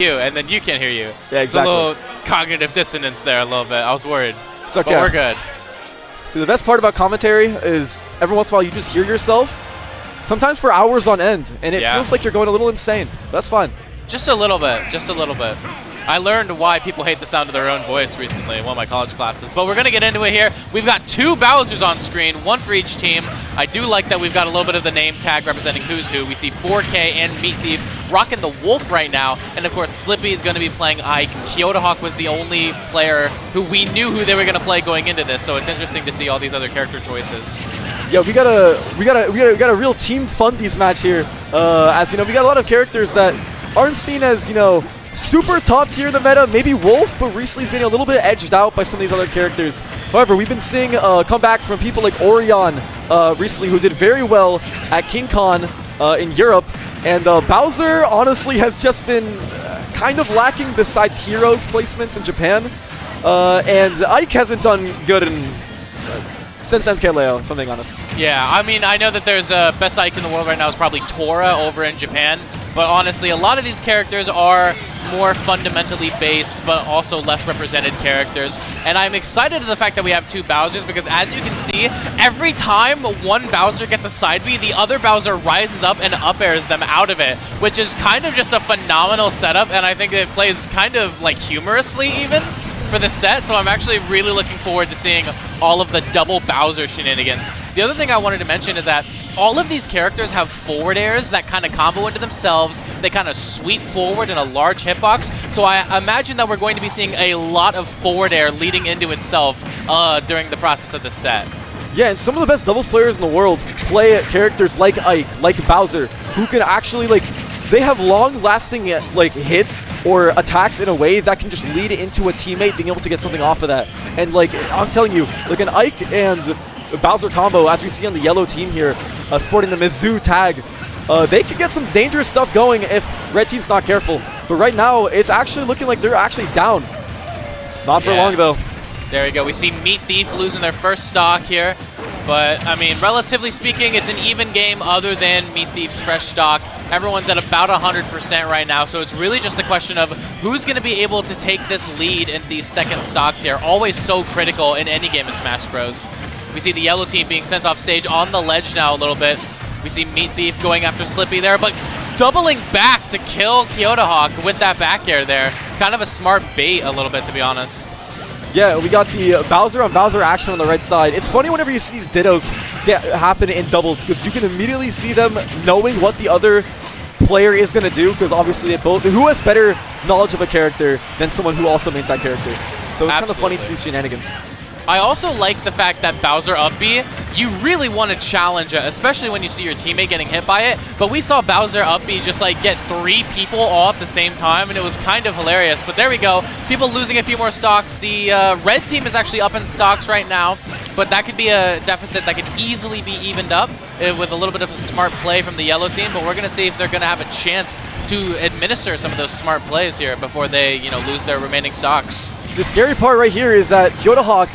you, and then you can't hear you. Yeah, exactly. It's a little cognitive dissonance there a little bit. I was worried. It's okay. But we're good. See, the best part about commentary is every once in a while you just hear yourself, sometimes for hours on end, and it feels like you're going a little insane. That's fine. Just a little bit. Just a little bit. I learned why people hate the sound of their own voice recently in one of my college classes. But we're going to get into it here. We've got 2 Bowsers on screen, 1 for each team. I do like that we've got a little bit of the name tag representing who's who. We see 4K and Meat Thief rocking the Wolf right now. And of course, Slippy is going to be playing Ike. KyotoHawk was the only player who we knew who they were going to play going into this. So it's interesting to see all these other character choices. Yeah, we got a real team fundies match here. As you know, we got a lot of characters that aren't seen as, you know, super top tier in the meta, maybe Wolf, but recently he's been a little bit edged out by some of these other characters. However, we've been seeing comeback from people like Orion recently, who did very well at King Con in Europe. And Bowser, honestly, has just been kind of lacking besides Heroes placements in Japan. And Ike hasn't done good since MKLeo, if I'm being honest. Yeah, I mean, I know that there's best Ike in the world right now is probably Tora over in Japan. But honestly, a lot of these characters are more fundamentally based, but also less represented characters. And I'm excited to the fact that we have 2 Bowsers, because as you can see, every time one Bowser gets a side B, the other Bowser rises up and up airs them out of it, which is kind of just a phenomenal setup, and I think it plays kind of like humorously even for the set, so I'm actually really looking forward to seeing all of the double Bowser shenanigans. The other thing I wanted to mention is that all of these characters have forward airs that kind of combo into themselves. They kind of sweep forward in a large hitbox, so I imagine that we're going to be seeing a lot of forward air leading into itself during the process of the set. Yeah, and some of the best doubles players in the world play characters like Ike, like Bowser, who can actually, like, they have long-lasting like hits or attacks in a way that can just lead into a teammate being able to get something off of that. And like, I'm telling you, like an Ike and Bowser combo, as we see on the yellow team here, sporting the Mizzou tag, they could get some dangerous stuff going if red team's not careful. But right now, it's actually looking like they're actually down. Not for long though. There we go. We see Meat Thief losing their first stock here. But, I mean, relatively speaking, it's an even game other than Meat Thief's fresh stock. Everyone's at about 100% right now, so it's really just a question of who's going to be able to take this lead in these second stocks here. Always so critical in any game of Smash Bros. We see the yellow team being sent off stage on the ledge now a little bit. We see Meat Thief going after Slippy there, but doubling back to kill KyotoHawk with that back air there. Kind of a smart bait a little bit, to be honest. Yeah, we got the Bowser on Bowser action on the right side. It's funny whenever you see these dittos happen in doubles, because you can immediately see them knowing what the other player is going to do, because obviously they both, who has better knowledge of a character than someone who also mains that character. So it's kind of funny to these shenanigans. I also like the fact that Bowser up B, you really want to challenge it, especially when you see your teammate getting hit by it. But we saw Bowser up B just like get 3 people all at the same time, and it was kind of hilarious. But there we go. People losing a few more stocks. The red team is actually up in stocks right now, but that could be a deficit that could easily be evened up with a little bit of a smart play from the yellow team. But we're going to see if they're going to have a chance to administer some of those smart plays here before they, you know, lose their remaining stocks. The scary part right here is that KyotoHawk,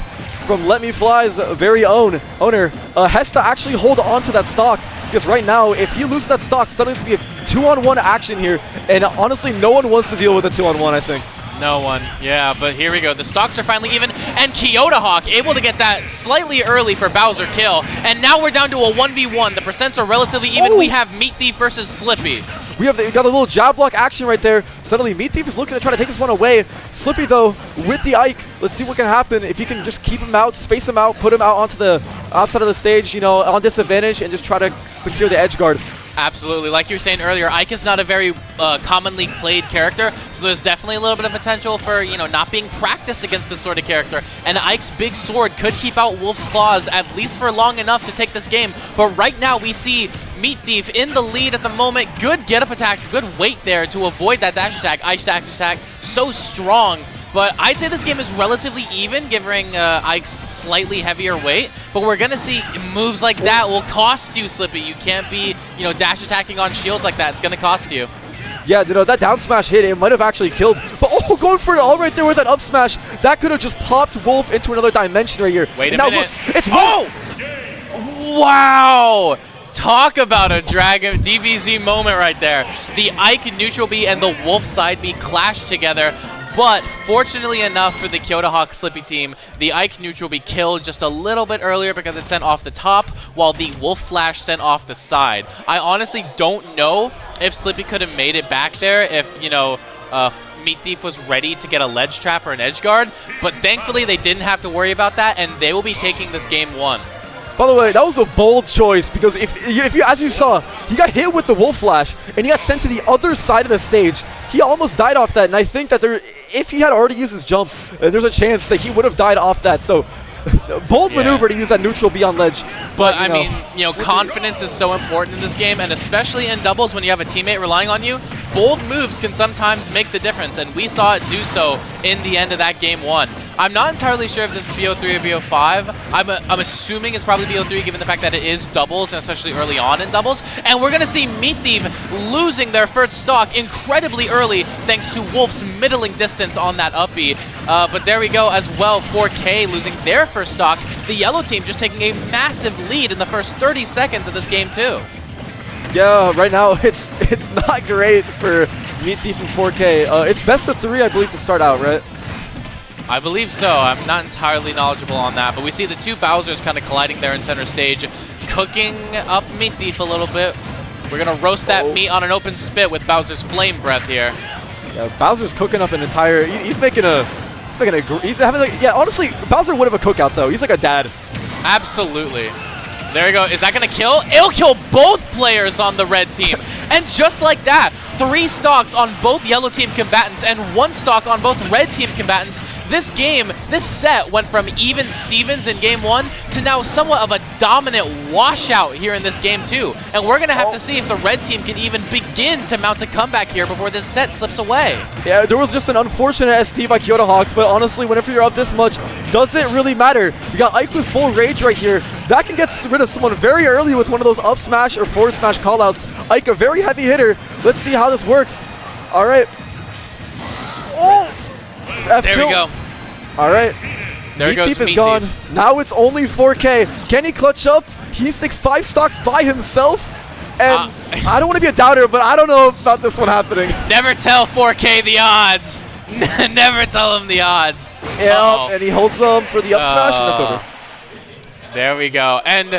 from Let Me Fly's very own owner, has to actually hold on to that stock, because right now, if he loses that stock, suddenly it's going to be a 2-on-1 action here, and honestly, no one wants to deal with a 2-on-1, I think. No one, yeah, but here we go. The stocks are finally even, and KyotoHawk able to get that slightly early for Bowser kill, and now we're down to a 1v1. The percents are relatively even. We have Meat Thief versus Slippy. We got a little jab block action right there. Suddenly, Meat Thief is looking to try to take this one away. Slippy, though, with the Ike, let's see what can happen. If he can just keep him out, space him out, put him out onto the outside of the stage, you know, on disadvantage, and just try to secure the edge guard. Absolutely. Like you were saying earlier, Ike is not a very commonly played character, so there's definitely a little bit of potential for, you know, not being practiced against this sort of character. And Ike's big sword could keep out Wolf's claws at least for long enough to take this game. But right now we see Meat Thief in the lead at the moment. Good get-up attack, good weight there to avoid that dash attack. Ike's dash attack, so strong. But I'd say this game is relatively even, giving Ike's slightly heavier weight. But we're going to see moves like that will cost you, Slippy. You can't be, you know, dash attacking on shields like that. It's going to cost you. Yeah, you know, that down smash hit, it might have actually killed. But oh, going for it all right there with that up smash. That could have just popped Wolf into another dimension right here. Wait a minute. Look, it's Wolf. Wow! Talk about a Dragon DBZ moment right there. The Ike neutral B and the Wolf side B clashed together, but fortunately enough for the Kyoto Hawk Slippy team, the Ike neutral B killed just a little bit earlier because it sent off the top, while the Wolf Flash sent off the side. I honestly don't know if Slippy could have made it back there if, you know, Meat Thief was ready to get a ledge trap or an edge guard, but thankfully they didn't have to worry about that, and they will be taking this game 1. By the way, that was a bold choice because if you, as you saw, he got hit with the Wolf Flash and he got sent to the other side of the stage. He almost died off that, and I think that if he had already used his jump, there's a chance that he would have died off that. So, bold maneuver to use that neutral B on ledge. But I mean, you know, confidence is so important in this game, and especially in doubles when you have a teammate relying on you. Bold moves can sometimes make the difference, and we saw it do so in the end of that game 1. I'm not entirely sure if this is BO3 or BO5. I'm assuming it's probably BO3 given the fact that it is doubles, and especially early on in doubles. And we're going to see Meat Thief losing their first stock incredibly early thanks to Wolf's middling distance on that up B. But there we go as well, 4K losing their first stock. The yellow team just taking a massive lead in the first 30 seconds of this game too. Yeah, right now it's not great for Meat Thief and 4K. It's best of 3, I believe, to start out, right? I believe so. I'm not entirely knowledgeable on that, but we see the two Bowsers kind of colliding there in center stage, cooking up Meat Thief a little bit. We're going to roast that meat on an open spit with Bowser's Flame Breath here. Yeah, Bowser's cooking up an entire... He's making a... He's having like... Yeah, honestly, Bowser would have a cookout, though. He's like a dad. Absolutely. There we go. Is that going to kill? It'll kill both players on the red team. And just like that, 3 stocks on both yellow team combatants and 1 stock on both red team combatants. This game, this set went from even Stevens in game 1 to now somewhat of a dominant washout here in this game 2. And we're going to have to see if the red team can even begin to mount a comeback here before this set slips away. Yeah, there was just an unfortunate ST by Kyoto Hawk, but honestly, whenever you're up this much, does it really matter? You got Ike with full rage right here. That can get rid of someone very early with one of those up smash or forward smash callouts. Ike, a very heavy hitter. Let's see how this works. All right. Oh! There we go. All right. There goes Meat Thief is gone. Now it's only 4K. Can he clutch up? He needs to take 5 stocks by himself. And I don't want to be a doubter, but I don't know about this one happening. Never tell 4K the odds. Never tell him the odds. Yeah, and he holds them for the up smash, and that's over. There we go. And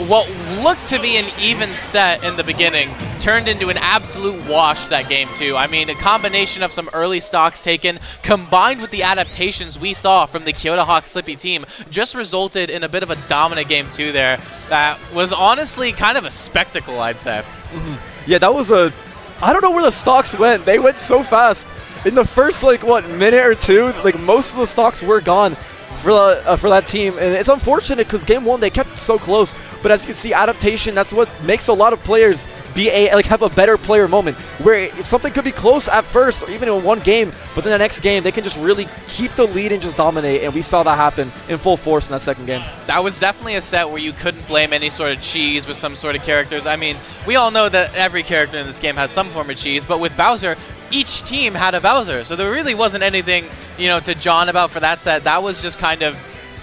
what looked to be an even set in the beginning turned into an absolute wash that game too. I mean, a combination of some early stocks taken combined with the adaptations we saw from the Kyoto Hawk Slippy team just resulted in a bit of a dominant game 2 there that was honestly kind of a spectacle, I'd say. Yeah, that was a... I don't know where the stocks went. They went so fast. In the first, like, what, minute or 2, like, most of the stocks were gone for that team, and it's unfortunate because game 1 they kept it so close, but as you can see, adaptation, that's what makes a lot of players have a better player moment, where something could be close at first or even in one game, but then the next game they can just really keep the lead and just dominate, and we saw that happen in full force in that second game. That was definitely a set where you couldn't blame any sort of cheese with some sort of characters. I mean, we all know that every character in this game has some form of cheese, but with Bowser, each team had a Bowser, so there really wasn't anything, you know, to John about for that set. That was just kind of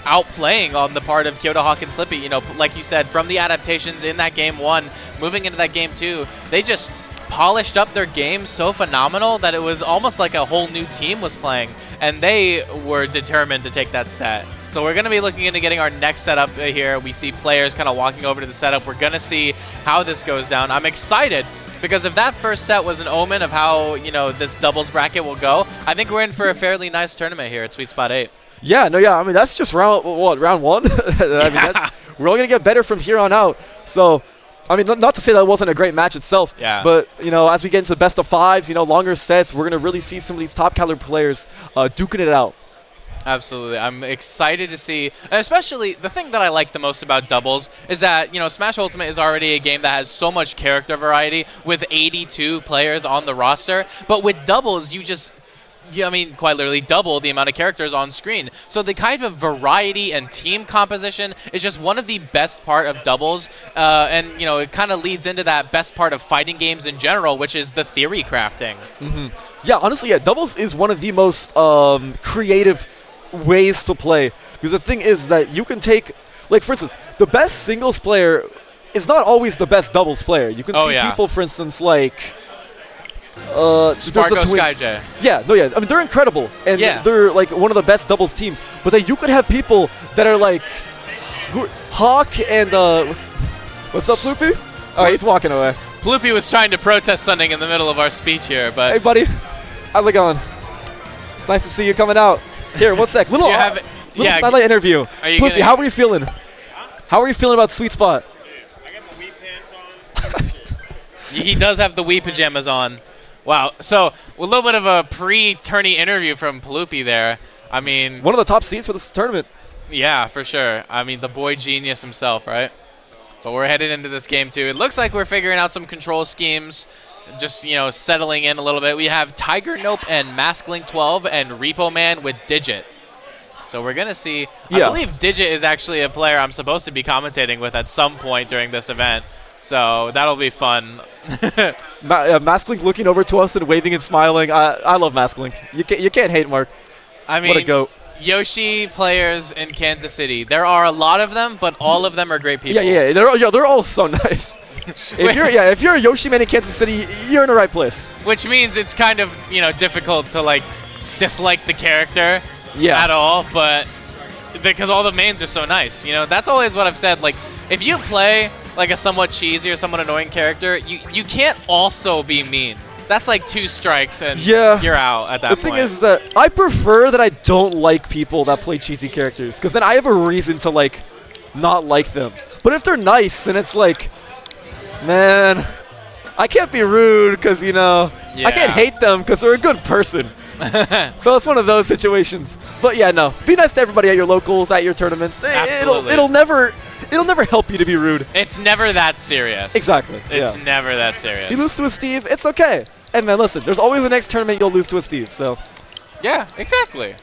outplaying on the part of Kyoto Hawk and Slippy. You know, like you said, from the adaptations in that game 1, moving into that game 2, they just polished up their game so phenomenal that it was almost like a whole new team was playing, and they were determined to take that set. So we're going to be looking into getting our next setup here. We see players kind of walking over to the setup. We're going to see how this goes down. I'm excited, because if that first set was an omen of how, you know, this doubles bracket will go, I think we're in for a fairly nice tournament here at Sweet Spot 8. Yeah, no, yeah, I mean, that's just round 1? I mean, we're only going to get better from here on out. So, I mean, not to say that it wasn't a great match itself, but, you know, as we get into the best of 5s, you know, longer sets, we're going to really see some of these top caliber players duking it out. Absolutely. I'm excited to see, and especially the thing that I like the most about doubles is that, you know, Smash Ultimate is already a game that has so much character variety with 82 players on the roster, but with doubles, you just, I mean, quite literally double the amount of characters on screen. So the kind of variety and team composition is just one of the best part of doubles, and, you know, it kind of leads into that best part of fighting games in general, which is the theory crafting. Yeah, honestly, yeah, doubles is one of the most creative ways to play, because the thing is that you can take, like, for instance, the best singles player is not always the best doubles player. You can see people, for instance, like Sparko Skyj. Yeah, no, yeah. I mean, they're incredible, and they're like one of the best doubles teams. But then you could have people that are like Hawk and what's up, Ploopy? Oh, he's walking away. Ploopy was trying to protest something in the middle of our speech here, but hey, buddy, how's it going? It's nice to see you coming out. Here, one sec. Little sidelight interview. Ploopy, how are you feeling? How are you feeling about Sweet Spot? I got the Wii pants on. He does have the Wii pajamas on. Wow. So a little bit of a pre-tourney interview from Ploopy there. I mean, one of the top seeds for this tournament. Yeah, for sure. I mean, the boy genius himself, right? But we're headed into this game too. It looks like we're figuring out some control schemes, just, you know, settling in a little bit. We have TigerNope and MaskLink12 and Repo Man with Digit. So we're going to see. I believe Digit is actually a player I'm supposed to be commentating with at some point during this event. So that'll be fun. MaskLink looking over to us and waving and smiling. I love MaskLink. You can't hate Mark. I mean, what a goat. Yoshi players in Kansas City. There are a lot of them, but all of them are great people. Yeah. They're all so nice. if you're a Yoshi man in Kansas City, you're in the right place. Which means it's kind of, you know, difficult to like dislike the character at all, but because all the mains are so nice. You know, that's always what I've said. Like, if you play like a somewhat cheesy or somewhat annoying character, you can't also be mean. That's like 2 strikes and you're out at that point. The thing is that I prefer that I don't like people that play cheesy characters, because then I have a reason to like not like them. But if they're nice, then it's like, man, I can't be rude because, you know, I can't hate them because they're a good person. So it's one of those situations. But yeah, no, be nice to everybody at your locals, at your tournaments. Absolutely. It'll never help you to be rude. It's never that serious. Exactly. It's never that serious. You lose to a Steve, it's okay. And man, listen, there's always the next tournament you'll lose to a Steve, so. Yeah, exactly.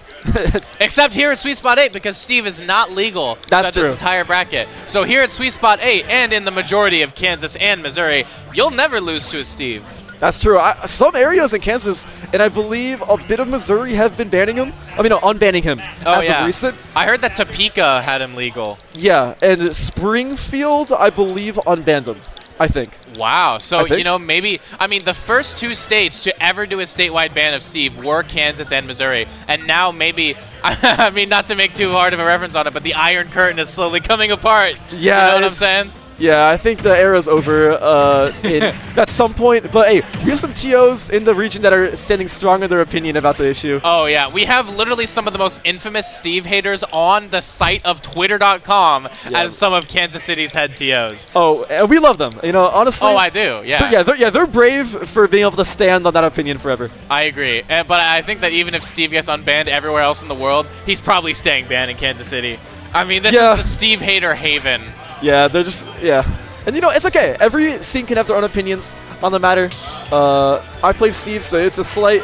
Except here at Sweet Spot 8, because Steve is not legal. That's true. This entire bracket. So here at Sweet Spot 8, and in the majority of Kansas and Missouri, you'll never lose to a Steve. That's true. Some areas in Kansas, and I believe a bit of Missouri, have been banning him. I mean, no, unbanning him as of recent. I heard that Topeka had him legal. Yeah, and Springfield, I believe, unbanned him, I think. Wow. So, you know, maybe, I mean, the first 2 states to ever do a statewide ban of Steve were Kansas and Missouri. And now maybe, I mean, not to make too hard of a reference on it, but the Iron Curtain is slowly coming apart. Yeah. You know what I'm saying? Yeah, I think the era's over at some point. But hey, we have some TOs in the region that are standing strong in their opinion about the issue. Oh, yeah. We have literally some of the most infamous Steve haters on the site of Twitter.com as some of Kansas City's head TOs. Oh, and we love them. You know, honestly. Oh, I do. Yeah. They're brave for being able to stand on that opinion forever. I agree. But I think that even if Steve gets unbanned everywhere else in the world, he's probably staying banned in Kansas City. I mean, this is the Steve hater haven. Yeah, they're just, And you know, it's okay. Every scene can have their own opinions on the matter. I play Steve, so it's a slight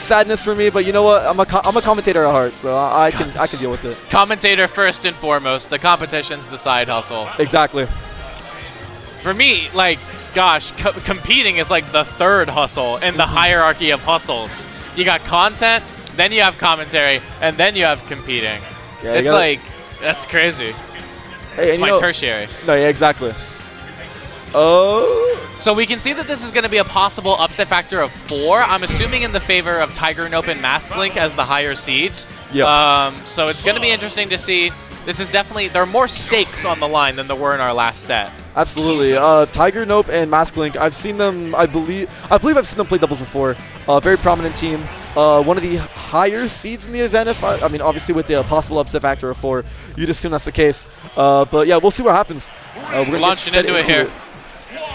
sadness for me, but you know what? I'm a commentator at heart, so I can deal with it. Commentator first and foremost. The competition's the side hustle. Exactly. For me, like, gosh, competing is like the 3rd hustle in the hierarchy of hustles. You got content, then you have commentary, and then you have competing. Yeah, it's like, that's crazy. Hey, it's my tertiary. No, yeah, exactly. Oh. So we can see that this is going to be a possible upset factor of 4. I'm assuming in the favor of TigerNope and MaskLink as the higher seeds. Yeah. So it's going to be interesting to see. This is definitely, there are more stakes on the line than there were in our last set. Absolutely. TigerNope and MaskLink, I've seen them, I believe I've seen them play doubles before. Very prominent team. One of the higher seeds in the event, I mean, obviously with the possible upset factor of 4, you'd assume that's the case. But yeah, we'll see what happens. We're launching into it here.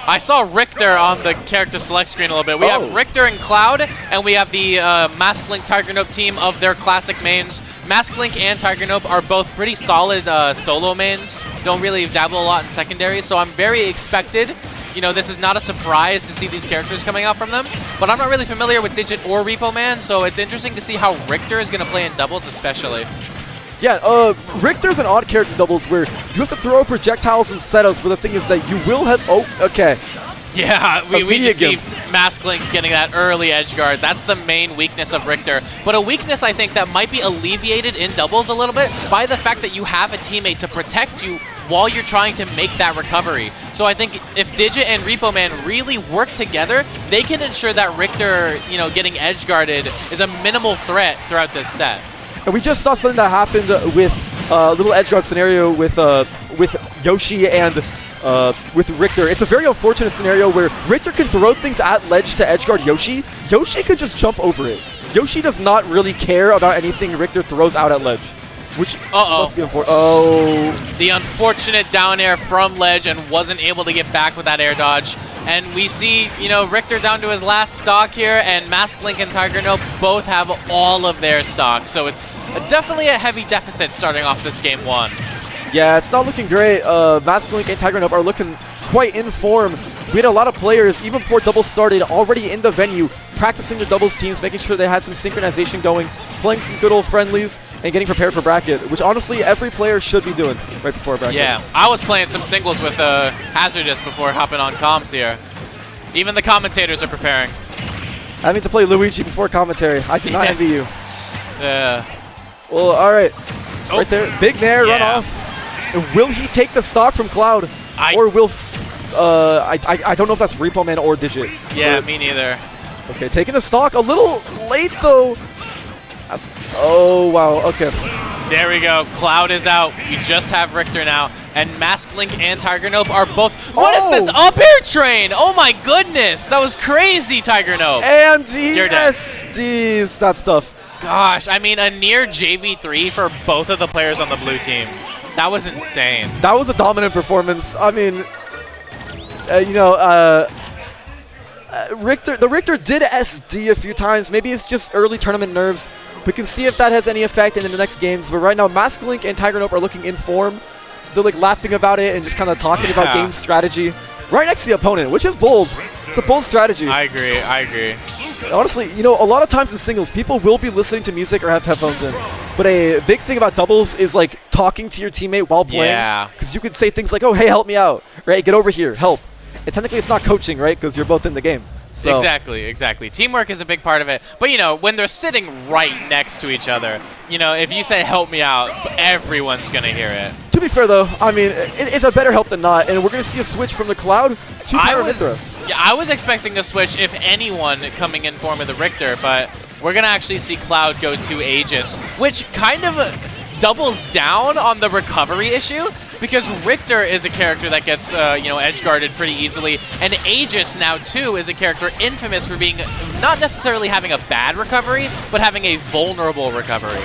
I saw Richter on the character select screen a little bit. We have Richter and Cloud, and we have the MaskLink TigerNope team of their classic mains. MaskLink and TigerNope are both pretty solid solo mains. Don't really dabble a lot in secondary, so I'm very expected. You know, this is not a surprise to see these characters coming out from them, but I'm not really familiar with Digit or Repo Man, so it's interesting to see how Richter is going to play in doubles especially. Yeah, Richter's an odd character doubles where you have to throw projectiles and setups, but the thing is that you will have... Oh, okay. Yeah, we just see MaskLink getting that early edge guard. That's the main weakness of Richter. But a weakness, I think, that might be alleviated in doubles a little bit by the fact that you have a teammate to protect you while you're trying to make that recovery. So I think if Digit and Repo Man really work together, they can ensure that Richter, you know, getting edge guarded is a minimal threat throughout this set. And we just saw something that happened with a little edge guard scenario with Yoshi and with Richter. It's a very unfortunate scenario where Richter can throw things at ledge to edge guard Yoshi. Yoshi could just jump over it. Yoshi does not really care about anything Richter throws out at ledge. Which must be unfortunate. Oh. The unfortunate down air from ledge and wasn't able to get back with that air dodge. And we see, you know, Richter down to his last stock here, and Mask Link and TigerNope both have all of their stock. So it's definitely a heavy deficit starting off this game 1. Yeah, it's not looking great. Mask Link and TigerNope are looking quite in form. We had a lot of players, even before doubles started, already in the venue, practicing their doubles teams, making sure they had some synchronization going, playing some good old friendlies, and getting prepared for bracket, which honestly every player should be doing right before bracket. Yeah, I was playing some singles with Hazardous before hopping on comms here. Even the commentators are preparing. Having to play Luigi before commentary, I cannot envy you. Yeah. Well, all right. Right there, big nair, run off. Will he take the stock from Cloud? Or will... I don't know if that's Repo Man or Digit. Yeah, me neither. Okay, taking the stock a little late though. Oh wow, okay. There we go. Cloud is out. You just have Richter now. And Mask Link and TigerNope are both... What is this up air train? Oh my goodness. That was crazy, TigerNope. And yes, that's tough. Gosh, I mean, a near JV3 for both of the players on the blue team. That was insane. That was a dominant performance. I mean... Richter did SD a few times. Maybe it's just early tournament nerves. We can see if that has any effect in the next games. But right now, Mask Link and TigerNope are looking in form. They're like laughing about it and just kind of talking about game strategy right next to the opponent, which is bold. It's a bold strategy. I agree. Honestly, you know, a lot of times in singles, people will be listening to music or have headphones in. But a big thing about doubles is like talking to your teammate while playing. Yeah. Because you could say things like, oh, hey, help me out. Right? Get over here. Help. And technically, it's not coaching, right? Because you're both in the game. So. Exactly. Teamwork is a big part of it. But, you know, when they're sitting right next to each other, you know, if you say, help me out, everyone's going to hear it. To be fair, though, I mean, it's a better help than not. And we're going to see a switch from the Cloud to Paramithra. Yeah, I was expecting a switch, if anyone, coming in form of the Richter. But we're going to actually see Cloud go to Aegis, which kind of doubles down on the recovery issue. Because Richter is a character that gets, you know, edge guarded pretty easily, and Aegis now too is a character infamous for being not necessarily having a bad recovery, but having a vulnerable recovery.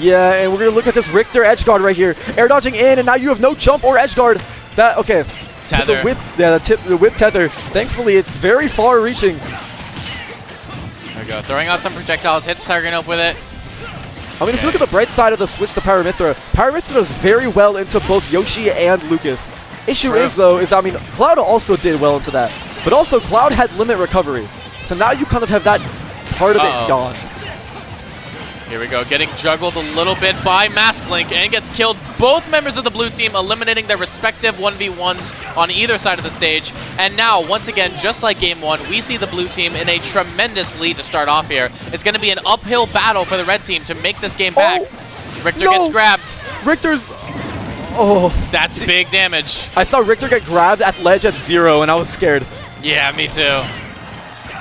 Yeah, and we're gonna look at this Richter edge guard right here, air dodging in, and now you have no jump or edge guard. That tether. The whip tether. Thankfully, it's very far reaching. There we go, throwing out some projectiles, hits TigerNope with it. I mean, if you look at the bright side of the switch to Paramithra does very well into both Yoshi and Lucas. Issue is, though, I mean, Cloud also did well into that. But also, Cloud had limit recovery. So now you kind of have that part of it gone. Here we go, getting juggled a little bit by Mask Link, and gets killed. Both members of the blue team eliminating their respective 1v1s on either side of the stage. And now, once again, just like game 1, we see the blue team in a tremendous lead to start off here. It's going to be an uphill battle for the red team to make this game back. Richter gets grabbed. Richter's... That's big damage. I saw Richter get grabbed at ledge at 0, and I was scared. Yeah, me too.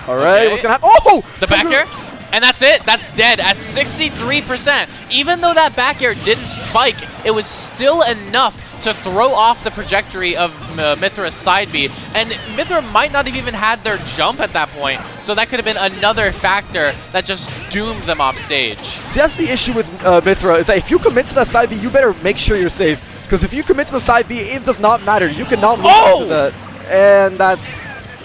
All right, what's going to happen? The back air? And that's it. That's dead at 63%. Even though that back air didn't spike, it was still enough to throw off the trajectory of Mithra's side B. And Mithra might not have even had their jump at that point. So that could have been another factor that just doomed them off stage. See, that's the issue with Mithra, is that if you commit to that side B, you better make sure you're safe. Because if you commit to the side B, it does not matter. You cannot move into that. And that's...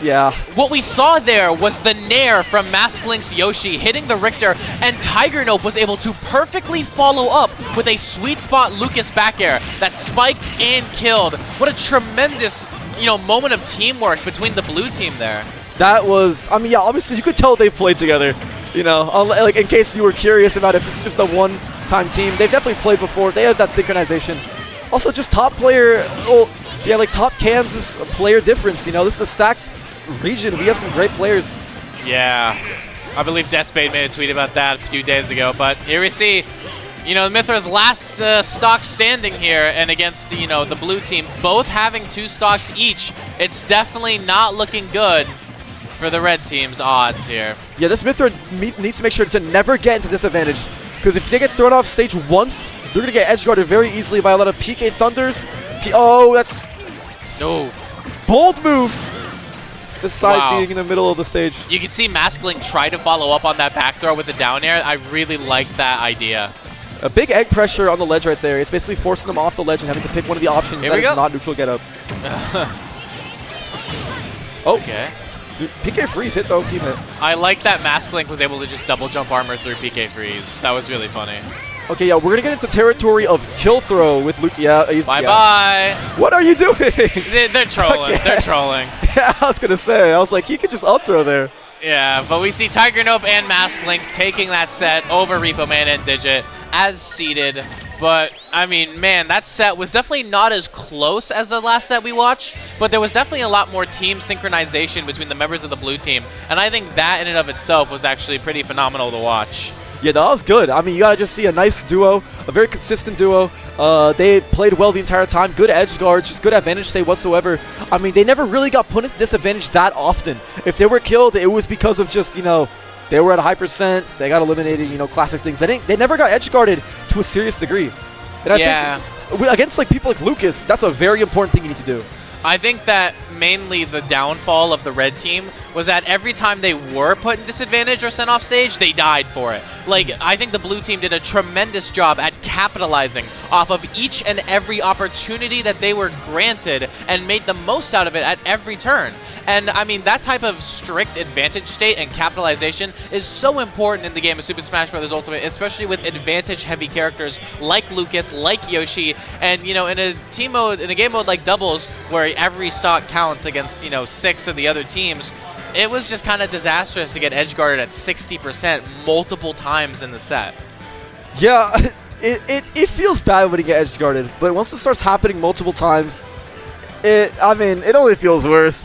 Yeah. What we saw there was the nair from Mask Link's Yoshi hitting the Richter, and TigerNope was able to perfectly follow up with a sweet spot Lucas back air that spiked and killed. What a tremendous, you know, moment of teamwork between the blue team there. That was, I mean, yeah, obviously you could tell they played together. You know, like in case you were curious about if this is just a one-time team, they've definitely played before. They have that synchronization. Also, just top player, well, yeah, like top Kansas player difference. You know, this is a stacked region. We have some great players. Yeah, I believe Deathspade made a tweet about that a few days ago, but here we see You know, Mythra's last stock standing here, and against, you know, the blue team, both having 2 stocks each, it's definitely not looking good for the red team's odds here. Yeah, this Mythra needs to make sure to never get into disadvantage, because if they get thrown off stage once, they're going to get edge guarded very easily by a lot of PK Thunders. Oh, that's... No. Bold move! This side Wow. being in the middle of the stage. You can see Maskling try to follow up on that back throw with the down air. I really like that idea. A big egg pressure on the ledge right there. It's basically forcing them off the ledge and having to pick one of the options that is not neutral get up. Oh, Okay. PK Freeze hit though, team hit. I like that Masklink was able to just double jump armor through PK Freeze. That was really funny. Okay, yeah, we're gonna get into territory of kill throw with Luke. Yeah, Bye-bye. What are you doing? They're trolling. Okay. They're trolling. Yeah, I was gonna say. I was like, he could just up throw there. Yeah, but we see TigerNope and Masklink taking that set over Repo Man and Digit as seeded. But, I mean, man, that set was definitely not as close as the last set we watched, but there was definitely a lot more team synchronization between the members of the blue team, and I think that in and of itself was actually pretty phenomenal to watch. Yeah, that was good. I mean, you gotta just see a nice duo, a very consistent duo. They played well the entire time. Good edge guards, just good advantage state whatsoever. I mean, they never really got put into disadvantage that often. If they were killed, it was because of just, you know, they were at a high percent, they got eliminated, you know, classic things. They never got edge guarded to a serious degree. And I think against like people like Lucas, that's a very important thing you need to do. I think that mainly the downfall of the red team was that every time they were put in disadvantage or sent off stage, they died for it. Like, I think the blue team did a tremendous job at capitalizing off of each and every opportunity that they were granted and made the most out of it at every turn. And, I mean, that type of strict advantage state and capitalization is so important in the game of Super Smash Bros. Ultimate, especially with advantage-heavy characters like Lucas, like Yoshi, and, you know, in a team mode, in a game mode like Doubles, where every stock counts against, you know, 6 of the other teams, it was just kind of disastrous to get edge guarded at 60% multiple times in the set. Yeah, it feels bad when you get edge guarded, but once it starts happening multiple times, it only feels worse.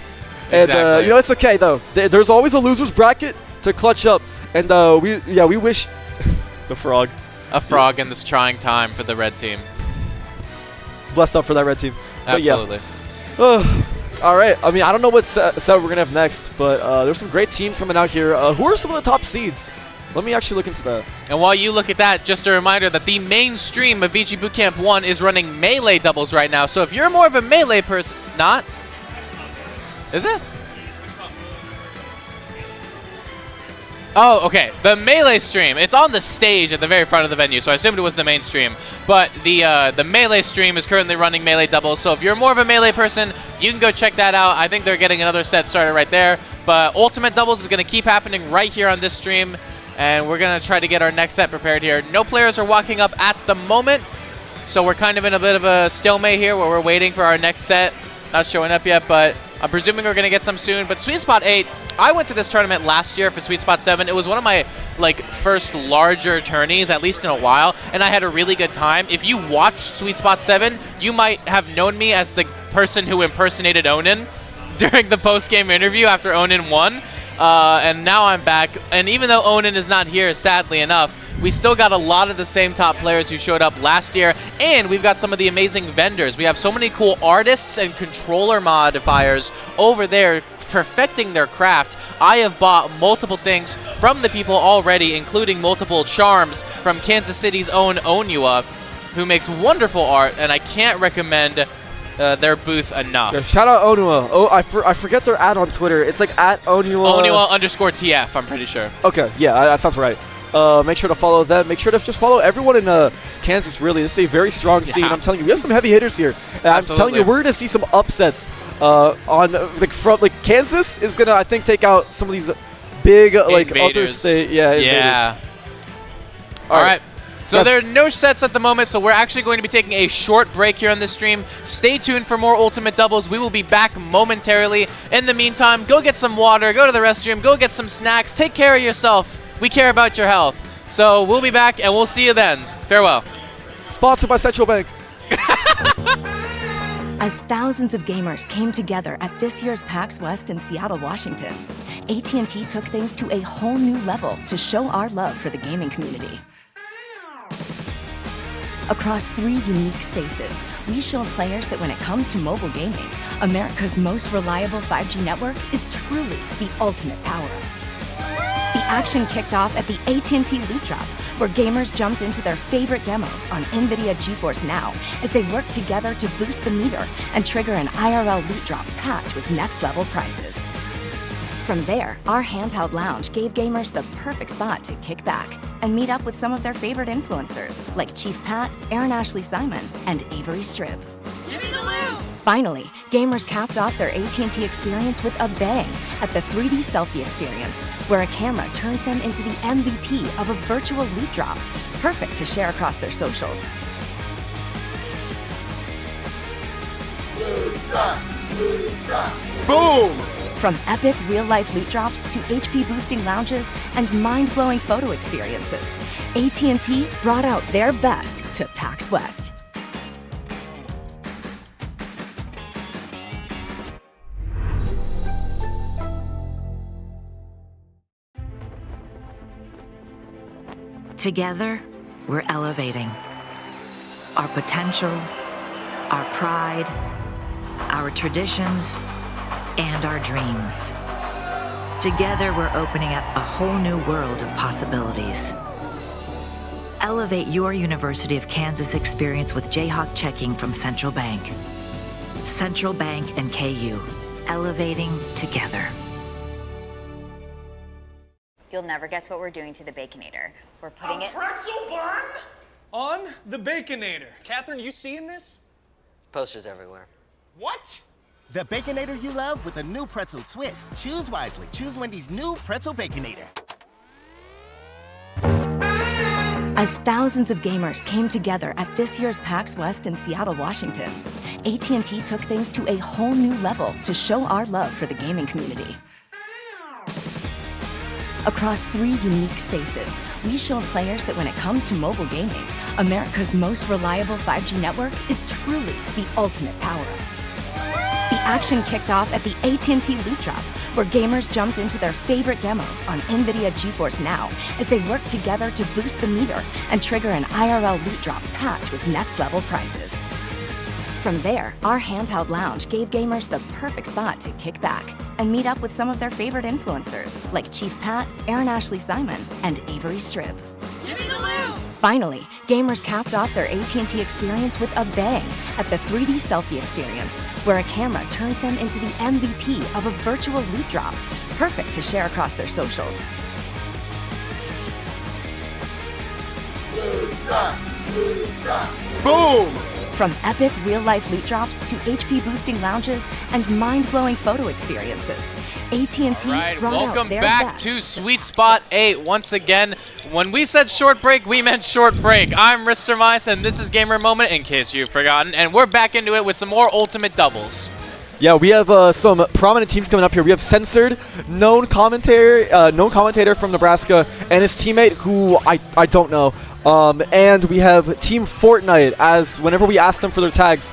And Exactly. you know, it's okay though. There's always a loser's bracket to clutch up, and we wish the frog. A frog in this trying time for the red team. Blessed up for that red team. Absolutely. But yeah. All right. I mean, I don't know what set we're gonna have next, but there's some great teams coming out here. Who are some of the top seeds? Let me actually look into that. And while you look at that, just a reminder that the main stream of VGBootCamp 1 is running melee doubles right now. So if you're more of a melee person, not? Is it? Oh, okay. The melee stream. It's on the stage at the very front of the venue, so I assumed it was the main stream. But the melee stream is currently running melee doubles. So if you're more of a melee person, you can go check that out. I think they're getting another set started right there. But ultimate doubles is going to keep happening right here on this stream. And we're going to try to get our next set prepared here. No players are walking up at the moment. So we're kind of in a bit of a stalemate here where we're waiting for our next set. Not showing up yet, but I'm presuming we're going to get some soon. But Sweet Spot 8, I went to this tournament last year for Sweet Spot 7. It was one of my first larger tourneys, at least in a while, and I had a really good time. If you watched Sweet Spot 7, you might have known me as the person who impersonated Onin during the post-game interview after Onin won. And now I'm back, and even though Onin is not here, sadly enough, we still got a lot of the same top players who showed up last year, and we've got some of the amazing vendors. We have so many cool artists and controller modifiers over there perfecting their craft. I have bought multiple things from the people already, including multiple charms from Kansas City's own Onua, who makes wonderful art, and I can't recommend their booth enough. Yeah, shout out Onua. Oh, I forget their ad on Twitter. It's like at Onua. Onua_TF, I'm pretty sure. Okay, yeah, that sounds right. Make sure to follow them. Make sure to just follow everyone in Kansas, really. This is a very strong scene. I'm telling you, we have some heavy hitters here. And I'm telling you, we're going to see some upsets on front. Like, Kansas is going to, I think, take out some of these big, other state. Yeah, yeah. All right. So there are no sets at the moment, so we're actually going to be taking a short break here on this stream. Stay tuned for more Ultimate Doubles. We will be back momentarily. In the meantime, go get some water, go to the restroom, go get some snacks, take care of yourself. We care about your health. So we'll be back, and we'll see you then. Farewell. Sponsored by Central Bank. As thousands of gamers came together at this year's PAX West in Seattle, Washington, AT&T took things to a whole new level to show our love for the gaming community. Across 3 unique spaces, we showed players that when it comes to mobile gaming, America's most reliable 5G network is truly the ultimate power-up. The action kicked off at the AT&T Loot Drop, where gamers jumped into their favorite demos on NVIDIA GeForce Now as they worked together to boost the meter and trigger an IRL loot drop packed with next-level prizes. From there, our handheld lounge gave gamers the perfect spot to kick back and meet up with some of their favorite influencers like Chief Pat, Aaron Ashley Simon, and Avery Strib. Give me the loot! Finally, gamers capped off their AT&T experience with a bang at the 3D selfie experience, where a camera turned them into the MVP of a virtual loot drop, perfect to share across their socials. Boom! From epic real-life loot drops to HP boosting lounges and mind-blowing photo experiences, AT&T brought out their best to PAX West. Together, we're elevating our potential, our pride, our traditions, and our dreams. Together, we're opening up a whole new world of possibilities. Elevate your University of Kansas experience with Jayhawk checking from Central Bank. Central Bank and KU, elevating together. You'll never guess what we're doing to the Baconator. We're putting it... pretzel bun? On the Baconator. Catherine, you seeing this? Posters everywhere. What? The Baconator you love with a new pretzel twist. Choose wisely. Choose Wendy's new Pretzel Baconator. As thousands of gamers came together at this year's PAX West in Seattle, Washington, AT&T took things to a whole new level to show our love for the gaming community. Across 3 unique spaces, we showed players that when it comes to mobile gaming, America's most reliable 5G network is truly the ultimate power-up. The action kicked off at the AT&T Loot Drop, where gamers jumped into their favorite demos on NVIDIA GeForce Now as they worked together to boost the meter and trigger an IRL loot drop packed with next-level prizes. From there, our handheld lounge gave gamers the perfect spot to kick back and meet up with some of their favorite influencers like Chief Pat, Aaron Ashley Simon, and Avery Strib. Give me the loot! Finally, gamers capped off their AT&T experience with a bang at the 3D selfie experience, where a camera turned them into the MVP of a virtual loot drop, perfect to share across their socials. Boom! From epic real-life loot drops to HP boosting lounges and mind-blowing photo experiences, AT&T Right, brought out welcome their back best. to Sweet Spot 8. Once again, when we said short break, we meant short break. I'm Mr. Mice, and this is Gamer Moment, in case you've forgotten, and we're back into it with some more Ultimate Doubles. Yeah, we have some prominent teams coming up here. We have Censored, known commentator from Nebraska, and his teammate, who I don't know. And we have Team Fortnite, as whenever we asked them for their tags,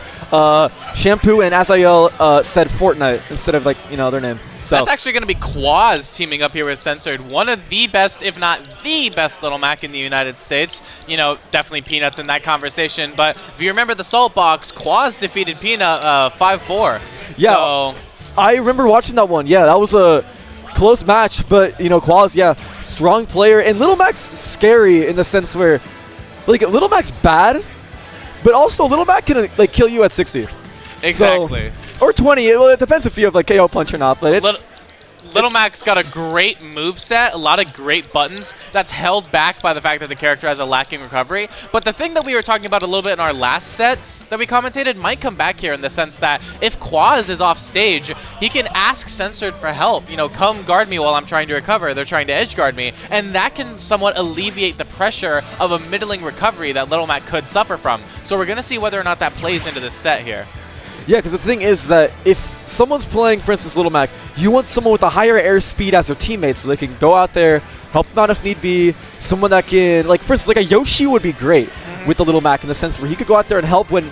Shampoo and Azael said Fortnite instead of, like, you know, their name. So That's actually going to be Kwaz teaming up here with Censored, one of the best, if not the best Little Mac in the United States. You know, definitely Peanuts in that conversation. But if you remember the Salt Box, Kwaz defeated Peanut 5-4. Yeah, So I remember watching that one. Yeah, that was a close match, but, you know, Kwaz, yeah, strong player. And Little Mac's scary in the sense where, like, Little Mac's bad, but also Little Mac can, like, kill you at 60. exactly. So, or 20. Well, it depends if you have, like, KO punch or not, but it's... Little Mac's got a great moveset, a lot of great buttons that's held back by the fact that the character has a lacking recovery. But the thing that we were talking about a little bit in our last set that we commentated might come back here in the sense that if Kwaz is off stage, he can ask Censored for help. You know, come guard me while I'm trying to recover. They're trying to edge guard me. And that can somewhat alleviate the pressure of a middling recovery that Little Mac could suffer from. So we're going to see whether or not that plays into this set here. Yeah, because the thing is that if someone's playing, for instance, Little Mac, you want someone with a higher airspeed as their teammate so they can go out there, help them out if need be. Someone that can, like, for instance, like a Yoshi would be great with the Little Mac in the sense where he could go out there and help when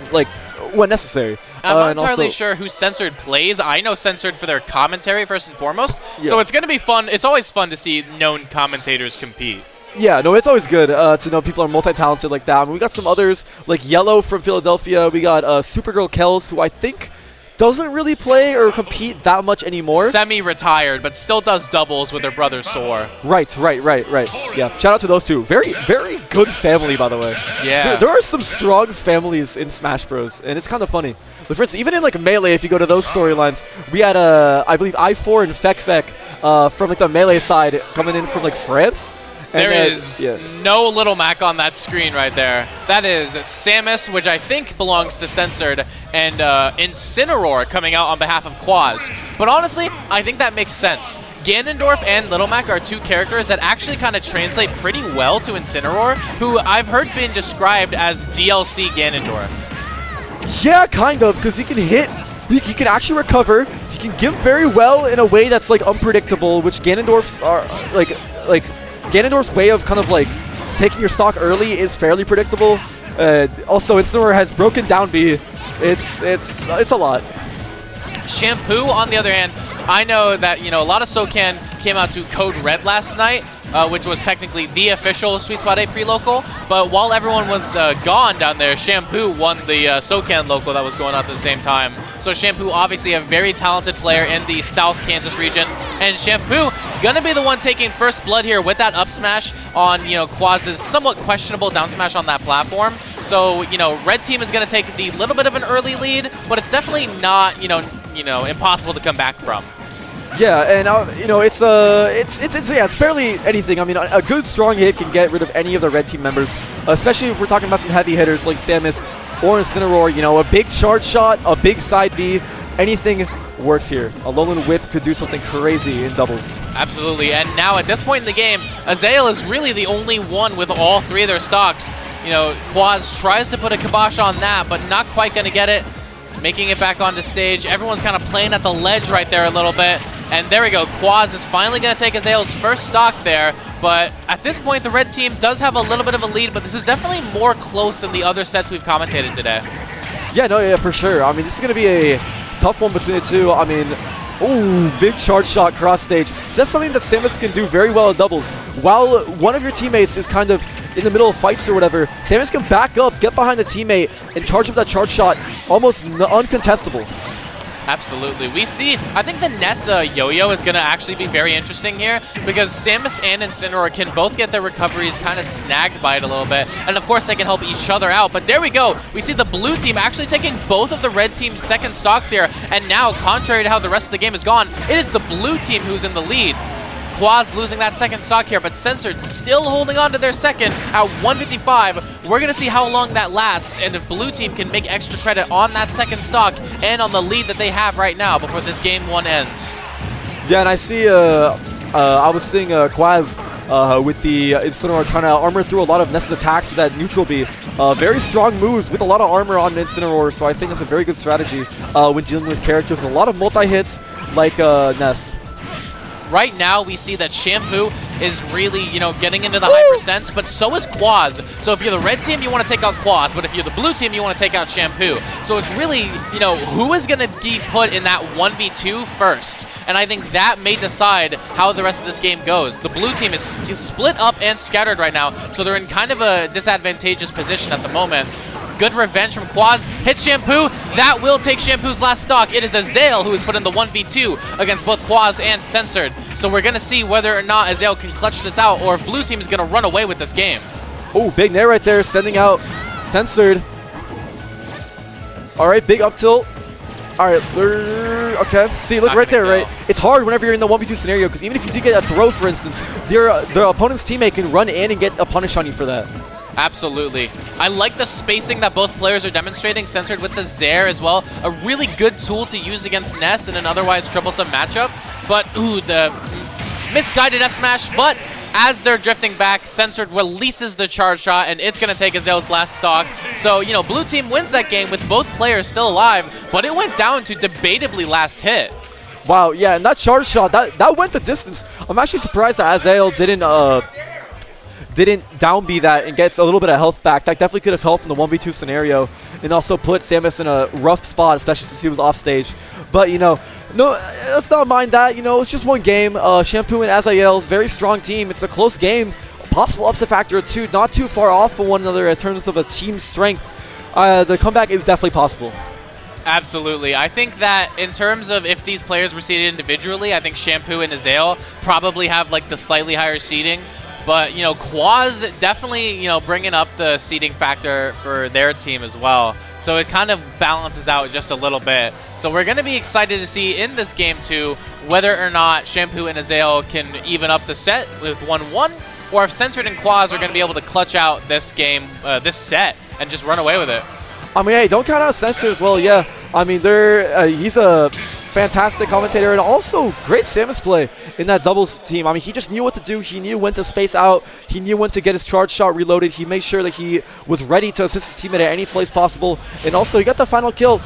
necessary. I'm not entirely also sure who Censored plays. I know Censored for their commentary first and foremost. So it's going to be fun. It's always fun to see known commentators compete. Yeah, no, it's always good to know people are multi-talented like that. I mean, we got some others like Yellow from Philadelphia. We got Supergirl Kels, who I think doesn't really play or compete that much anymore. Semi-retired, but still does doubles with her brother Soar. Right. Yeah, shout out to those two. Very, very good family, by the way. Yeah. There are some strong families in Smash Bros, and it's kind of funny. But for instance, even in like Melee, if you go to those storylines, we had I believe I4 and Fek from like the Melee side coming in from like France. There is no Little Mac on that screen right there. That is Samus, which I think belongs to Censored, and Incineroar coming out on behalf of Kwaz. But honestly, I think that makes sense. Ganondorf and Little Mac are two characters that actually kind of translate pretty well to Incineroar, who I've heard being described as DLC Ganondorf. Yeah, kind of, because he can hit, he can actually recover, he can give very well in a way that's like unpredictable, which Ganondorf's are like Ganondorf's way of kind of like taking your stock early is fairly predictable. Also, Incineroar has broken down B. It's a lot. Shampoo, on the other hand, I know that a lot of SoCan came out to Code Red last night, which was technically the official Sweet Spot 8 pre-local. But while everyone was gone down there, Shampoo won the SoCan local that was going on at the same time. So Shampoo, obviously a very talented player in the South Kansas region. And Shampoo gonna be the one taking first blood here with that up smash on, Kwaz's somewhat questionable down smash on that platform. So, Red Team is gonna take the little bit of an early lead, but it's definitely not, impossible to come back from. Yeah, and it's barely anything. I mean, a good strong hit can get rid of any of the Red Team members, especially if we're talking about some heavy hitters like Samus or Incineroar. A big charge shot, a big side B, anything works here. A Lowland Whip could do something crazy in doubles. Absolutely, and now at this point in the game, Azael is really the only one with all three of their stocks. Kwaz tries to put a kibosh on that, but not quite going to get it. Making it back onto stage. Everyone's kind of playing at the ledge right there a little bit. And there we go. Kwaz is finally going to take Azael's first stock there. But at this point, the red team does have a little bit of a lead, but this is definitely more close than the other sets we've commentated today. Yeah, for sure. I mean, this is going to be a tough one between the two. I mean, ooh, big charge shot cross stage. So that's something that Samus can do very well in doubles. While one of your teammates is kind of in the middle of fights or whatever, Samus can back up, get behind the teammate, and charge up that charge shot almost uncontestable. Absolutely. We see, I think the Nessa yo-yo is going to actually be very interesting here because Samus and Incineroar can both get their recoveries kind of snagged by it a little bit. And of course, they can help each other out. But there we go. We see the blue team actually taking both of the red team's second stocks here. And now, contrary to how the rest of the game is gone, it is the blue team who's in the lead. Kwaz losing that second stock here, but Censored still holding on to their second at 155. We're going to see how long that lasts and if blue team can make extra credit on that second stock and on the lead that they have right now before this game one ends. Yeah, and I see, I was seeing Kwaz with the Incineroar trying to armor through a lot of Nessa's attacks with that neutral B. Very strong moves with a lot of armor on Incineroar, so I think that's a very good strategy when dealing with characters with a lot of multi-hits like Ness. Right now, we see that Shampoo is really, getting into the high percents, but so is Kwaz. So if you're the red team, you want to take out Kwaz, but if you're the blue team, you want to take out Shampoo. So it's really, who is going to be put in that 1v2 first? And I think that may decide how the rest of this game goes. The blue team is split up and scattered right now, so they're in kind of a disadvantageous position at the moment. Good revenge from Kwaz. Hits Shampoo. That will take Shampoo's last stock. It is Azael who is put in the 1v2 against both Kwaz and Censored. So we're going to see whether or not Azael can clutch this out or if blue team is going to run away with this game. Oh, big nair right there, sending out Censored. All right, big up tilt. All right, okay. See, look right there, right? It's hard whenever you're in the 1v2 scenario because even if you do get a throw, for instance, their opponent's teammate can run in and get a punish on you for that. Absolutely. I like the spacing that both players are demonstrating, Censored with the Zair as well. A really good tool to use against Ness in an otherwise troublesome matchup. But, ooh, the misguided F smash. But as they're drifting back, Censored releases the charge shot, and it's going to take Azael's last stock. So, blue team wins that game with both players still alive, but it went down to debatably last hit. Wow, yeah, and that charge shot, that went the distance. I'm actually surprised that Azael didn't down B that and gets a little bit of health back. That definitely could have helped in the 1v2 scenario and also put Samus in a rough spot, especially since he was off stage. But, no, let's not mind that. It's just one game. Shampoo and Azael, very strong team. It's a close game, possible upset factor or two, not too far off from one another in terms of a team strength. The comeback is definitely possible. Absolutely. I think that in terms of if these players were seeded individually, I think Shampoo and Azael probably have like the slightly higher seeding. But, you know, Kwaz definitely, you know, bringing up the seeding factor for their team as well. So it kind of balances out just a little bit. So we're going to be excited to see in this game 2 whether or not Shampoo and Azael can even up the set with 1-1, or if Censored and Kwaz are going to be able to clutch out this game, this set, and just run away with it. I mean, hey, don't count out Censored as well, yeah. I mean, he's a fantastic commentator and also great Samus play in that doubles team. I mean, he just knew what to do. He knew when to space out. He knew when to get his charge shot reloaded. He made sure that he was ready to assist his teammate at any place possible. And also, he got the final kill,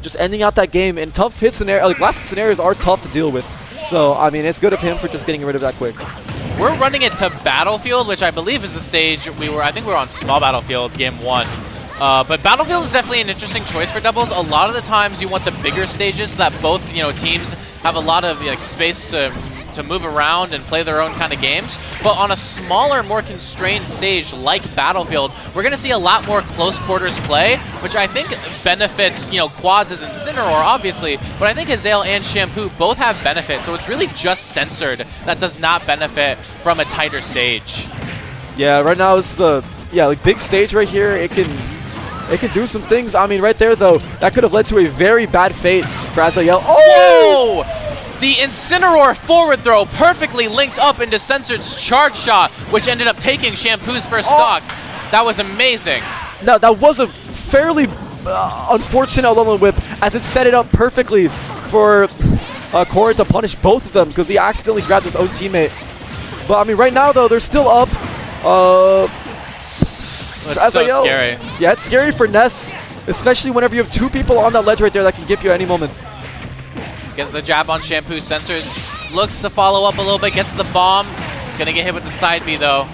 just ending out that game. And tough hit scenario, like last scenarios are tough to deal with. So, I mean, it's good of him for just getting rid of that quick. We're running it to Battlefield, which I believe is the stage I think we were on Small Battlefield game 1. But Battlefield is definitely an interesting choice for doubles. A lot of the times you want the bigger stages so that both, you know, teams have a lot of like space to move around and play their own kind of games. But on a smaller, more constrained stage like Battlefield, we're going to see a lot more close quarters play, which I think benefits, you know, Kwaz's Incineroar, obviously, but I think Azael and Shampoo both have benefits. So it's really just Censored that does not benefit from a tighter stage. Yeah, right now it's the like big stage right here. It can do some things. I mean, right there, though, that could have led to a very bad fate for Azael. Oh! Whoa! The Incineroar forward throw perfectly linked up into Censored's charge shot, which ended up taking Shampoo's first stock. That was amazing. No, that was a fairly unfortunate Alolan Whip, as it set it up perfectly for Korra to punish both of them because he accidentally grabbed his own teammate. But, I mean, right now, though, they're still up. That's so scary. Yeah, it's scary for Ness, especially whenever you have two people on that ledge right there that can give you at any moment. Gets the jab on Shampoo. Censored looks to follow up a little bit, gets the bomb. Gonna get hit with the side B though.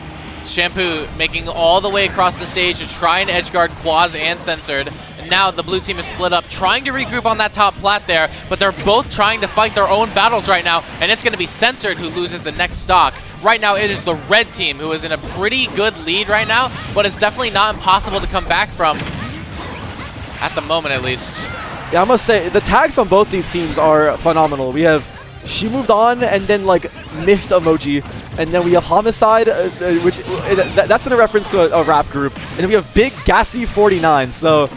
Shampoo making all the way across the stage to try and edgeguard Kwaz and Censored. And now the blue team is split up, trying to regroup on that top plat there, but they're both trying to fight their own battles right now, and it's gonna be Censored who loses the next stock. Right now it is the red team who is in a pretty good lead right now, but it's definitely not impossible to come back from, at the moment at least. Yeah, I must say, the tags on both these teams are phenomenal. We have She Moved On and then like Miffed emoji, and then we have Homicide, which that's in a reference to a rap group, and then we have Big Gassy 49. So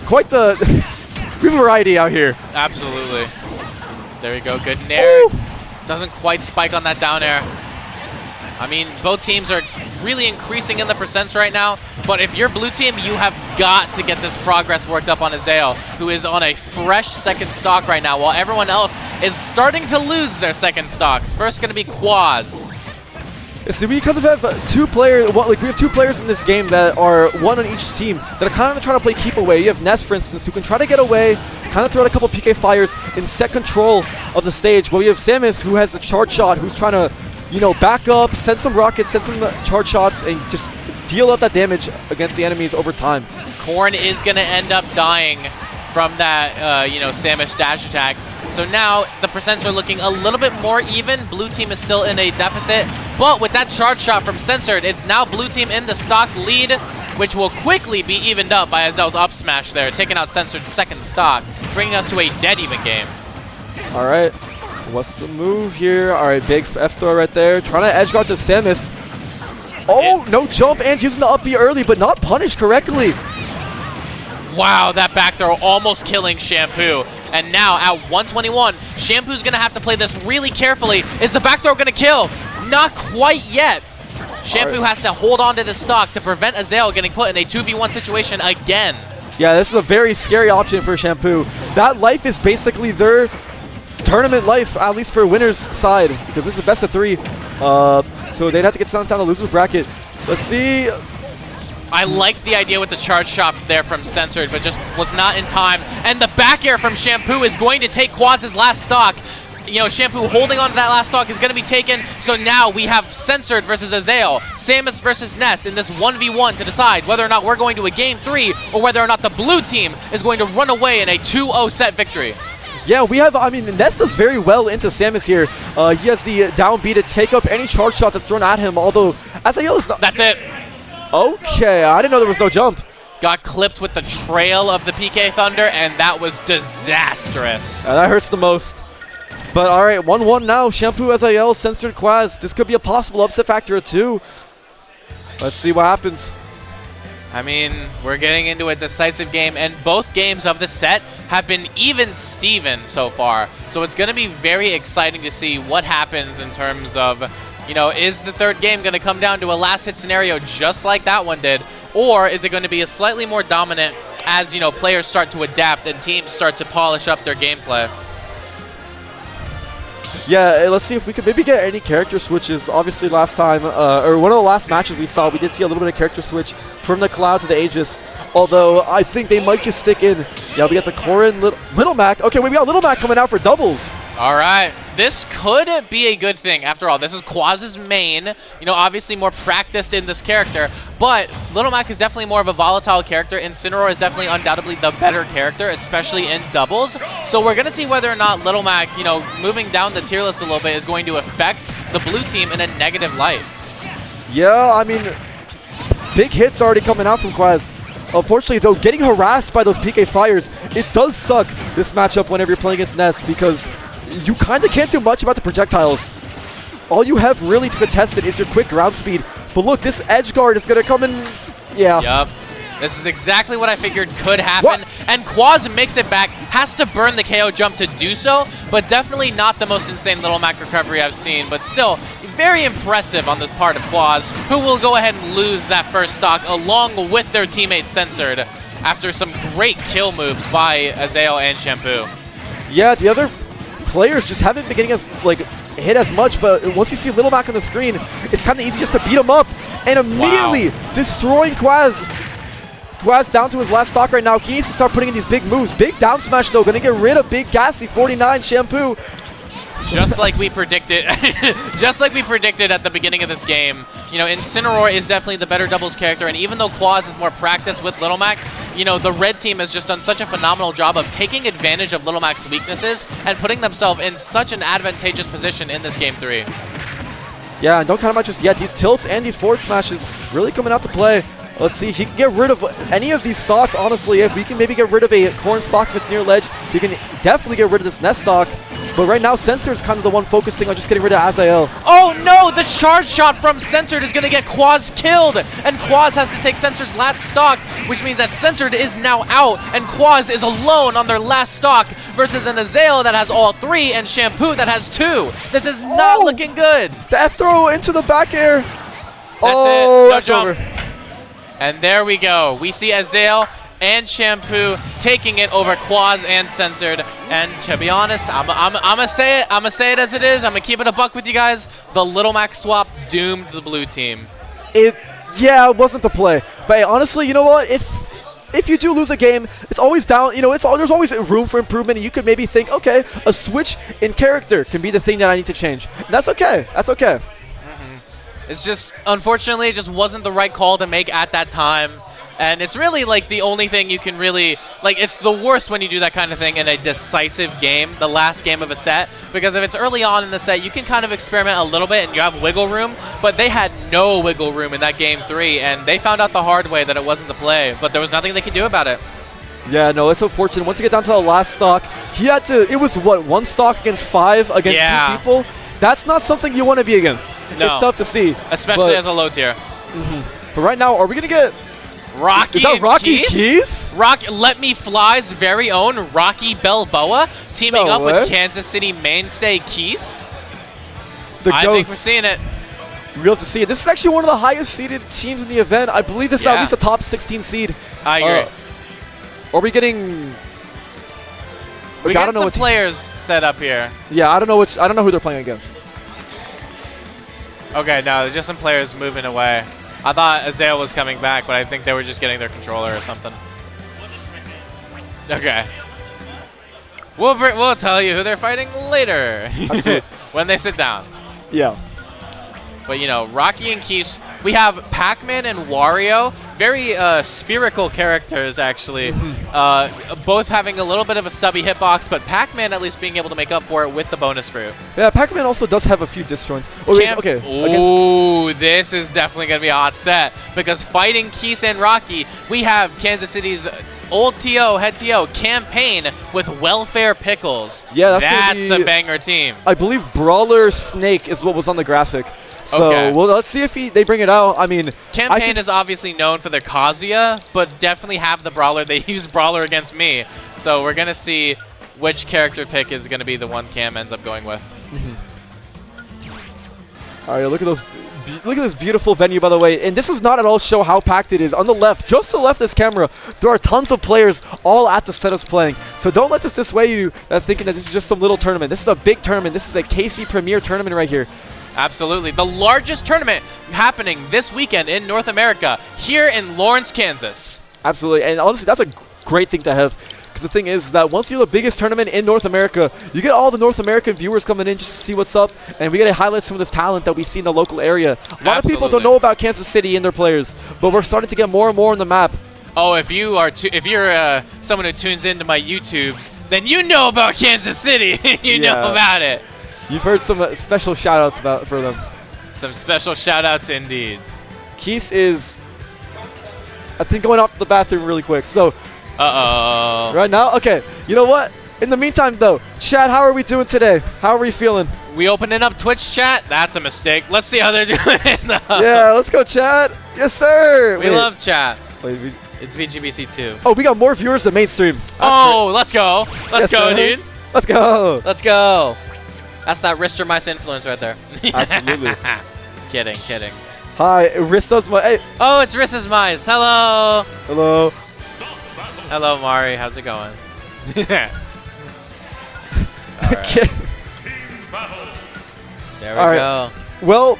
quite the we have variety out here. Absolutely. There we go. Good nair. Doesn't quite spike on that down air. I mean, both teams are really increasing in the percents right now, but if you're blue team, you have got to get this progress worked up on Azael, who is on a fresh second stock right now, while everyone else is starting to lose their second stocks. First going to be Kwaz. So we kind of have two players, we have two players in this game that are one on each team that are kind of trying to play keep away. You have Ness, for instance, who can try to get away, kind of throw out a couple PK fires and set control of the stage. While you have Samus, who has the charge shot, who's trying to, you know, back up, send some rockets, send some charge shots, and just deal up that damage against the enemies over time. Korn is going to end up dying from that, you know, Samus dash attack. So now the percents are looking a little bit more even. Blue team is still in a deficit, but with that charge shot from Censored, it's now blue team in the stock lead, which will quickly be evened up by Azael's up smash there, taking out Censored's second stock, bringing us to a dead even game. All right. What's the move here? All right, big F throw right there. Trying to edge guard to Samus. Oh, no jump and using the up B early, but not punished correctly. Wow, that back throw almost killing Shampoo. And now at 121, Shampoo's going to have to play this really carefully. Is the back throw going to kill? Not quite yet. Shampoo has to hold on to the stock to prevent Azael getting put in a 2v1 situation again. Yeah, this is a very scary option for Shampoo. That life is basically their tournament life, at least for winner's side, because this is best of 3. So they'd have to get sent down the loser's bracket. Let's see. I liked the idea with the charge shot there from Censored, but just was not in time. And the back air from Shampoo is going to take Kwaz's last stock. You know, Shampoo holding on to that last stock is going to be taken. So now we have Censored versus Azael, Samus versus Ness in this 1v1 to decide whether or not we're going to a game 3 or whether or not the blue team is going to run away in a 2-0 set victory. Yeah, we have, I mean, Ness does very well into Samus here. He has the down B to take up any charge shot that's thrown at him, although Azael is not. That's it. Okay, I didn't know there was no jump. Got clipped with the trail of the PK Thunder, and that was disastrous. That hurts the most. But all right, 1-1 now. Shampoo, Azael, Censored, Kwaz. This could be a possible upset factor of 2. Let's see what happens. I mean, we're getting into a decisive game, and both games of the set have been even-steven so far. So it's going to be very exciting to see what happens in terms of, you know, is the third game going to come down to a last-hit scenario just like that one did, or is it going to be a slightly more dominant as, you know, players start to adapt and teams start to polish up their gameplay? Yeah, let's see if we could maybe get any character switches. Obviously last time, or one of the last matches we saw, we did see a little bit of character switch from the Cloud to the Aegis. Although I think they might just stick in. Yeah, we got the Corrin, Little Mac. Okay, wait, we got Little Mac coming out for doubles. All right, this could be a good thing. After all, this is Kwaz's main, you know, obviously more practiced in this character, but Little Mac is definitely more of a volatile character. Incineroar is definitely undoubtedly the better character, especially in doubles. So we're going to see whether or not Little Mac, you know, moving down the tier list a little bit is going to affect the blue team in a negative light. Yeah, I mean, big hits already coming out from Kwaz. Unfortunately, though, getting harassed by those PK fires, it does suck this matchup whenever you're playing against Ness, because you kind of can't do much about the projectiles. All you have really to contest it is your quick ground speed. But look, this edge guard is going to come in. Yeah. Yup. This is exactly what I figured could happen. What? And Kwaz makes it back, has to burn the KO jump to do so, but definitely not the most insane Little Mac recovery I've seen, but still very impressive on the part of Kwaz, who will go ahead and lose that first stock along with their teammate Censored after some great kill moves by Azael and Shampoo. Yeah, the other players just haven't been getting as, like, hit as much, but once you see Little Mac on the screen, it's kind of easy just to beat him up and immediately destroying Kwaz. Kwaz down to his last stock right now. He needs to start putting in these big moves. Big down smash though, gonna get rid of Big Gassy, 49, Shampoo. Just like we predicted, just like we predicted at the beginning of this game, you know, Incineroar is definitely the better doubles character, and even though Kwaz is more practiced with Little Mac, you know, the red team has just done such a phenomenal job of taking advantage of Little Mac's weaknesses and putting themselves in such an advantageous position in this game 3. Yeah, and don't count him out just yet. These tilts and these forward smashes really coming out to play. Let's see, he can get rid of any of these stocks, honestly. If we can maybe get rid of a Corn stock if it's near ledge, you can definitely get rid of this Nest stock. But right now, Censored is kind of the one focusing on just getting rid of Azael. Oh no, the charge shot from Censored is going to get Kwaz killed, and Kwaz has to take Censored's last stock, which means that Censored is now out, and Kwaz is alone on their last stock versus an Azael that has all 3 and Shampoo that has 2. This is not looking good. The F throw into the back air. That's oh, it. No that's jump. over. And there we go. We see Azael and Shampoo taking it over Kwaz and Censored. And to be honest, I'm gonna say it. I'm gonna say it as it is. I'm gonna keep it a buck with you guys. The Little Mac swap doomed the blue team. Yeah, it wasn't the play. But hey, honestly, you know what? If you do lose a game, it's always down. You know, there's always room for improvement. And you could maybe think, okay, a switch in character can be the thing that I need to change. And that's okay. That's okay. It's just, unfortunately, it just wasn't the right call to make at that time. And it's really, like, the only thing you can really, like, it's the worst when you do that kind of thing in a decisive game, the last game of a set. Because if it's early on in the set, you can kind of experiment a little bit and you have wiggle room. But they had no wiggle room in that game 3, and they found out the hard way that it wasn't the play. But there was nothing they could do about it. Yeah, no, it's unfortunate. Once you get down to the last stock, he had to, it was, what, 1 stock against 5 against 2 people? That's not something you want to be against. No. It's tough to see. Especially as a low tier. But right now, are we going to get... Rocke Is that and Rocke Keis? Keis? Rocke Let Me Fly's very own Rocke Balboa teaming up with Kansas City mainstay Keis. The I think we're seeing it. Real to see it. This is actually one of the highest seeded teams in the event. I believe this is at least a top 16 seed. I agree. Are we getting... We got some players set up here. Yeah, I don't know who they're playing against. Okay, no, just some players moving away. I thought Azael was coming back, but I think they were just getting their controller or something. Okay. We'll tell you who they're fighting later when they sit down. Yeah. But, you know, Rocke and Keis We have Pac-Man and Wario, very spherical characters actually, both having a little bit of a stubby hitbox, but Pac-Man at least being able to make up for it with the bonus fruit. Yeah, Pac-Man also does have a few disjoints. Oh, okay. Ooh, this is definitely going to be a hot set, because fighting Keis and Rocke, we have Kansas City's old TO, head TO, Campaign with Welfarepickles. Yeah, that's a banger team. I believe Brawler Snake is what was on the graphic. So, well, let's see if they bring it out. I mean, Campaign is obviously known for their Kazuya, but definitely have the Brawler. They use Brawler against me. So we're going to see which character pick is going to be the one Cam ends up going with. All right, look at those. Look at this beautiful venue, by the way. And this does not at all show how packed it is. On the left, just to the left of this camera, there are tons of players all at the setups playing. So don't let this dissuade you thinking that this is just some little tournament. This is a big tournament. This is a KC Premier tournament right here. Absolutely. The largest tournament happening this weekend in North America, here in Lawrence, Kansas. Absolutely. And honestly, that's a great thing to have. Because the thing is that once you're the biggest tournament in North America, you get all the North American viewers coming in just to see what's up. And we get to highlight some of this talent that we see in the local area. A lot of people don't know about Kansas City and their players, but we're starting to get more and more on the map. Oh, if you're someone who tunes into my YouTubes, then you know about Kansas City. You know about it. You've heard some special shout-outs for them. Some special shout-outs indeed. Keis is, I think, going off to the bathroom really quick. So, right now? Okay. You know what? In the meantime, though, chat, how are we doing today? How are we feeling? We opening up Twitch chat? That's a mistake. Let's see how they're doing. Yeah, let's go, chat. Yes, sir. We love chat. Wait, it's VGBC 2. Oh, we got more viewers than mainstream. Let's go. Let's go, dude. Let's go. Let's go. That's that Rister Mice influence right there. Absolutely. Kidding. Hi, Rista's my. Hey. Oh, it's Rista's Mice. Hello. Hello. Hello, Mari. How's it going? Okay. There we go. Well,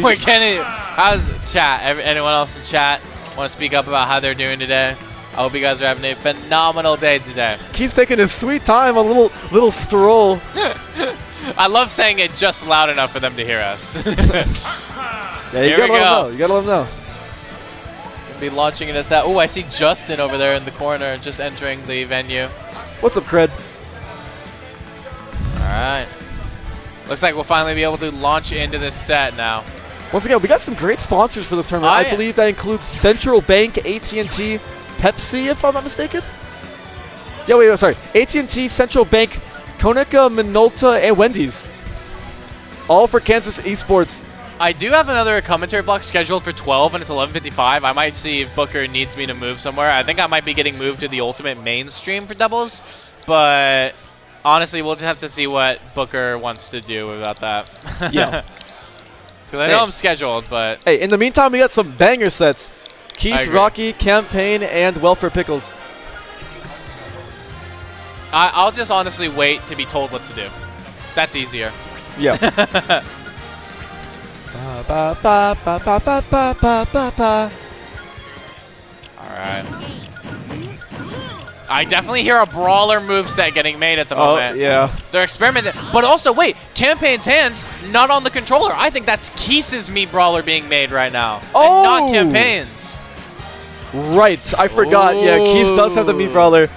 we're getting. How's chat? Anyone else in chat want to speak up about how they're doing today? I hope you guys are having a phenomenal day today. He's taking his sweet time, a little stroll. I love saying it just loud enough for them to hear us. Yeah, you gotta let them know. You gotta let them know. Gonna be launching in a set. Oh, I see Justin over there in the corner, just entering the venue. What's up, Cred? All right. Looks like we'll finally be able to launch into this set now. Once again, we got some great sponsors for this tournament. I believe that includes Central Bank, AT&T, Pepsi, if I'm not mistaken. Yeah, wait, no, sorry. AT&T, Central Bank, Konica, Minolta, and Wendy's. All for Kansas Esports. I do have another commentary block scheduled for 12, and it's 11:55. I might see if Booker needs me to move somewhere. I think I might be getting moved to the Ultimate mainstream for doubles, but honestly, we'll just have to see what Booker wants to do about that. Yeah. Because I know I'm scheduled, but... Hey, in the meantime, we got some banger sets. Keis, Rocke, Campaign, and Welfarepickles. I'll just honestly wait to be told what to do. That's easier. Yeah. Alright. I definitely hear a brawler moveset getting made at the moment. Oh, yeah. They're experimenting. But also, wait, Campaign's hands not on the controller. I think that's Keis's Meat Brawler being made right now. Oh! And not Campaign's. Right. I forgot. Yeah, Keis does have the Meat Brawler.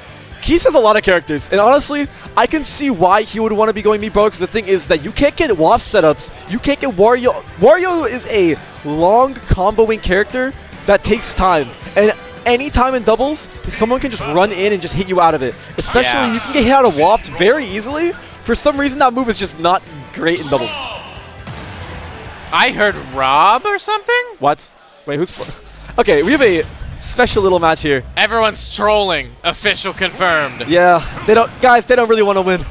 Keis has a lot of characters. And honestly, I can see why he would want to be going Meat Brawler, because the thing is that you can't get WAF setups. You can't get Wario. Wario is a long comboing character that takes time. And anytime in doubles, someone can just run in and just hit you out of it. Especially, you can get hit out of Waft very easily. For some reason, that move is just not great in doubles. I heard Rob or something? What? Wait, who's... Okay, we have a special little match here. Everyone's trolling. Official confirmed. Yeah, they don't... Guys, they don't really want to win.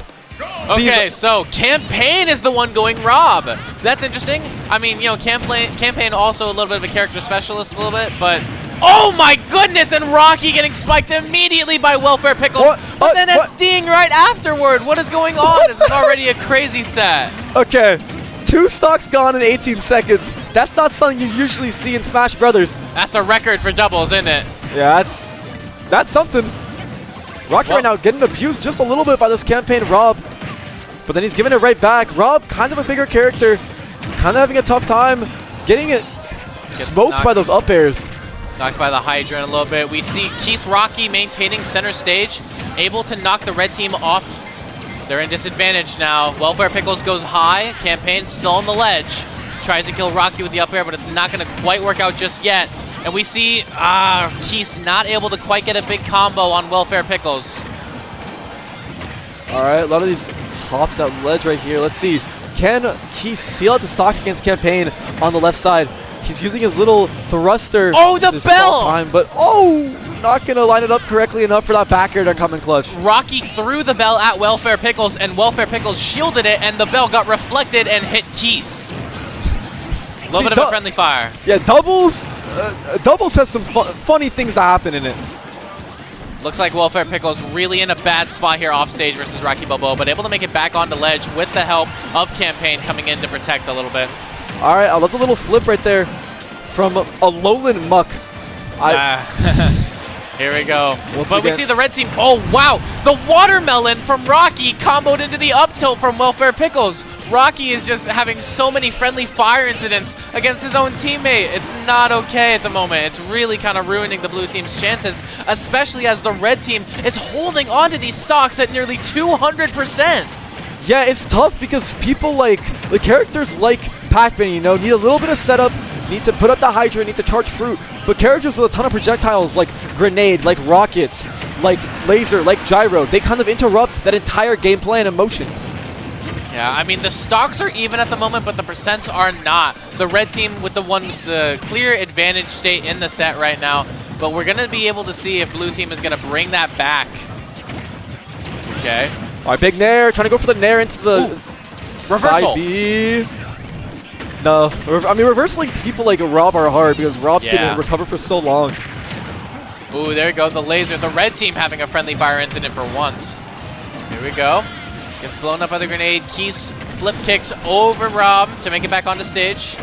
Okay, so Campaign is the one going Rob. That's interesting. I mean, you know, Campaign also a little bit of a character specialist a little bit, but... Oh my goodness, and Rocke getting spiked immediately by Welfarepickles, but then SDing right afterward. What is going on? This is already a crazy set. Okay, 2 stocks gone in 18 seconds. That's not something you usually see in Smash Brothers. That's a record for doubles, isn't it? Yeah, that's something. Rocke right now getting abused just a little bit by this Campaign Rob, but then he's giving it right back. Rob, kind of a bigger character, kind of having a tough time getting it smoked by those up airs. Knocked by the Hydra in a little bit. We see Keis Rocke maintaining center stage, able to knock the red team off. They're in disadvantage now. Welfarepickles goes high. Campaign still on the ledge. Tries to kill Rocke with the up air, but it's not going to quite work out just yet. And we see Keis not able to quite get a big combo on Welfarepickles. All right, a lot of these hops at ledge right here. Let's see. Can Keis seal out the stock against Campaign on the left side? He's using his little thruster. Oh, the bell! Time, but not going to line it up correctly enough for that back air to come in clutch. Rocke threw the bell at Welfarepickles, and Welfarepickles shielded it, and the bell got reflected and hit Keis. A little bit of a friendly fire. Yeah, doubles has some funny things that happen in it. Looks like Welfarepickles really in a bad spot here off stage versus Rocky Balboa, but able to make it back onto ledge with the help of Campaign coming in to protect a little bit. All right, I love the little flip right there from a lowland muck. Here we go. But we see the red team. Oh, wow. The watermelon from Rocke comboed into the up tilt from Welfarepickles. Rocke is just having so many friendly fire incidents against his own teammate. It's not okay at the moment. It's really kind of ruining the blue team's chances, especially as the red team is holding on to these stocks at nearly 200%. Yeah, it's tough because people like, the characters like Pac-Man, you know, need a little bit of setup, need to put up the Hydra, need to charge fruit, but characters with a ton of projectiles like Grenade, like Rocket, like Laser, like Gyro, they kind of interrupt that entire gameplay and emotion. Yeah, I mean, the stocks are even at the moment, but the percents are not. The red team with the clear advantage state in the set right now, but we're going to be able to see if blue team is going to bring that back. Okay. All right, big Nair, trying to go for the Nair into the reversal. Side B. No, I mean, reversing people like Rob are hard because Rob can recover for so long. Ooh, there we go, the laser. The red team having a friendly fire incident for once. Here we go. Gets blown up by the grenade. Keis flip kicks over Rob to make it back onto stage.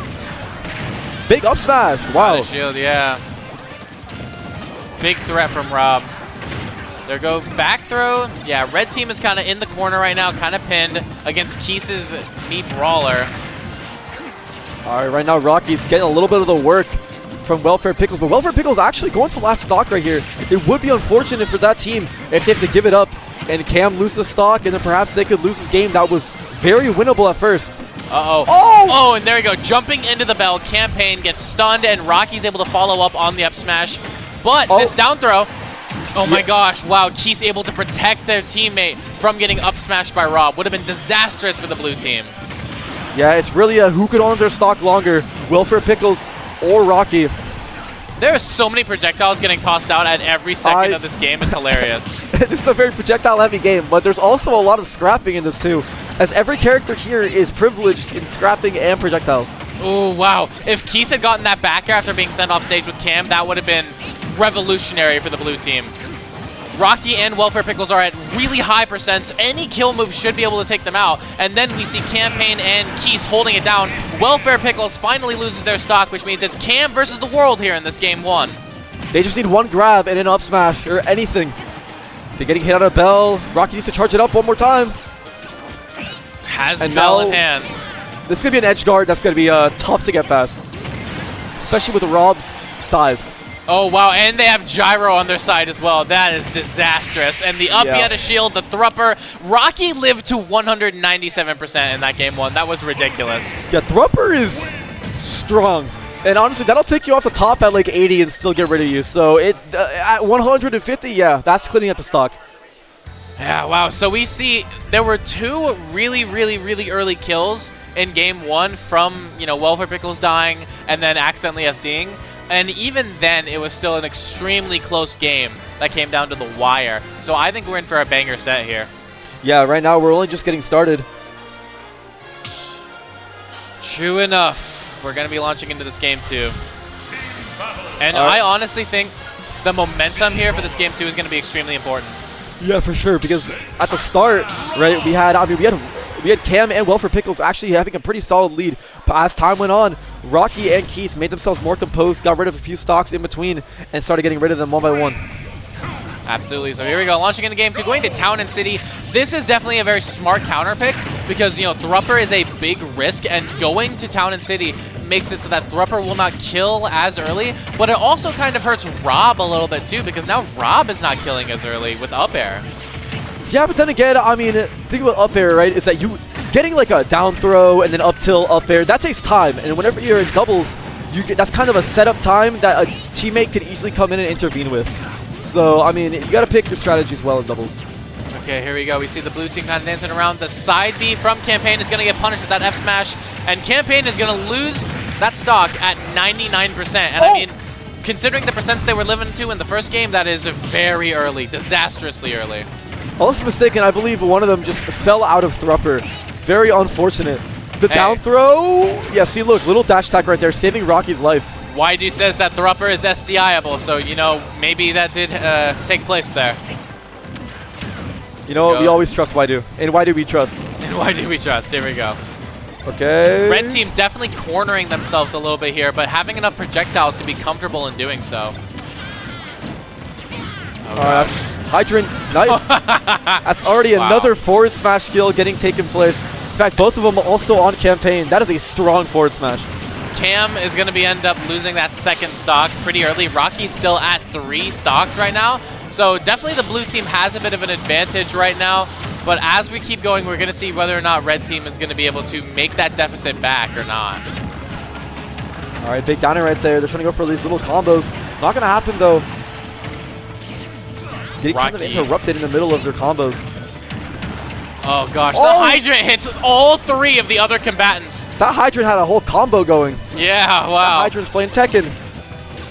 Big up smash. Wow. Shield, yeah. Big threat from Rob. There goes back throw. Yeah, red team is kind of in the corner right now, kind of pinned against Keis's Meat Brawler. All right, right now Rocky's getting a little bit of the work from Welfarepickles, but Welfarepickles actually going to last stock right here. It would be unfortunate for that team if they have to give it up and Cam lose the stock, and then perhaps they could lose this game that was very winnable at first. Uh-oh. Oh, and there we go. Jumping into the bell. Campaign gets stunned, and Rocky's able to follow up on the up smash. But this down throw, oh my gosh, wow, Keis able to protect their teammate from getting up smashed by Rob. Would have been disastrous for the blue team. Yeah, it's really a who could hold their stock longer, Welfarepickles or Rocke. There are so many projectiles getting tossed out at every second of this game. It's hilarious. This is a very projectile-heavy game, but there's also a lot of scrapping in this too, as every character here is privileged in scrapping and projectiles. Oh, wow. If Keis had gotten that back air after being sent off stage with Cam, that would have been revolutionary for the blue team. Rocke and Welfarepickles are at really high percents. Any kill move should be able to take them out. And then we see Campaign and Keis holding it down. Welfarepickles finally loses their stock, which means it's Cam versus the world here in this game one. They just need one grab and an up smash or anything. They're getting hit on a bell. Rocke needs to charge it up one more time. Has bell in hand. This is going to be an edge guard that's going to be tough to get past, especially with Rob's size. Oh, wow, and they have Gyro on their side as well. That is disastrous. And the up, he had a shield, the Thrupper. Rocke lived to 197% in that game one. That was ridiculous. Yeah, Thrupper is strong. And honestly, that'll take you off the top at like 80 and still get rid of you. So at 150, yeah, that's cleaning up the stock. Yeah, wow. So we see there were two really, really, really early kills in game one from, Welfarepickles dying and then accidentally SDing. And even then, it was still an extremely close game that came down to the wire. So I think we're in for a banger set here. Yeah, right now we're only just getting started. True enough. We're going to be launching into this game two. And I honestly think the momentum here for this game two is going to be extremely important. Yeah, for sure. Because at the start, right, we had Cam and Welfarepickles actually having a pretty solid lead. But as time went on, Rocke and Keis made themselves more composed, got rid of a few stocks in between, and started getting rid of them one by one. Absolutely. So here we go, launching into game two, going to Town and City. This is definitely a very smart counter pick because, Thrupper is a big risk, and going to Town and City makes it so that Thrupper will not kill as early, but it also kind of hurts Rob a little bit too, because now Rob is not killing as early with up air. Yeah, but then again, I mean, think about up air, right, is that you getting like a down throw and then up tilt, up air, that takes time, and whenever you're in doubles, that's kind of a setup time that a teammate could easily come in and intervene with. So, I mean, you got to pick your strategies well in doubles. Okay, here we go. We see the blue team kind of dancing around. The side B from Campaign is going to get punished with that F smash, and Campaign is going to lose that stock at 99%. And I mean, considering the percents they were living to in the first game, that is very early, disastrously early. Also mistaken, I believe one of them just fell out of Thrupper. Very unfortunate. The down throw, yeah, see, look, little dash attack right there, saving Rocky's life. YD says that Thrupper is SDI-able, so, you know, maybe that did take place there. You know, we always trust Why Do. And why do we trust? And why do we trust? Here we go. Okay. Red team definitely cornering themselves a little bit here, but having enough projectiles to be comfortable in doing so. Oh, Hydrant, nice. That's already another forward smash skill getting taken place. In fact, both of them also on Campaign. That is a strong forward smash. Cam is going to end up losing that second stock pretty early. Rocky's still at 3 stocks right now. So definitely the blue team has a bit of an advantage right now, but as we keep going, we're going to see whether or not red team is going to be able to make that deficit back or not. All right, big downer right there. They're trying to go for these little combos. Not going to happen, though. Getting kind of interrupted in the middle of their combos. Oh, gosh. The Hydrant hits all 3 of the other combatants. That Hydrant had a whole combo going. Yeah, wow. That Hydrant's playing Tekken.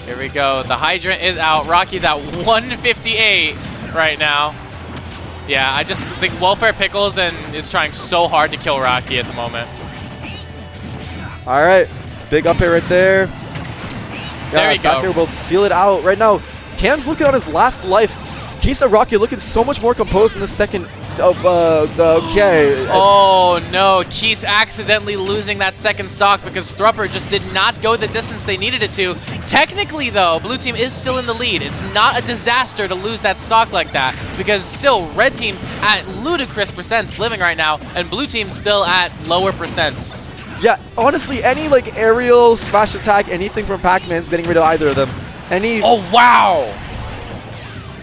Here we go. The Hydrant is out. Rocky's at 158 right now. Yeah, I just think Welfarepickles is trying so hard to kill Rocky at the moment. All right. Big up air right there. There you go. Back there will seal it out. Right now, Cam's looking on his last life. Keis and Rocke looking so much more composed in the second. Okay. Oh no, Keis accidentally losing that second stock because Thrupper just did not go the distance they needed it to. Technically though, blue team is still in the lead. It's not a disaster to lose that stock like that because still red team at ludicrous percents living right now and blue team still at lower percents. Yeah, honestly, any like aerial smash attack, anything from Pac-Man is getting rid of either of them. Oh wow!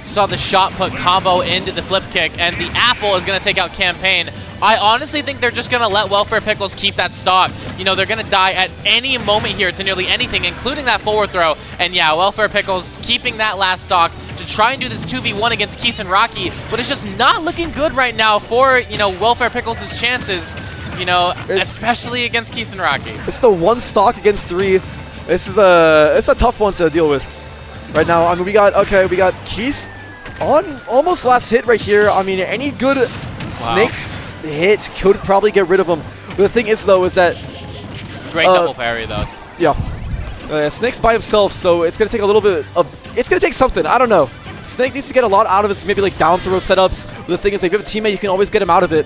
Saw the shot put combo into the flip kick, and the apple is going to take out Campaign. I honestly think they're just going to let Welfarepickles keep that stock. You know, they're going to die at any moment here to nearly anything, including that forward throw. And yeah, Welfarepickles keeping that last stock to try and do this 2v1 against Keis and Rocke, but it's just not looking good right now for, you know, Welfarepickles' chances, you know, especially against Keis and Rocke. It's the 1 stock against 3. This is it's a tough one to deal with right now. I mean, we got Keis on almost last hit right here. I mean, any good snake hit could probably get rid of him. But the thing is, though, is that... Great double parry, though. Yeah. Snake's by himself, so it's going to take a little bit of... It's going to take something. I don't know. Snake needs to get a lot out of it, maybe like down throw setups. But the thing is, if you have a teammate, you can always get him out of it.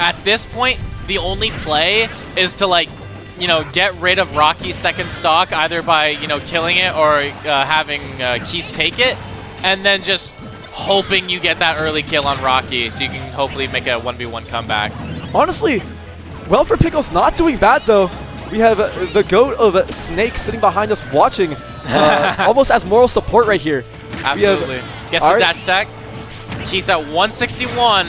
At this point, the only play is to, like, you know, get rid of Rocky's second stock, either by, you know, killing it or having Keis take it, and then just hoping you get that early kill on Rocke so you can hopefully make a 1v1 comeback. Honestly, Welfarepickles not doing bad, though. We have the GOAT of Snake sitting behind us watching, almost as moral support right here. Absolutely. Gets the dash attack. Keis at 161.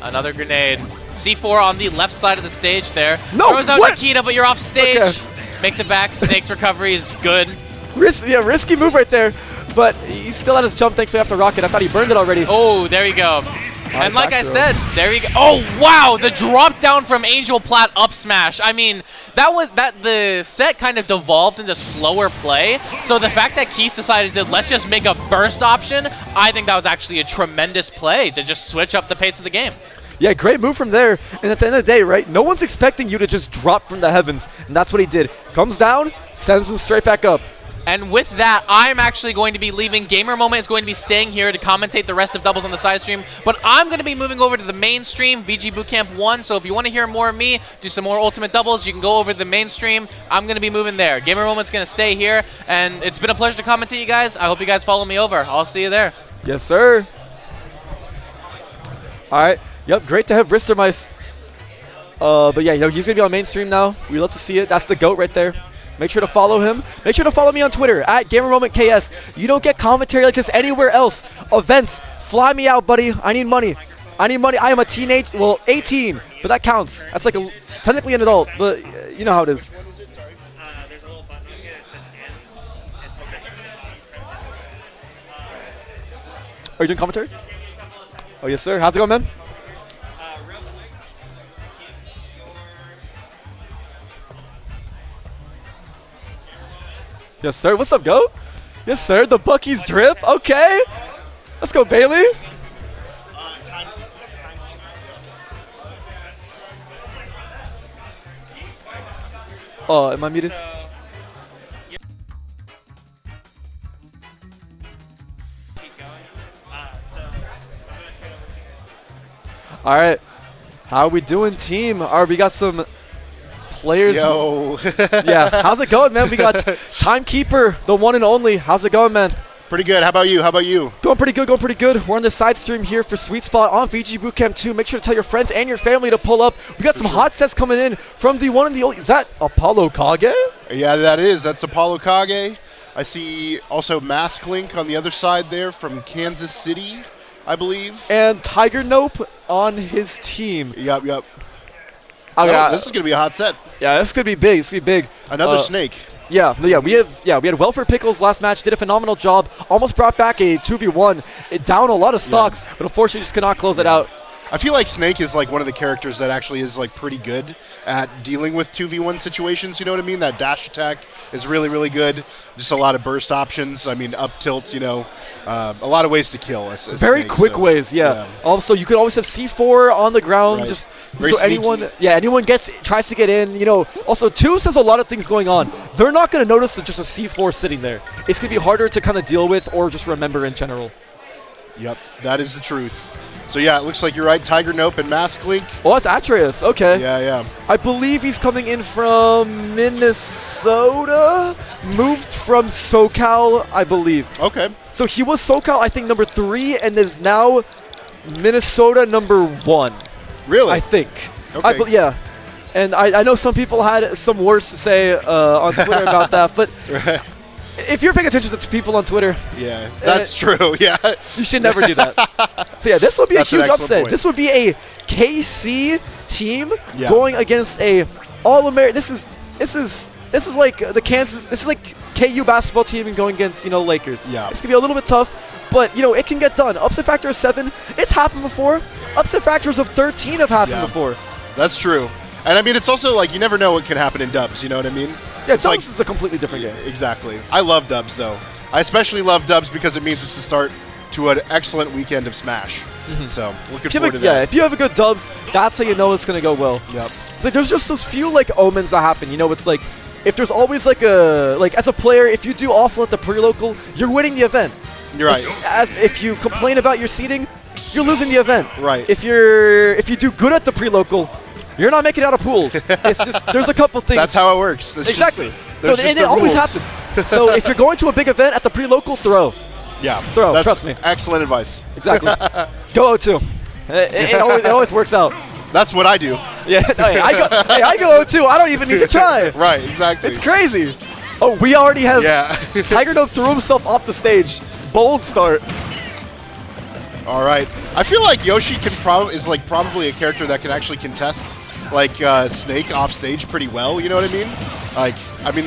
Another grenade. C4 on the left side of the stage there. No, throws out Akida, but you're off stage. Okay. Makes it back. Snake's recovery is good. Risky move right there. But he still had his jump thankfully after Rocket. I thought he burned it already. Oh, there you go. And like I said, there you go. Oh, wow. The drop down from Angel Plat up smash. I mean, the set kind of devolved into slower play. So the fact that Keis decided to let's just make a burst option, I think that was actually a tremendous play to just switch up the pace of the game. Yeah, great move from there. And at the end of the day, right, no one's expecting you to just drop from the heavens. And that's what he did. Comes down, sends him straight back up. And with that, I'm actually going to be leaving. Gamer Moment is going to be staying here to commentate the rest of doubles on the side stream. But I'm going to be moving over to the main stream, VGBootCamp 1. So if you want to hear more of me, do some more ultimate doubles, you can go over to the main stream. I'm going to be moving there. Gamer Moment's going to stay here. And it's been a pleasure to commentate you guys. I hope you guys follow me over. I'll see you there. Yes, sir. All right. Yep, great to have Bristermice But yeah, he's going to be on mainstream now. We love to see it. That's the GOAT right there. Make sure to follow him. Make sure to follow me on Twitter, @GamerMomentKS. You don't get commentary like this anywhere else. Events, fly me out, buddy. I need money. I need money. I am a teenage, well, 18, but that counts. That's like technically an adult, but you know how it is. There's a little button on here that says Are you doing commentary? Oh, yes, sir. How's it going, man? Yes, sir. What's up, Go? Yes, sir. The Bucky's drip. Okay. Let's go, Bailey. Oh, am I muted? All right. How are we doing, team? All right, we got some players. Yo. Yeah, how's it going, man? We got Timekeeper, the one and only. How's it going, man? Pretty good. How about you? How about you? Going pretty good, going pretty good. We're on the side stream here for Sweet Spot on VGBootCamp 2. Make sure to tell your friends and your family to pull up. We got some hot sets coming in from the one and the only. Is that ApolloKage? Yeah, that is. That's ApolloKage. I see also Mask Link on the other side there from Kansas City, I believe. And TigerNope on his team. Yep. Okay, this is going to be a hot set. Yeah, this is going to be big. It's going to be big. Another snake. Yeah, we had Welfarepickles last match, did a phenomenal job, almost brought back a 2v1, it down a lot of stocks, but unfortunately just could not close it out. I feel like Snake is like one of the characters that actually is like pretty good at dealing with 2v1 situations, you know what I mean? That dash attack is really, really good. Just a lot of burst options. I mean, up tilt, a lot of ways to kill. Very Snake, quick ways, yeah. Also, you could always have C4 on the ground, Right. just Very so sneaky. anyone tries to get in, Also, 2 says a lot of things going on. They're not going to notice just a C4 sitting there. It's going to be harder to kind of deal with or just remember in general. Yep, that is the truth. So yeah, it looks like you're right. TigerNope and Mask Link. Oh, that's Atreus. Okay. Yeah. I believe he's coming in from Minnesota. Moved from SoCal, I believe. Okay. So he was SoCal, I think, number 3, and is now Minnesota number 1. Really? I think. Okay. Yeah. And I know some people had some words to say on Twitter about that, but if you're paying attention to people on Twitter, yeah, that's true. Yeah, you should never do that. So yeah, this would be a huge upset. Point. This would be a KC team Yeah. going against a All-American. This is like the Kansas. This is like KU basketball team and going against Lakers. Yeah, it's gonna be a little bit tough, but it can get done. Upset factor of 7. It's happened before. Upset factors of 13 have happened before. That's true. And I mean, it's also like you never know what can happen in dubs. You know what I mean? Yeah, it's dubs is a completely different game. Exactly. I love dubs though. I especially love dubs because it means it's the start to an excellent weekend of Smash. So looking forward to that. Yeah, if you have a good dubs, that's how you know it's gonna go well. Yep. It's like there's just those few omens that happen. It's like if there's always as a player, if you do awful at the pre-local, you're winning the event. You're right. As if you complain about your seating, you're losing the event. Right. If you do good at the pre-local, you're not making it out of pools. It's just there's a couple things. That's how it works. That's exactly. Just, and it always happens. So if you're going to a big event at the pre-local, throw. Yeah. Throw. Trust me. Excellent advice. Exactly. Go O2. It always works out. That's what I do. Yeah. I go O2. I don't even need to try. Right. Exactly. It's crazy. Oh, we already have. Yeah. TigerNope threw himself off the stage. Bold start. All right. I feel like Yoshi is probably a character that can actually contest Snake off stage pretty well. You know what I mean?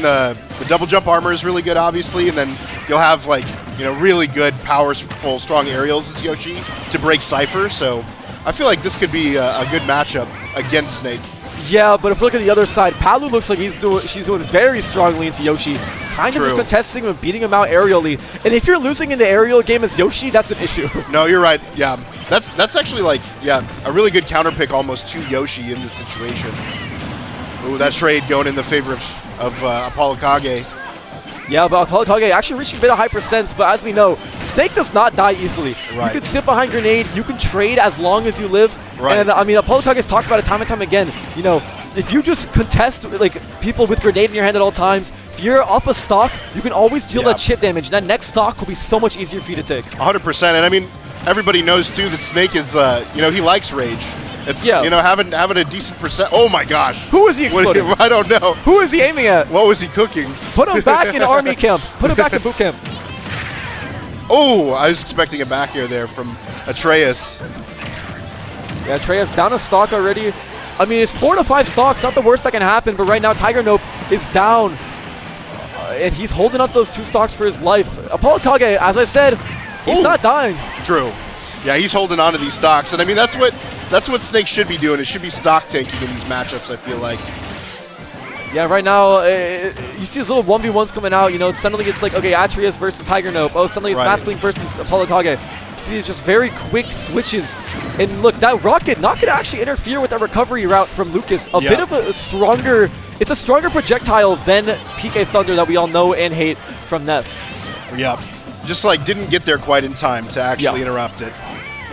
The double jump armor is really good, obviously, and then you'll have really good, powerful, strong aerials as Yoshi to break Cypher. So I feel like this could be a good matchup against Snake. Yeah, but if we look at the other side, Palu looks like she's doing very strongly into Yoshi. Kind of just contesting him and beating him out aerially. And if you're losing in the aerial game as Yoshi, that's an issue. No, you're right. Yeah, that's actually a really good counter pick almost to Yoshi in this situation. Ooh, that trade going in the favor of ApolloKage. Yeah, but ApolloKage actually reaching a bit of high percents, but as we know, Snake does not die easily. Right. You can sit behind grenade, you can trade as long as you live. Right. And I mean, ApolloKage's talked about it time and time again. If you just contest people with grenade in your hand at all times, if you're up a stock, you can always deal that chip damage. That next stock will be so much easier for you to take. 100%. And I mean, everybody knows too that Snake is, he likes rage. It's, Yeah. you know, having a decent percent. Oh my gosh. Who is he exploding? I don't know. Who is he aiming at? What was he cooking? Put him back in army camp. Put him back in boot camp. Oh, I was expecting a back air there from Atreus. Yeah, Atreus down a stock already. I mean, it's 4 to 5 stocks. Not the worst that can happen, but right now TigerNope is down. And he's holding up those 2 stocks for his life. ApolloKage, as I said, he's not dying. True. Yeah, he's holding on to these stocks. And I mean, that's what Snake should be doing. It should be stock taking in these matchups, I feel like. Yeah, right now, you see these little 1v1s coming out. You know, suddenly it's like, okay, Atreus versus TigerNope. Oh, suddenly it's Masklink versus ApolloKage. See these just very quick switches. And look, that Rocket not going to actually interfere with that recovery route from Lucas. A bit of a stronger, it's a stronger projectile than PK Thunder that we all know and hate from Ness. Yep. Just like didn't get there quite in time to actually interrupt it.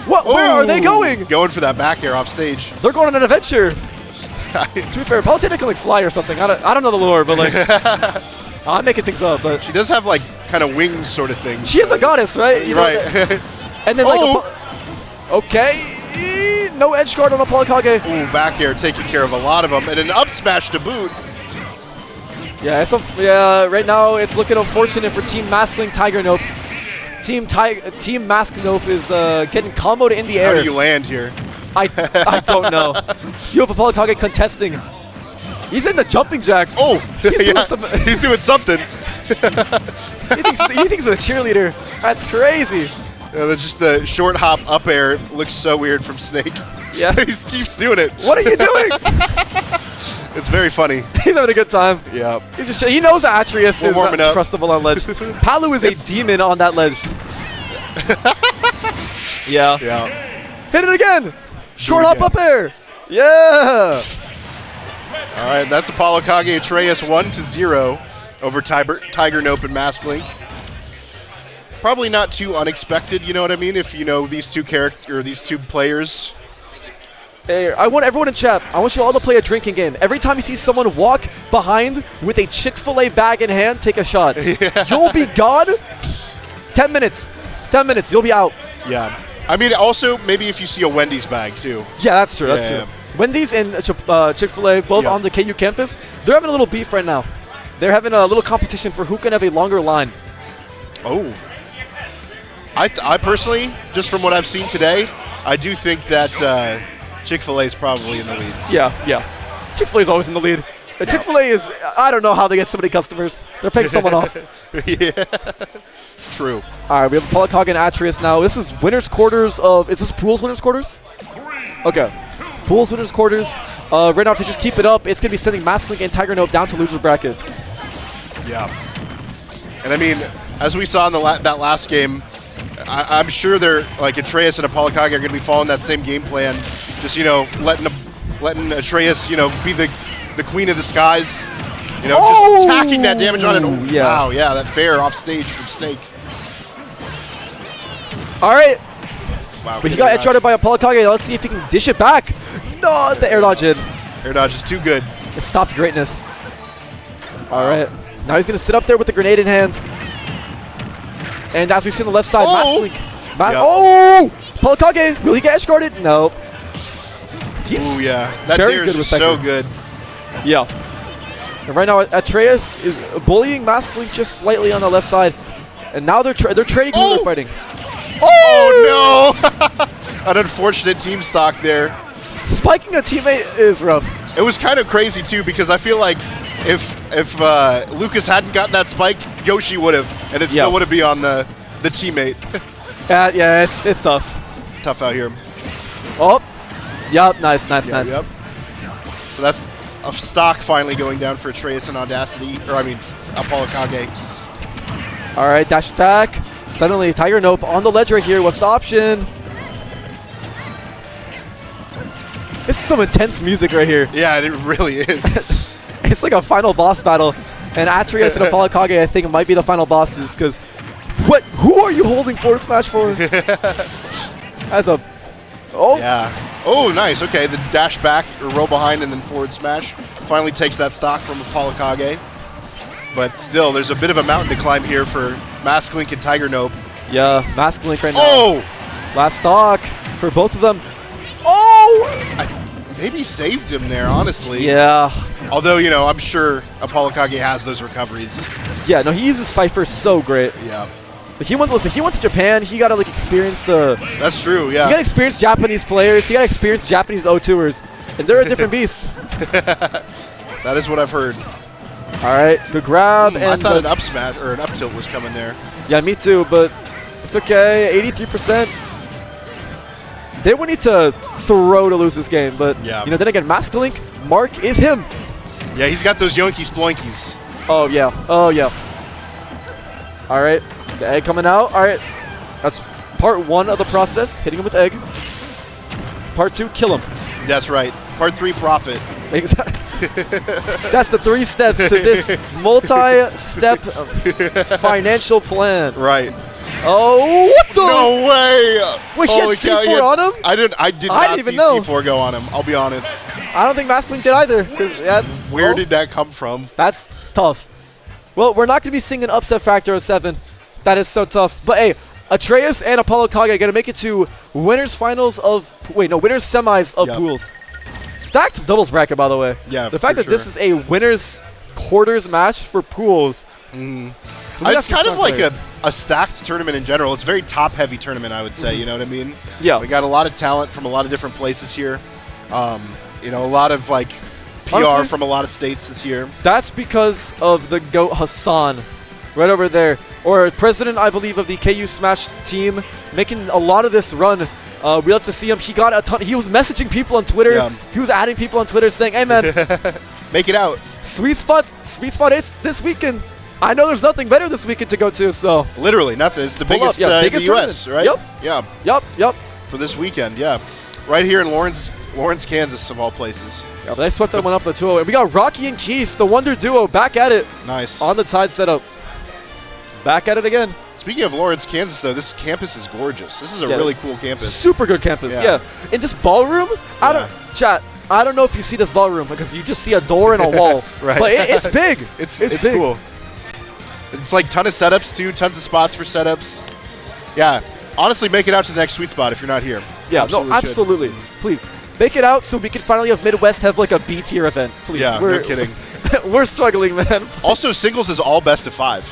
What? Where are they going? Going for that back air off stage. They're going on an adventure. To be fair, Palutena can like fly or something. I don't know the lore, but like I'm making things up. But she does have like kind of wings sort of things. She is a goddess, right? You know, right. And then like okay, no edge guard on ApolloKage. Ooh, back air taking care of a lot of them, and an up smash to boot. Yeah, right now it's looking unfortunate for Team Masklink TigerNope. Team Masknope is getting comboed in the air. How do you land here? I don't know. You have ApolloKage contesting. He's in the jumping jacks. Oh, he's doing something. he thinks he's a cheerleader. That's crazy. Yeah, just the short hop up air looks so weird from Snake. Yeah. He keeps doing it. What are you doing? It's very funny. He's having a good time. Yeah. He knows that Atreus is trustable on ledge. Palu is a demon on that ledge. Yeah. Hit it again. Short hop up air. Yeah. All right, that's ApolloKage Atreus 1-0 over TigerNope and Masklink. Probably not too unexpected, you know what I mean? If you know these two players. Hey, I want everyone in chat. I want you all to play a drinking game. Every time you see someone walk behind with a Chick-fil-A bag in hand, take a shot. Yeah. You'll be gone. 10 minutes. 10 minutes. You'll be out. Yeah. I mean, also maybe if you see a Wendy's bag too. Yeah, that's true. That's true. Wendy's and Chick-fil-A both on the KU campus. They're having a little beef right now. They're having a little competition for who can have a longer line. Oh. I personally, just from what I've seen today, I do think that Chick-fil-A is probably in the lead. Yeah. Chick-fil-A is always in the lead. Chick-fil-A is, I don't know how they get so many customers. They're paying someone off. Yeah. True. All right, we have ApolloKage and Atreus now. This is winner's quarters of, is this Pool's winner's quarters? Okay. Pool's winner's quarters. Right now, if they just keep it up, it's going to be sending Masklink and TigerNope down to loser's bracket. Yeah. And I mean, as we saw in that last game, I'm sure they're, like, Atreus and ApolloKage are going to be following that same game plan. Just, you know, letting Atreus, you know, be the queen of the skies. You know, just tacking that damage on it. Yeah. Wow, yeah, that fair off stage from Snake. All right. Wow. But he got edge guarded by ApolloKage. Let's see if he can dish it back. No, the air dodge in. Air dodge is too good. It stopped greatness. All right. Now he's going to sit up there with the grenade in hand. And as we see on the left side, Masklink. Oh! ApolloKage, will he get edge guarded? No. Ooh, yeah. That dare is just so good. Yeah. And right now, Atreus is bullying Masklink just slightly on the left side. And now they're trading who they're fighting. Oh, no! An unfortunate team stock there. Spiking a teammate is rough. It was kind of crazy, too, because I feel like if Lucas hadn't gotten that spike, Yoshi would have, and it still would have been on the teammate. Yeah, it's tough. Tough out here. Oh, yep, nice. Yep. So that's a stock finally going down for Atreus and ApolloKage. All right, dash attack. Suddenly, TigerNope on the ledge right here. What's the option? This is some intense music right here. Yeah, it really is. It's like a final boss battle. And Atreus and ApolloKage, I think, might be the final bosses. Because, who are you holding forward smash for? As a... Oh. Yeah. Oh, nice. Okay, the dash back, or roll behind, and then forward smash. Finally takes that stock from ApolloKage. But still, there's a bit of a mountain to climb here for Masklink and TigerNope. Yeah, Masklink right now. Oh! Last stock for both of them. Oh! I maybe saved him there, honestly. Yeah. Although, you know, I'm sure ApolloKage has those recoveries. Yeah, no, he uses Cypher so great. Yeah. But he went to Japan. He got to like experience the. That's true. Yeah. He got to experience Japanese players. He got to experience Japanese O2ers, and they're a different beast. That is what I've heard. All right, good grab. I And thought an up smash or an up tilt was coming there. yeah, me too. But it's okay. 83%. They would need to throw to lose this game, but Yeah. you know, then again, Mask Link, Mark is him. Yeah, he's got those yonky sploinkies. Oh yeah. Oh yeah. All right, the egg coming out. All right, that's part 1 of the process. Hitting him with egg. Part 2, kill him. That's right. Part 3, profit. Exactly. That's the 3 steps to this multi-step financial plan. Right. Oh, what the? No way! Wait, he had Holy cow, C4 on him? I did I not didn't even see know. C4 go on him, I'll be honest. I don't think Mask Link did either. 'Cause Where did that come from? That's tough. Well, we're not going to be seeing an upset factor of 7. That is so tough. But hey, Atreus and ApolloKage are going to make it to winners finals of... Wait, no, winners semis of Yep. pools. Stacked doubles bracket, by the way. Yeah, the fact for that this is a winners quarters match for pools. It's kind of like a stacked tournament in general. It's a very top-heavy tournament, I would say. You know what I mean? Yeah. We got a lot of talent from a lot of different places here. You know, a lot of like PR Honestly, from a lot of states this year. That's because of the GOAT Hassan right over there. Or president, I believe, of the KU Smash team, making a lot of this run. We love to see him. He got a ton. He was messaging people on Twitter. Yeah. He was adding people on Twitter saying, hey, man, Make it out. Sweet Spot 8's this weekend. I know there's nothing better this weekend to go to, so. Literally, nothing. It's the Pull biggest, up. Yeah, in biggest the U.S., right? Yep. Yeah. Yep. For this weekend, yeah. Right here in Lawrence, Kansas, of all places. Yeah, but they swept that one up the 2-0. And we got Rocke and Keis, the Wonder Duo, back at it. Nice. On the Tide setup. Back at it again. Speaking of Lawrence, Kansas, though, this campus is gorgeous. This is a really cool campus. Super good campus, yeah. In this ballroom, I don't know if you see this ballroom because you just see a door and a wall. Right. But it's big. It's big. cool. It's like ton of setups, too. Tons of spots for setups. Yeah. Honestly, make it out to the next sweet spot if you're not here. Yeah, Absolutely should. Please. Make it out so we can finally have Midwest have like a B tier event. Please. Yeah, no kidding. We're struggling, man. Also, singles is all best of 5.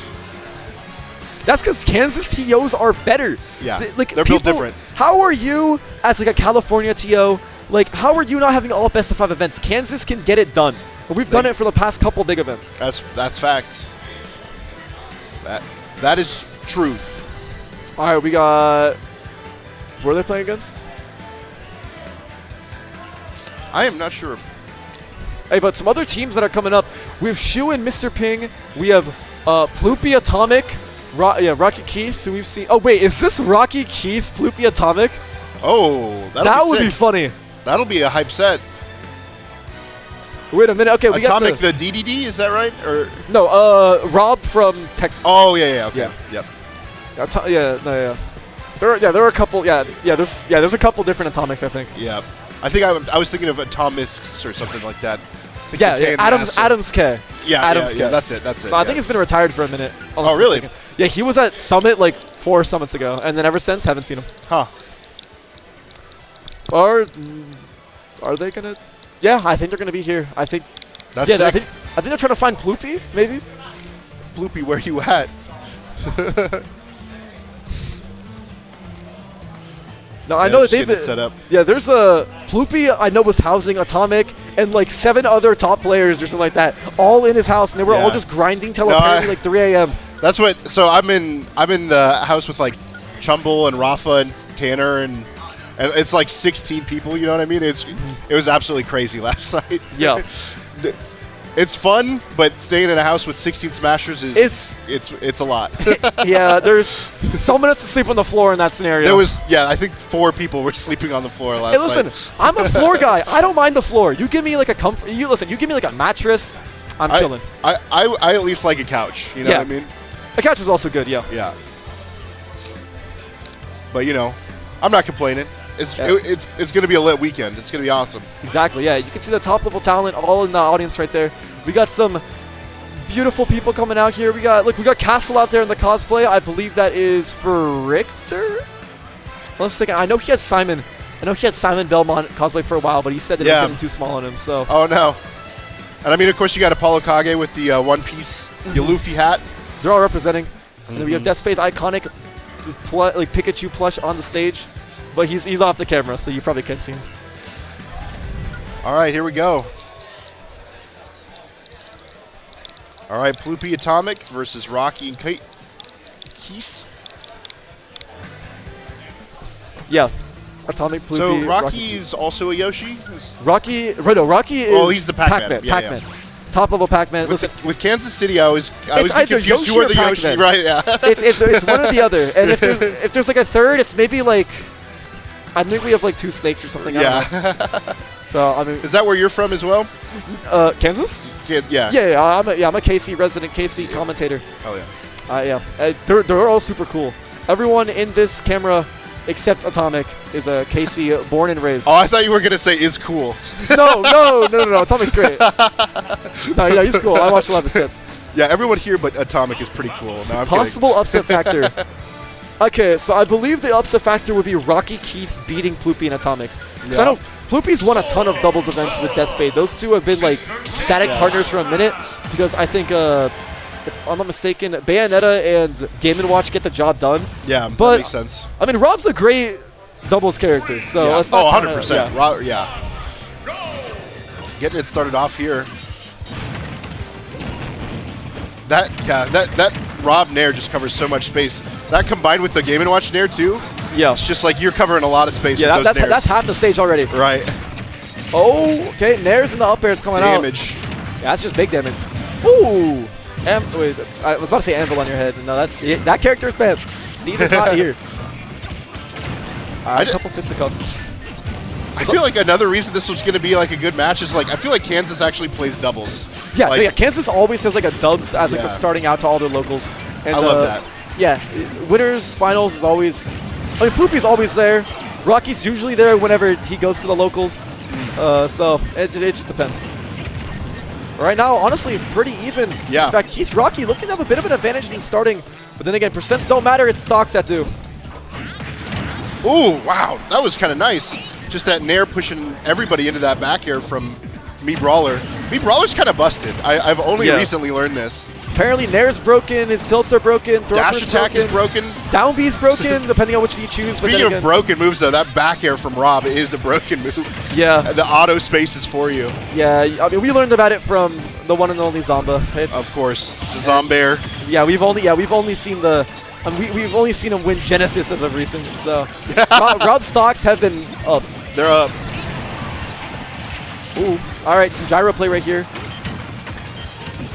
That's because Kansas TOs are better. Yeah, like they're built different. How are you, as like a California TO, like how are you not having all best of 5 events? Kansas can get it done. And we've done it for the past couple big events. That's facts. That is truth. All right, we got... Who are they playing against? I am not sure. Hey, but some other teams that are coming up. We have Shu and Mr.Ping. We have Ploopy Atomic. Rocke Keis, who we've seen. Oh, wait, is this Rocke Keis, Ploopy Atomic? Oh, that would be funny. That'll be a hype set. Wait a minute. Okay, we got Atomic, the DDD, is that right? Or no, Rob from Texas. Oh, yeah, okay. Yep. There are a couple. There's a couple different Atomics, I think. Yeah. I think I was thinking of Atomics or something like that. Adams K. Yeah, that's it. No, I think it's been retired for a minute. Oh, really? Yeah, he was at Summit like 4 summits ago, and then ever since, haven't seen him. Huh. Are they gonna? Yeah, I think they're gonna be here. I think. That's sick. sick. I think they're trying to find Ploopy, maybe. Ploopy, where you at? No, I know that they've set up. Yeah, there's a Ploopy I know was housing Atomic and like 7 other top players or something like that, all in his house, and they were all just grinding till apparently like 3 a.m. That's what. So I'm in the house with like Chumble and Rafa and Tanner and it's like 16 people. You know what I mean? It was absolutely crazy last night. Yeah. It's fun, but staying in a house with 16 smashers is it's a lot. Yeah, there's someone has to sleep on the floor in that scenario. There was I think 4 people were sleeping on the floor last night. Hey, listen, I'm a floor guy. I don't mind the floor. You give me like a comfort. You give me like a mattress. I'm chilling. I at least like a couch. You know what I mean? A couch is also good. Yeah. Yeah. But I'm not complaining. It's going to be a lit weekend. It's going to be awesome. Exactly, yeah. You can see the top level talent all in the audience right there. We got some beautiful people coming out here. We got Castle out there in the cosplay. I believe that is for Richter. Let's second. I know he had Simon I know he had Simon Belmont cosplay for a while, but he said that it was getting too small on him. So. Oh no. And I mean, of course, you got ApolloKage with the One Piece, the Luffy hat. They're all representing. And then we have Deathspade's iconic like Pikachu plush on the stage, but he's off the camera, so you probably can't see him. All right, here we go. All right, Ploopy Atomic versus Rocke and Keis. Yeah, Atomic, Ploopy. So Rocky's also a Yoshi? Rocke is. Oh, he's the Pac-Man. Pac-Man. Top level Pac-Man. With Kansas City, I was confused Yoshi who are or the Yoshi, Pac-Man. right? Yeah. it's one or the other. And if there's like a third, it's maybe like I think we have like 2 snakes or something. I don't know. So I mean, is that where you're from as well? Kansas? Yeah. Yeah, I'm a KC resident, KC commentator. Oh yeah. They're all super cool. Everyone in this camera except Atomic is a KC born and raised. Oh, I thought you were gonna say is cool. No. Atomic's great. No, he's cool. I watched a lot of his sets. Yeah, everyone here but Atomic is pretty cool. No, I'm Possible kidding. upset factor. Okay, so I believe the upset factor would be Rocke Keis beating Ploopy and Atomic. So I know Ploopy's won a ton of doubles events with Deathspade. Those two have been like static partners for a minute because I think if I'm not mistaken, Bayonetta and Game & Watch get the job done. Yeah, but that makes sense. I mean, Rob's a great doubles character, so let's not 100%. Yeah. Getting it started off here. That Rob Nair just covers so much space. That combined with the Game & Watch Nair too. Yeah. It's just like you're covering a lot of space with those that's Nairs. that's half the stage already. Right. Oh, okay. Nairs and the up airs coming out. Damage. Yeah, that's just big damage. Ooh. Wait, I was about to say anvil on your head. No, that character is bad. Steve is not here. A couple fisticuffs. I feel like another reason this was going to be like a good match is like I feel like Kansas actually plays doubles. Yeah, like, Kansas always has like a dubs as like a starting out to all their locals. And, I love that. Yeah, winners finals is always. I mean, Ploopy's always there. Rocky's usually there whenever he goes to the locals. So it just depends. Right now, honestly, pretty even. Yeah. In fact, Keis Rocke looking to have a bit of an advantage in starting, but then again, percents don't matter. It's stocks that do. Ooh, wow, that was kind of nice. Just that Nair pushing everybody into that back air from Me Brawler. Me Brawler's kind of busted. I've only recently learned this. Apparently, Nair's broken, his tilts are broken, dash attack is broken. Down B's broken, depending on which you choose. Speaking of broken moves, though, that back air from Rob is a broken move. Yeah. The auto space is for you. Yeah, I mean, we learned about it from the one and only Zomba. Of course, the Zombair. Yeah, we've only seen the. We've only seen him win Genesis as of recent. So Rob stocks have been up. They're up. Ooh, all right, some gyro play right here.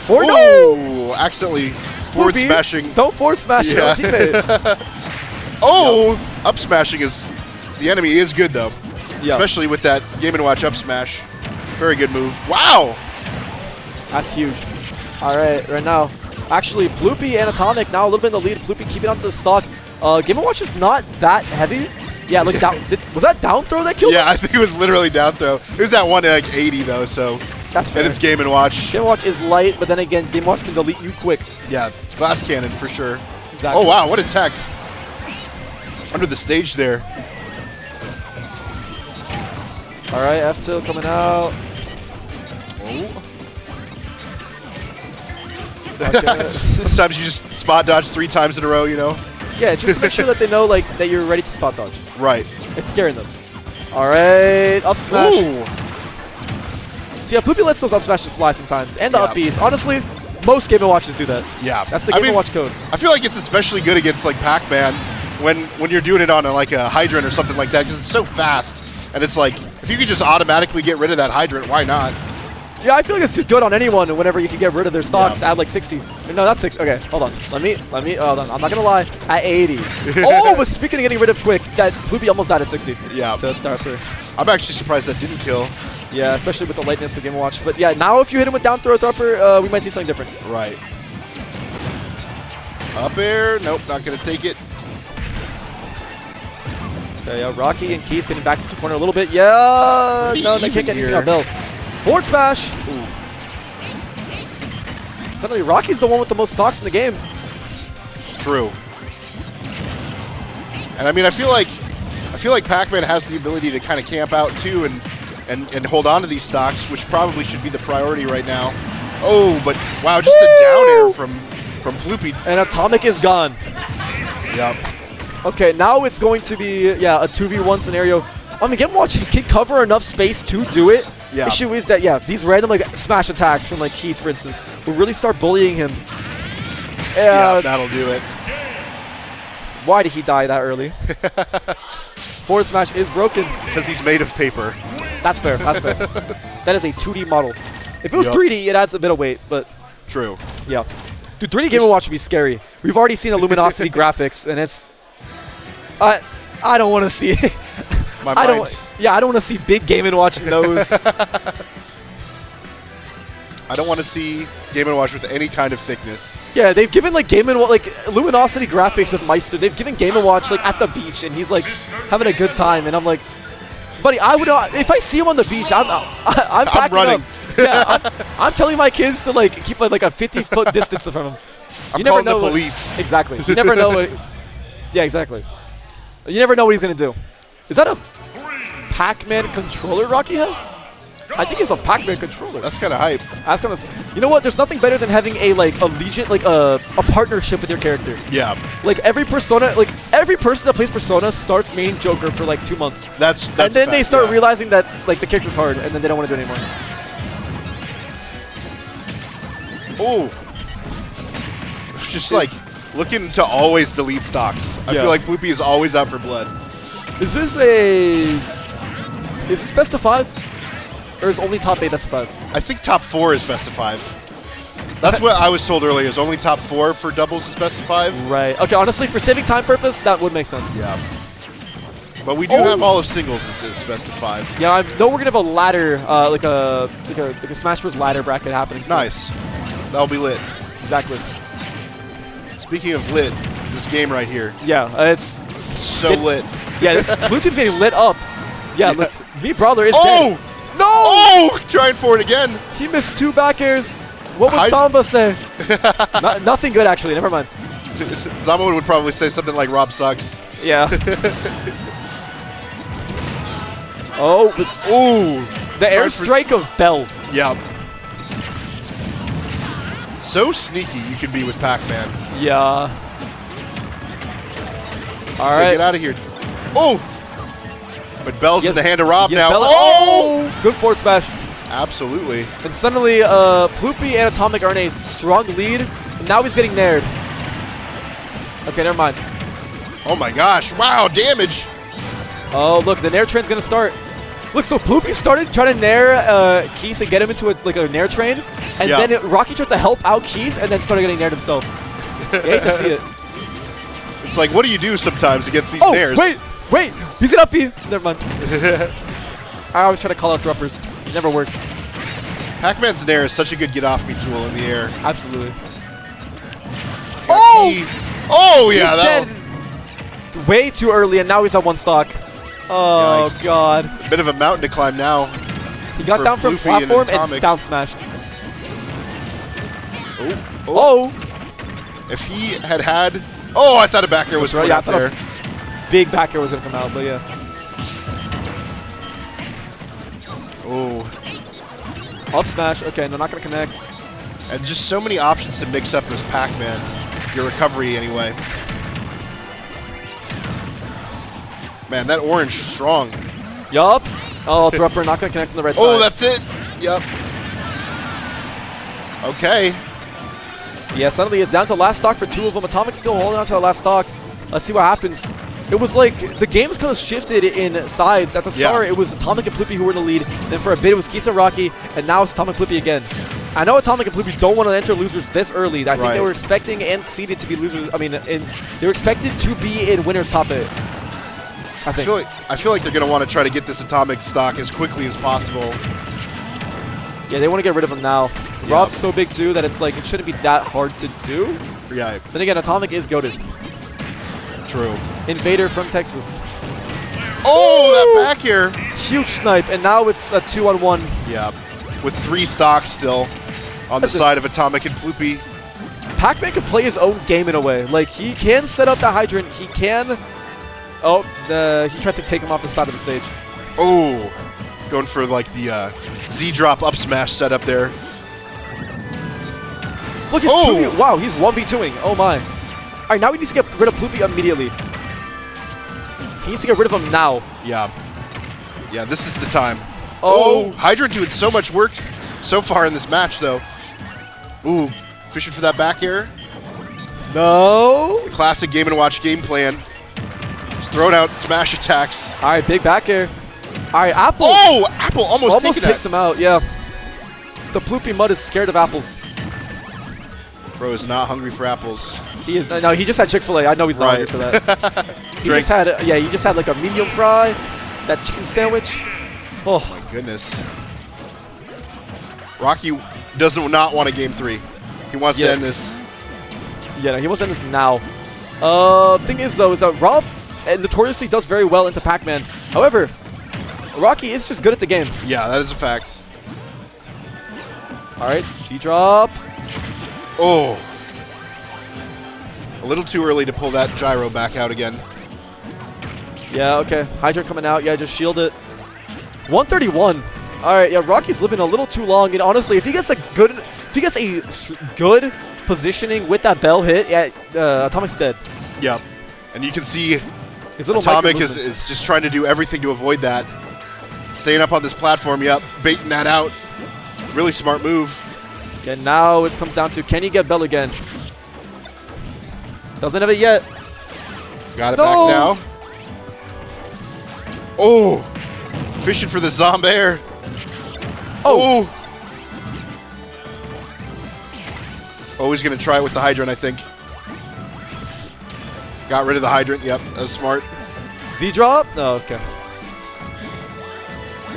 No! Accidentally forward smashing. Don't forward smash your teammate. Up smashing is the enemy is good though. Yeah. Especially with that Game & Watch up smash. Very good move. Wow! That's huge. All right now. Actually, Ploopy and Atomic now a little bit in the lead. Ploopy keeping on to the stock. Game & Watch is not that heavy. Yeah, look, was that down throw that killed him? I think it was literally down throw. It was that one at like 80 though, so. That's fair. And it's Game & Watch. Game & Watch is light, but then again, Game & Watch can delete you quick. Yeah, glass cannon for sure. Exactly. Oh wow, what a tech. Under the stage there. All right, F-tilt coming out. Oh. Okay. Sometimes you just spot dodge 3 times in a row, you know? Yeah, just to make sure that they know like that you're ready to spot dodge. Right. It's scaring them. All right, up smash. Ooh. See, yeah, Ploopy lets those up smashes fly sometimes, and the up Bs. Honestly, most Game & Watches do that. Yeah. That's the Game & Watch code. I feel like it's especially good against like Pac-Man when you're doing it on like a hydrant or something like that because it's so fast. And it's like, if you could just automatically get rid of that hydrant, why not? Yeah, I feel like it's just good on anyone whenever you can get rid of their stocks at like 60. No, not 60. Okay, hold on. Let me, hold on. I'm not going to lie. At 80. Oh, but speaking of getting rid of quick, that Ploopy almost died at 60. Yeah. I'm actually surprised that didn't kill. Yeah, especially with the lightness of Game & Watch. But yeah, now if you hit him with down throw or upper, we might see something different. Right. Up air. Nope, not going to take it. Okay, yeah, Rocke and Keis getting back into the corner a little bit. Yeah, no, they can't get anything on Bell. Forward smash. Ooh. Suddenly, Rocky's the one with the most stocks in the game. True. And I mean, I feel like feel like Pac-Man has the ability to kind of camp out too and hold on to these stocks, which probably should be the priority right now. Oh, but wow, just a down air from Ploopy. And Atomic is gone. Yep. Okay, now it's going to be, yeah, a 2v1 scenario. I mean, Game & Watch can cover enough space to do it. Yeah. Issue is that, yeah, these random like smash attacks from like Keis, for instance, will really start bullying him. Yeah, that'll do it. Why did he die that early? Forward smash is broken. Because he's made of paper. That's fair, that's fair. That is a 2D model. If it was 3D, it adds a bit of weight, but... True. Yeah. Dude, 3D Game & Watch would be scary. We've already seen a luminosity graphics, and it's... I don't want to see it. I don't want to see big Game & Watch nose. I don't want to see Game & Watch with any kind of thickness. Yeah, they've given like Game & Watch like luminosity graphics with Meister. They've given Game & Watch like at the beach, and he's like having a good time, and I'm like, buddy, I would if I see him on the beach, I'm packing running. up. Yeah, I'm telling my kids to like keep like a 50-foot distance from him. I'm calling the police. Exactly. You never know what. Yeah, exactly. You never know what he's gonna do. Is that a Pac-Man controller Rocke has? I think it's a Pac-Man controller. That's kind of hype. That's kind of. You know what? There's nothing better than having a like allegiant, like a partnership with your character. Yeah. Like every person that plays Persona starts main Joker for like 2 months. That's and then they start realizing that like the character's hard, and then they don't want to do it anymore. Oh. Just like looking to always delete stocks. I feel like Ploopy is always out for blood. Is this best of 5? Or is only top 8 best of 5? I think top 4 is best of 5. That's what I was told earlier, is only top 4 for doubles is best of 5. Right. Okay, honestly, for saving time purpose, that would make sense. Yeah. But we do have all of singles is best of 5. Yeah, I know we're going to have a ladder, like a Smash Bros. Ladder bracket happening soon. Nice. That'll be lit. Exactly. Speaking of lit, this game right here. Yeah, it's... So lit. Yeah, this blue team's getting lit up. Yeah, look, me brother is dead. No! Oh! Trying for it again. He missed 2 back airs. What would Samba say? Nothing good, actually. Never mind. Zamba would probably say something like Rob sucks. Yeah. Oh. Ooh. The airstrike of Bell. Yeah. So sneaky you can be with Pac-Man. Yeah. All right. Get out of here. Oh! But Bell's in the hand of Rob now. Oh! Good forward smash. Absolutely. And suddenly, Ploopy and Atomic are in a strong lead. And now he's getting nared. Okay, never mind. Oh my gosh. Wow, damage. Oh, look, the nair train's going to start. Look, so Ploopy started trying to nair Keis and get him into a nair train. And then Rocke tried to help out Keis and then started getting naired himself. You hate to see it. It's like, what do you do sometimes against these nairs? Wait, he's gonna up B. Never mind. I always try to call out droppers. It never works. Pac-Man's nair is such a good get-off-me tool in the air. Absolutely. Oh, yeah, that way too early, and now he's at 1 stock. Oh, yikes. God. Bit of a mountain to climb now. He got down from Ploopy platform and down smashed. Oh. If he had... Oh, I thought a back air was going out there. Big back air was going to come out, but yeah. Oh. Up smash. Okay, no, not going to connect. And just so many options to mix up as Pac-Man. Your recovery, anyway. Man, that orange strong. Yup. Oh, dropper not going to connect on the red side. Oh, that's it. Yup. Okay. Yeah, suddenly it's down to last stock for 2 of them. Atomic still holding on to the last stock. Let's see what happens. It was like the game's kind of shifted in sides. At the start, it was Atomic and Ploopy who were in the lead. Then for a bit, it was Keis and Rocke, and now it's Atomic and Ploopy again. I know Atomic and Ploopy don't want to enter losers this early. I think they were expecting and seeded to be losers. I mean, they were expected to be in winners top 8. I feel like they're going to want to try to get this Atomic stock as quickly as possible. Yeah, they want to get rid of him now. Yep. Rob's so big too that it's like it shouldn't be that hard to do. Yeah. Then again, Atomic is goated. True. Invader from Texas. Oh, that back here. Huge snipe, and now it's a 2-on-1. Yeah. With 3 stocks still on the side of Atomic and Ploopy. Pac-Man can play his own game in a way. Like, he can set up the hydrant. He can Oh, he tried to take him off the side of the stage. Oh, going for like the Z drop up smash setup there. Look, he's wow, he's 1v2ing. Oh my. All right, now he needs to get rid of Ploopy immediately. He needs to get rid of him now. Yeah. Yeah, this is the time. Oh, Hydra doing so much work so far in this match, though. Ooh, fishing for that back air. No. The classic Game & Watch game plan. Just throwing out smash attacks. All right, big back air. All right, Apple. Oh, Apple almost taking takes that. him out, yeah. The Ploopy Mud is scared of apples. Bro is not hungry for apples. He is. No, he just had Chick-fil-A. I know he's not hungry for that. he Drink. just had, he just had like a medium fry, that chicken sandwich. Oh my goodness. Rocke does not want a game 3. He wants to end this. Yeah, no, he wants to end this now. Thing is though, is that Rob notoriously does very well into Pac-Man. However, Rocke is just good at the game. Yeah, that is a fact. All right, C-drop. Oh. A little too early to pull that gyro back out again. Yeah, okay. Hydra coming out. Yeah, just shield it. 131. All right, yeah, Rocky's living a little too long. And honestly, if he gets a good positioning with that bell hit, yeah, Atomic's dead. Yep. And you can see his little Atomic is just trying to do everything to avoid that. Staying up on this platform, yep, baiting that out. Really smart move. And now it comes down to, can he get Bell again? Doesn't have it yet. Got it back now. Oh, fishing for the Zombair. Oh. Oh, he's going to try it with the Hydrant, I think. Got rid of the Hydrant. Yep, that was smart. Z-drop? No, okay.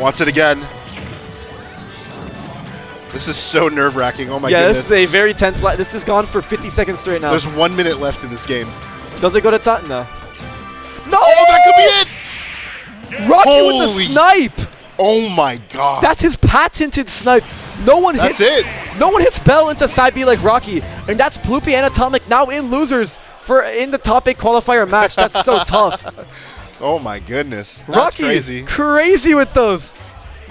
Wants it again. This is so nerve-wracking. Oh, my goodness. Yeah, this is a very tense. This has gone for 50 seconds straight now. There's 1 minute left in this game. Does it go to top? No. No! Oh, that could be it! Rocke with the snipe! Oh, my God. That's his patented snipe. No one hits Bell into side B like Rocke. And that's Ploopy and Atomic now in losers in the top 8 qualifier match. That's so tough. Oh, my goodness. That's Rocke, crazy. Crazy with those.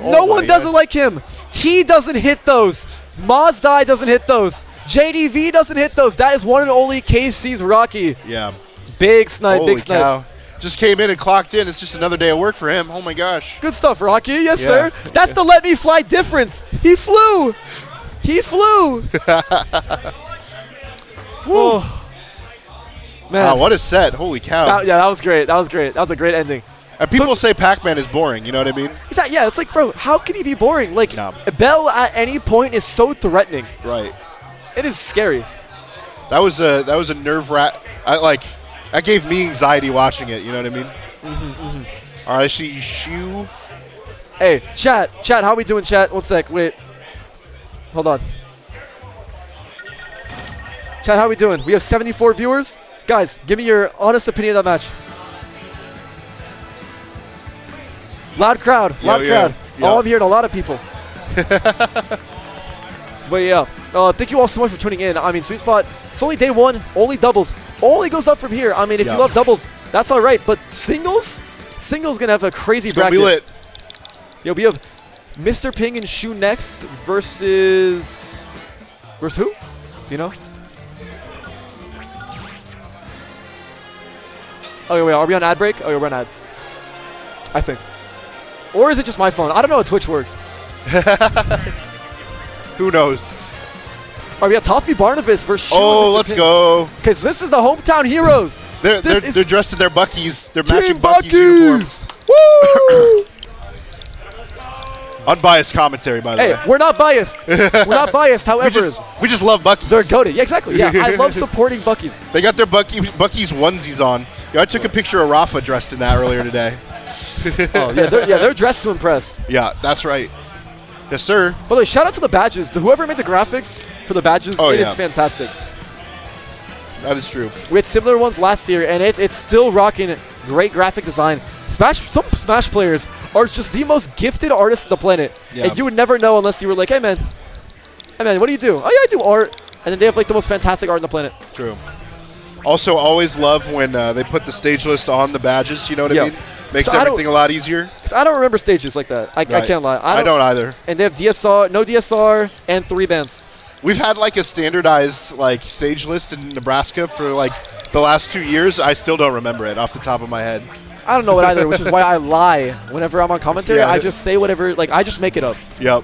Oh no one doesn't like him. T doesn't hit those. Mazdai doesn't hit those. JDV doesn't hit those. That is one and only KC's Rocke. Yeah. Big snipe, Holy big snipe. Cow. Just came in and clocked in. It's just another day of work for him. Oh my gosh. Good stuff, Rocke. Yes, sir. That's the let me fly difference. He flew. He flew. Whoa. Man. Wow, what a set. Holy cow. That was great. That was great. That was a great ending. And people say Pac-Man is boring, you know what I mean? Yeah, it's like, bro, how can he be boring? Like, Bell at any point is so threatening. Right. It is scary. That was a nerve-wrack. That gave me anxiety watching it, you know what I mean? All right, I see Shu. Hey, chat, how we doing, chat? 1 sec, wait. Hold on. Chat, how we doing? We have 74 viewers. Guys, give me your honest opinion of that match. Loud crowd. Yeah. Oh, I'm hearing a lot of people. But yeah, thank you all so much for tuning in. I mean, Sweet Spot, it's only day 1, only doubles. Only goes up from here. I mean, if you love doubles, that's all right. But singles going to have a crazy bracket. It's going to be lit. Yeah, we have Mr.Ping and Shu next versus who? Do you know? Oh, wait, are we on ad break? Oh, yeah, we're on ads. I think. Or is it just my phone? I don't know how Twitch works. Who knows? All right, we have Toffee Barnabas versus Shu. Oh, let's go. Okay, so this is the hometown heroes. They're dressed in their Buckies. They're Team matching Buckies uniforms. Woo! Unbiased commentary, by the way. Hey, we're not biased. We're not biased, however. We just love Buckies. They're goated. Yeah, exactly. Yeah, I love supporting Buckies. They got their Buckies onesies on. Yeah, I took a picture of Rafa dressed in that earlier today. Oh, yeah, they're dressed to impress. Yeah, that's right. Yes, sir. By the way, shout out to the badges. Whoever made the graphics for the badges, it is fantastic. That is true. We had similar ones last year, and it's still rocking great graphic design. Some Smash players are just the most gifted artists on the planet. Yeah. And you would never know unless you were like, hey, man, what do you do? Oh, yeah, I do art. And then they have like the most fantastic art on the planet. True. Also, always love when they put the stage list on the badges, you know what I mean? Makes So everything a lot easier. Because I don't remember stages like that. I can't lie. I don't either. And they have DSR, no DSR, and 3 bands. We've had like a standardized like stage list in Nebraska for like the last 2 years. I still don't remember it off the top of my head. I don't know it either, which is why I lie whenever I'm on commentary. Yeah. I just say whatever, like I just make it up. Yep.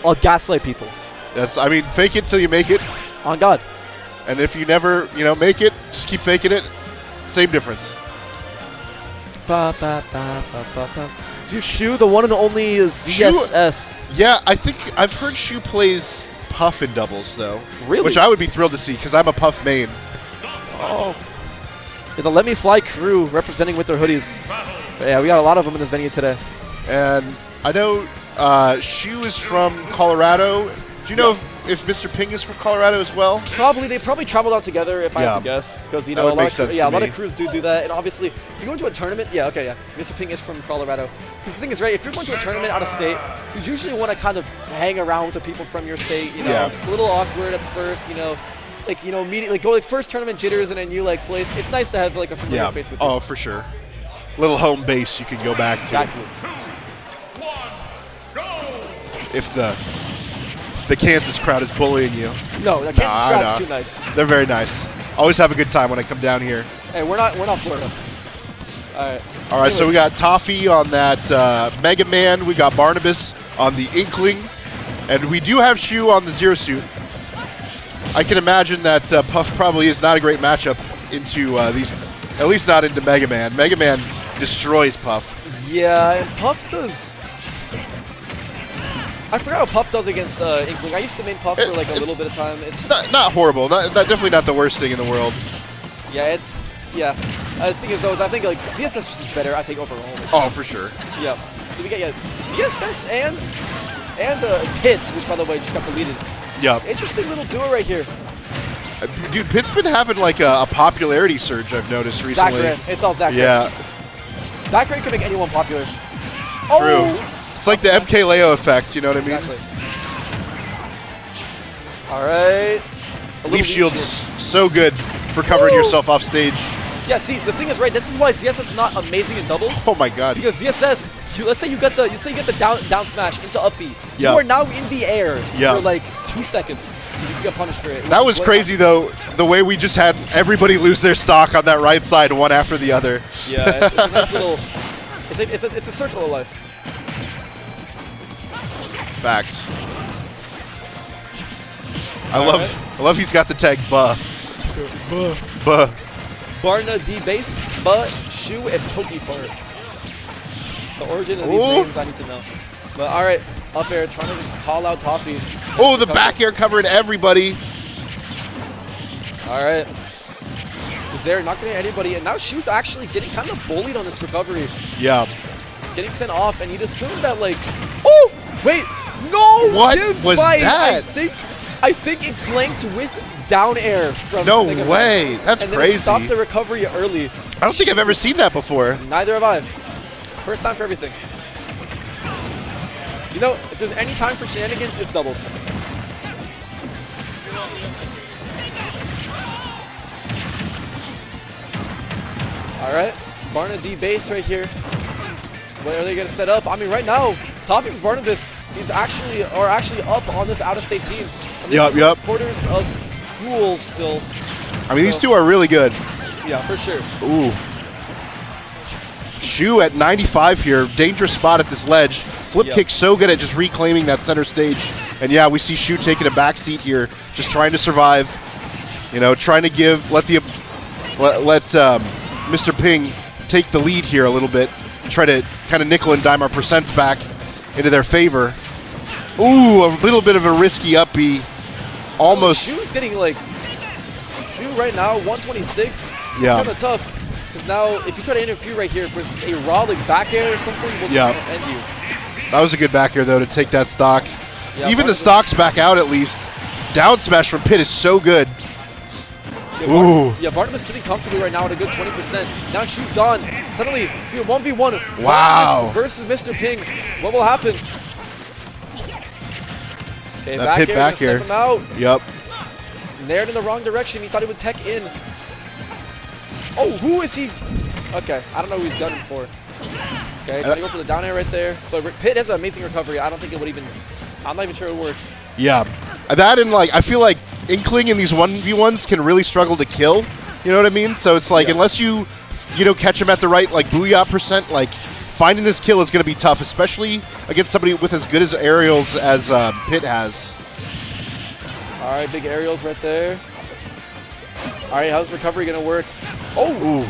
I'll gaslight people. I mean, fake it till you make it. On God. And if you never, make it, just keep faking it. Same difference. So you Shu, the one and only ZSS. Yeah, I think I've heard Shu plays Puff in doubles though. Really? Which I would be thrilled to see because I'm a Puff main. Oh. Yeah, the Let Me Fly crew representing with their hoodies. But yeah, we got a lot of them in this venue today. And I know Shu is from Colorado. Do you know if Mr.Ping is from Colorado as well? They probably traveled out together, if I had to guess, because a lot of crews do that. And obviously, if you go into a tournament, Mr. Ping is from Colorado. Because the thing is, right, if you're going to a tournament out of state, you usually want to kind of hang around with the people from your state. It's a little awkward at first, immediately go first tournament jitters, and then you place. It's nice to have a familiar face with you. Oh, for sure. Little home base you can go back to. Exactly. If the Kansas crowd is bullying you. No, the Kansas crowd's too nice. They're very nice. Always have a good time when I come down here. Hey, we're not Florida. All right, so we got Toffee on that Mega Man. We got Barnabas on the Inkling. And we do have Shu on the Zero Suit. I can imagine that Puff probably is not a great matchup into these, at least not into Mega Man. Mega Man destroys Puff. Yeah, and Puff does... I forgot how Puff does against Inkling. I used to main Puff for a little bit of time. It's not horrible. Definitely not the worst thing in the world. Yeah, the thing is, though, I think ZSS is better. I think overall. Oh, for sure. Yeah. So we got ZSS and Pitts, which by the way just got deleted. Yep. Interesting little duo right here. Dude, Pitt's been having a popularity surge. I've noticed recently. Zachary, it's all Zachary. Yeah. Zachary can make anyone popular. True. It's like the MK Leo effect, you know what I mean? Exactly. All right. Leaf shield's so good for covering yourself off stage. Yeah, see, the thing is, right, this is why ZSS is not amazing in doubles. Oh my god. Because ZSS, let's say you get the down smash into up B. You are now in the air for 2 seconds. You get punished for it. That was crazy though, the way we just had everybody lose their stock on that right side one after the other. Yeah, it's a nice little, it's a circle of life. Facts. I love he's got the tag Buh. Buh. Barna D base, Buh, Shu, and Pokefart. The origin of these names I need to know. But alright, up air, trying to just call out Toffee. Oh, the back air covered everybody. Alright. Is there not getting anybody, and now Shu's actually getting kind of bullied on this recovery. Yeah. Getting sent off, and you'd assume that oh, wait, no! What was that? I think it clanked with down air from No way, that's and crazy. Then it stopped the recovery early. I don't think I've ever seen that before. Neither have I. First time for everything. If there's any time for shenanigans, it's doubles. All right, Barna D base right here. What are they gonna set up? I mean, right now, Toffee and Barnabas, are actually up on this out-of-state team. Yep. Supporters of Cool still. I mean, these two are really good. Yeah, for sure. Ooh. Shu at 95 here, dangerous spot at this ledge. Flip kick so good at just reclaiming that center stage. And yeah, we see Shu taking a back seat here, just trying to survive. Trying to let Mr. Ping take the lead here a little bit. Try to kind of nickel and dime our percents back into their favor. Ooh, a little bit of a risky up B. Almost. Shu's getting Shu right now, 126. Yeah. Kind of tough. Because now, if you try to interfere right here for a raw back air or something, we'll just end you. That was a good back air though to take that stock. Yeah, even the stock's back out at least. Down smash from Pitt is so good. Ooh. Barnabas sitting comfortably right now at a good 20%. Now Shu's gone. Suddenly, it's going to be a 1v1. Wow. Barnabas versus Mr. Ping. What will happen? Okay, that Pitt back air. Him out. Yep. Nared in the wrong direction. He thought he would tech in. Oh, who is he? Okay, I don't know who he's done it for. Okay, trying to go for the down air right there. But Pit has an amazing recovery. I don't think it would even, I'm not even sure it would work. Yeah, that and like, I feel like Inkling in these 1v1s can really struggle to kill. You know what I mean? So it's like, unless you know, catch him at the right, like, booyah percent, like, finding this kill is going to be tough, especially against somebody with as good as aerials as Pit has. All right, big aerials right there. All right, how's recovery going to work? Oh! Ooh.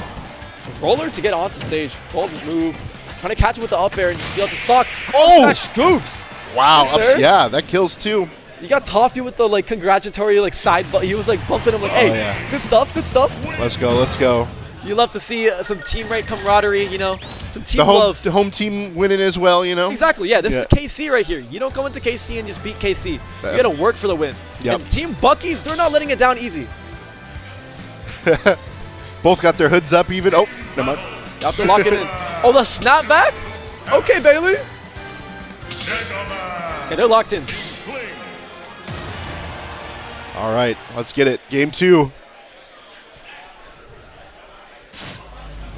Roller to get onto stage. Bold move. Trying to catch him with the up air and just steal out the stock. Oh! Smash scoops! Wow. Yes, Yeah, that kills too. You got Toffee with the, like, congratulatory, like, side, but he was, like, bumping him like, hey, good stuff, good stuff. Let's go, let's go. You love to see some teammate camaraderie, you know, some team love. The home team winning as well, you know? Exactly, yeah, this is KC right here. You don't go into KC and just beat KC. You got to work for the win. Yep. And Team Bucky's, they're not letting it down easy. Both got their hoods up even. Oh, never mind. You have to lock it in. Oh, the snapback? Okay, Bailey. Okay, they're locked in. All right, let's get it. Game 2.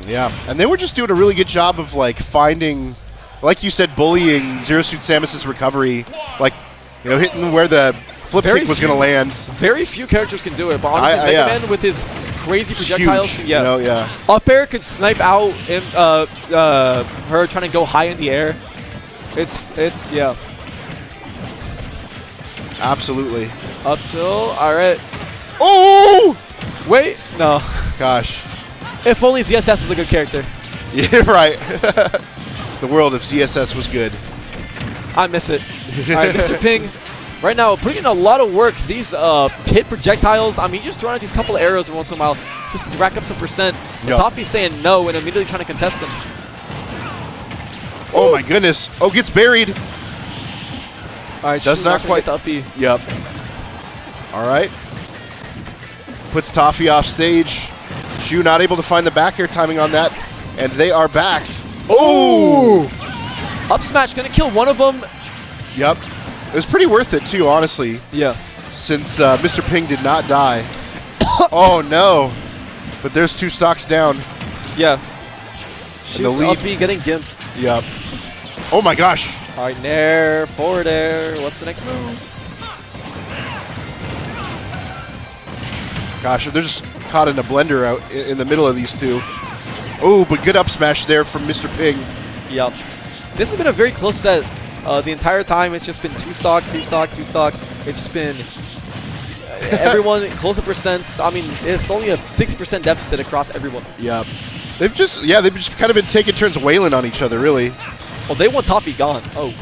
Yeah, and they were just doing a really good job of, like, finding, like you said, bullying Zero Suit Samus's recovery, like, you know, hitting where the flip kick was going to land. Very few characters can do it, but honestly, Mega Man with his crazy projectiles, huge, you know, up air could snipe out her trying to go high in the air. It's yeah. Absolutely. Up till, all right. Oh! Wait, no. Gosh. If only ZSS was a good character. Yeah, right. The world of ZSS was good. I miss it. All right, Mr.Ping, right now, putting in a lot of work. These pit projectiles, I mean, just throwing out these couple of arrows once in a while just to rack up some percent. Yep. Toffee's saying no and immediately trying to contest him. Oh, my goodness. Oh, gets buried. All right, does not quite. Get the up B. Yep. All right. Puts Toffee off stage. Shu not able to find the back air timing on that, and they are back. Oh! Up smash gonna kill one of them. Yep. It was pretty worth it too, honestly. Yeah. Since Mr. Ping did not die. Oh no! But there's 2 stocks down. Yeah. She's up B getting gimped. Yep. Oh my gosh. All right, nair, forward air. What's the next move? Gosh, they're just caught in a blender out in the middle of these 2. Oh, but good up smash there from Mr. Ping. Yep. This has been a very close set. The entire time, it's just been 2 stock, 3 stock, 2 stock. It's just been everyone close to percents. I mean, it's only a 60% deficit across everyone. Yep. They've just kind of been taking turns wailing on each other, really. Oh, they want Toffee gone. Oh.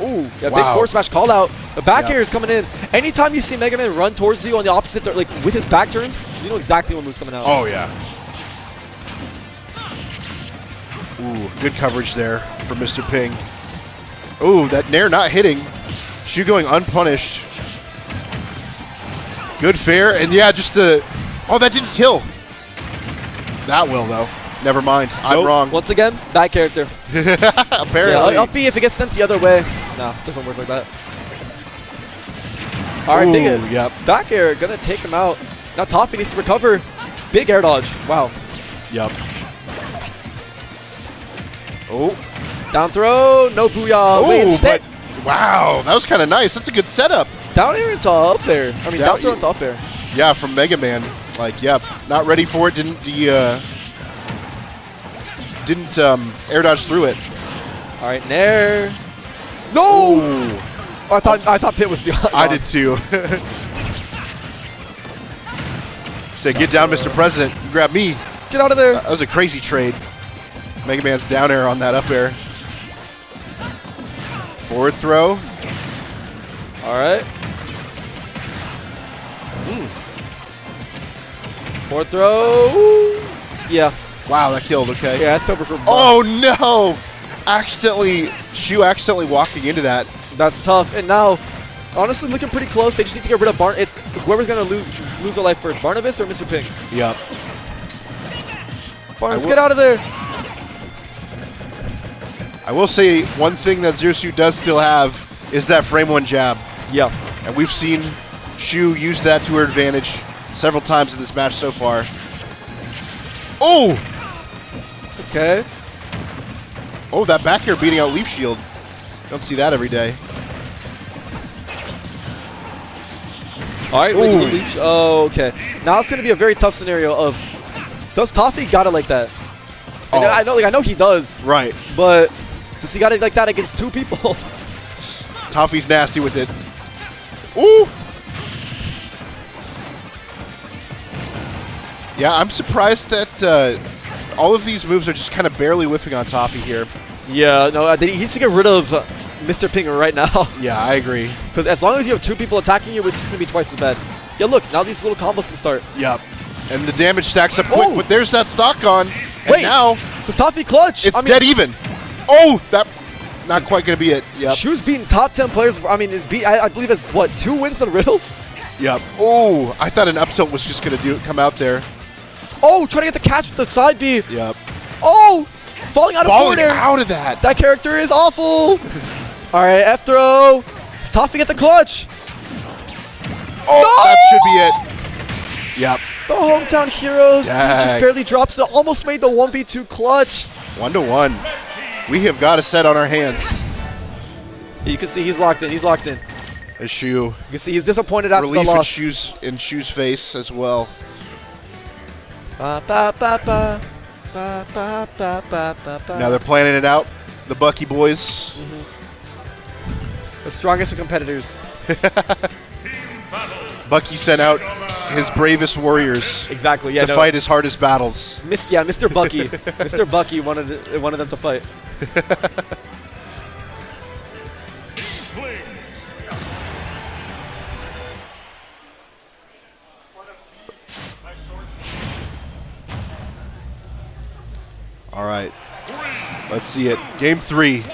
Ooh, yeah, wow. Big force smash call out. The back air is coming in. Anytime you see Mega Man run towards you on the opposite, like with his back turned, you know exactly when move's coming out. Oh, yeah. Ooh, good coverage there from Mr. Ping. Ooh, that nair not hitting. Shu going unpunished. Good fair, and yeah, just the... Oh, that didn't kill. That will, though. Never mind. I'm wrong. Once again, bad character. Apparently. Yeah, up B if it gets sent the other way. No, it doesn't work like that. All right, dig it. Yep. Back air, gonna take him out. Now Toffee needs to recover. Big air dodge. Wow. Yep. Oh. Down throw. No booyah. Wait, instead. Wow, that was kind of nice. That's a good setup. Down air into up air. I mean, down throw into up air. Yeah, from Mega Man. Like, yep. Not ready for it. Didn't air dodge through it. All right, nair. No! Ooh. Oh, I thought Pit was gone. I did too. Say, get down, Mr. President. You grab me. Get out of there. That was a crazy trade. Mega Man's down air on that up air. Forward throw. All right. Forward throw. Ooh. Yeah. Wow, that killed. Okay. Yeah, that's over for. Oh no! Shu accidentally walking into that. That's tough. And now, honestly, looking pretty close. They just need to get rid of It's whoever's gonna lose their life first, Barnabas or Mr. Ping. Yep. Barnabas, get out of there. I will say one thing that Zero Suit does still have is that frame 1 jab. Yeah. And we've seen Shu used that to her advantage several times in this match so far. Oh! Okay. Oh, that back air beating out Leaf Shield. Don't see that every day. All right, wait, Leaf. Oh, okay. Now it's gonna be a very tough scenario of, does Toffee got it like that? Oh. I know he does. Right. But does he got it like that against 2 people? Toffee's nasty with it. Ooh! Yeah, I'm surprised that all of these moves are just kind of barely whiffing on Toffee here. Yeah, no, he needs to get rid of Mr.Ping right now. Yeah, I agree. Because as long as you have 2 people attacking you, it's just going to be twice as bad. Yeah, look, now these little combos can start. Yep. And the damage stacks up quick, but there's that stock on. And Wait, now does Toffee clutch? It's dead even. Oh, that not quite going to be it. Yep. Shu's beating top 10 players. I mean, I believe it's, what, 2 wins on Riddles? Yep. Oh, I thought an up tilt was just going to come out there. Oh, trying to get the catch with the side B. Yep. Oh, falling out of forward air. Out of that. That character is awful. All right, F throw. Does Toffee get the clutch? Oh, no! That should be it. Yep. The hometown heroes. He Dang. just barely drops it. Almost made the 1v2 clutch. 1-1. We have got a set on our hands. You can see he's locked in. He's locked in. A Shu. You can see he's disappointed after Relief the loss. in Shu's face as well. Ba, ba, ba, ba. Ba, ba, ba, ba, ba, ba. Now they're planning it out. The Bucky boys. The strongest of competitors. Bucky sent out his bravest warriors. Exactly. Yeah. To fight his hardest battles. Mr. Bucky. Mr. Bucky wanted them to fight. All right. Let's see it. Game 3.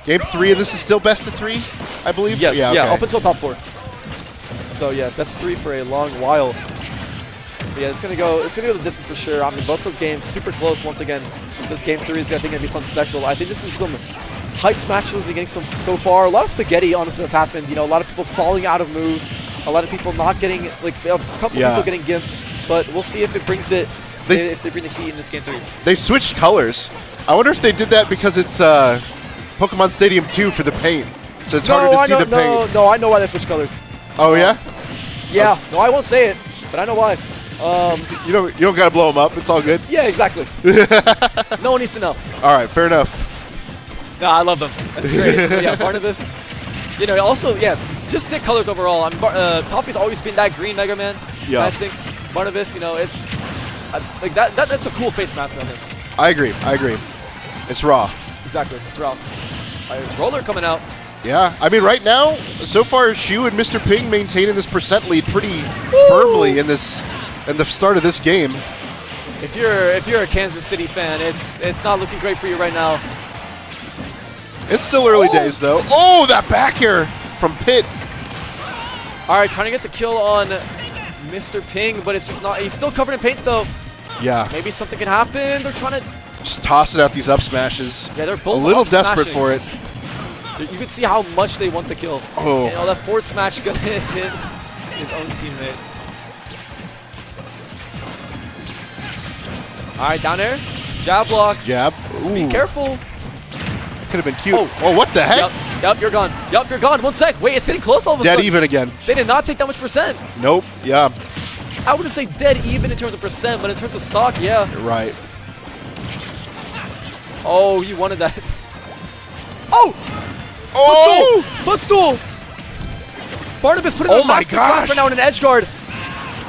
Game 3, and this is still best of 3, I believe? Yes. Yeah, Yeah, okay. up until top 4. So yeah, best of 3 for a long while. But yeah, it's gonna go the distance for sure. I mean, both those games super close once again. This game 3 is gonna be something special. I think this is some hype matches we've been getting so far. A lot of spaghetti honestly that's happened. You know, a lot of people falling out of moves. A lot of people not getting, like, a couple people getting gimped. But we'll see if it brings it. If they bring the heat in this game 3. They switched colors. I wonder if they did that because it's Pokemon Stadium 2 for the paint. So it's harder to see the paint. No, I know why they switched colors. Oh, yeah? Yeah. No, I won't say it, but I know why. You don't gotta blow them up. It's all good. Yeah, exactly. No one needs to know. All right, fair enough. No, I love them. That's great. But yeah, Barnabas. You know, also, yeah, it's just sick colors overall. I mean, Toffee's always been that green Mega Man. Yeah. I think Barnabas, you know, it's like that's a cool face mask on him. I agree. It's raw. Exactly. It's raw. Roller coming out. Yeah, I mean, right now, so far, Shu and Mr.Ping maintaining this percent lead pretty firmly in the start of this game. If you're a Kansas City fan, it's not looking great for you right now. It's still early days, though. Oh, that back air from Pit. All right, trying to get the kill on Mr.Ping, but it's just not. He's still covered in paint, though. Yeah. Maybe something can happen. They're trying to just tossing out these up smashes. Yeah, they're both a little up desperate smashing. for it. You can see how much they want the kill. Oh. And that forward smash gonna hit his own teammate. All right, down there. Jab block. Jab. Ooh. Be careful. Could have been cute. Oh, what the heck? Yep, you're gone. Yep, you're gone. 1 sec. Wait, it's getting close all of a sudden. Dead even again. They did not take that much percent. Nope. Yeah. I wouldn't say dead even in terms of percent, but in terms of stock, yeah. You're right. Oh, you wanted that. Oh! Oh! Footstool! Barnabas putting on master class right now in an edge guard.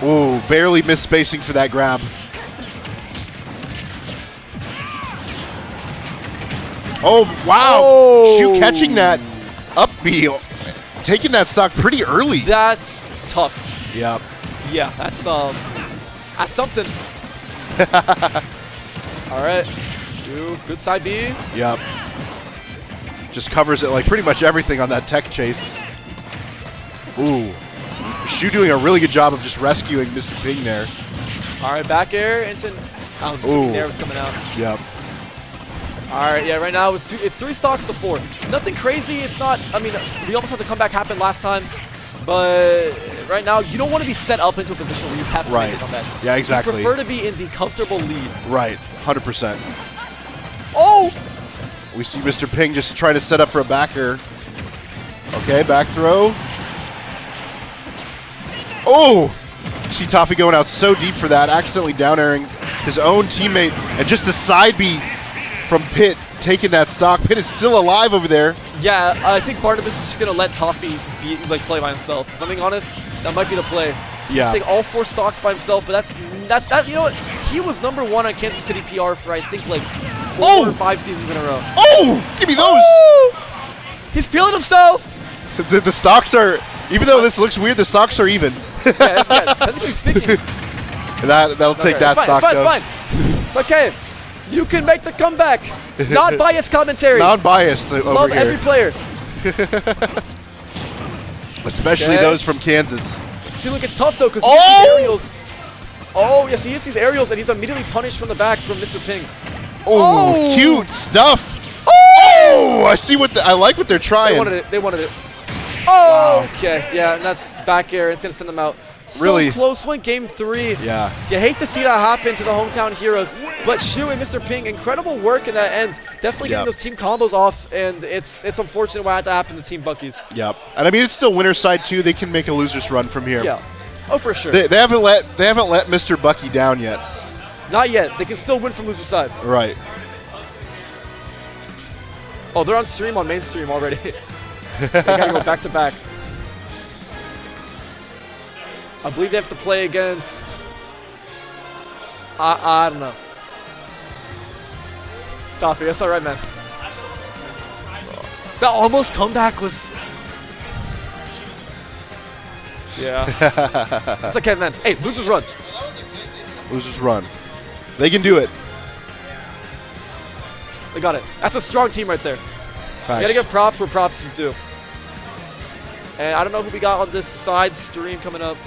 Ooh, barely missed spacing for that grab. Oh, wow. Oh. Shu catching that up B, taking that stock pretty early. That's tough. Yep. Yeah, that's something. All right. Good side B. Yep. Just covers it like pretty much everything on that tech chase. Ooh. Shu doing a really good job of just rescuing Mr.Ping there. All right, back air. Instant. There was coming out. Yep. All right, yeah, right now it's 3 stocks to 4. Nothing crazy. It's not, I mean, we almost had the comeback happen last time, but right now, you don't want to be set up into a position where you have to make a comeback. Yeah, exactly. You prefer to be in the comfortable lead. Right, 100%. Oh! We see Mr. Ping just trying to set up for a backer. Okay, back throw. Oh! See Toffee going out so deep for that, accidentally down airing his own teammate, and just the side B from Pitt taking that stock. Pitt is still alive over there. Yeah, I think Barnabas is just gonna let Toffee play by himself. If I'm being honest, that might be the play. Yeah. He's take all 4 stocks by himself, but that's you know what? He was #1 on Kansas City PR for I think like 4 or 5 seasons in a row. Oh! Give me those! Oh! He's feeling himself. The stocks are, even though this looks weird, the stocks are even. Yeah, technically speaking. That'll take that stock. It's fine. It's okay. You can make the comeback. Not biased commentary. Non-biased over Love here. every player. Especially those from Kansas. See, look, it's tough though because he hits these aerials. Oh, yes, he hits these aerials and he's immediately punished from the back from Mr. Ping. Oh, cute stuff. Oh, I see I like what they're trying. They wanted it. Oh, wow. Okay, yeah, and that's back air. It's gonna send them out. Really so close one, game 3. Yeah. You hate to see that happen to the hometown heroes, but Shu and Mr. Ping, incredible work in that end. Definitely getting those team combos off, and it's unfortunate why it had to happen to Team Buckies. Yep. And I mean, it's still winner's side too. They can make a loser's run from here. Yeah. Oh, for sure. They haven't let Mr. Bucky down yet. Not yet. They can still win from loser side. Right. Oh, they're on stream on mainstream already. They gotta go back to back. I believe they have to play against. I don't know. Toffee, that's all right, man. That almost comeback was. Yeah. It's okay, man. Hey, losers run. Losers run. They can do it. They got it. That's a strong team right there. Facts. You gotta give props where props is due. And I don't know who we got on this side stream coming up.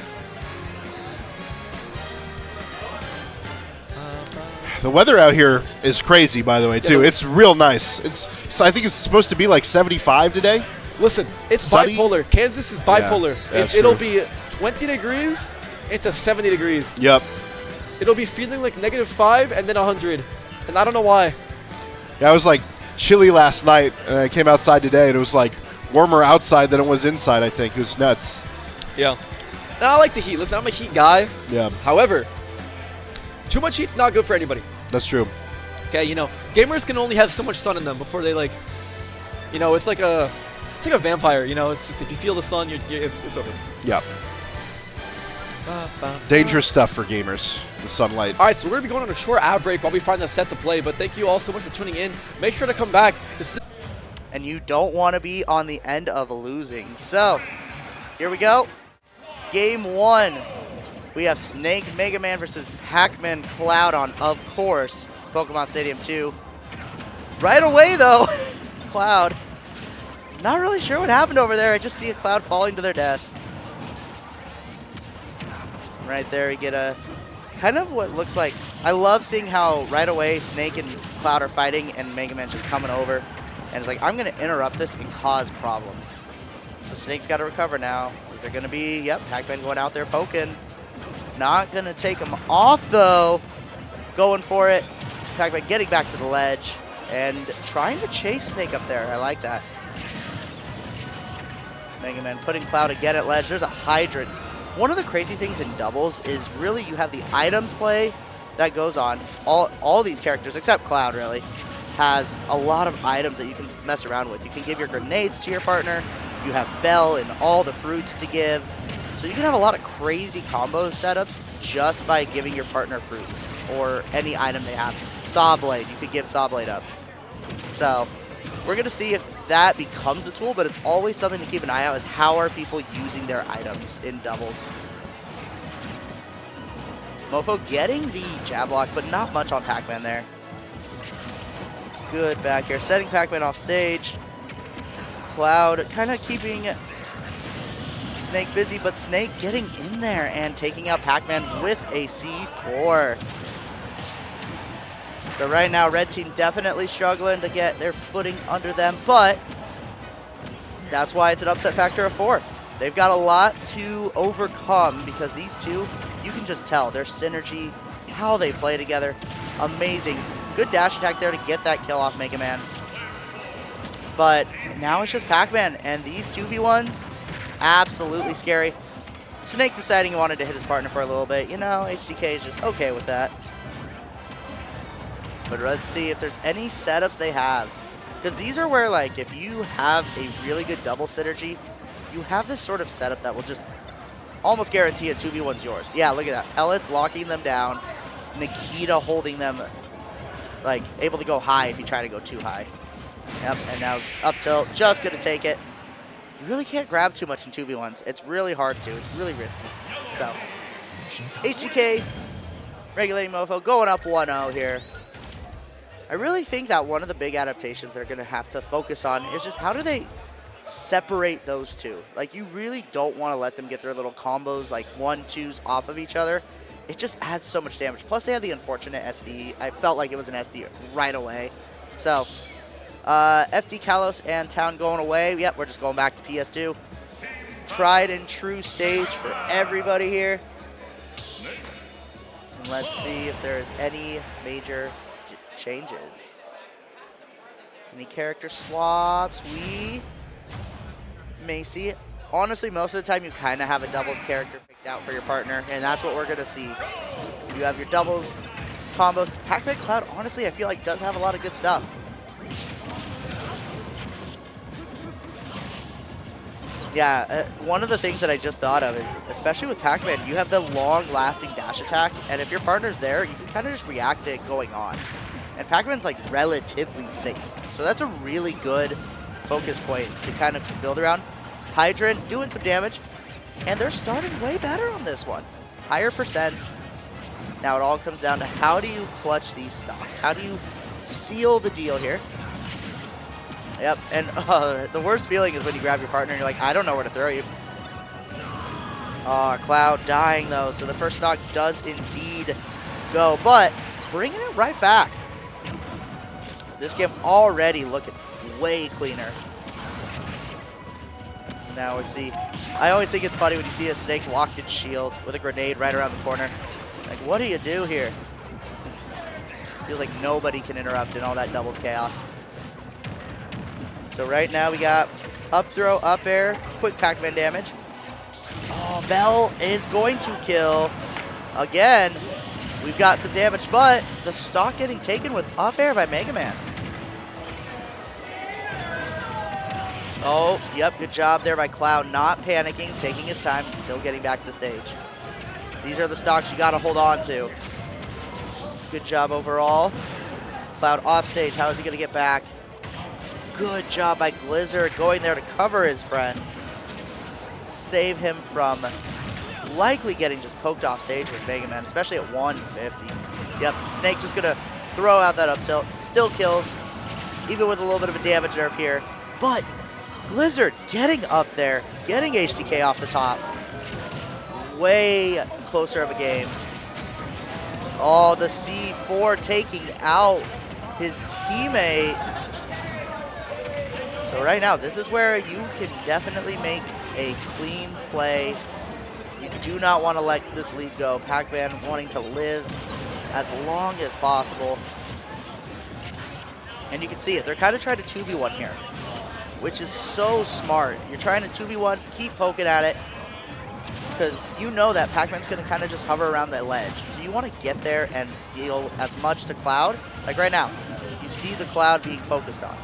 The weather out here is crazy, by the way, too. It's real nice. I think it's supposed to be like 75 today. Listen, it's sunny. Bipolar. Kansas is bipolar. Yeah, It'll be 20 degrees into 70 degrees. Yep. It'll be feeling like -5 and then 100. And I don't know why. Yeah, I was like chilly last night, and I came outside today, and it was like warmer outside than it was inside, I think. It was nuts. Yeah. And I like the heat. Listen, I'm a heat guy. Yeah. However, too much heat's not good for anybody. That's true. Okay, you know, gamers can only have so much sun in them before they like, you know, it's like a vampire. You know, it's just if you feel the sun, it's over. Yep. Dangerous stuff for gamers, the sunlight. All right, so we're going to be going on a short ad break while we find a set to play, but thank you all so much for tuning in. Make sure to come back. And you don't want to be on the end of losing. So, here we go. Game 1. We have Snake Mega Man versus Pac-Man Cloud on, of course, Pokemon Stadium 2. Right away, though, Cloud. Not really sure what happened over there. I just see a Cloud falling to their death. Right there, we get a kind of what looks like. I love seeing how right away Snake and Cloud are fighting and Mega Man's just coming over. And it's like, I'm going to interrupt this and cause problems. So Snake's got to recover now. Is there going to be, yep, Pac-Man going out there poking. Not going to take him off, though. Going for it. Pac-Man getting back to the ledge and trying to chase Snake up there. I like that. Mega Man putting Cloud again at ledge. There's a hydrant. One of the crazy things in doubles is really you have the items play that goes on. All these characters, except Cloud, really, has a lot of items that you can mess around with. You can give your grenades to your partner. You have Bell and all the fruits to give. So you can have a lot of crazy combo setups just by giving your partner fruits or any item they have. Saw Blade, you could give Saw Blade up. So we're going to see if that becomes a tool, but it's always something to keep an eye out is how are people using their items in doubles. Mofo getting the jab block, but not much on Pac-Man there. Good back here, setting Pac-Man off stage. Cloud kind of keeping Snake busy, but Snake getting in there and taking out Pac-Man with a C4. So right now, red team definitely struggling to get their footing under them, but that's why it's an upset factor of 4. They've got a lot to overcome because these two, you can just tell their synergy, how they play together. Amazing. Good dash attack there to get that kill off Mega Man. But now it's just Pac-Man, and these 2v1s, absolutely scary. Snake deciding he wanted to hit his partner for a little bit. You know, HDK is just okay with that. But let's see if there's any setups they have. Because these are where, like, if you have a really good double synergy, you have this sort of setup that will just almost guarantee a 2v1's yours. Yeah, look at that. Pellets locking them down. Nikita holding them, like, able to go high if you try to go too high. Yep, and now up tilt, just going to take it. You really can't grab too much in 2v1s. It's really hard to. It's really risky. So, HGK, regulating Mofo, going up 1-0 here. I really think that one of the big adaptations they're going to have to focus on is just how do they separate those two. Like, you really don't want to let them get their little combos, like 1-2s off of each other. It just adds so much damage. Plus, they had the unfortunate SD. I felt like it was an SD right away. So, FD Kalos and Town going away. Yep, we're just going back to PS2. Tried and true stage for everybody here. And let's see if there's any major changes. Any character swaps? We may see. Honestly, most of the time you kind of have a doubles character picked out for your partner, and that's what we're going to see. You have your doubles, combos. Pac-Man Cloud, honestly, I feel like does have a lot of good stuff. Yeah, one of the things that I just thought of is, especially with Pac-Man, you have the long-lasting dash attack, and if your partner's there, you can kind of just react to it going on. And Pac-Man's like relatively safe. So that's a really good focus point to kind of build around. Hydrant doing some damage, and they're starting way better on this one. Higher percents. Now it all comes down to how do you clutch these stocks? How do you seal the deal here? Yep, and the worst feeling is when you grab your partner and you're like, I don't know where to throw you. Cloud dying though, so the first stock does indeed go, but bringing it right back. This game already looking way cleaner. Now we see, I always think it's funny when you see a Snake locked in shield with a grenade right around the corner. Like, what do you do here? Feels like nobody can interrupt in all that doubles chaos. So right now we got up throw, up air, quick Pac-Man damage. Oh, Bell is going to kill. Again, we've got some damage, but the stock getting taken with up air by Mega Man. Oh, yep, good job there by Cloud, not panicking, taking his time, and still getting back to stage. These are the stocks you got to hold on to. Good job overall. Cloud off stage, how is he going to get back? Good job by Glizzard going there to cover his friend. Save him from likely getting just poked off stage with Mega Man, especially at 150. Yep, Snake just going to throw out that up tilt. Still kills, even with a little bit of a damage nerf here. But Glizzard getting up there, getting HDK off the top. Way closer of a game. Oh, the C4 taking out his teammate. So right now, this is where you can definitely make a clean play. You do not want to let this lead go. Pac-Man wanting to live as long as possible. And you can see it. They're kind of trying to 2v1 here, which is so smart. You're trying to 2v1, keep poking at it, because you know that Pac-Man's going to kind of just hover around that ledge. So you want to get there and deal as much to Cloud. Like right now, you see the Cloud being focused on.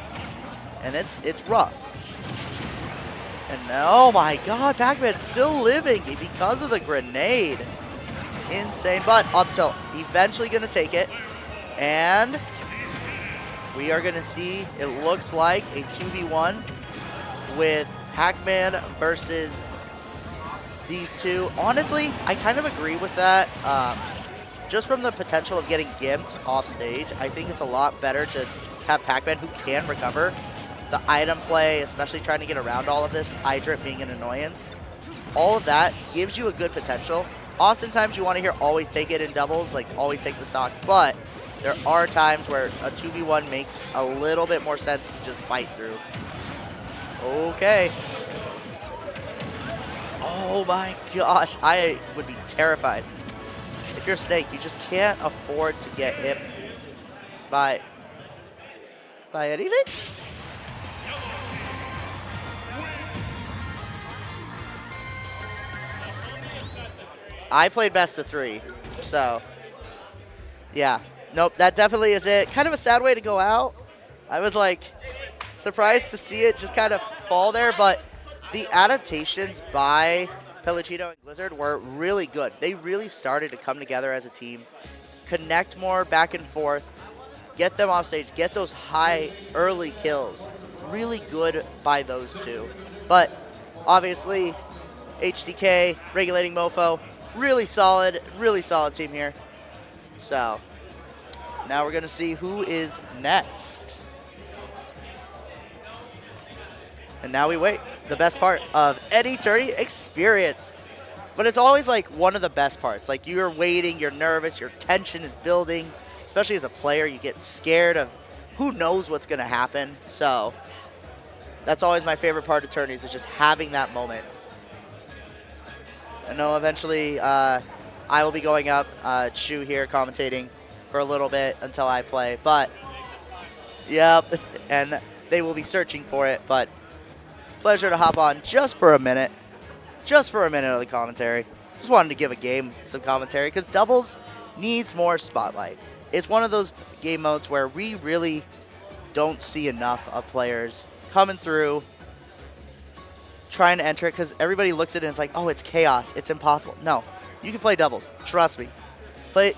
And it's rough. And oh my god, Pac-Man's still living because of the grenade. Insane, but up tilt. Eventually going to take it. And we are going to see, it looks like, a 2v1 with Pac-Man versus these two. Honestly, I kind of agree with that. Just from the potential of getting gimped off stage, I think it's a lot better to have Pac-Man who can recover. The item play, especially trying to get around all of this, Hydrant being an annoyance, all of that gives you a good potential. Oftentimes you want to hear always take it in doubles, like always take the stock, but there are times where a 2v1 makes a little bit more sense to just fight through. Okay. Oh my gosh, I would be terrified. If you're Snake, you just can't afford to get hit by anything. I played best of 3, so yeah. Nope, that definitely is it. Kind of a sad way to go out. I was like surprised to see it just kind of fall there, but the adaptations by Peluchito and Glizzard were really good. They really started to come together as a team, connect more back and forth, get them off stage, get those high early kills. Really good by those two. But obviously, HDK, Regulating Mofo, really solid team here. So now we're going to see who is next. And now we wait. The best part of any tourney experience. But it's always like one of the best parts. Like you're waiting, you're nervous, your tension is building. Especially as a player, you get scared of who knows what's going to happen. So that's always my favorite part of tourneys, is just having that moment. I know eventually I will be going up, Chu here commentating for a little bit until I play. But, yep, and they will be searching for it. But pleasure to hop on just for a minute. Just for a minute of the commentary. Just wanted to give a game some commentary because doubles needs more spotlight. It's one of those game modes where we really don't see enough of players coming through, trying to enter it, because everybody looks at it and it's like, oh, it's chaos, it's impossible. No, you can play doubles, trust me. They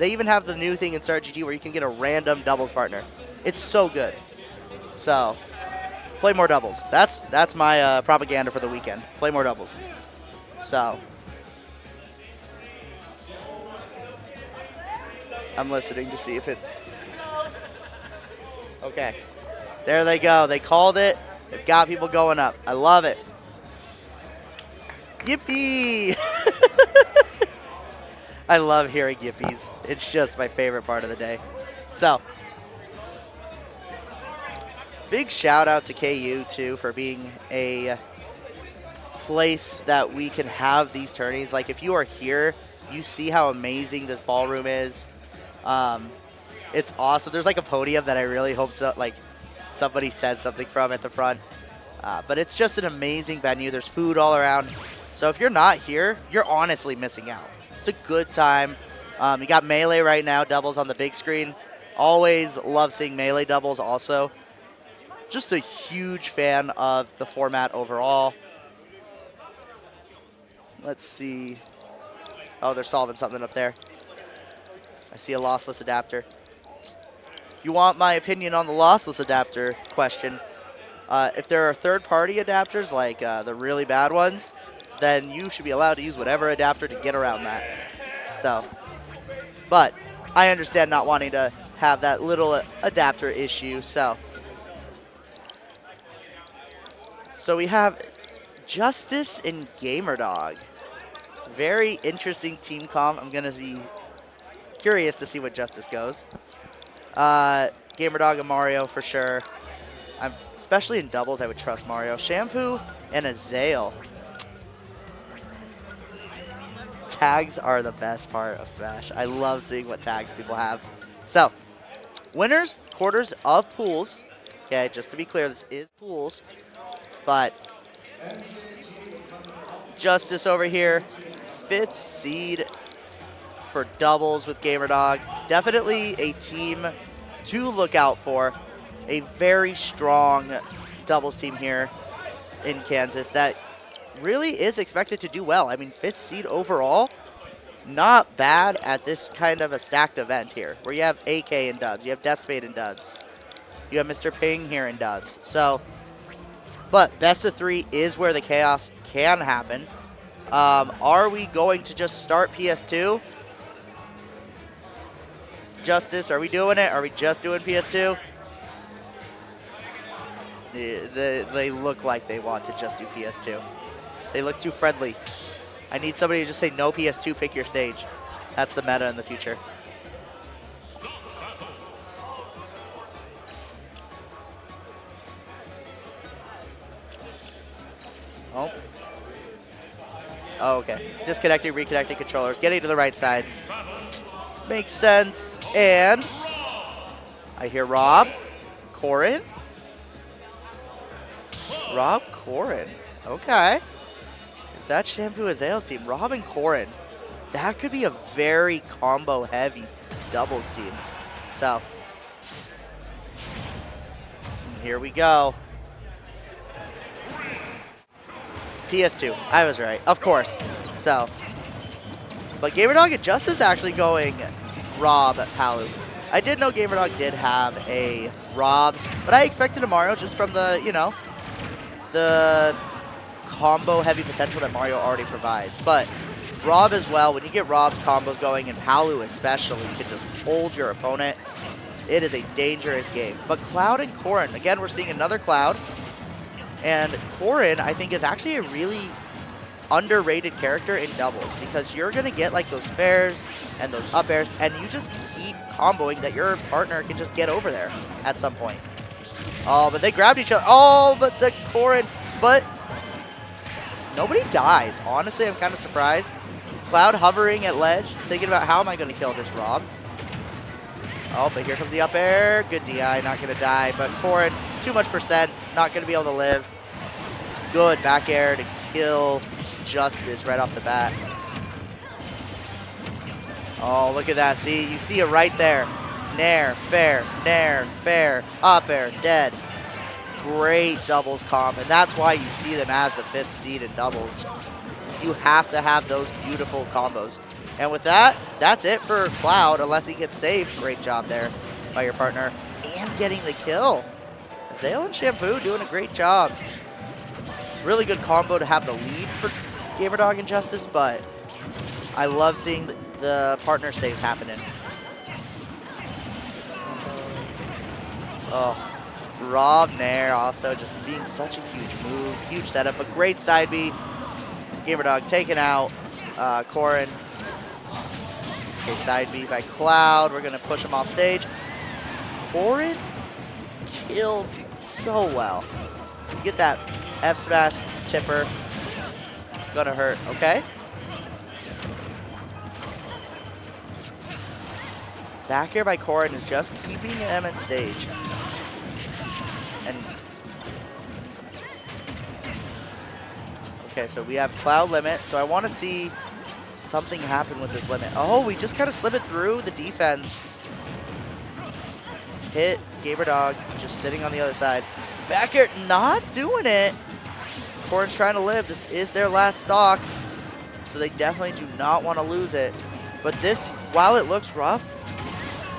even have the new thing in StarGG where you can get a random doubles partner. It's so good. So, play more doubles. That's my propaganda for the weekend. Play more doubles. So, I'm listening to see if it's... Okay. There they go. They called it. They've got people going up. I love it. Yippee! I love hearing yippies. It's just my favorite part of the day. So, big shout out to KU too for being a place that we can have these tourneys. Like if you are here, you see how amazing this ballroom is. It's awesome. There's like a podium that I really hope somebody says something from at the front. But it's just an amazing venue. There's food all around. So if you're not here, you're honestly missing out. It's a good time. You got Melee right now, doubles on the big screen. Always love seeing Melee doubles also. Just a huge fan of the format overall. Let's see. Oh, they're solving something up there. I see a lossless adapter. If you want my opinion on the lossless adapter question, if there are third-party adapters, like the really bad ones, then you should be allowed to use whatever adapter to get around that. So, but I understand not wanting to have that little adapter issue, so. So we have Justyce and Gamerdog. Very interesting team comp. I'm going to be curious to see what Justyce goes. Gamerdog and Mario for sure. Especially in doubles, I would trust Mario. Shampoo and Azael. Tags are the best part of Smash. I love seeing what tags people have. So, winners, quarters of pools. Okay, just to be clear, this is pools. But Justyce over here, 5th seed for doubles with Gamerdog. Definitely a team to look out for. A very strong doubles team here in Kansas that really is expected to do well. I mean, 5th seed overall, not bad at this kind of a stacked event here, where you have AK in dubs, you have Deathspade in dubs, you have Mr.Ping here in dubs. So, but best of 3 is where the chaos can happen. Are we going to just start PS2? Justyce, are we doing it? Are we just doing PS2? They look like they want to just do PS2. They look too friendly. I need somebody to just say no PS2, pick your stage. That's the meta in the future. Oh. Oh, okay. Disconnecting, reconnecting controllers, getting to the right sides. Makes sense. And I hear Rob, Corin. Rob, Corin. Okay. If that's Shampoo Azael's team, Rob and Corin, that could be a very combo-heavy doubles team. So, here we go. PS2. I was right. Of course. So, but Gamerdog and Justyce actually going Rob Palu. I did know Gamerdog did have a Rob, but I expected a Mario just from the, you know, the combo heavy potential that Mario already provides. But Rob as well, when you get Rob's combos going, and Palu especially, you can just hold your opponent. It is a dangerous game. But Cloud and Corin, again, we're seeing another Cloud. And Corin, I think, is actually a really underrated character in doubles because you're going to get like those fairs and those up airs, and you just keep comboing that your partner can just get over there at some point. Oh, but they grabbed each other. Oh, but the Corin, but nobody dies. Honestly, I'm kind of surprised. Cloud hovering at ledge, thinking about how am I going to kill this Rob. Oh, but here comes the up air. Good DI, not going to die. But Corin, too much percent, not going to be able to live. Good back air to kill Justyce right off the bat. Oh, look at that. See, you see it right there. Nair, fair, up air, dead. Great doubles comp, and that's why you see them as the 5th seed in doubles. You have to have those beautiful combos. And with that, that's it for Cloud, unless he gets saved. Great job there by your partner. And getting the kill. Azael and Shampoo doing a great job. Really good combo to have the lead for Gamerdog and Justyce, but I love seeing the partner saves happening. Oh, Rob Nair also just being such a huge move, huge setup, but great side B. Gamerdog taken out Corin. Okay, side B by Cloud. We're going to push him off stage. Corin kills so well. You get that F smash tipper. Gonna hurt, okay? Back here by Corin is just keeping him at stage. And okay, so we have Cloud limit. So I want to see something happen with this limit. Oh, we just kind of slip it through the defense. Hit Gamerdog, just sitting on the other side. Back here, not doing it. Corin's trying to live. This is their last stock, so they definitely do not want to lose it. But this, while it looks rough,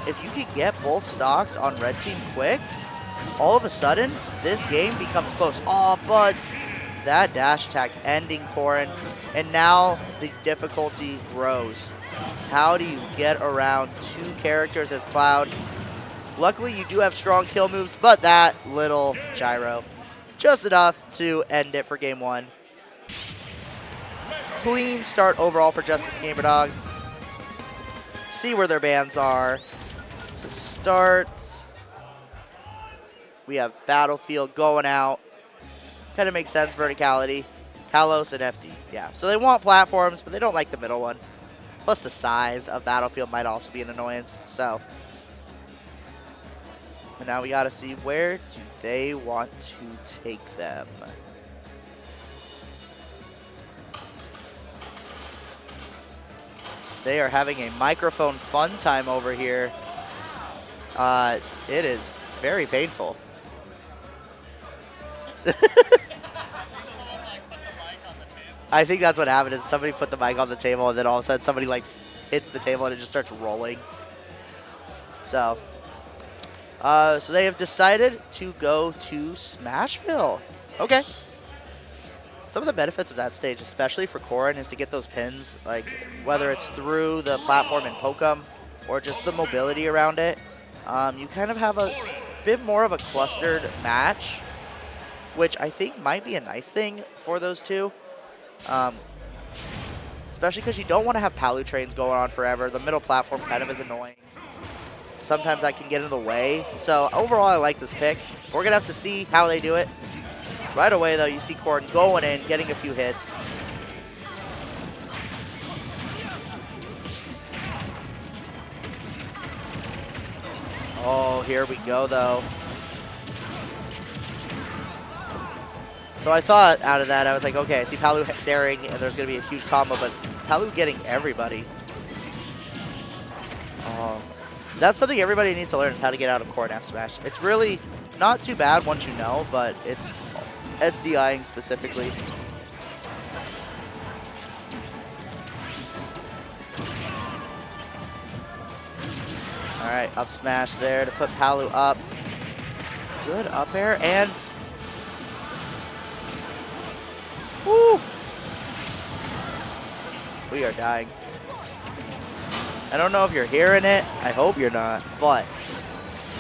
if you can get both stocks on red team quick, all of a sudden, this game becomes close. Oh, but that dash attack ending Corin, and now the difficulty grows. How do you get around 2 characters as Cloud? Luckily, you do have strong kill moves, but that little gyro, just enough to end it for game 1. Clean start overall for Justyce and Gamerdog. See where their bans are. To start, we have Battlefield going out. Kind of makes sense, verticality. Kalos and FD, yeah. So they want platforms, but they don't like the middle one. Plus the size of Battlefield might also be an annoyance, so. And now we gotta see, where do they want to take them? They are having a microphone fun time over here. It is very painful. I think that's what happened, is somebody put the mic on the table and then all of a sudden somebody like hits the table and it just starts rolling. So. So they have decided to go to Smashville. Okay. Some of the benefits of that stage, especially for Corin, is to get those pins, like whether it's through the platform and poke 'em or just the mobility around it. You kind of have a bit more of a clustered match, which I think might be a nice thing for those two. Especially because you don't want to have Palu trains going on forever. The middle platform kind of is annoying. Sometimes that can get in the way. So overall, I like this pick. We're going to have to see how they do it. Right away, though, you see Corin going in, getting a few hits. Oh, here we go, though. So I thought out of that, I was like, okay, I see Palu daring, and there's going to be a huge combo, but Palu getting everybody. Oh, that's something everybody needs to learn, is how to get out of Corn F smash. It's really not too bad once you know, but it's SDIing specifically. All right, up smash there to put Palu up. Good up air, and woo! We are dying. I don't know if you're hearing it. I hope you're not, but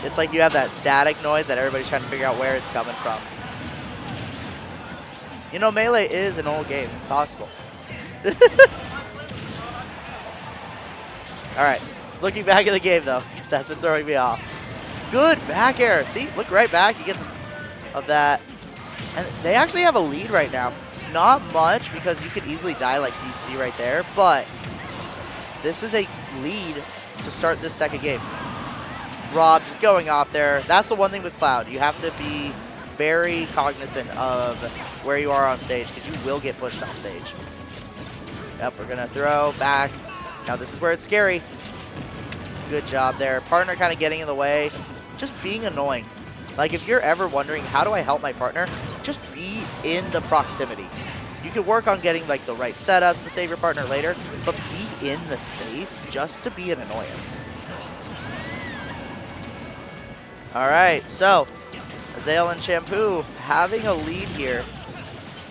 it's like you have that static noise that everybody's trying to figure out where it's coming from. You know, Melee is an old game. It's possible. All right, looking back at the game, though, because that's been throwing me off. Good back air. See, look right back. You get some of that. And they actually have a lead right now. Not much, because you could easily die like you see right there, but this is a lead to start this second game. Rob just going off there. That's the one thing with Cloud. You have to be very cognizant of where you are on stage, because you will get pushed off stage. Yep, we're going to throw back. Now this is where it's scary. Good job there. Partner kind of getting in the way. Just being annoying. Like, if you're ever wondering, how do I help my partner? Just be in the proximity. You can work on getting, like, the right setups to save your partner later, but be in the space just to be an annoyance. All right, so Azael and Shampoo having a lead here.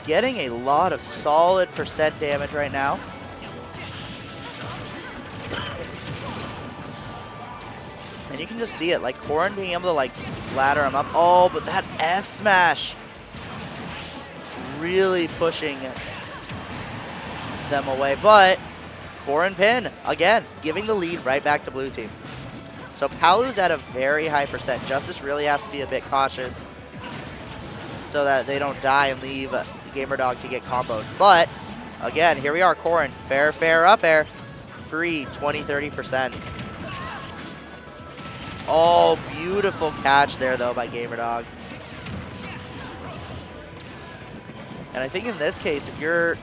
Getting a lot of solid percent damage right now. And you can just see it, like Corrin being able to like ladder him up. Oh, but that F smash really pushing them away. But Corrin pin, again, giving the lead right back to blue team. So Palu's at a very high percent. Justyce really has to be a bit cautious so that they don't die and leave Gamerdog to get comboed. But again, here we are, Corrin. Fair up air. Free 20-30%. Oh, beautiful catch there, though, by Gamerdog. And I think in this case, if you're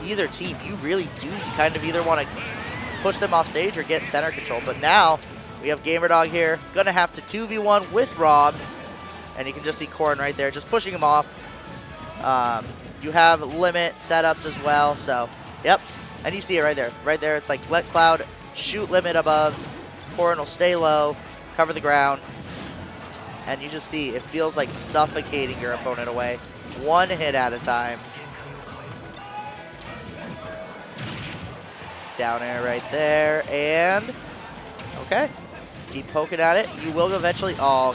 either team, you really do kind of either want to push them off stage or get center control. But now we have Gamerdog here, going to have to 2v1 with Rob. And you can just see Corrin right there, just pushing him off. You have limit setups as well, so, yep. And you see it right there. Right there, it's like let Cloud shoot limit above. Corrin will stay low, cover the ground, and you just see it feels like suffocating your opponent away. One hit at a time. Down air right there, and okay. Keep poking at it. You will eventually, oh,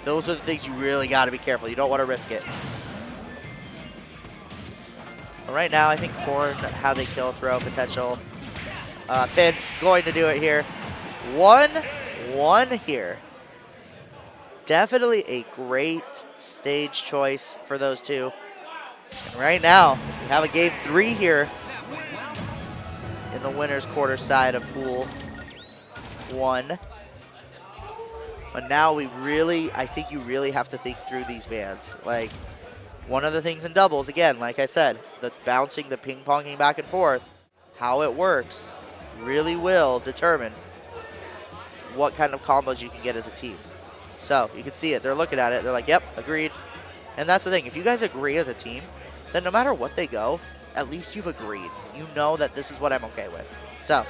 those are the things you really got to be careful. You don't want to risk it. But right now, I think Corrin has a kill throw potential. Pin going to do it here. 1-1 here. Definitely a great stage choice for those two. And right now, we have a game 3 here in the winner's quarter side of pool 1. But now we really, I think you really have to think through these bans. Like, one of the things in doubles, again, like I said, the bouncing, the ping-ponging back and forth, how it works really will determine what kind of combos you can get as a team. So you can see it. They're looking at it. They're like, yep, agreed. And that's the thing. If you guys agree as a team, then no matter what they go, at least you've agreed. You know that this is what I'm okay with. So.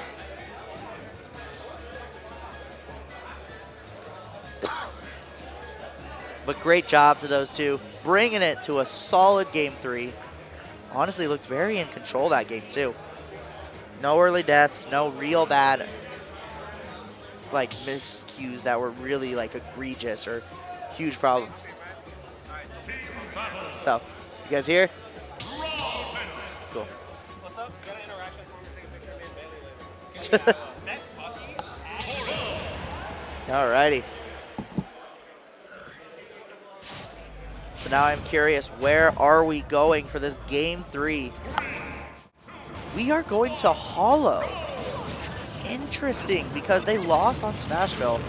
But great job to those two. Bringing it to a solid game 3. Honestly, looked very in control that game too. No early deaths. No real bad like miscues that were really like egregious or huge problems. So, you guys here? Cool. What's up? Got an interaction for me to take a picture of me and Bailey later. Alrighty. So now I'm curious, where are we going for this game 3? We are going to Hollow. Interesting, because they lost on Smashville.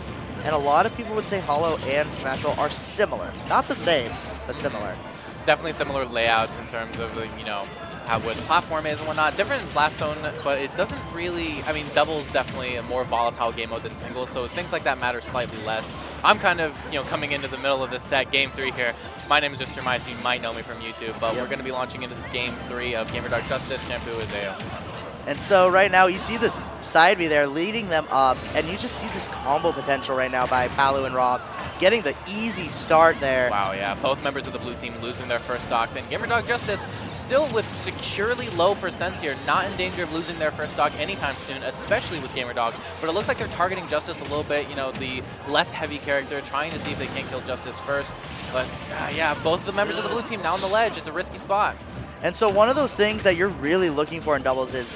And a lot of people would say Hollow and Smashville are similar. Not the same, but similar. Definitely similar layouts in terms of, you know, how where the platform is and whatnot. Different in Blastone, but it doesn't really, I mean, doubles definitely a more volatile game mode than singles, so things like that matter slightly less. I'm kind of, you know, coming into the middle of this set, game 3 here. My name is Justyce, you might know me from YouTube, but we're going to be launching into this game 3 of Gamerdog Justyce, Shampoo, Azael. And so right now you see this side B there leading them up, and you just see this combo potential right now by Palu and Rocke, getting the easy start there. Wow, yeah, both members of the blue team losing their first stocks, and Gamerdog Justyce still with securely low percents here, not in danger of losing their first stock anytime soon, especially with Gamerdog. But it looks like they're targeting Justyce a little bit, you know, the less heavy character, trying to see if they can kill Justyce first. But yeah, both of the members of the blue team now on the ledge. It's a risky spot. And so one of those things that you're really looking for in doubles is,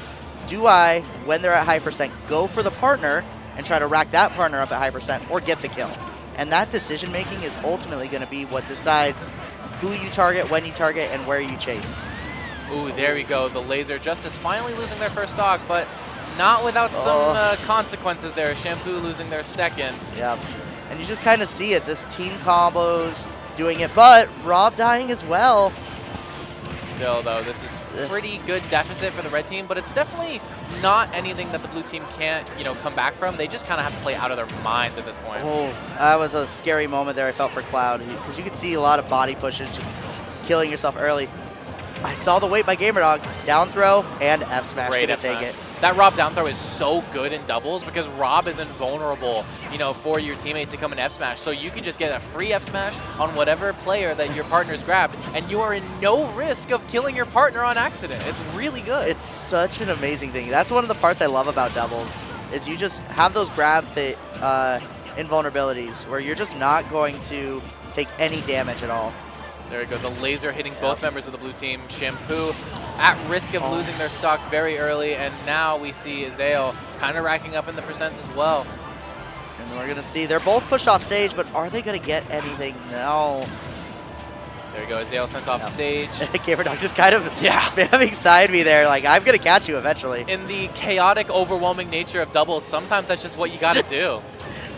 do I, when they're at high percent, go for the partner and try to rack that partner up at high percent, or get the kill? And that decision making is ultimately going to be what decides who you target, when you target, and where you chase. Ooh, there we go. The laser. Justyce finally losing their first stock, but not without some consequences there. Shampoo losing their second. Yep. And you just kind of see it. This team combos doing it, but Rob dying as well. Still, though, this is pretty good deficit for the red team, but it's definitely not anything that the blue team can't, you know, come back from. They just kind of have to play out of their minds at this point. Oh, that was a scary moment there, I felt, for Cloud, because you could see a lot of body pushes, just killing yourself early. I saw the wait by Gamerdog, down throw, and F smash. Great Gonna F take smash. it. That Rob down throw is so good in doubles because Rob is invulnerable, you know, for your teammates to come and F smash. So you can just get a free F smash on whatever player that your partner's grabbed, and you are in no risk of killing your partner on accident. It's really good. It's such an amazing thing. That's one of the parts I love about doubles, is you just have those grab invulnerabilities where you're just not going to take any damage at all. There we go, the laser hitting both members of the blue team. Shampoo at risk of losing their stock very early, and now we see Azael kind of racking up in the percents as well. And we're going to see, they're both pushed off stage, but are they going to get anything? No. There we go, Azael sent off stage. Gamerdog just kind of spamming side B there, like, I'm going to catch you eventually. In the chaotic, overwhelming nature of doubles, sometimes that's just what you got to do.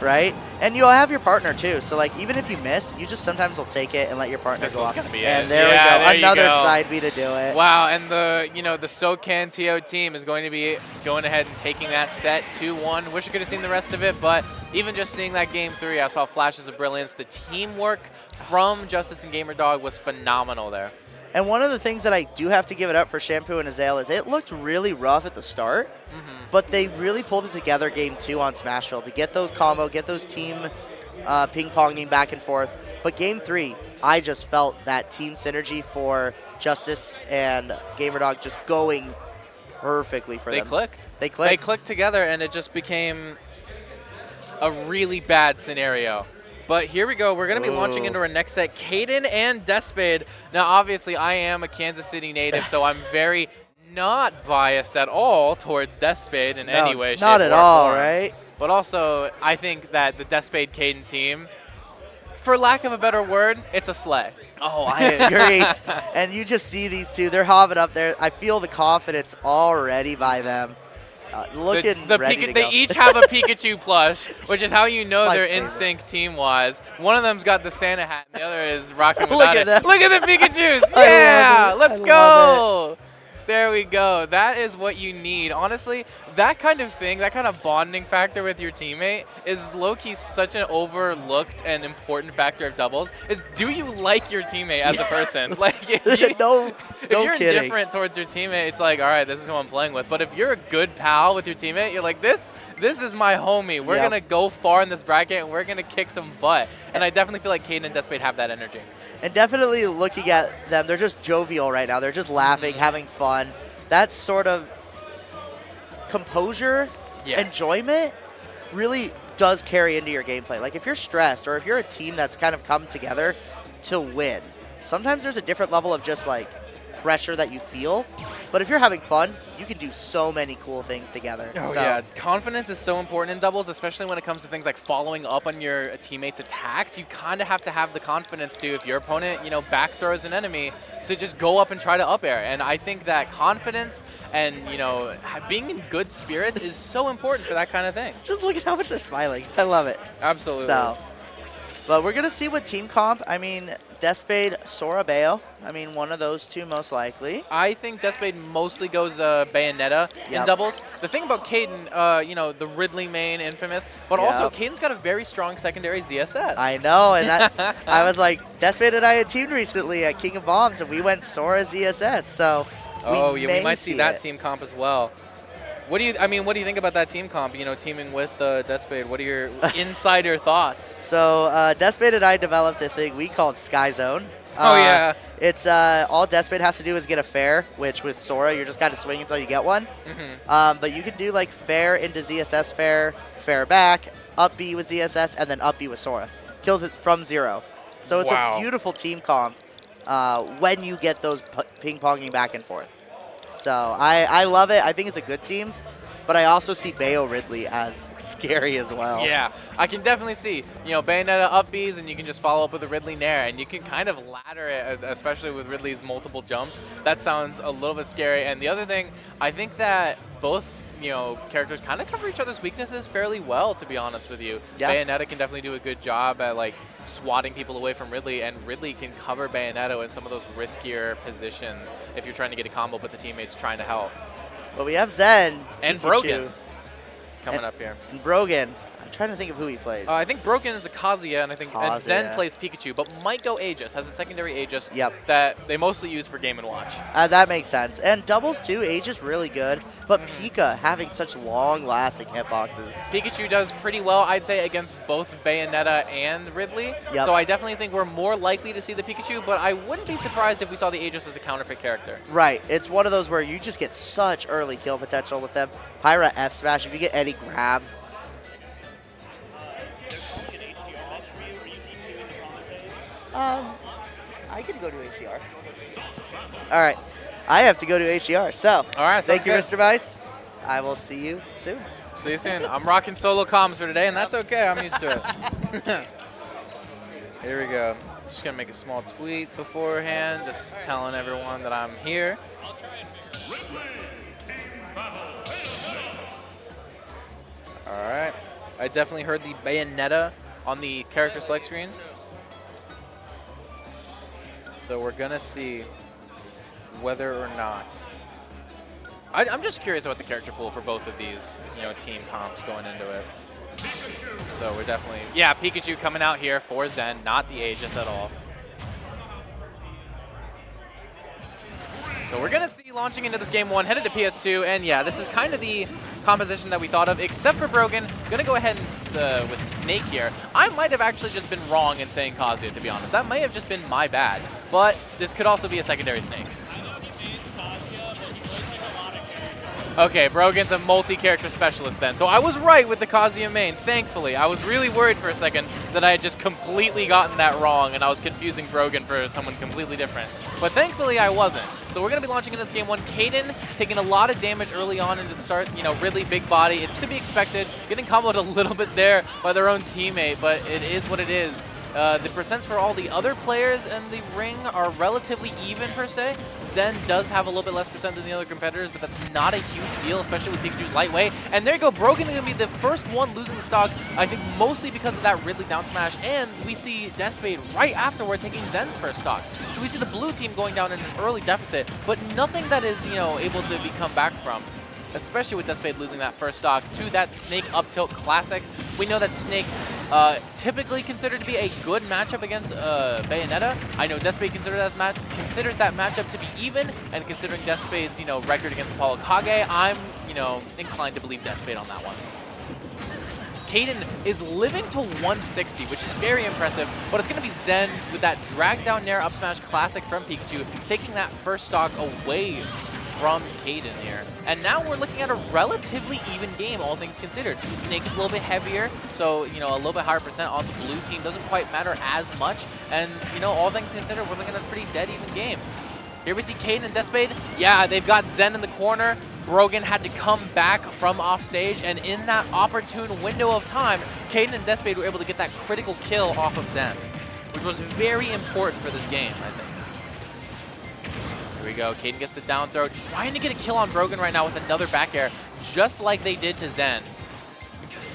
Right? And you'll have your partner too, so like even if you miss, you just sometimes will take it and let your partner go up. And there we go, another side B to do it. Wow, and the the SoCan TO team is going to be going ahead and taking that set 2-1. Wish I could have seen the rest of it, but even just seeing that game 3, I saw flashes of brilliance. The teamwork from Justyce and Gamerdog was phenomenal there. And one of the things that I do have to give it up for Shampoo and Azael is it looked really rough at the start, but they really pulled it together game 2 on Smashville to get those combo, get those team ping-ponging back and forth. But game 3, I just felt that team synergy for Justyce and Gamerdog just going perfectly for them. They clicked. They clicked. They clicked together, and it just became a really bad scenario. But here we go. We're going to be launching into our next set, Kaden and Deathspade. Now, obviously, I am a Kansas City native, so I'm very not biased at all towards Deathspade in any way, shape, not at or all, form. right? But also, I think that the Deathspade Kaden team, for lack of a better word, it's a slay. Oh, I agree. And you just see these two. They're hopping up there. I feel the confidence already by them. Looking ready to they go. each have a Pikachu plush, which is how you know they're in sync team-wise. One of them's got the Santa hat, and the other is rocking without it. Look at the Pikachus! Yeah! Let's go! There we go. That is what you need. Honestly, that kind of thing, that kind of bonding factor with your teammate is low-key such an overlooked and important factor of doubles. Is do you like your teammate as a person? Like, if you're indifferent towards your teammate, it's like, all right, this is who I'm playing with. But if you're a good pal with your teammate, you're like, this is my homie. We're going to go far in this bracket, and we're going to kick some butt. And I definitely feel like Kaden and Deathspade have that energy. And definitely looking at them, they're just jovial right now. They're just laughing, having fun. That sort of composure, enjoyment, really does carry into your gameplay. Like if you're stressed or if you're a team that's kind of come together to win, sometimes there's a different level of just like pressure that you feel. But if you're having fun, you can do so many cool things together. Oh so, yeah, confidence is so important in doubles, especially when it comes to things like following up on your teammates' attacks. You kind of have to have the confidence to, if your opponent, you know, back throws an enemy, to just go up and try to up air. And I think that confidence and, you know, being in good spirits is so important for that kind of thing. Just look at how much they're smiling. I love it. Absolutely. So, but we're going to see what team comp. I mean, Deathspade, Sorabeo. I mean, one of those two most likely. I think Deathspade mostly goes Bayonetta in doubles. The thing about Caden, you know, the Ridley main, infamous, but also Caden's got a very strong secondary ZSS. I know, and that's, I was like, Deathspade and I had teamed recently at King of Bombs, and we went Sora ZSS, so we might see that team comp as well. What do you think about that team comp? You know, teaming with Deathspade. What are your insider thoughts? So Deathspade and I developed a thing we called Sky Zone. Oh yeah. It's all Deathspade has to do is get a fair, which with Sora you're just kind of swing until you get one. But you can do like fair into ZSS fair, fair back, up B with ZSS, and then up B with Sora. Kills it from 0. So it's a beautiful team comp when you get those ping-ponging back and forth. So I love it. I think it's a good team, but I also see Bayo Ridley as scary as well. Yeah, I can definitely see, you know, Bayonetta up Bs, and you can just follow up with a Ridley Nair, and you can kind of ladder it, especially with Ridley's multiple jumps. That sounds a little bit scary. And the other thing, I think that both, you know, characters kind of cover each other's weaknesses fairly well, to be honest with you. Yeah. Bayonetta can definitely do a good job at, like, swatting people away from Ridley, and Ridley can cover Bayonetta in some of those riskier positions if you're trying to get a combo with the teammates trying to help. But we have Zen and Pikachu, Brogan coming up here. And Brogan. I'm trying to think of who he plays. I think Brogan is a Kazuya, and I think and Zen plays Pikachu, but might go Aegis, has a secondary Aegis that they mostly use for Game & Watch. That makes sense. And doubles too, Aegis really good, but Pika having such long-lasting hitboxes. Pikachu does pretty well, I'd say, against both Bayonetta and Ridley. So I definitely think we're more likely to see the Pikachu, but I wouldn't be surprised if we saw the Aegis as a counterpick character. Right. It's one of those where you just get such early kill potential with them. Pyra F smash, if you get any grab. I could go to HDR. All right. I have to go to HDR. So, all right, thank you, Mr. Vice. I will see you soon. See you soon. I'm rocking solo comms for today, and that's okay. I'm used to it. Here we go. Just going to make a small tweet beforehand, just telling everyone that I'm here. All right. I definitely heard the Bayonetta on the character select screen. So we're going to see whether or not. I'm just curious about the character pool for both of these, you know, team comps going into it. So we're definitely, yeah, Pikachu coming out here for Zen, not the Aegis at all. So we're going to see launching into this game 1, headed to PS2, and yeah, this is kind of the composition that we thought of, except for Brogan. Going to go ahead and with Snake here. I might have actually just been wrong in saying Kazuya, to be honest. That may have just been my bad, but this could also be a secondary Snake. Okay, Brogan's a multi-character specialist then. So I was right with the Kazuya main, thankfully. I was really worried for a second that I had just completely gotten that wrong and I was confusing Brogan for someone completely different. But thankfully I wasn't. So we're going to be launching into this game 1. Caden taking a lot of damage early on into the start. You know, Ridley, big body. It's to be expected. Getting comboed a little bit there by their own teammate, but it is what it is. The percents for all the other players in the ring are relatively even, per se. Zen does have a little bit less percent than the other competitors, but that's not a huge deal, especially with Pikachu's lightweight. And there you go, Brogan is going to be the first one losing the stock, I think mostly because of that Ridley down smash, and we see Deathspade right afterward taking Zen's first stock. So we see the blue team going down in an early deficit, but nothing that is, you know, able to be come back from. Especially with Deathspade losing that first stock to that Snake up tilt classic. We know that Snake typically considered to be a good matchup against Bayonetta. I know Deathspade considers that matchup to be even, and considering Deathspade's, you know, record against ApolloKage, I'm, you know, inclined to believe Deathspade on that one. Caden is living to 160, which is very impressive, but it's going to be Zen with that drag down nair up smash classic from Pikachu, taking that first stock away from Caden here. And now we're looking at a relatively even game, all things considered. Snake is a little bit heavier, so, you know, a little bit higher percent on the blue team doesn't quite matter as much. And, you know, all things considered, we're looking at a pretty dead even game. Here we see Caden and Deathspade. Yeah, they've got Zen in the corner. Brogan had to come back from off stage, and in that opportune window of time, Caden and Deathspade were able to get that critical kill off of Zen, which was very important for this game, I think. Here we go. Caden gets the down throw, trying to get a kill on Brogan right now with another back air, just like they did to Zen.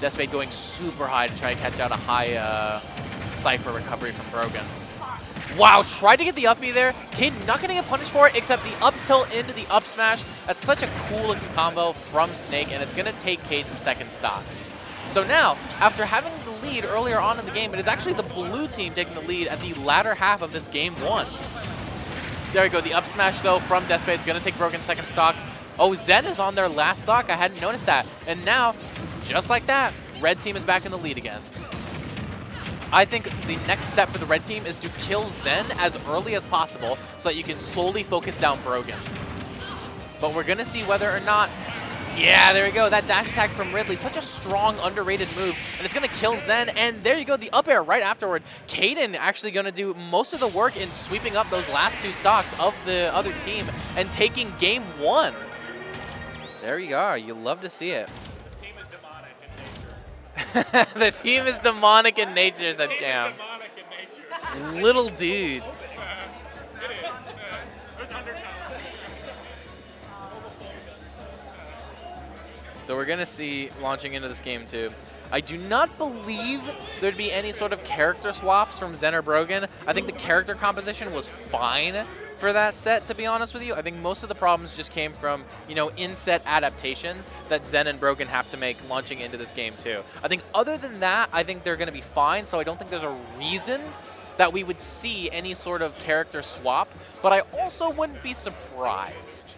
Deathspade going super high to try to catch out a high Cypher recovery from Brogan. Wow, tried to get the up B there. Caden not going to get punished for it, except the up tilt into the up smash. That's such a cool looking combo from Snake, and it's going to take Caden's second stock. So now, after having the lead earlier on in the game, it is actually the blue team taking the lead at the latter half of this game 1. There we go, the up smash though from Deathspade is going to take Brogan's second stock. Oh, Zen is on their last stock. I hadn't noticed that. And now, just like that, red team is back in the lead again. I think the next step for the red team is to kill Zen as early as possible so that you can solely focus down Brogan. But we're going to see whether or not... Yeah, there we go. That dash attack from Ridley, such a strong, underrated move. And it's going to kill Zen. And there you go, the up air right afterward. Caden actually going to do most of the work in sweeping up those last 2 stocks of the other team and taking game 1. There you are. You love to see it. The team is demonic in nature, said Cam. Little dudes. So we're going to see, launching into this game too, I do not believe there'd be any sort of character swaps from Zen or Brogan. I think the character composition was fine for that set, to be honest with you. I think most of the problems just came from, you know, in-set adaptations that Zen and Brogan have to make launching into this game too. I think other than that, I think they're going to be fine, so I don't think there's a reason that we would see any sort of character swap, but I also wouldn't be surprised.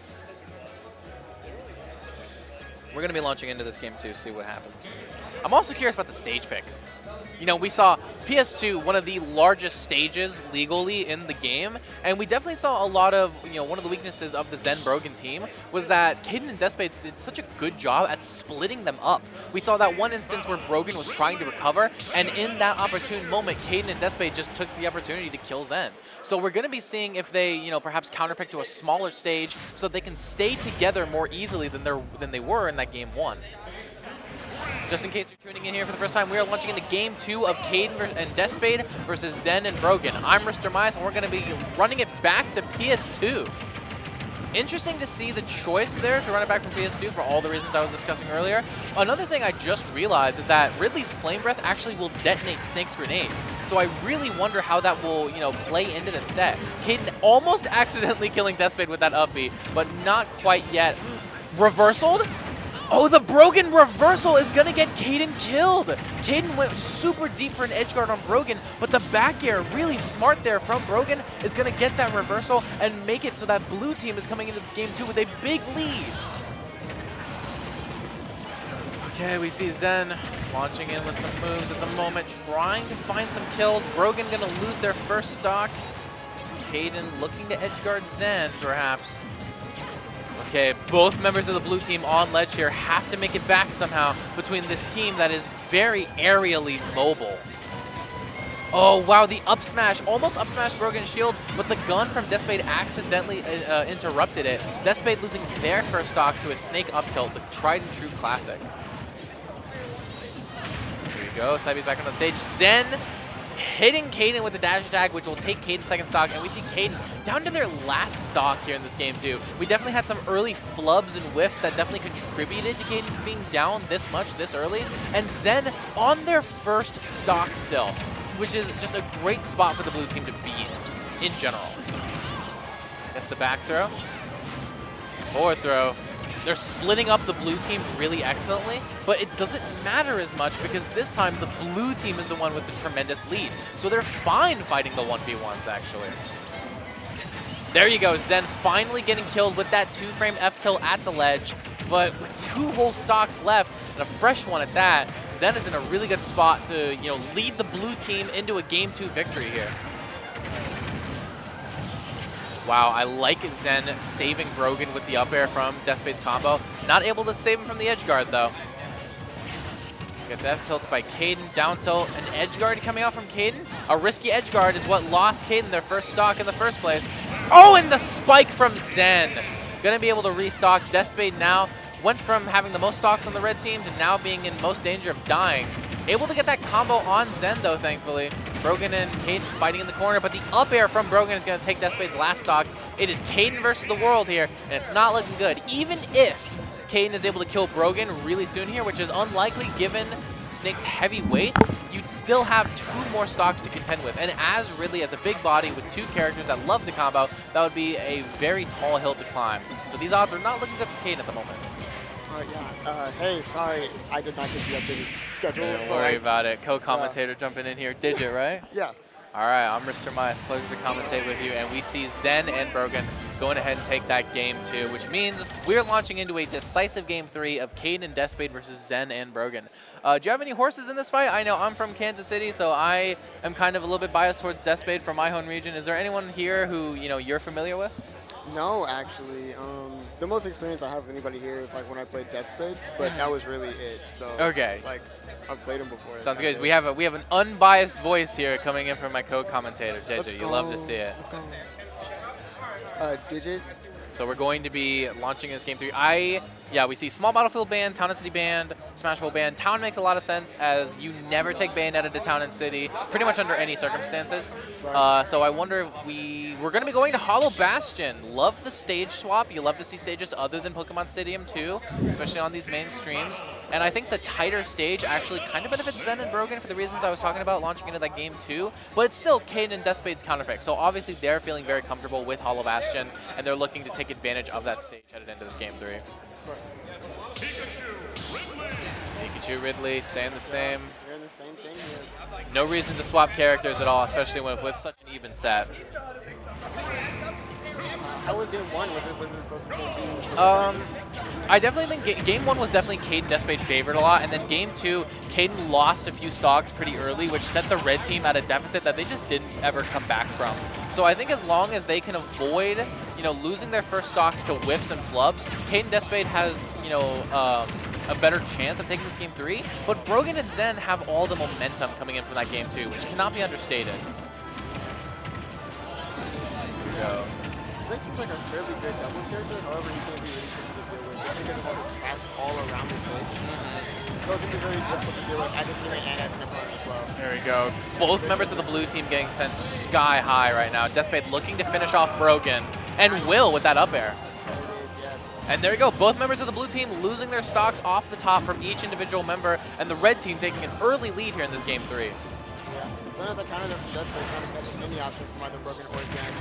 We're going to be launching into this game too, see what happens. I'm also curious about the stage pick. You know, we saw PS2, one of the largest stages legally in the game, and we definitely saw a lot of, you know, one of the weaknesses of the Zen Brogan team was that Caden and Deathspade did such a good job at splitting them up. We saw that one instance where Brogan was trying to recover, and in that opportune moment, Caden and Deathspade just took the opportunity to kill Zen. So we're going to be seeing if they, you know, perhaps counterpick to a smaller stage so they can stay together more easily than they were in that game 1. Just in case you're tuning in here for the first time, we are launching into Game 2 of Caden and Deathspade versus Zen and Brogan. I'm Mr. Mice, and we're going to be running it back to PS2. Interesting to see the choice there to run it back from PS2 for all the reasons I was discussing earlier. Another thing I just realized is that Ridley's Flame Breath actually will detonate Snake's grenades. So I really wonder how that will, you know, play into the set. Caden almost accidentally killing Deathspade with that up B, but not quite yet. Reversaled? Oh, the Brogan reversal is going to get Caden killed. Caden went super deep for an edge guard on Brogan, but the back air, really smart there from Brogan, is going to get that reversal and make it so that blue team is coming into this game too with a big lead. Okay, we see Zen launching in with some moves at the moment, trying to find some kills. Brogan going to lose their first stock. Caden looking to edge guard Zen, perhaps. Okay, both members of the blue team on ledge here have to make it back somehow between this team that is very aerially mobile. Oh, wow, the up smash, almost up smash Brogan's shield, but the gun from Deathspade accidentally interrupted it. Deathspade losing their first stock to a Snake up tilt, the tried and true classic. Here we go, Cybe's back on the stage. Zen hitting Caden with the dash attack, which will take Caden's second stock, and we see Caden down to their last stock here in this game too. We definitely had some early flubs and whiffs that definitely contributed to Caden being down this much this early, and Zen on their first stock still, which is just a great spot for the blue team to be in general. That's the back throw. Forward throw. They're splitting up the blue team really excellently, but it doesn't matter as much because this time the blue team is the one with the tremendous lead. So they're fine fighting the 1v1s, actually. There you go, Zen finally getting killed with that 2-frame F-tilt at the ledge, but with 2 whole stocks left, and a fresh one at that, Zen is in a really good spot to, you know, lead the blue team into a Game 2 victory here. Wow, I like Zen saving Brogan with the up air from Deathspade's combo. Not able to save him from the edge guard, though. Gets F-tilted by Caden, down tilt, an edge guard coming out from Caden. A risky edge guard is what lost Caden their first stock in the first place. Oh, and the spike from Zen. Gonna be able to restock. Deathspade now went from having the most stocks on the red team to now being in most danger of dying. Able to get that combo on Zen, though, thankfully. Brogan and Caden fighting in the corner, but the up air from Brogan is going to take Deathspade's last stock. It is Caden versus the world here, and it's not looking good. Even if Caden is able to kill Brogan really soon here, which is unlikely given Snake's heavy weight, you'd still have 2 more stocks to contend with. And as Ridley, as a big body with 2 characters that love to combo, that would be a very tall hill to climb. So these odds are not looking good for Caden at the moment. Hey, sorry, I did not get the updated schedule. Don't worry about it. Co-commentator jumping in here. Digit, right? Yeah. All right, I'm Mr. Mice. Pleasure to commentate with you. And we see Zen and Brogan going ahead and take that game 2, which means we're launching into a decisive game 3 of Caden and Deathspade versus Zen and Brogan. Do you have any horses in this fight? I know I'm from Kansas City, so I am kind of a little bit biased towards Deathspade from my home region. Is there anyone here who you're familiar with? No, actually. The most experience I have with anybody here is like when I played Deathspade, but that was really it. So okay. Like I've played him before. Sounds good. We have an unbiased voice here coming in from my co-commentator, Digit. You love to see it. Let's go. Digit. So we're going to be launching this game 3. We see small battlefield ban, town and city banned, smashable ban. Town makes a lot of sense as you never take Bayonetta to town and city, pretty much under any circumstances. So I wonder if we're going to be going to Hollow Bastion. Love the stage swap. You love to see stages other than Pokemon Stadium too, especially on these main streams. And I think the tighter stage actually kind of benefits Zen and Brogan for the reasons I was talking about launching into that game 2. But it's still Caden and Deathspade's counterpick. So obviously they're feeling very comfortable with Hollow Bastion, and they're looking to take advantage of that stage headed into this game 3. Pikachu, Ridley, staying the same. They're in the same thing here. No reason to swap characters at all, especially with such an even set. How was game 1? Was it close to game 2? I definitely think game 1 was definitely Caden Deathspade favored a lot, and then game 2, Caden lost a few stocks pretty early, which set the red team at a deficit that they just didn't ever come back from. So I think as long as they can avoid, losing their first stocks to whiffs and flubs, Caden Deathspade has, a better chance of taking this game 3. But Brogan and Zen have all the momentum coming in from that game 2, which cannot be understated. Here we go. Snake seems like a fairly good doubles character, however, he can be really tricky to deal with just because of all his traps all around the stage. So it can be very difficult to deal with as a teammate and as an opponent as well. There we go. Both members of the blue team getting sent sky high right now. Deathspade looking to finish off Brogan, and will with that up air. And there you go, both members of the blue team losing their stocks off the top from each individual member, and the red team taking an early lead here in this game 3. Yeah, but at the counter there from Deathspade trying to catch any option from either Brogan or Zen.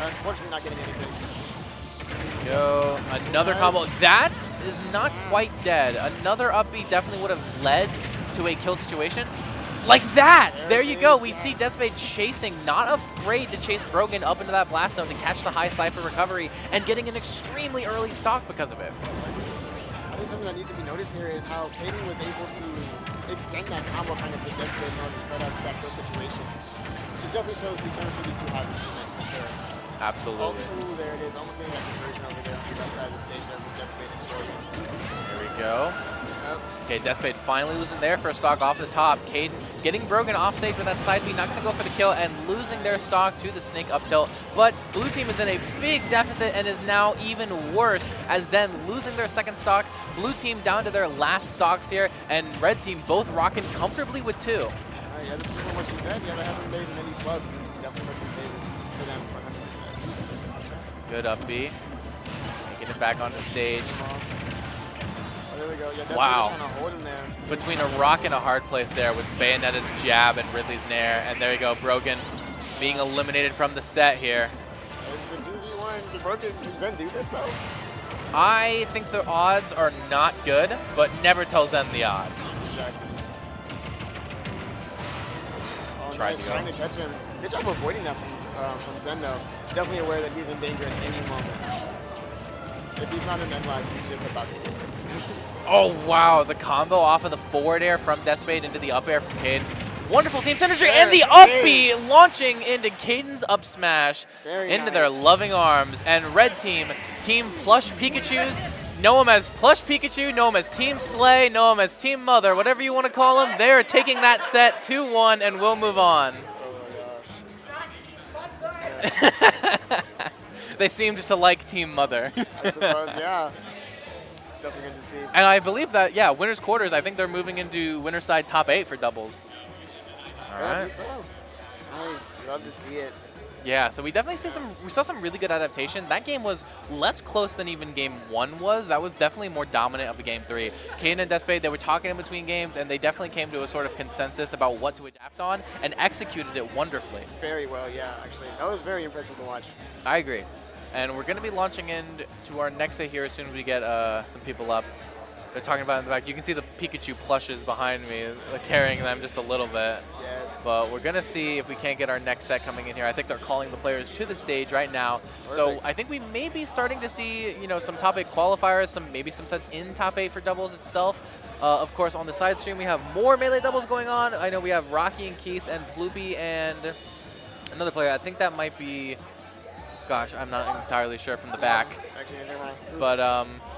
Unfortunately not getting anything. Go, another combo. That is not quite dead. Another up B definitely would have led to a kill situation. Like that! There you go. We see Deathspade chasing, not afraid to chase Brogan up into that blast zone to catch the high Cypher recovery and getting an extremely early stock because of it. I think something that needs to be noticed here is how Caden was able to extend that combo kind of with Deathspade in order to set up that kill situation. It definitely shows the chemistry these two have as teammates for sure. Absolutely. Oh, there it is. Almost getting that conversion over there on the left side of the stage there with Deathspade and Brogan. There we go. Okay, Deathspade finally losing their first stock off the top. Caden getting Brogan off stage with that side B, not going to go for the kill, and losing their stock to the Snake up tilt. But blue team is in a big deficit and is now even worse as Zen losing their second stock. Blue team down to their last stocks here, and red team both rocking comfortably with 2. Yeah, this is what you said. Yeah, they haven't made many clubs. This is definitely looking favored for them for 100%. Good up B. Taking it back onto stage. There we go. Yeah, wow. Trying to hold him there. Between a rock and a hard place there with Bayonetta's jab and Ridley's nair. And there you go, Brogan being eliminated from the set here. This is the 2v1. Did Brogan and Zen do this though? I think the odds are not good, but never tell Zen the odds. Exactly. Oh, Trying to catch him. Good job avoiding that from Zen though. Definitely aware that he's in danger at any moment. If he's not in endlock, he's just about to get hit. Oh, wow. The combo off of the forward air from Deathspade into the up air from Caden. Wonderful team synergy, and the up B launching into Caden's up smash into their loving arms. And red team, Team Plush Pikachus, know them as Plush Pikachu, know them as Team Slay, know them as Team Mother, whatever you want to call them. They're taking that set 2-1, and we'll move on. They seemed to like Team Mother. I suppose, yeah. It's definitely good to see. And I believe that, yeah, winners quarters, I think they're moving into winner's side top 8 for doubles. All Yeah, I right. think so. Nice. Love to see it. Yeah, so we definitely saw some really good adaptation. That game was less close than even game 1 was. That was definitely more dominant of a game 3. Kaden and Deathspade, they were talking in between games, and they definitely came to a sort of consensus about what to adapt on and executed it wonderfully. Very well, yeah, actually. That was very impressive to watch. I agree. And we're going to be launching into our next set here as soon as we get some people up. They're talking about it in the back. You can see the Pikachu plushes behind me, carrying them just a little bit. Yes. But we're going to see if we can't get our next set coming in here. I think they're calling the players to the stage right now. Perfect. So I think we may be starting to see, some top 8 qualifiers, maybe some sets in top 8 for doubles itself. Of course, on the side stream, we have more melee doubles going on. I know we have Rocke and Keis and Ploopy and another player. I think that might be... Gosh, I'm not entirely sure from the back. Actually, never mind. But,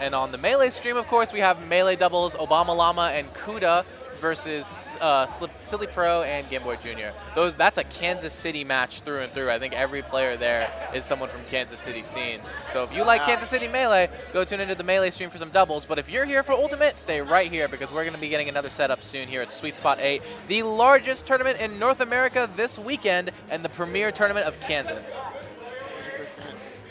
and on the Melee stream, of course, we have Melee doubles, Obama Llama and Kuda versus Silly Pro and Game Boy Jr. That's a Kansas City match through and through. I think every player there is someone from Kansas City scene. So if you like Kansas City Melee, go tune into the Melee stream for some doubles. But if you're here for Ultimate, stay right here because we're going to be getting another setup soon here at Sweet Spot 8, the largest tournament in North America this weekend and the premier tournament of Kansas. 100%.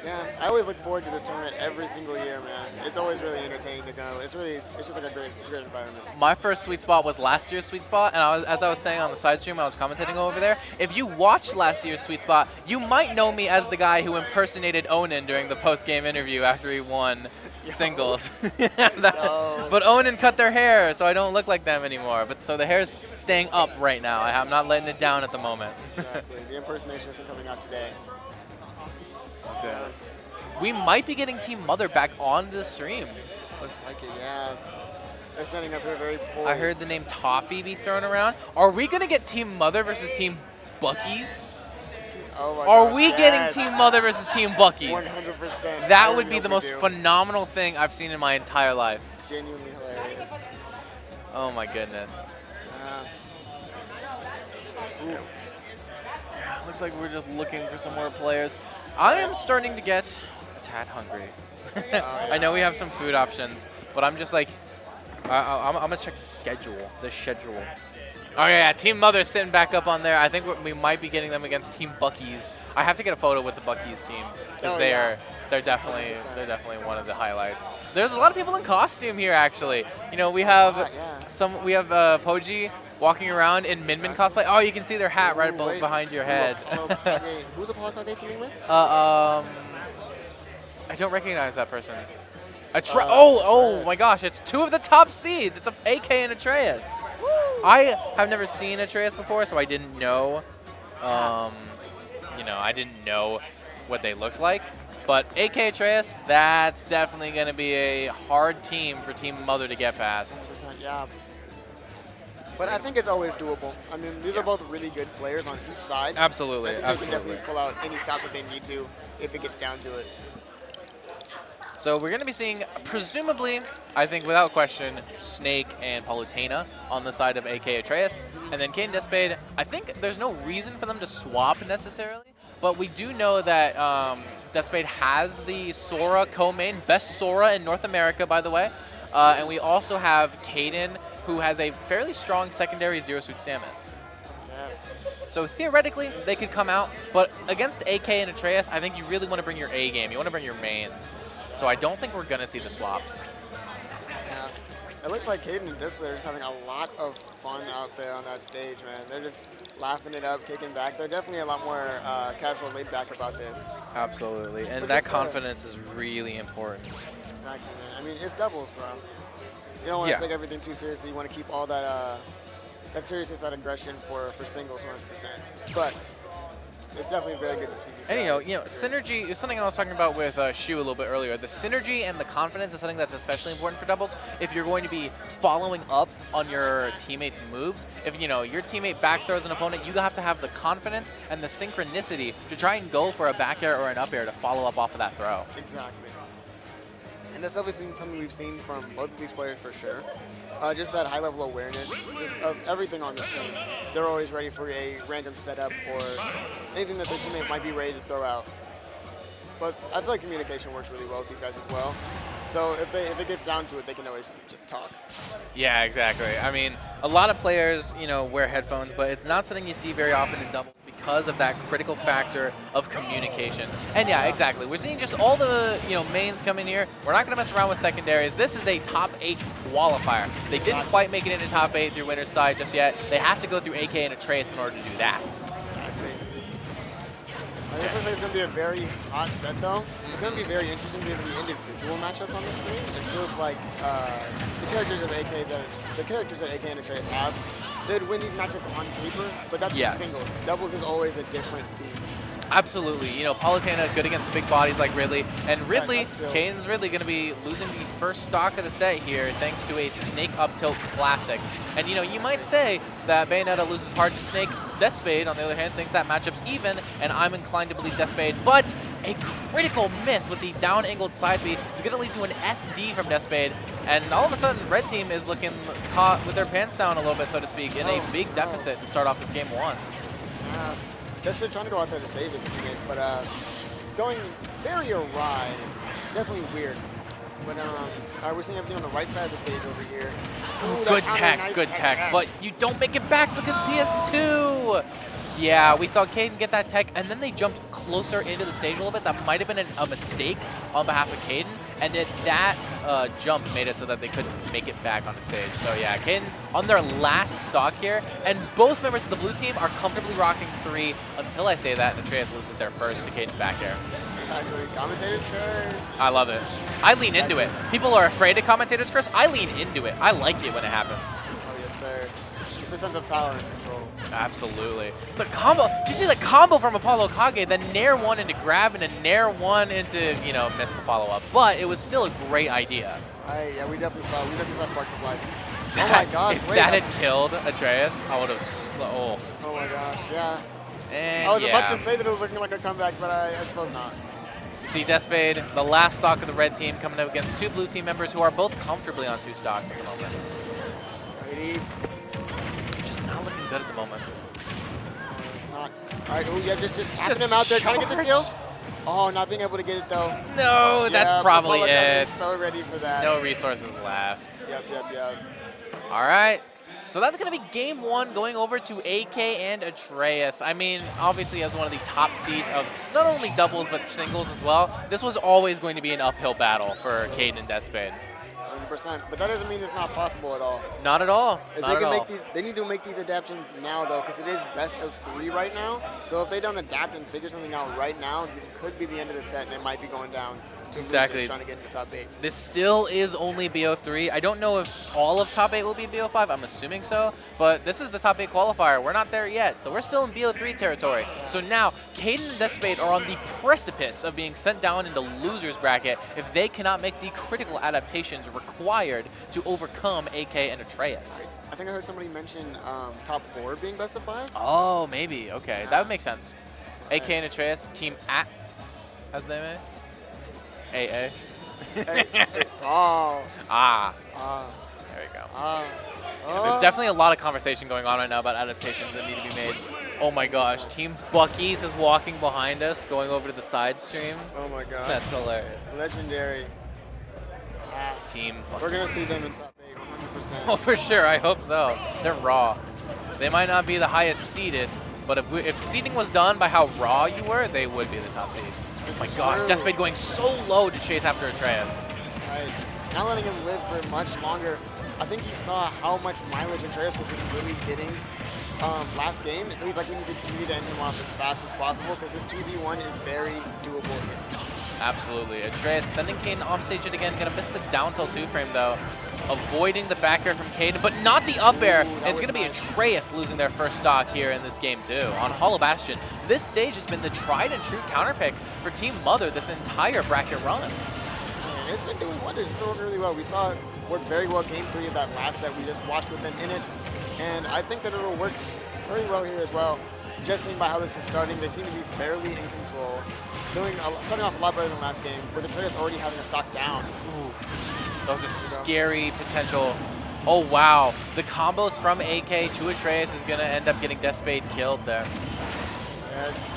Yeah, I always look forward to this tournament every single year, man. It's always really entertaining to go. It's just like a great environment. My first Sweet Spot was last year's Sweet Spot, and as I was saying on the side stream, I was commentating over there. If you watched last year's Sweet Spot, you might know me as the guy who impersonated Onan during the post-game interview after he won singles. But Onan cut their hair, so I don't look like them anymore. But so the hair's staying up right now. I'm not letting it down at the moment. Exactly. The impersonation isn't coming out today. Okay. We might be getting Team Mother back on the stream. Looks like it, yeah. They're standing up here very poised. I heard the name Toffee be thrown around. Are we going to get Team Mother versus Team Bucky's? Oh my Are gosh, we getting Team Mother versus Team Bucky's? 100%. That would be the most phenomenal thing I've seen in my entire life. Genuinely hilarious. Oh my goodness. Looks like we're just looking for some more players. I am starting to get a tad hungry. I know we have some food options, but I'm just like, I'm going to check the schedule. Oh yeah, Team Mother sitting back up on there. I think we might be getting them against Team Bucky's. I have to get a photo with the Bucky's team because they're definitely one of the highlights. There's a lot of people in costume here actually. We have Poji walking around in Min cosplay. Oh, you can see their hat right behind your head. Who's ApolloKage teaming with? I don't recognize that person. Oh my gosh, it's 2 of the top seeds. It's AK and Atreus. Woo! I have never seen Atreus before, so I didn't know. I didn't know what they looked like. But AK Atreus, that's definitely going to be a hard team for Team Mother to get past. 100%, yeah. But I think it's always doable. I mean, these are both really good players on each side. Absolutely, I think they can definitely pull out any stops that they need to if it gets down to it. So we're going to be seeing, presumably, I think without question, Snake and Palutena on the side of AK Atreus. And then Kaden Deathspade, I think there's no reason for them to swap necessarily, but we do know that Deathspade has the Sora co-main, best Sora in North America, by the way. And we also have Kaden, who has a fairly strong secondary Zero Suit Samus. Yes. So theoretically, they could come out, but against AK and Atreus, I think you really want to bring your A game. You want to bring your mains. So I don't think we're going to see the swaps. Yeah. It looks like Kaden and Deathspade are just having a lot of fun out there on that stage, man. They're just laughing it up, kicking back. They're definitely a lot more casual, laid back about this. Absolutely. And that confidence is really important. Exactly, man. I mean, it's doubles, bro. You don't want to take everything too seriously. You want to keep all that that seriousness, that aggression for singles 100%. But it's definitely very good to see these guys. synergy is something I was talking about with Shu a little bit earlier. The synergy and the confidence is something that's especially important for doubles. If you're going to be following up on your teammates' moves, if your teammate back throws an opponent, you have to have the confidence and the synchronicity to try and go for a back air or an up air to follow up off of that throw. Exactly. And that's obviously something we've seen from both of these players for sure. Just that high level awareness of everything on this team. They're always ready for a random setup or anything that their teammate might be ready to throw out. Plus, I feel like communication works really well with these guys as well. So if it gets down to it, they can always just talk. Yeah, exactly. I mean, a lot of players, you know, wear headphones, but it's not something you see very often in doubles because of that critical factor of communication. And yeah, exactly. We're seeing just all the, you know, mains come in here. We're not going to mess around with secondaries. This is a top 8 qualifier. They didn't quite make it into top 8 through winner's side just yet. They have to go through AK and Atreus in order to do that. I guess it's going to be a very hot set, though. It's going to be very interesting because of the individual matchups on the screen. It feels like the characters that AK and Atreus have, they'd win these matchups on paper, but that's in singles. Doubles is always a different beast. Absolutely. You know, Palutena good against big bodies like Ridley. And Ridley, Kane's Ridley going to be losing the first stock of the set here thanks to a Snake up tilt classic. And, you know, you might say that Bayonetta loses hard to Snake. Deathspade, on the other hand, thinks that matchup's even, and I'm inclined to believe Deathspade. But a critical miss with the down-angled side B is going to lead to an SD from Deathspade. And all of a sudden, Red Team is looking caught with their pants down a little bit, so to speak, in a big deficit to start off this game 1. Deathspade trying to go out there to save his teammate, but going very awry. Definitely weird. But we're seeing everything on the right side of the stage over here. Ooh, good tech, good tech. But you don't make it back because PS2. Yeah, we saw Caden get that tech, and then they jumped closer into the stage a little bit. That might have been a mistake on behalf of Caden, and that jump made it so that they couldn't make it back on the stage. So yeah, Caden on their last stock here, and both members of the blue team are comfortably rocking 3 until I say that, and Atreus loses their first to Caden's back air. Commentator's curse. I love it. I lean into it. People are afraid of commentator's curse. I lean into it. I like it when it happens. Oh, yes, sir. It's a sense of power and control. Absolutely. The combo, did you see the combo from ApolloKage? The Nair 1 into grab and a Nair 1 into, you know, miss the follow-up. But it was still a great idea. Yeah, we definitely saw sparks of life. Oh my gosh, if that had killed Atreus, I would have, Oh my gosh, yeah. And I was about to say that it was looking like a comeback, but I suppose not. See Deathspade, the last stock of the red team, coming up against 2 blue team members who are both comfortably on 2 stocks at the moment. Just not looking good at the moment. It's not. All right, yeah, just tapping him out there, trying to get the steal. Oh, not being able to get it though. No, yeah, that's probably it. So ready for that. No resources left. Yep. All right. So that's going to be game 1 going over to AK and Atreus. I mean, obviously as one of the top seeds of not only doubles but singles as well, this was always going to be an uphill battle for Caden and Deathspade. 100%, but that doesn't mean it's not possible at all. Not at all. They need to make these adaptations now though, because it is best of 3 right now. So if they don't adapt and figure something out right now, this could be the end of the set and it might be going down. Exactly. Trying to get in the top 8. This still is only BO3. I don't know if all of top 8 will be BO5. I'm assuming so. But this is the top 8 qualifier. We're not there yet. So we're still in BO3 territory. So now, Caden and Deathspade are on the precipice of being sent down in the loser's bracket if they cannot make the critical adaptations required to overcome AK and Atreus. I think I heard somebody mention top 4 being best of 5. Oh, maybe. Okay, that would make sense. Right. AK and Atreus, team A, as they may. AA. Oh. There we go. There's definitely a lot of conversation going on right now about adaptations that need to be made. Oh my gosh, Team Bucky's is walking behind us, going over to the side stream. Oh my gosh. That's hilarious. Legendary. Team Bucky. We're going to see them in top 8, 100%. Oh, for sure. I hope so. They're raw. They might not be the highest seeded, but if seeding was done by how raw you were, they would be the top seeds. Oh my gosh, Deathspade going so low to chase after Atreus. Right. Not letting him live for much longer. I think he saw how much mileage Atreus was just really getting last game. So he's like, we need to end him off as fast as possible because this 2v1 is very doable against him. Absolutely. Atreus sending Caden off stage yet again. Gonna miss the down tilt 2 frame though. Avoiding the back air from Caden, but not the up air. And it's going to be Atreus losing their first stock here in this game too. On Hollow Bastion, this stage has been the tried and true counterpick for Team Mother this entire bracket run. It's been doing wonders. It's doing really well. We saw it work very well game 3 of that last set we just watched with them in it. And I think that it'll work very well here as well. Just seeing by how this is starting, they seem to be fairly in control. Starting off a lot better than last game, with Atreus already having a stock down. Ooh. That was a scary potential. Oh, wow. The combos from AK to Atreus is going to end up getting Deathspade killed there. Yes.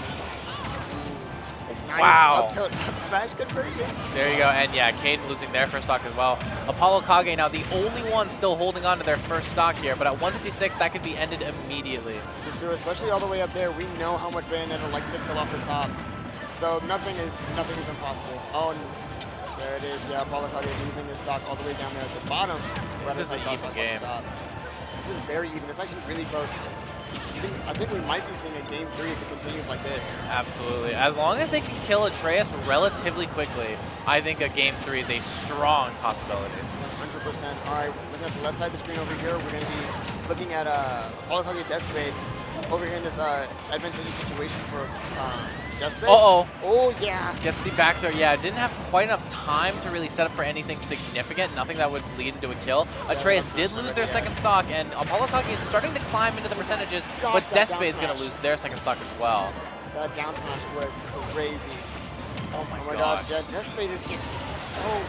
Nice Wow. up tilt up smash conversion. There you go, and yeah, Caden losing their first stock as well. ApolloKage now the only one still holding on to their first stock here, but at 156, that could be ended immediately. For sure, especially all the way up there. We know how much Bayonetta likes to kill off the top. So nothing is impossible. Oh, and there it is. Yeah, ApolloKage losing his stock all the way down there at the bottom. This is an even game. This is very even. It's actually really close. I think we might be seeing a game 3 if it continues like this. Absolutely. As long as they can kill Atreus relatively quickly, I think a game 3 is a strong possibility. 100%. All right, looking at the left side of the screen over here, we're going to be looking at ApolloKage Deathspade over here in this advantageous situation for Deathspade. Uh-oh. Oh, yeah. Gets the back throw. Yeah, didn't have quite enough time to really set up for anything significant, nothing that would lead into a kill. Atreus did lose their second stock, and ApolloKage is starting to climb into the percentages, but Deathspade's going to lose their second stock as well. That down smash was crazy. Oh my gosh. Yeah, Deathspade is just so,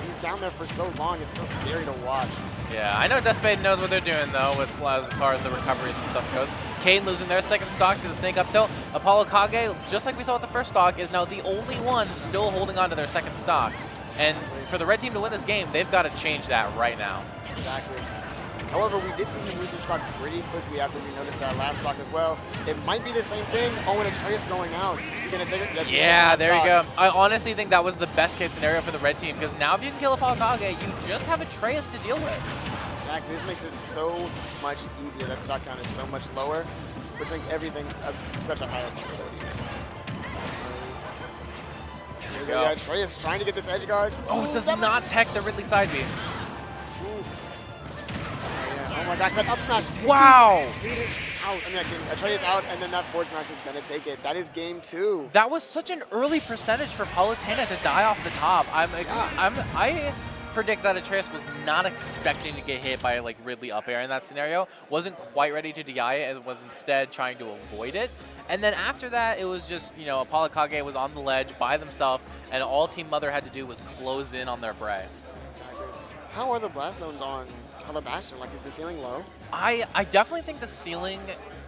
he's down there for so long. It's so scary to watch. Yeah, I know Deathspade knows what they're doing, though, as far as the recoveries and stuff goes. Caden losing their second stock to the snake up tilt. ApolloKage, just like we saw with the first stock, is now the only one still holding on to their second stock. And for the red team to win this game, they've got to change that right now. Exactly. However, we did see him lose his stock pretty quickly after we noticed that last stock as well. It might be the same thing. Oh, and Atreus going out. Is he going to take it? Yeah, there you go. I honestly think that was the best case scenario for the red team, because now if you can kill ApolloKage, you just have Atreus to deal with. Exactly. This makes it so much easier. That stock count is so much lower, which makes everything such a higher possibility. There you go. Yeah, Atreus trying to get this edge guard. Oh, it does not tech the Ridley side B. Oh my gosh, that up smash. Wow. Out. I mean, Atreus out, and then that forward smash is going to take it. That is game 2. That was such an early percentage for Palutena to die off the top. I predict that Atreus was not expecting to get hit by like Ridley up air in that scenario. Wasn't quite ready to DI it, and was instead trying to avoid it. And then after that, it was just, you know, ApolloKage was on the ledge by themselves, and all Team Mother had to do was close in on their prey. Exactly. How are the blast zones on Color Bastion? Like, is the ceiling low? I definitely think the ceiling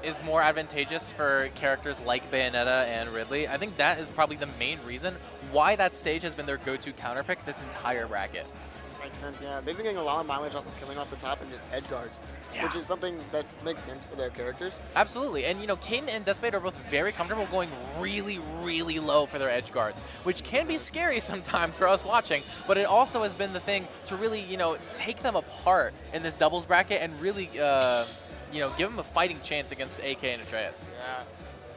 is more advantageous for characters like Bayonetta and Ridley. I think that is probably the main reason why that stage has been their go-to counter pick this entire bracket. Makes sense, yeah. They've been getting a lot of mileage off of killing off the top and just edge guards, which is something that makes sense for their characters. Absolutely, and you know, Caden and Deathspade are both very comfortable going really, really low for their edge guards, which can be scary sometimes for us watching, but it also has been the thing to really, you know, take them apart in this doubles bracket and really, you know, give them a fighting chance against AK and Atreus. Yeah.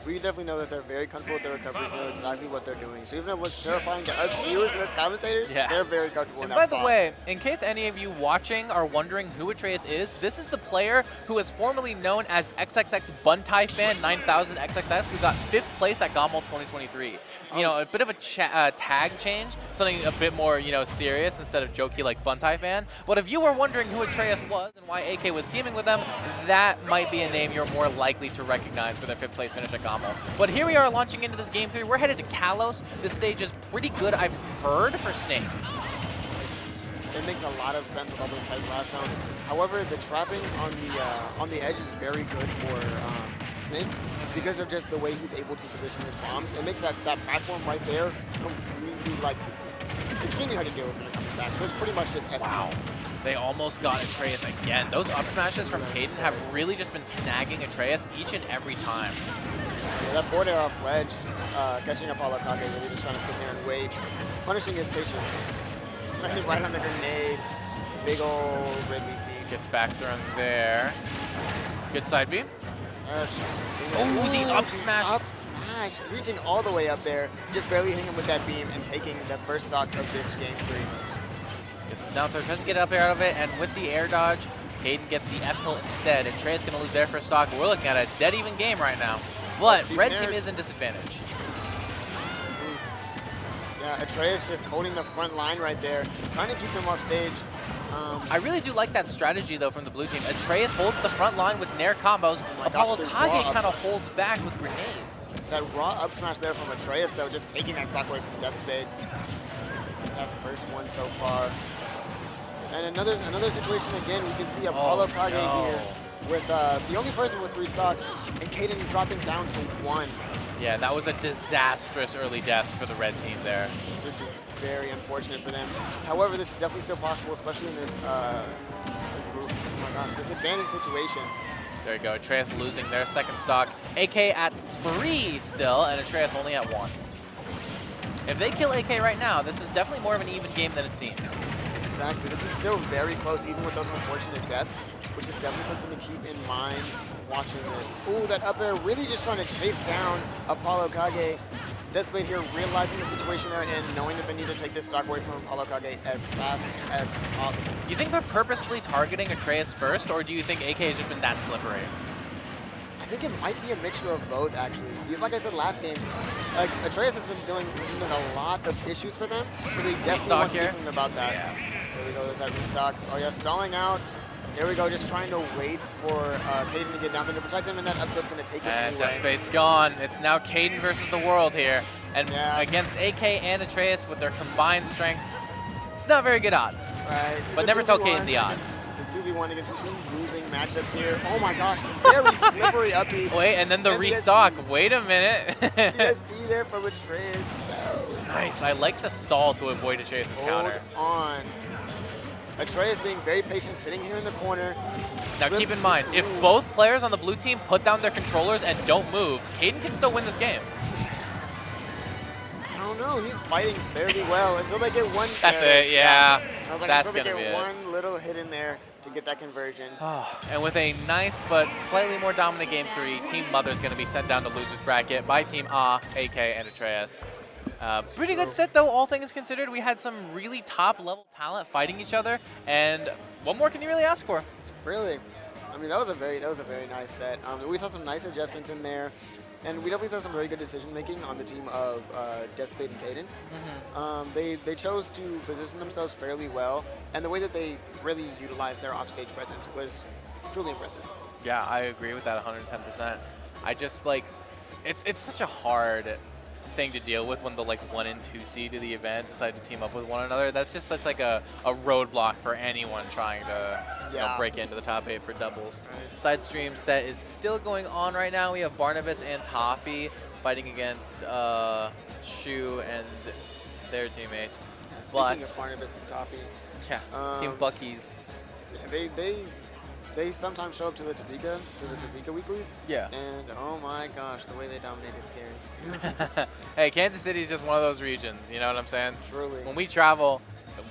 We definitely know that they're very comfortable with their recoveries and know exactly what they're doing. So even if it looks terrifying to us viewers and us commentators, they're very comfortable in that spot. By the way, in case any of you watching are wondering who Atreus is, this is the player who is formerly known as XXX Buntai Fan 9000 XXX, who got 5th place at GOML 2023. You know, a bit of a tag change, something a bit more, you know, serious instead of jokey like Buntai Fan. But if you were wondering who Atreus was and why AK was teaming with them, that might be a name you're more likely to recognize for their 5th place finish at GOML. But here we are launching into this game 3. We're headed to Kalos. This stage is pretty good, I've heard, for Snake. It makes a lot of sense with all those side blast zones. However, the trapping on the edge is very good for Snake because of just the way he's able to position his bombs. It makes that platform right there completely, like, extremely hard to deal with when it comes back. So it's pretty much just wow. They almost got Atreus again. Those up smashes from Caden have really just been snagging Atreus each and every time. Yeah, that forward air off ledge, catching ApolloKage, really just trying to sit there and wait, punishing his patience. Landing right on the grenade. Big old Ridley feed. Gets back thrown there. Good side B. Yes. Oh, the up smash. Up smash. Reaching all the way up there, just barely hitting him with that beam and taking the first stock of this game 3. Gets the down throw, tries to get up air out of it, and with the air dodge, Caden gets the F tilt instead. And Trey's going to lose their first stock. We're looking at a dead even game right now. But red team is in disadvantage. Yeah, Atreus just holding the front line right there, trying to keep them off stage. I really do like that strategy, though, from the blue team. Atreus holds the front line with Nair combos. ApolloKage kind of holds back with grenades. That raw up smash there from Atreus, though, just taking that stock away from Deathspade. That first one so far. And another situation again, we can see ApolloKage here with the only person with 3 stocks, and Caden dropping down to 1. Yeah, that was a disastrous early death for the red team there. This is very unfortunate for them. However, this is definitely still possible, especially in this this advantage situation. There you go, Atreus losing their second stock. AK at 3 still, and Atreus only at 1. If they kill AK right now, this is definitely more of an even game than it seems. Exactly. This is still very close, even with those unfortunate deaths, which is definitely something to keep in mind watching this. Ooh, that up air really just trying to chase down ApolloKage. Deathspade here realizing the situation there and knowing that they need to take this stock away from ApolloKage as fast as possible. You think they're purposefully targeting Atreus first, or do you think AK has just been that slippery? I think it might be a mixture of both, actually. Because like I said last game, like Atreus has been dealing with a lot of issues for them, so they definitely want to do something about that. Yeah. There we go, there's that restock. Oh yeah, stalling out. There we go, just trying to wait for Caden to get down there to protect him, and that up tilt's going to take it and anyway. Deathspade's gone. It's now Caden versus the world here. And against AK and Atreus with their combined strength, it's not very good odds. Right. But never tell Caden the odds. It's 2v1 against 2 losing matchups here. Oh my gosh, very slippery uppy. Wait, and then the restock. Wait a minute. PSD there from Atreus. No. Nice. I like the stall to avoid Atreus' counter. On. Atreus being very patient, sitting here in the corner. Now keep in mind, if both players on the blue team put down their controllers and don't move, Caden can still win this game. I don't know, he's fighting fairly well until they get one. That's it, yeah. That's until they gonna be get it. one little hit in there to get that conversion. Oh, and with a nice but slightly more dominant game 3, Team Mother's going to be sent down to loser's bracket by Team AK, and Atreus. Pretty good set though, all things considered. We had some really top level talent fighting each other, and what more can you really ask for? Really, I mean that was a very nice set. We saw some nice adjustments in there, and we definitely saw some very good decision making on the team of Deathspade and Caden. They chose to position themselves fairly well, and the way that they really utilized their offstage presence was truly impressive. Yeah, I agree with that 110%. I just like, it's such a hard thing to deal with when the 1 and 2 seed of the event decide to team up with one another. That's just such like a roadblock for anyone trying to break into the top 8 for doubles. Right. Side stream set is still going on right now. We have Barnabas and Toffee fighting against Shu and their teammate. Speaking of Barnabas and Toffee, Team Buckies. They sometimes show up to the Topeka weeklies. Yeah. And oh my gosh, the way they dominate is scary. Hey, Kansas City is just one of those regions, you know what I'm saying? Truly. When we travel,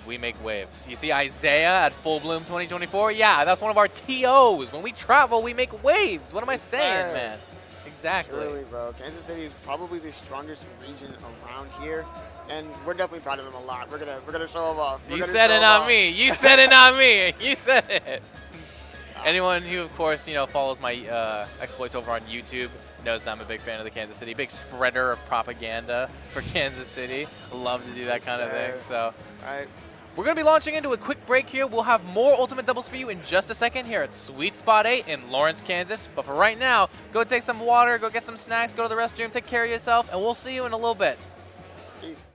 we make waves. You see Isaiah at Full Bloom 2024? Yeah, that's one of our TOs. When we travel, we make waves. What am I saying, man? Exactly. Truly, bro. Kansas City is probably the strongest region around here, and we're definitely proud of them a lot. We're gonna show them off. You said it, not me. You said it, not me. You said it. Anyone who, of course, follows my exploits over on YouTube knows that I'm a big fan of the Kansas City, big spreader of propaganda for Kansas City. Love to do that kind of thing. So, we're going to be launching into a quick break here. We'll have more Ultimate Doubles for you in just a second here at Sweet Spot 8 in Lawrence, Kansas. But for right now, go take some water, go get some snacks, go to the restroom, take care of yourself, and we'll see you in a little bit. Peace.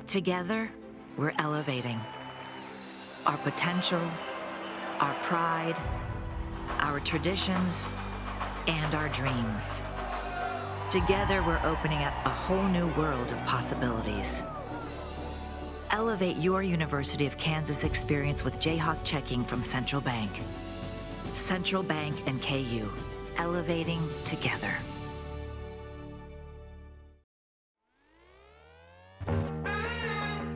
Together, we're elevating our potential, our pride, our traditions, and our dreams. Together, we're opening up a whole new world of possibilities. Elevate your University of Kansas experience with Jayhawk checking from Central Bank. Central Bank and KU, elevating together.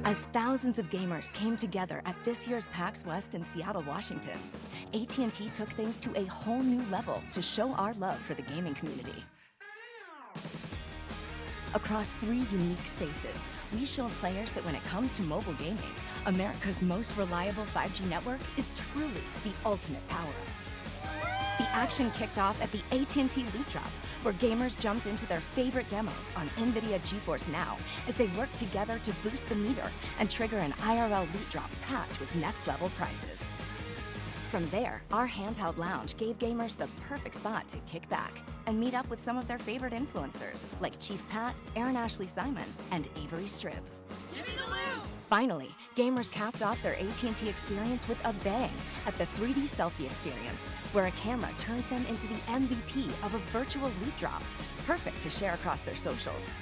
As thousands of gamers came together at this year's PAX West in Seattle, Washington, AT&T took things to a whole new level to show our love for the gaming community. Across 3 unique spaces, we showed players that when it comes to mobile gaming, America's most reliable 5G network is truly the ultimate power-up. The action kicked off at the AT&T Loot Drop, where gamers jumped into their favorite demos on NVIDIA GeForce Now as they worked together to boost the meter and trigger an IRL loot drop packed with next-level prizes. From there, our handheld lounge gave gamers the perfect spot to kick back and meet up with some of their favorite influencers like Chief Pat, Aaron Ashley Simon, and Avery Strib. Give me the loot! Finally, gamers capped off their AT&T experience with a bang at the 3D Selfie experience, where a camera turned them into the MVP of a virtual loot drop, perfect to share across their socials.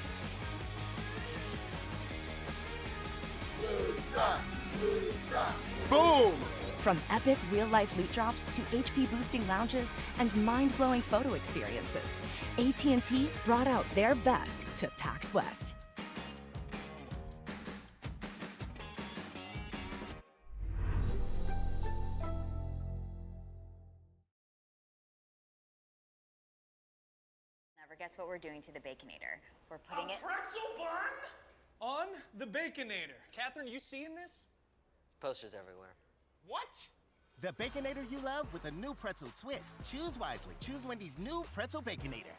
Boom! From epic real-life loot drops to HP-boosting lounges and mind-blowing photo experiences, AT&T brought out their best to PAX West. Never guess what we're doing to the Baconator. We're putting it... pretzel bun? On the Baconator. Catherine, you seeing this? Posters everywhere. What? The Baconator you love with a new pretzel twist. Choose wisely. Choose Wendy's new pretzel Baconator.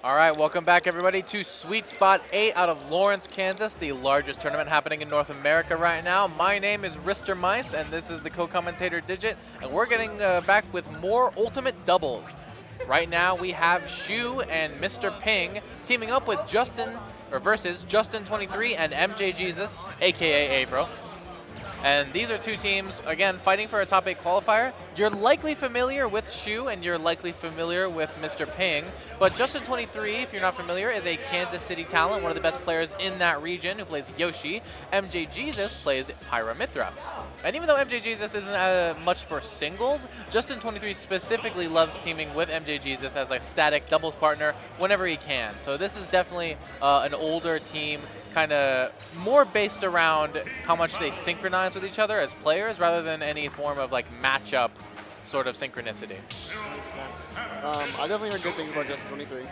All right, welcome back, everybody, to Sweet Spot 8 out of Lawrence, Kansas, the largest tournament happening in North America right now. My name is Rister Mice, and this is the co-commentator Digit, and we're getting back with more Ultimate Doubles. Right now, we have Shu and Mr.Ping teaming up with versus Justin23 and MJGeesus, aka April. And these are two teams, again, fighting for a top 8 qualifier. You're likely familiar with Shu, and you're likely familiar with Mr.Ping. But Justin23, if you're not familiar, is a Kansas City talent, one of the best players in that region, who plays Yoshi. MJGeesus plays Pyramithra. And even though MJGeesus isn't much for singles, Justin23 specifically loves teaming with MJGeesus as a static doubles partner whenever he can. So this is definitely an older team, kind of more based around how much they synchronize with each other as players rather than any form of like matchup sort of synchronicity. I definitely heard good things about Justin23.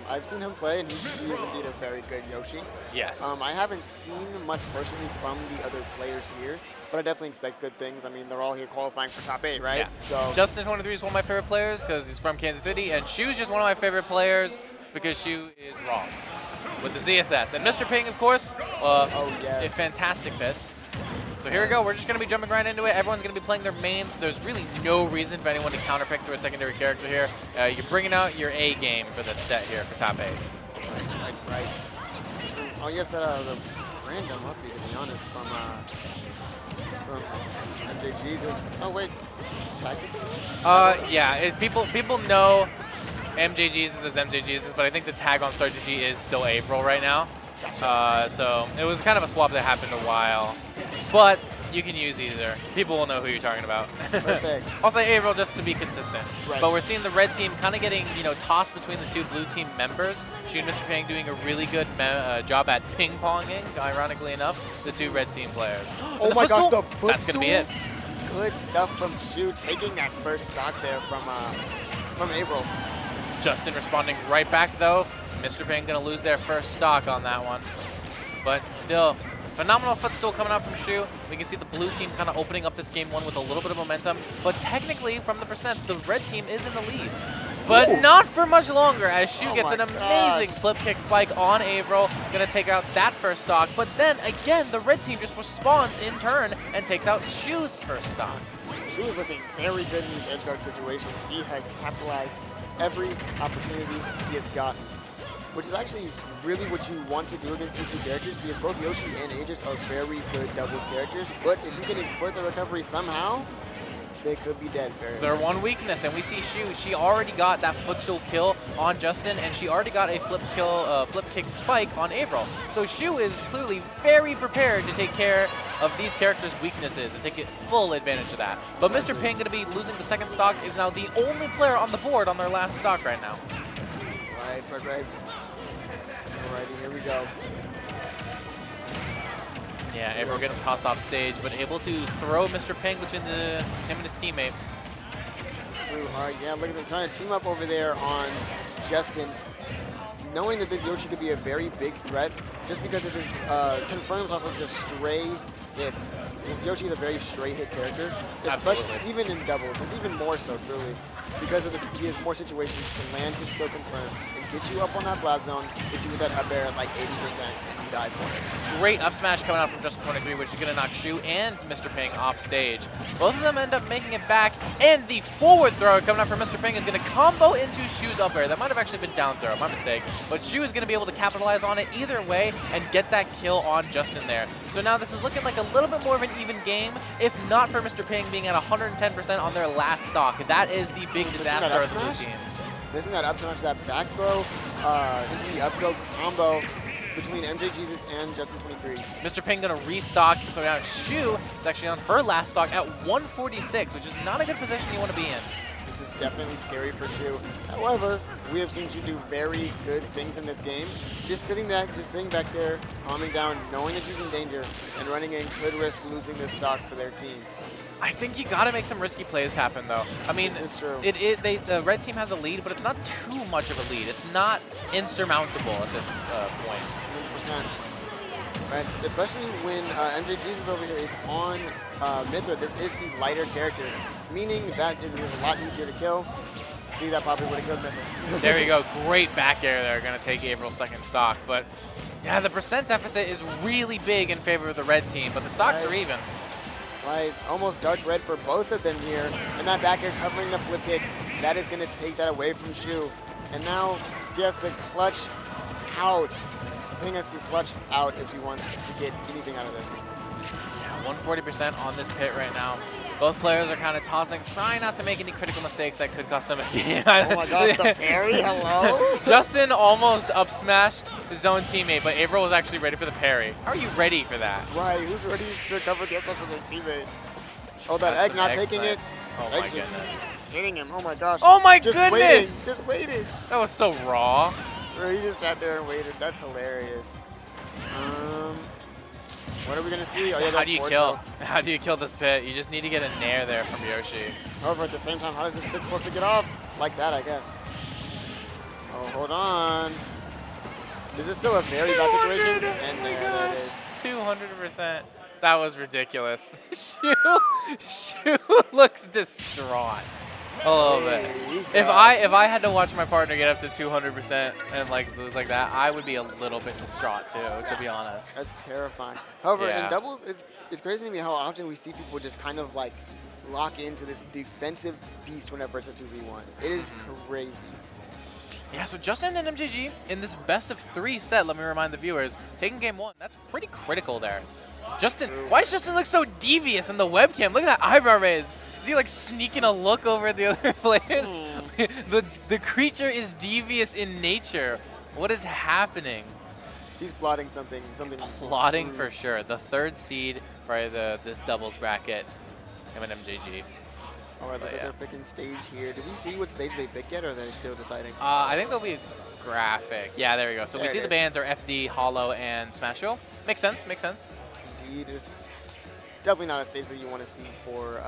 I've seen him play, and he is indeed a very good Yoshi. Yes. I haven't seen much personally from the other players here, but I definitely expect good things. I mean, they're all here qualifying for top 8, right? Yeah. So Justin23 is one of my favorite players because he's from Kansas City, and Shu's just one of my favorite players because Shu is Rocke with the ZSS. And Mr.Ping, of course, a fantastic pick. So here we go. We're just going to be jumping right into it. Everyone's going to be playing their mains. There's really no reason for anyone to counterpick to a secondary character here. You're bringing out your A game for this set here for top 8. Right. Oh, yes, that was a random upbeat, to be honest, from MJGeesus. Oh, wait. Yeah, people know MJGeesus as MJGeesus, but I think the tag on strategy is still April right now. So it was kind of a swap that happened a while, but you can use either. People will know who you're talking about. Perfect. I'll say April just to be consistent. Right. But we're seeing the red team kind of getting, tossed between the two blue team members. She and Mr.Ping doing a really good job at ping-ponging, ironically enough, the two red team players. Oh my gosh, the footstool. That's going to be it. Good stuff from Shu, taking that first stock there from April. Justin responding right back, though. Mr.Ping going to lose their first stock on that one. But still, phenomenal footstool coming out from Shu. We can see the blue team kind of opening up this game one with a little bit of momentum. But technically, from the percents, the red team is in the lead. But not for much longer, as Shu gets an amazing flip kick spike on April. Going to take out that first stock. But then, again, the red team just responds in turn and takes out Shu's first stock. Shu is looking very good in these edge guard situations. He has capitalized every opportunity he has gotten, which is actually really what you want to do against these two characters, because both Yoshi and Aegis are very good doubles characters, but if you can exploit the recovery somehow, they could be dead. It's their one weakness, and we see Shu. She already got that footstool kill on Justin, and she already got a flip kick spike on April. So Shu is clearly very prepared to take care of these characters' weaknesses and take full advantage of that. But Mr.Ping, going to be losing the second stock, is now the only player on the board on their last stock right now. Right. Alrighty, here we go. Yeah, April getting tossed off stage, but able to throw Mr.Ping between him and his teammate. Alright, yeah, look at them trying to team up over there on Justin. Knowing that this Yoshi could be a very big threat, just because of his confirms off of just stray hits. This Yoshi is a very stray hit character, especially even in doubles. It's even more so, truly, because of this. He has more situations to land his kill confirms and get you up on that blast zone, get you with that up air at like 80%, and you die for it. Great up smash coming out from Justin23, which is going to knock Shu and Mr.Ping off stage. Both of them end up making it back, and the forward throw coming out from Mr.Ping is going to combo into Shu's up air. That might have actually been down throw, my mistake. But Shu is going to be able to capitalize on it either way and get that kill on Justin there. So now this is looking like a little bit more of an even game, if not for Mr.Ping being at 110% on their last stock. That is the big disaster of the blue teams. Missing that up smash, that back throw into the up throw combo between MJGeesus and Justin23. Mr.Ping going to restock, so now Shu is actually on her last stock at 146, which is not a good position you want to be in. This is definitely scary for Shu. However, we have seen Shu do very good things in this game. Just sitting back there, calming down, knowing that she's in danger, and running in could risk losing this stock for their team. I think you got to make some risky plays happen, though. I mean, this is true. The red team has a lead, but it's not too much of a lead. It's not insurmountable at this point. 100%. Right? Especially when MJGeesus over here is on Mithra. This is the lighter character, meaning that it is a lot easier to kill. See, that probably would have killed Memphis. There you go. Great back air there. Going to take April's second stock. But yeah, the percent deficit is really big in favor of the red team, but the stocks are even. Right, almost dark red for both of them here. And that back air covering the flip kick, that is going to take that away from Shu. And now just a clutch out. I think I see clutch out if he wants to get anything out of this. Yeah, 140% on this pit right now. Both players are kind of tossing, trying not to make any critical mistakes that could cost them a game. Oh my gosh, the parry, hello? Justin almost up smashed his own teammate, but April was actually ready for the parry. How are you ready for that? Right, who's ready to cover the upside from their teammate? Oh, that egg not taking it. Oh my goodness. Hitting him, oh my gosh. Oh my just goodness! Just waited. That was so raw. Bro, he just sat there and waited. That's hilarious. What are we gonna see? So oh, yeah, how do you kill? How do you kill this pit? You just need to get a nair there from Yoshi. However, at the same time, how does this pit supposed to get off? Like that, I guess. Oh, hold on. This is still a very bad situation. And there it is. 200%. That was ridiculous. Shu looks distraught a little bit. If I had to watch my partner get up to 200% and like lose like that, I would be a little bit distraught too, to be honest. That's terrifying. However, in doubles, it's crazy to me how often we see people just kind of like lock into this defensive beast whenever it's a 2v1. It is crazy. Yeah, so Justin and MJG in this best of 3 set, let me remind the viewers, taking game 1, that's pretty critical there. Justin, why does Justin look so devious in the webcam? Look at that eyebrow raise. Is he like sneaking a look over at the other players? The creature is devious in nature. What is happening? He's plotting something. Plotting for sure. The 3rd seed for this doubles bracket. Him and MJG. All right, look at their picking stage here. Did we see what stage they pick yet, or are they still deciding? I think there'll be a graphic. Yeah, there we go. So we see the bands are FD, Hollow, and Smashville. Makes sense. Makes sense. Indeed, it's definitely not a stage that you want to see for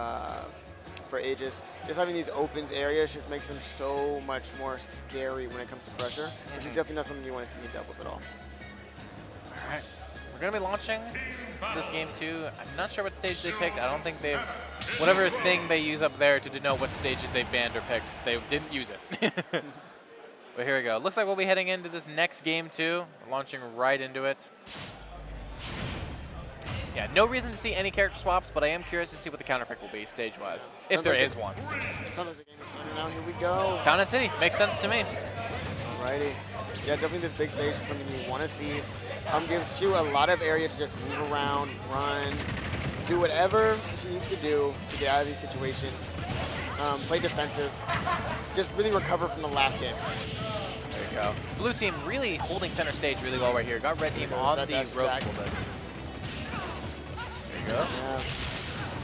Aegis. Just having these opens areas just makes them so much more scary when it comes to pressure, which is definitely not something you want to see in doubles at all. All right, we're gonna be launching this game too. I'm not sure what stage they picked. I don't think they've, whatever thing they use up there to denote what stages they banned or picked, they didn't use it. But here we go. Looks like we'll be heading into this next game too. Launching right into it. Yeah, no reason to see any character swaps, but I am curious to see what the counter pick will be stage-wise, if there is one. Sounds like the game is starting now. Here we go. Town and City makes sense to me. Alrighty. Yeah, definitely this big stage is something you want to see. Gives Shu a lot of area to just move around, run, do whatever she needs to do to get out of these situations. Play defensive. Just really recover from the last game. There you go. Blue team really holding center stage really well right here. Got red team on the ropes a little bit. There you go. Yeah.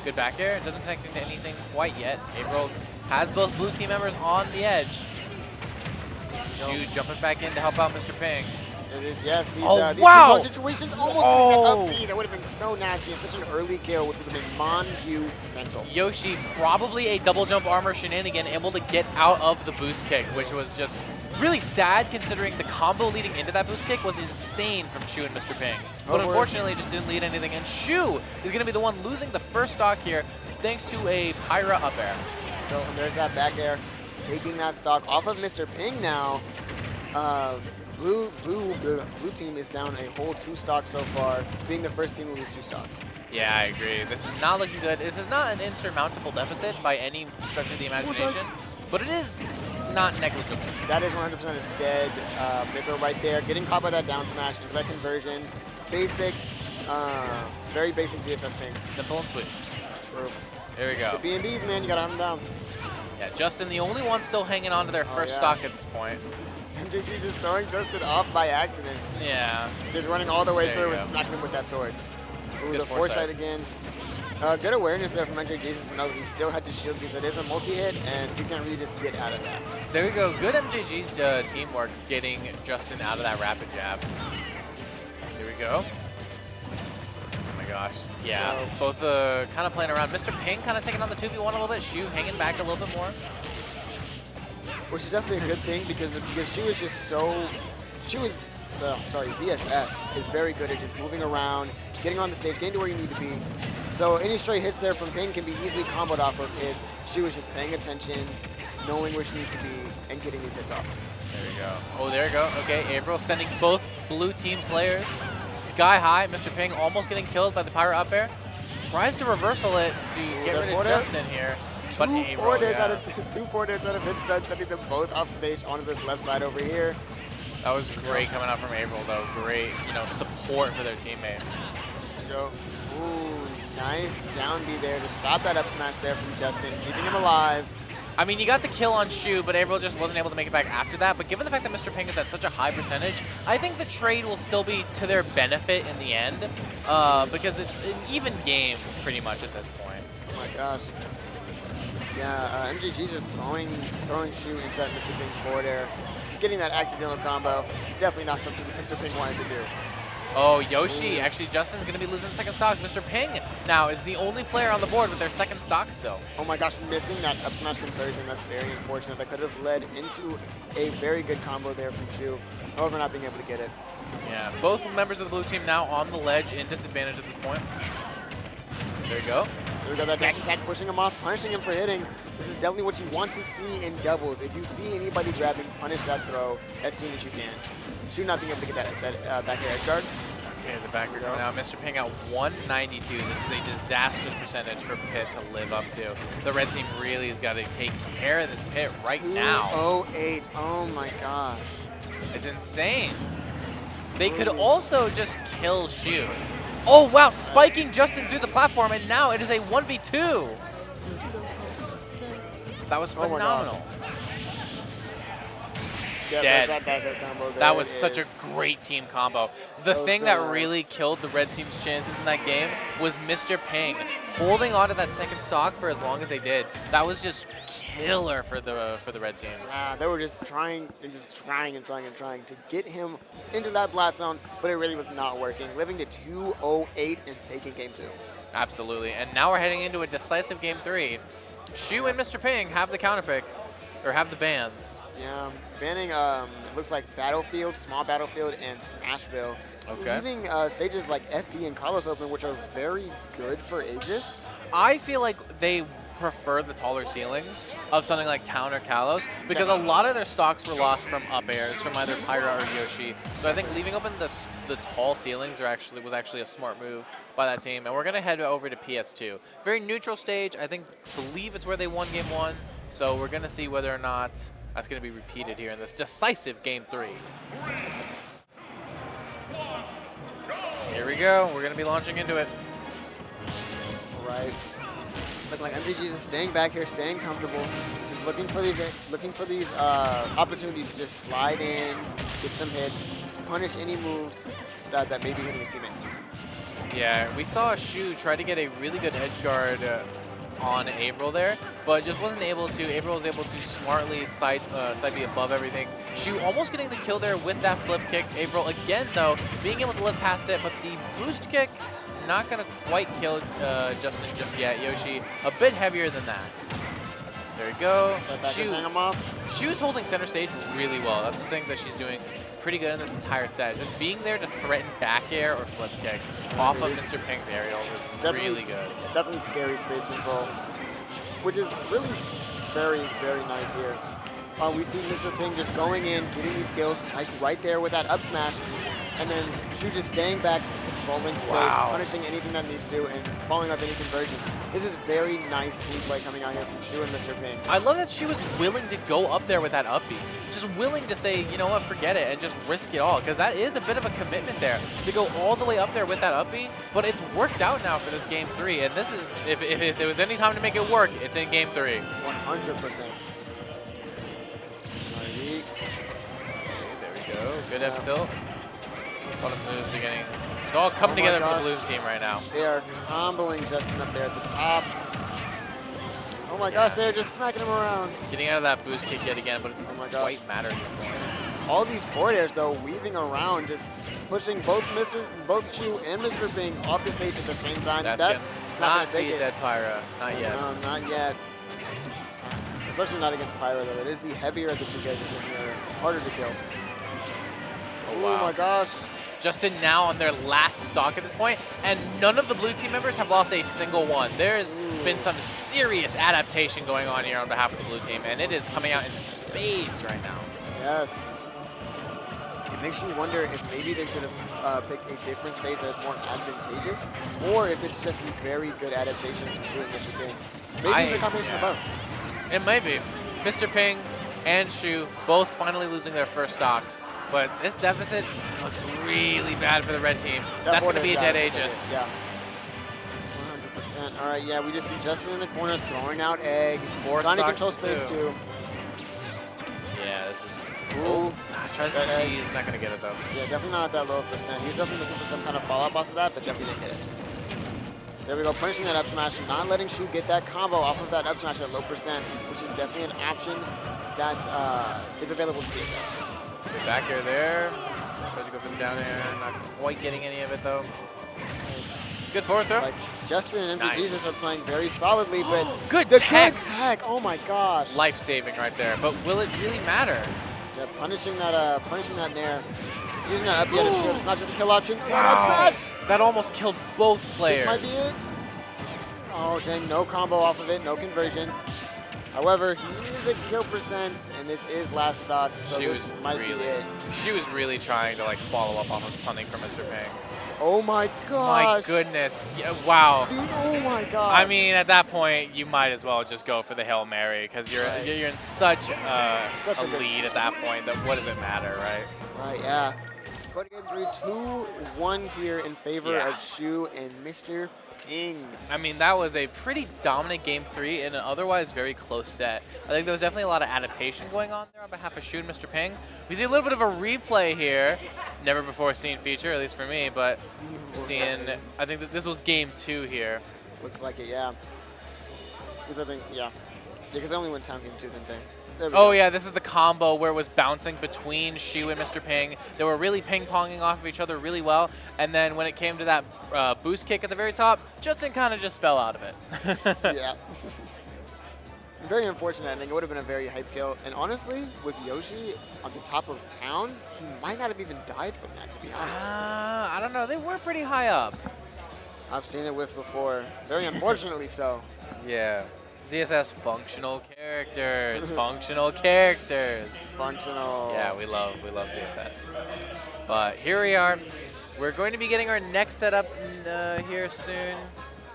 Good back air. It doesn't connect into anything quite yet. April has both blue team members on the edge. Shu jumping back in to help out Mr.Ping. It is, yes. These, these wow! situations almost getting that up B. That would have been so nasty and such an early kill, which would have been monumental. Yoshi, probably a double jump armor shenanigan, able to get out of the boost kick, which was just really sad considering the combo leading into that boost kick was insane from Shu and Mr.Ping. But unfortunately, it just didn't lead anything. And Shu is going to be the one losing the first stock here thanks to a Pyra up air. So there's that back air, taking that stock off of Mr.Ping now. Blue team is down a whole 2 stocks so far, being the first team to lose 2 stocks. Yeah, I agree. This is not looking good. This is not an insurmountable deficit by any stretch of the imagination, but it is not negligible. That is 100% a dead Mytho right there. Getting caught by that down smash into that conversion. Basic, very basic ZSS things. Simple and sweet. True. There we go. The B&Bs, man, you gotta have them down. Yeah, Justin, the only one still hanging on to their first stock at this point. MJG just throwing Justin off by accident. Yeah. Just running all the way through and smacking him with that sword. Ooh, the foresight again. Good awareness there from MJGeesus to know that he still had to shield because it is a multi-hit and you can't really just get out of that. There we go. Good MJG's teamwork getting Justin out of that rapid jab. Here we go. Oh my gosh. Yeah, both kind of playing around. Mr.Ping kind of taking on the 2v1 a little bit. Shu hanging back a little bit more. Which is definitely a good thing because Shu is just so... ZSS is very good at just moving around, getting on the stage, getting to where you need to be. So any stray hits there from Ping can be easily comboed off of if Shu is just paying attention, knowing where she needs to be and getting these hits off. There we go. Oh, there we go. Okay, April sending both blue team players sky high. Mr. Ping almost getting killed by the Pyro up air. Tries to reversal it to get rid of Justin here. But Two forwarders out of mid-stun, sending them both off stage onto this left side over here. That was great coming out from April, though. Great, support for their teammate. Go. Ooh, nice down B there to stop that up smash there from Justin, keeping him alive. I mean, you got the kill on Shu, but April just wasn't able to make it back after that. But given the fact that Mr. Ping is at such a high percentage, I think the trade will still be to their benefit in the end, because it's an even game pretty much at this point. Oh my gosh. Yeah, MJGeesus throwing Shu into that Mr. Ping forward air, getting that accidental combo. Definitely not something Mr. Ping wanted to do. Oh, Yoshi. Ooh. Actually, Justin's going to be losing second stock. Mr. Ping now is the only player on the board with their second stock still. Oh my gosh, missing that up smash conversion. That's very unfortunate. That could have led into a very good combo there from Shu. However, not being able to get it. Yeah, both members of the blue team now on the ledge in disadvantage at this point. There you go. There we go, that dash attack pushing him off, punishing him for hitting. This is definitely what you want to see in doubles. If you see anybody grabbing, punish that throw as soon as you can. Shu not being able to get that back air edge guard. Okay, the back air now. Mr. Ping at 192. This is a disastrous percentage for Pit to live up to. The red team really has got to take care of this Pit right now. 208. Oh my gosh. It's insane. They could also just kill Shu. Oh, wow, spiking Justin through the platform, and now it is a 1v2. That was phenomenal. Yeah, Dead. That was such a is. great team combo. The thing that really killed the red team's chances in that game was Mr. Ping holding on to that second stock for as long as they did. That was just killer for the red team. They were just trying and trying to get him into that blast zone, but it really was not working. Living to 208 and taking game 2. Absolutely. And now we're heading into a decisive game 3. Shu and Mr. Ping have the counter pick, or have the bans. Yeah, banning looks like Battlefield, Small Battlefield, and Smashville. Okay. Leaving stages like FB and Carlos open, which are very good for Aegis. I feel like they prefer the taller ceilings of something like Town or Kalos, because a lot of their stocks were lost from up airs from either Pyra or Yoshi. So I think leaving open the tall ceilings was actually a smart move by that team. And we're gonna head over to PS2. Very neutral stage. I believe it's where they won game 1. So we're gonna see whether or not that's gonna be repeated here in this decisive game 3. Here we go. We're gonna be launching into it. All right. Looking like MJGeesus is staying back here, staying comfortable, just looking for these opportunities to just slide in, get some hits, punish any moves that may be hitting his teammate. Yeah, we saw Shu try to get a really good edge guard on April there, but just wasn't able to. April was able to smartly side B above everything. Shu almost getting the kill there with that flip kick. April again though, being able to live past it, but the boost kick not gonna quite kill Justin just yet. Yoshi a bit heavier than that. There we go. Shu's holding center stage really well. That's the thing that she's doing pretty good in this entire set. Just being there to threaten back air or flip kick off of Mr. Ping's aerial is really good. Definitely scary space control, which is really very, very nice here. We see Mr. Ping just going in, getting these kills, like right there with that up smash, and then Shu just staying back, controlling space, punishing anything that needs to, and following up any conversions. This is very nice team play coming out here from Shu and Mr. Ping. I love that she was willing to go up there with that up B. Just willing to say, you know what, forget it, and just risk it all, because that is a bit of a commitment there, to go all the way up there with that up B, but it's worked out now for this game 3, and this is, if there was any time to make it work, it's in game 3. 100%. There we go, good F tilt. A lot of moves are getting, it's all coming together for the blue team right now. They are comboing Justin up there at the top. Oh my gosh, they're just smacking him around. Getting out of that boost kick yet again, but it doesn't quite matter at this point. All these forward airs though, weaving around, just pushing both Shu and Mr. Ping off the stage at the same time. That's not not gonna take be a dead Pyra, not yet. No, not yet. Especially not against Pyra though. It is the heavier of the two guys, and they're harder to kill. Oh, wow. Oh my gosh. Justin now on their last stock at this point, and none of the blue team members have lost a single one. There's been some serious adaptation going on here on behalf of the blue team, and it is coming out in spades right now. Yes. It makes you wonder if maybe they should have picked a different stage that is more advantageous, or if this is just a very good adaptation from Shu and Mr.Ping. Maybe it's a combination of both. It may be. Mr.Ping and Shu both finally losing their first stocks, but this deficit looks really bad for the red team. That's going to be a dead Aegis. Yeah. 100%. All right, yeah, we just see Justin in the corner throwing out egg, trying to control space too. Yeah, this is... Ooh. Tries to cheese, not going to get it though. Yeah, definitely not at that low of percent. He's definitely looking for some kind of follow-up off of that, but definitely didn't get it. There we go, punishing that up smash, not letting Shu get that combo off of that up smash at low percent, which is definitely an option that is available to CSS. So back air there. Tries to go for the down air, not quite getting any of it though. Good forward throw. Like, Justin and MJGeesus are playing very solidly, but good tech! Oh my gosh. Life-saving right there, but will it really matter? Yeah, punishing that nair. Using that up air to shield. It's not just a kill option. Wow. That almost killed both players. This might be it. Oh, dang, no combo off of it, no conversion. However, he is at kill percent, and this is last stock, so this might be it. She was really trying to like follow up off of something from Mr.Ping. Oh my gosh. My goodness. Yeah, wow. Oh my gosh. I mean, at that point, you might as well just go for the Hail Mary because you're in such a lead at that point that what does it matter, right? Right, yeah. Putting it through 2-1 here in favor of Shu and Mr. Ping. I mean, that was a pretty dominant game 3 in an otherwise very close set. I think there was definitely a lot of adaptation going on there on behalf of Shu and Mr. Ping. We see a little bit of a replay here. Never before seen feature, at least for me, but seeing, I think that this was game 2 here. Looks like it, yeah. Because I think, yeah. Because they only went time game 2, didn't they? Oh yeah, this is the combo where it was bouncing between Shu and Mr. Ping. They were really ping-ponging off of each other really well, and then when it came to that boost kick at the very top, Justin kind of just fell out of it. Yeah. Very unfortunate. I think it would have been a very hype kill. And honestly, with Yoshi on the top of town, he might not have even died from that, to be honest. I don't know. They were pretty high up. I've seen it whiff before. Very unfortunately so. Yeah. ZSS functional characters. Functional characters. Functional. Yeah, we love ZSS. But here we are. We're going to be getting our next setup here soon.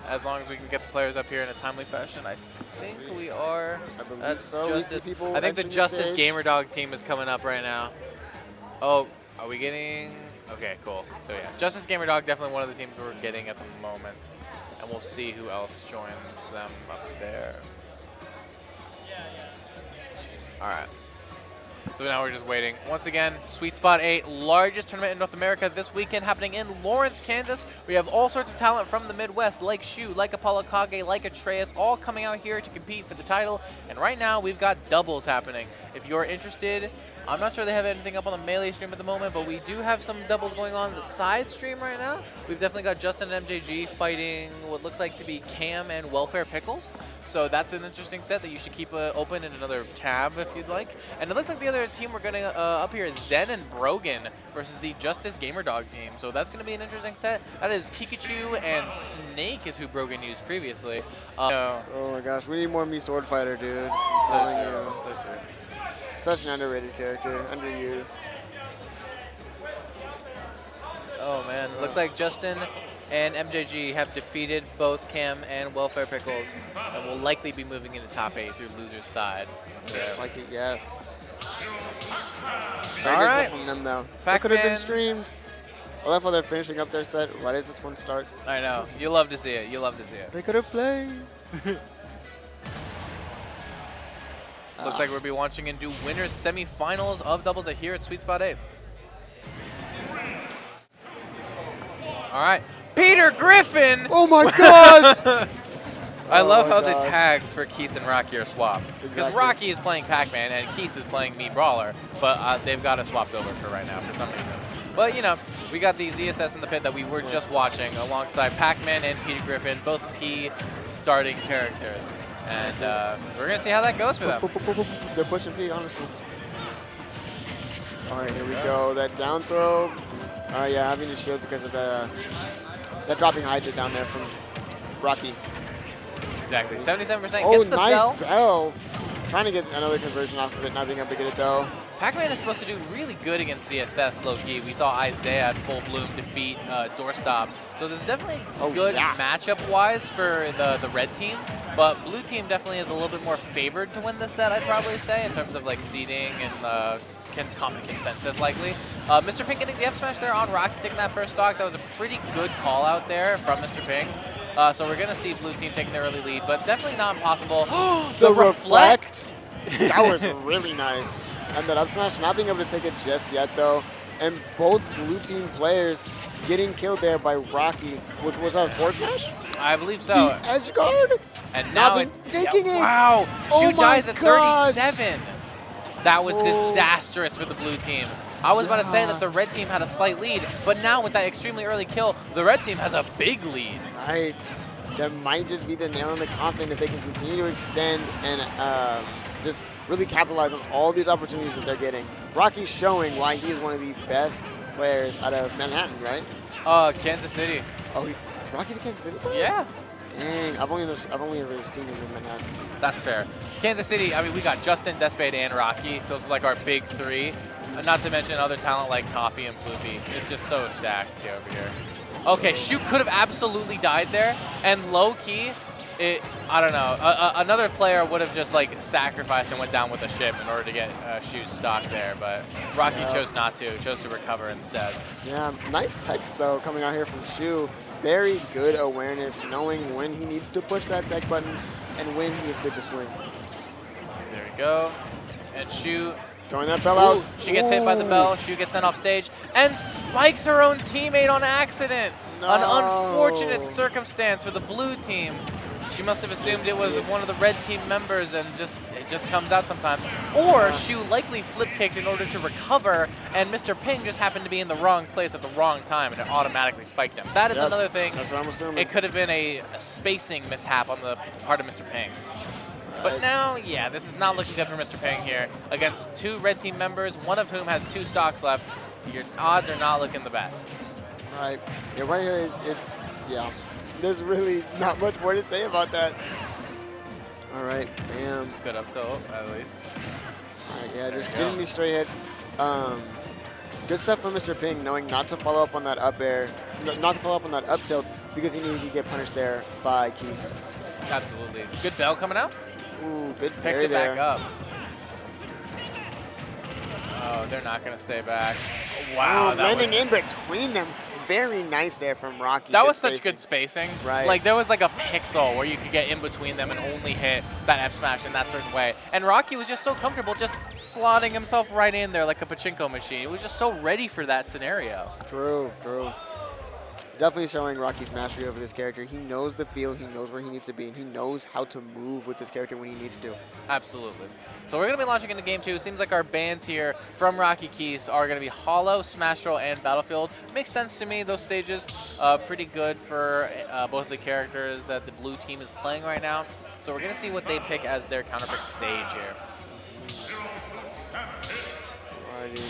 As long as we can get the players up here in a timely fashion. I think we are. I believe so. Justyce. I think the Justyce Gamerdog team is coming up right now. Oh, are we getting? Okay, cool. So yeah, Justyce Gamerdog definitely one of the teams we're getting at the moment. And we'll see who else joins them up there. All right. So now we're just waiting. Once again, Sweet Spot 8, largest tournament in North America this weekend, happening in Lawrence, Kansas. We have all sorts of talent from the Midwest, like Shu, like ApolloKage, like Atreus, all coming out here to compete for the title. And right now, we've got doubles happening. If you're interested, I'm not sure they have anything up on the Melee stream at the moment, but we do have some doubles going on the side stream right now. We've definitely got Justin and MJG fighting what looks like to be Cam and Welfarepickles. So that's an interesting set that you should keep open in another tab if you'd like. And it looks like the other team we're getting up here is Zen and Brogan versus the Justyce Gamerdog team. So that's going to be an interesting set. That is Pikachu and Snake is who Brogan used previously. Oh my gosh, we need more Me Sword Fighter, dude. So true. Such an underrated character, underused. Oh man, looks like Justin and MJG have defeated both Cam and Welfarepickles and will likely be moving into top 8 through loser's side. Like it, yes. All right. From them though. That could have been streamed. I love how they're finishing up their set right as this one starts. I know. You love to see it. You love to see it. They could have played. Looks like we'll be launching into winners semifinals of doubles here at Sweet Spot 8. All right, Peter Griffin. Oh my gosh! I love how the tags for Keis and Rocke are swapped. Because Rocke is playing Pac-Man and Keis is playing Me Brawler, but they've got it swapped over for right now for some reason. But you know, we got the ZSS in the pit that we were just watching alongside Pac-Man and Peter Griffin, both P starting characters. And we're going to see how that goes for them. They're pushing P, honestly. All right, here we go. That down throw Yeah, having to shield because of the that dropping Hydra down there from Rocke. Exactly. 77% Oh, gets the nice bell. bell. Trying to get another conversion off of it, not being able to get it though. Pac-Man is supposed to do really good against CSS, low-key. We saw Azael at full bloom defeat Doorstop. So this is definitely good matchup-wise for the red team. But blue team definitely is a little bit more favored to win this set, I'd probably say, in terms of like seeding and common consensus likely. Mr.Ping getting the F smash there on Rocke, taking that first stock. That was a pretty good call out there from Mr.Ping. So we're going to see blue team taking the early lead, but definitely not impossible. The reflect! That was really nice. And that up smash not being able to take it just yet though. And both blue team players getting killed there by Rocke. Was that a forward smash? I believe so. The edge guard? And now it's taking it. Wow! Oh Shu dies at gosh. 37. That was disastrous for the blue team. I was about to say that the red team had a slight lead, but now with that extremely early kill, the red team has a big lead. Right. That might just be the nail in the coffin if they can continue to extend and just really capitalize on all these opportunities that they're getting. Rocke's showing why he is one of the best players out of Manhattan, right? Kansas City. Oh, Rocke's a Kansas City player? Yeah. Dang, I've only ever seen him in Manhattan. That's fair. Kansas City, I mean, we got Justin, Deathspade, and Rocke. Those are like our big three. Not to mention other talent like Toffee and Ploopy. It's just so stacked here over here. Okay, Shu could have absolutely died there, and low-key, I don't know, another player would have just like sacrificed and went down with a ship in order to get Shu's stock there, but Rocke chose not to, chose to recover instead. Yeah, nice text though coming out here from Shu. Very good awareness, knowing when he needs to push that tech button and when he is good to swing. There we go. And Shu throwing that bell out. She gets hit by the bell. Shu gets sent off stage and spikes her own teammate on accident. No. An unfortunate circumstance for the blue team. She must have assumed it was one of the red team members and it just comes out sometimes. Or Shu likely flip kicked in order to recover, and Mr. Ping just happened to be in the wrong place at the wrong time and it automatically spiked him. That is another thing. That's what I'm assuming. It could have been a spacing mishap on the part of Mr. Ping. But now, yeah, this is not looking good for Mr. Ping here. Against two red team members, one of whom has 2 stocks left, your odds are not looking the best. Right. Yeah, right here, yeah. There's really not much more to say about that. All right, bam. Good up tilt, at least. All right, yeah, just getting these straight hits. Good stuff from Mr. Ping, knowing not to follow up on that up air, not to follow up on that up tilt, because he knew he'd get punished there by Keis. Absolutely. Good bell coming out. Ooh, good Picks parry it there. back up. Oh, they're not going to stay back. Wow. Landing in between them. Very nice there from Rocke. That was such good spacing. Right. Like, there was like a pixel where you could get in between them and only hit that F smash in that certain way. And Rocke was just so comfortable just slotting himself right in there like a pachinko machine. He was just so ready for that scenario. True, true. Definitely showing Rocke's mastery over this character. He knows the field, he knows where he needs to be, and he knows how to move with this character when he needs to. Absolutely. So we're going to be launching into Game 2. It seems like our bans here from Rocke Keis are going to be Hollow, Smash Throw, and Battlefield. Makes sense to me, those stages. Pretty good for both the characters that the blue team is playing right now. So we're going to see what they pick as their counterpick stage here. Alrighty.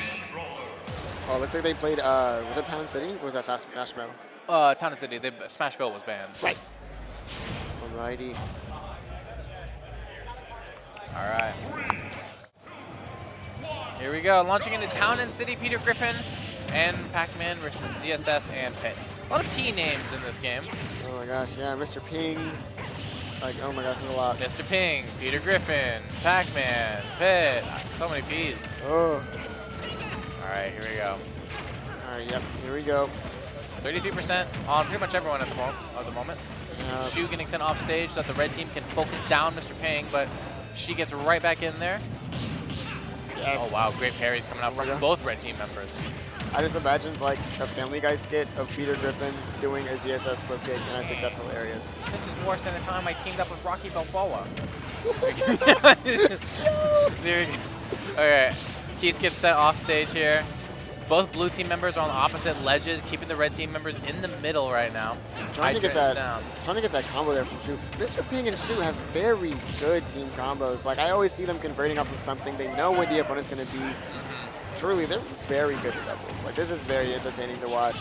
Oh, looks like they played, was that Town & City, or was that Fast Smash Battle? Town & City. Smashville was banned. Right. Alrighty. All right. Here we go. Launching into Town & City, Peter Griffin and Pac-Man versus CSS and Pit. A lot of P names in this game. Oh my gosh, yeah, Mr. Ping. Like, oh my gosh, there's a lot. Mr. Ping, Peter Griffin, Pac-Man, Pit. So many Ps. Oh. All right, here we go. All right, yep, here we go. 33% on pretty much everyone at the moment. Shu getting sent off stage so that the red team can focus down Mr. Ping, but she gets right back in there. Yes. Oh wow, great parries coming out from both red team members. I just imagined like a Family Guy skit of Peter Griffin doing a ZSS flip kick, and I think that's hilarious. This is worse than the time I teamed up with Rocky Balboa. There we go. Alright, Keis gets sent off stage here. Both blue team members are on opposite ledges, keeping the red team members in the middle right now. Trying to get that combo there from Shu. Mr. Ping and Shu have very good team combos. Like, I always see them converting off of something. They know where the opponent's going to be. truly, they're very good at doubles. Like, this is very entertaining to watch.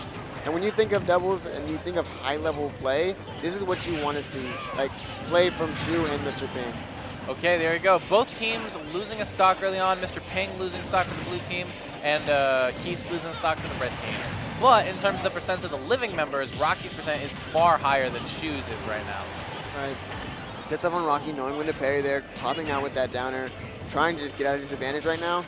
And when you think of doubles and you think of high-level play, this is what you want to see. Like, play from Shu and Mr.Ping. Okay, there you go. Both teams losing a stock early on. Mr.Ping losing stock for the blue team, and Keis losing stock for the red team. But in terms of the percent of the living members, Rocke's percent is far higher than Shu's is right now. Right. Good stuff on Rocke, knowing when to parry there, popping out with that downer, trying to just get out of disadvantage right now,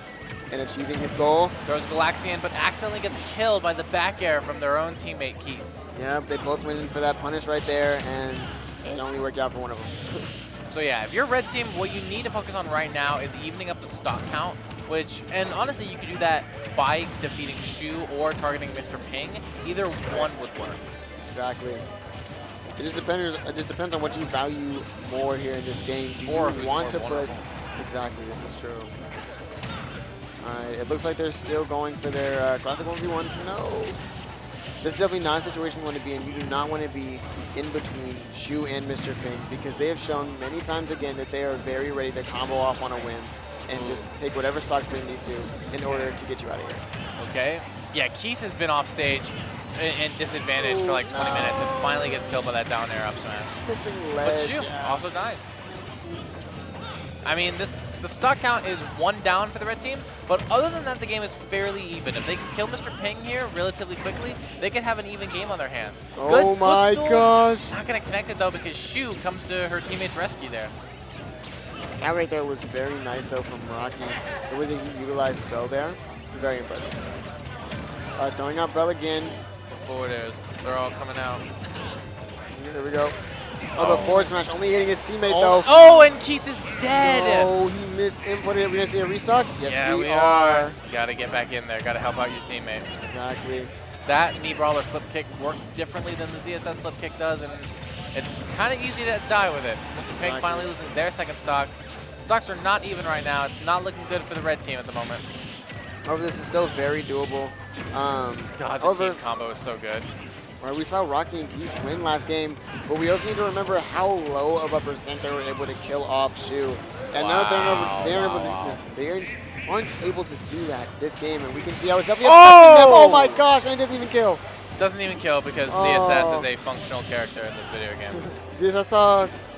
and achieving his goal. Throws Galaxian, but accidentally gets killed by the back air from their own teammate, Keis. Yep, they both went in for that punish right there, and it only worked out for one of them. So yeah, if you're red team, what you need to focus on right now is evening up the stock count, which, and honestly, you could do that by defeating Shu or targeting Mr.Ping. Either one would work. Exactly. It just depends on what you value more here in this game. Do Or you want to put... Exactly, this is true. Alright, it looks like they're still going for their classic 1v1. No! This is definitely not a situation you want to be in. You do not want to be in between Shu and Mr.Ping because they have shown many times again that they are very ready to combo off on a win and just take whatever stocks they need to in order to get you out of here. Okay. Yeah, Keis has been off stage in disadvantage for like 20 minutes and finally gets killed by that down air up smash. Missing ledge. But Shu also dies. I mean, the stock count is 1 down for the red team, but other than that, the game is fairly even. If they can kill Mr.Ping here relatively quickly, they could have an even game on their hands. Oh my gosh. Not going to connect it, though, because Shu comes to her teammate's rescue there. That right there was very nice, though, from Rocke. The way that he utilized Bell there, very impressive. Throwing out Bell again. The forward airs, they're all coming out. There we go. Oh, the forward smash only hitting his teammate, though. Oh, and Keis is dead. Oh, he missed input. Are we going to see a restock? Yes, yeah, we are. You got to get back in there. Got to help out your teammate. Exactly. That knee brawler flip kick works differently than the ZSS flip kick does, and it's kind of easy to die with it. Mr.Ping finally losing their second stock. Stocks are not even right now. It's not looking good for the red team at the moment. However, this is still very doable. God, the team combo is so good. We saw Rocke and Keis win last game, but we also need to remember how low of a percent they were able to kill off Shu. And now they aren't able to do that this game, and we can see how it's definitely affecting them. Oh my gosh, and it doesn't even kill. Doesn't even kill because ZSS is a functional character in this video game. ZSS sucks.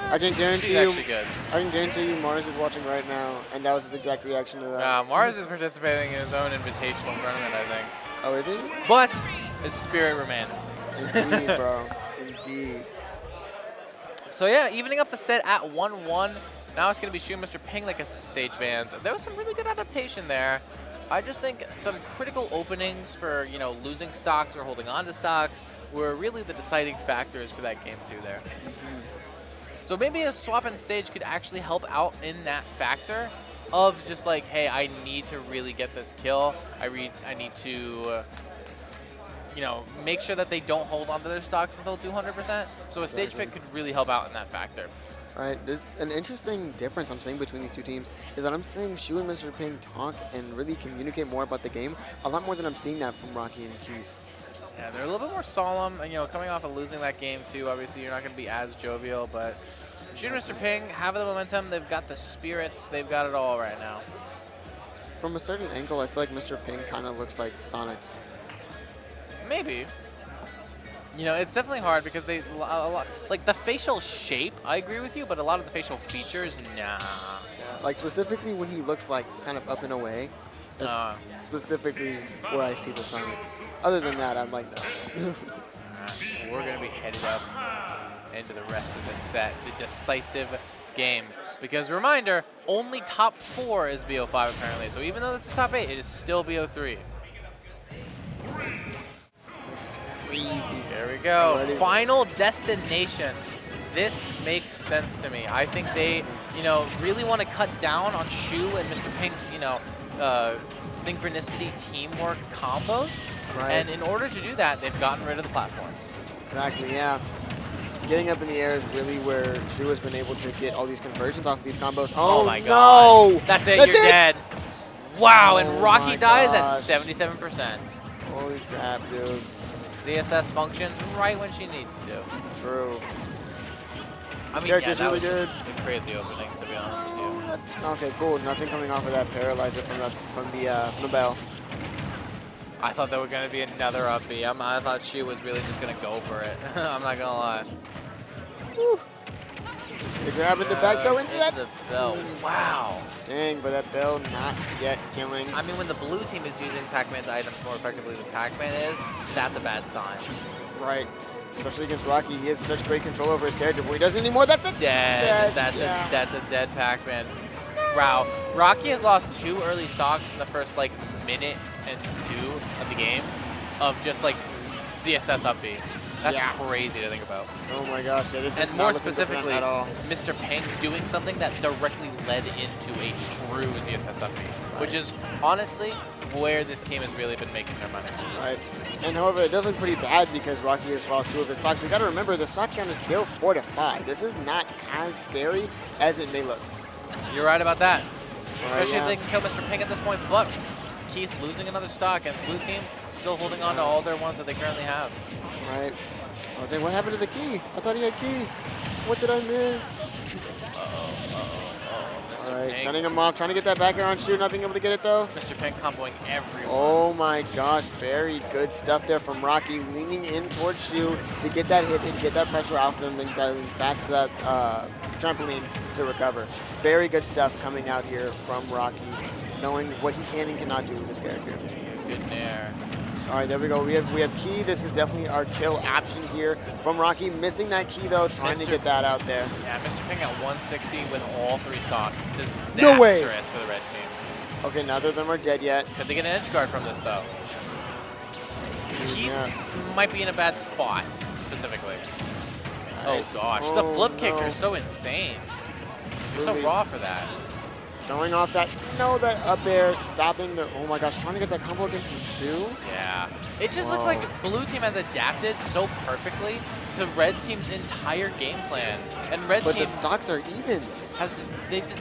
I can guarantee you. Good. I can guarantee you, Mars is watching right now, and that was his exact reaction to that. Mars is participating in his own invitational tournament, I think. Oh, is he? But his spirit remains. Indeed, bro. Indeed. So yeah, evening up the set at 1-1. Now it's going to be Shu and Mr.Ping like a stage bans. There was some really good adaptation there. I just think some critical openings for, you know, losing stocks or holding on to stocks were really the deciding factors for that game too there. So maybe a swap in stage could actually help out in that factor of just like, hey, I need to really get this kill. I need to, you know, make sure that they don't hold on to their stocks until 200%. So a stage pick could really help out in that factor. All right, an interesting difference I'm seeing between these two teams is that I'm seeing Shu and Mr.Ping talk and really communicate more about the game, a lot more than I'm seeing that from Rocke and Keis. Yeah, they're a little bit more solemn, and, you know, coming off of losing that game too, obviously you're not going to be as jovial, but Shu and Mr.Ping have the momentum, they've got the spirits, they've got it all right now. From a certain angle, I feel like Mr.Ping kind of looks like Sonic's. Maybe. You know, it's definitely hard because they, like the facial shape, I agree with you, but a lot of the facial features, nah. Yeah. Like specifically when he looks like kind of up and away, that's specifically where I see the Sonics. Other than that, I'm like, no. We're going to be headed up into the rest of this set, the decisive game. Because reminder, only top 4 is BO5 apparently. So even though this is top 8, it is still BO3. There we go. Final destination. This makes sense to me. I think they, you know, really want to cut down on Shu and Mr. Ping's, you know, synchronicity teamwork combos. Right. And in order to do that, they've gotten rid of the platforms. Exactly, yeah. Getting up in the air is really where Shu has been able to get all these conversions off of these combos. Oh my god. No! That's it, you're dead. Wow, and Rocke dies at 77%. Holy crap, dude. ZSS functions right when she needs to. True. I mean, character's that really was good. just a crazy opening, to be honest with you. Okay, cool. Nothing coming off of that paralyzer from the bell. I thought there were going to be another up B. I thought she was really just going to go for it. I'm not going to lie. Woo. They're grabbing the back throw into that. The bell. Wow. Dang, but that bell not yet killing. I mean, when the blue team is using Pac-Man's items more effectively than Pac-Man is, that's a bad sign. Right. Especially against Rocke. He has such great control over his character. But he doesn't anymore. That's a dead. That's a dead Pac-Man. Wow. Rocke has lost 2 early stocks in the first like minute and 2 of the game of just like CSS up B. That's crazy to think about. Oh my gosh, yeah, this is and more not specifically, at all. Mr.Ping doing something that directly led into a true ZSS up B, which is honestly where this team has really been making their money. Right. And however, it does look pretty bad because Rocke has lost 2 of his stocks. We got to remember the stock count is still 4 to 5. This is not as scary as it may look. You're right about that. Especially yeah. if they can kill Mr.Ping at this point, but Keis losing another stock and blue team still holding on to all their ones that they currently have. Right. Oh, dang, what happened to the key? I thought he had key. What did I miss? All right, sending him off, trying to get that back air on shoot, not being able to get it though. Mr.Ping comboing everyone. Oh my gosh, very good stuff there from Rocke, leaning in towards Shu to get that hit and get that pressure off him and then back to that trampoline to recover. Very good stuff coming out here from Rocke, knowing what he can and cannot do with his character. Good nair. All right, there we go. We have key. This is definitely our kill option here from Rocke. Missing that key though, trying to get that out there. Yeah, Mr.Ping at 160 with all 3 stocks. Disastrous No way. for the red team. Okay, neither of them are dead yet. Could they get an edge guard from this though? Keis might be in a bad spot, specifically. Oh gosh, the flip kicks are so insane. You're so raw for that. Throwing off that, that up air, stopping the, oh my gosh, trying to get that combo against Shu. Yeah. It just looks like blue team has adapted so perfectly to red team's entire game plan. And red team, the stocks are even. Has just,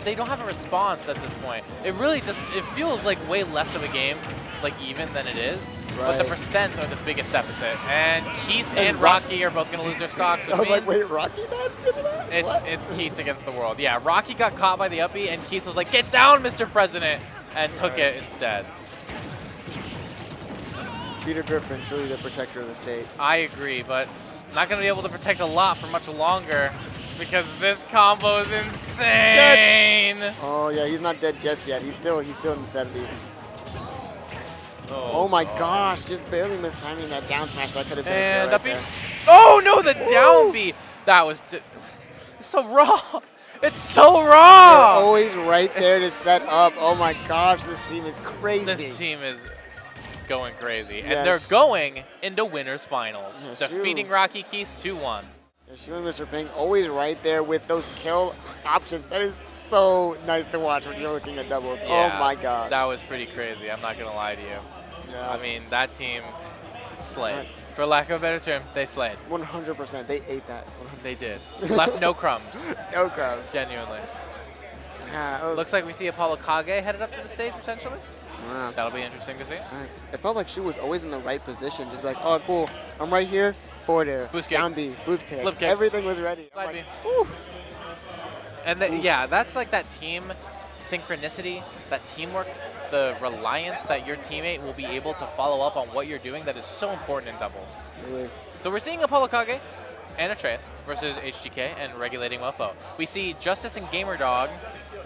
they don't have a response at this point. It really does, it feels like way less of a game, like even than it is. But the percents are the biggest deficit. And Keis and Rocke are both going to lose their stocks. I was like, wait, Rocke died because of that? It's Keis against the world. Yeah, Rocke got caught by the uppie, and Keis was like, get down, Mr. President, and took it instead. Peter Griffin, truly the protector of the state. I agree, but not going to be able to protect a lot for much longer because this combo is insane. Dead. Oh, yeah, he's not dead just yet. He's still in the 70s. Oh my gosh, just barely mistiming that down smash. That could have been and right there. Oh no, the down B. That was so raw. It's so raw. They're always right there to set up. Oh my gosh, this team is crazy. This team is going crazy. And they're going into winners finals. Defeating Rocke Keis 2-1. Shu and Mr.Ping always right there with those kill options. That is so nice to watch when you're looking at doubles. Yeah, oh my god. That was pretty crazy. I'm not going to lie to you. Yeah. I mean, that team slayed. For lack of a better term, they slayed. 100%. They ate that. 100%. They did. Left no crumbs. No crumbs. Genuinely. Looks like we see ApolloKage headed up to the stage, potentially. Wow. That'll be interesting to see. It felt like Shu was always in the right position. Just like, oh, cool. I'm right here. Forward air. Boost kick. Down B. Boost kick. Flip kick. Everything was ready. Side B. Whew. And yeah, that's like that team synchronicity, that teamwork, the reliance that your teammate will be able to follow up on what you're doing that is so important in doubles. Really? So we're seeing ApolloKage and Atreus versus HGK and Regulating Mofo. We see Justyce and Gamerdog.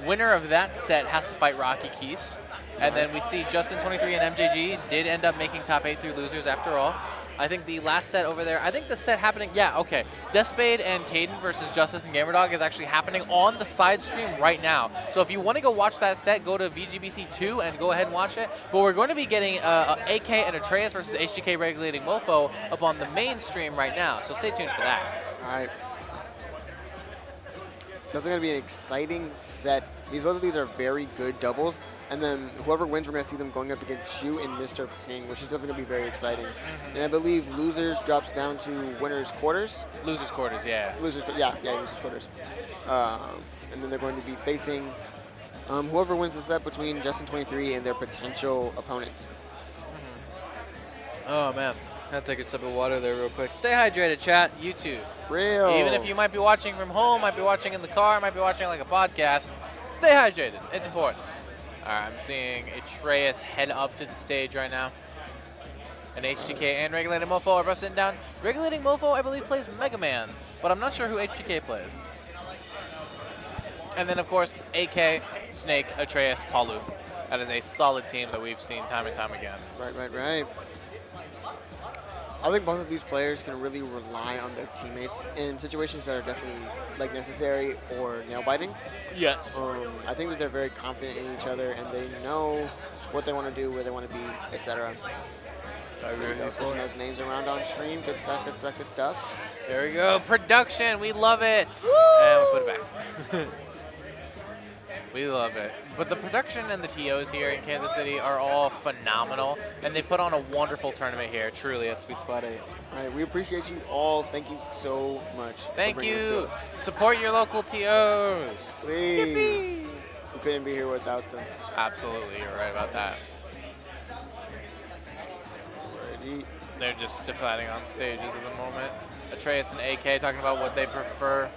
Winner of that set has to fight Rocke Keis. And then we see Justin23 and MJG did end up making top 8 through losers after all. I think the last set over there, I think the set happening, yeah, okay. Deathspade and Caden versus Justyce and Gamerdog is actually happening on the side stream right now. So if you want to go watch that set, go to VGBC2 and go ahead and watch it. But we're going to be getting AK and Atreus versus HGK Regulating Mofo up on the main stream right now. So stay tuned for that. All right. It's definitely going to be an exciting set. Both of these are very good doubles. And then whoever wins, we're going to see them going up against Shu and Mr.Ping, which is definitely going to be very exciting. And I believe losers drops down to winners quarters. Losers quarters, yeah. Losers quarters. And then they're going to be facing whoever wins the set between Justin23 and their potential opponent. Oh man, I'll take a sip of water there real quick. Stay hydrated, chat. You too. Real. Even if you might be watching from home, might be watching in the car, might be watching like a podcast, stay hydrated. It's important. All right, I'm seeing Atreus head up to the stage right now. And HTK and Regulating Mofo are both sitting down. Regulating Mofo, I believe, plays Mega Man, but I'm not sure who HTK plays. And then, of course, AK, Snake, Atreus, Palu. That is a solid team that we've seen time and time again. Right. I think both of these players can really rely on their teammates in situations that are definitely like necessary or nail-biting. Yes. I think that they're very confident in each other and they know what they want to do, where they want to be, etc. Switching those names around on stream. Good stuff. There we go. Production. We love it. Woo! And we'll put it back. We love it. But the production and the TOs here in Kansas City are all phenomenal, and they put on a wonderful tournament here, truly, at Sweet Spot 8. All right, we appreciate you all. Thank you so much. Thank for bringing this to you. us. Support your local TOs. Please. Yippee. We couldn't be here without them. Absolutely, you're right about that. Alrighty. They're just defining on stages at the moment. Atreus and AK talking about what they prefer.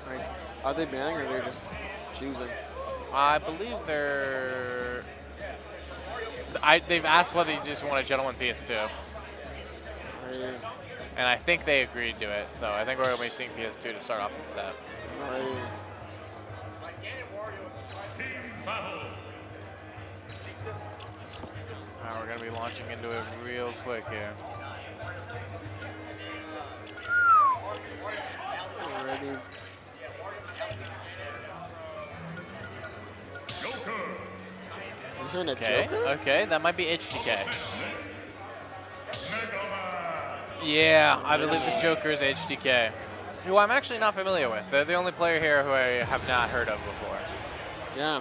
All right. Are they banning or they're just choosing? I believe they're... they've asked whether you just want a gentleman PS2. Alrighty. And I think they agreed to it, so I think we're going to be seeing PS2 to start off the set. Alrighty. Alright, we're going to be launching into it real quick here. Alrighty. Okay, that might be HTK. Yeah, I believe the Joker is HTK, who I'm actually not familiar with. They're the only player here who I have not heard of before. Yeah.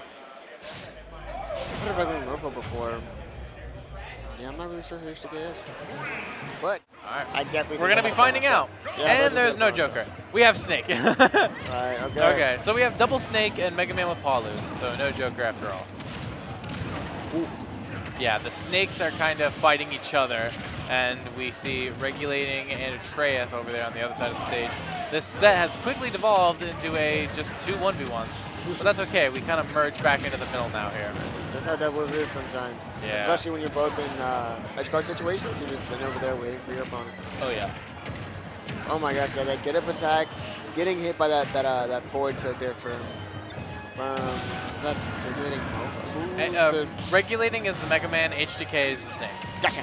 I've heard of Regular Mofo before. Yeah, I'm not really sure who HTK is. But I definitely we're going to be finding out. Yeah, and there's no Joker. We have Snake. Right, okay. Okay, so we have double Snake and Mega Man with Palu, so no Joker after all. Ooh. Yeah, the Snakes are kind of fighting each other, and we see Regulating and Atreus over there on the other side of the stage. This set has quickly devolved into a just 2 1v1s, but that's okay. We kind of merge back into the middle now here. That's how Devils is sometimes. Yeah. Especially when you're both in edge guard situations, you're just sitting over there waiting for your opponent. Oh yeah. Oh my gosh, yeah, that get up attack, getting hit by that forward tilt there from is that Regulating Mofo? Regulating is the Mega Man, HTK is the Snake. Gotcha.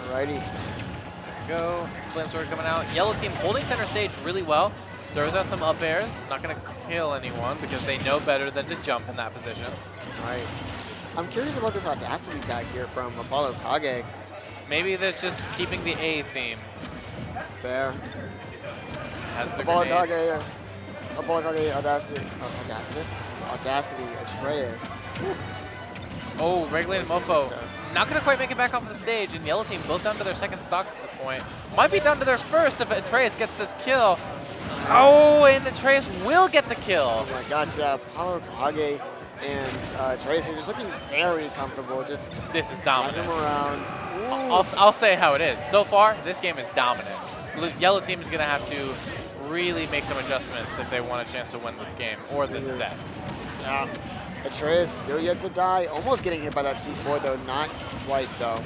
Alrighty. There we go. Flamesword coming out. Yellow team holding center stage really well. Throws out some up airs. Not going to kill anyone because they know better than to jump in that position. Alright. I'm curious about this Audacity tag here from ApolloKage. Maybe that's just keeping the A theme. Fair. Has the ApolloKage, Audacity, Atreus. Oh, Regulated Mofo. Not going to quite make it back off the stage, and Yellow Team both down to their second stocks at this point. Might be down to their first if Atreus gets this kill. Oh, and Atreus will get the kill. Oh my gosh, yeah, ApolloKage and Atreus are just looking very comfortable. Just this is dominant. Them around. I'll say how it is. So far, this game is dominant. Yellow Team is going to have to really make some adjustments if they want a chance to win this game or this set. Yeah. Atreus still yet to die. Almost getting hit by that C4 though. Not quite though.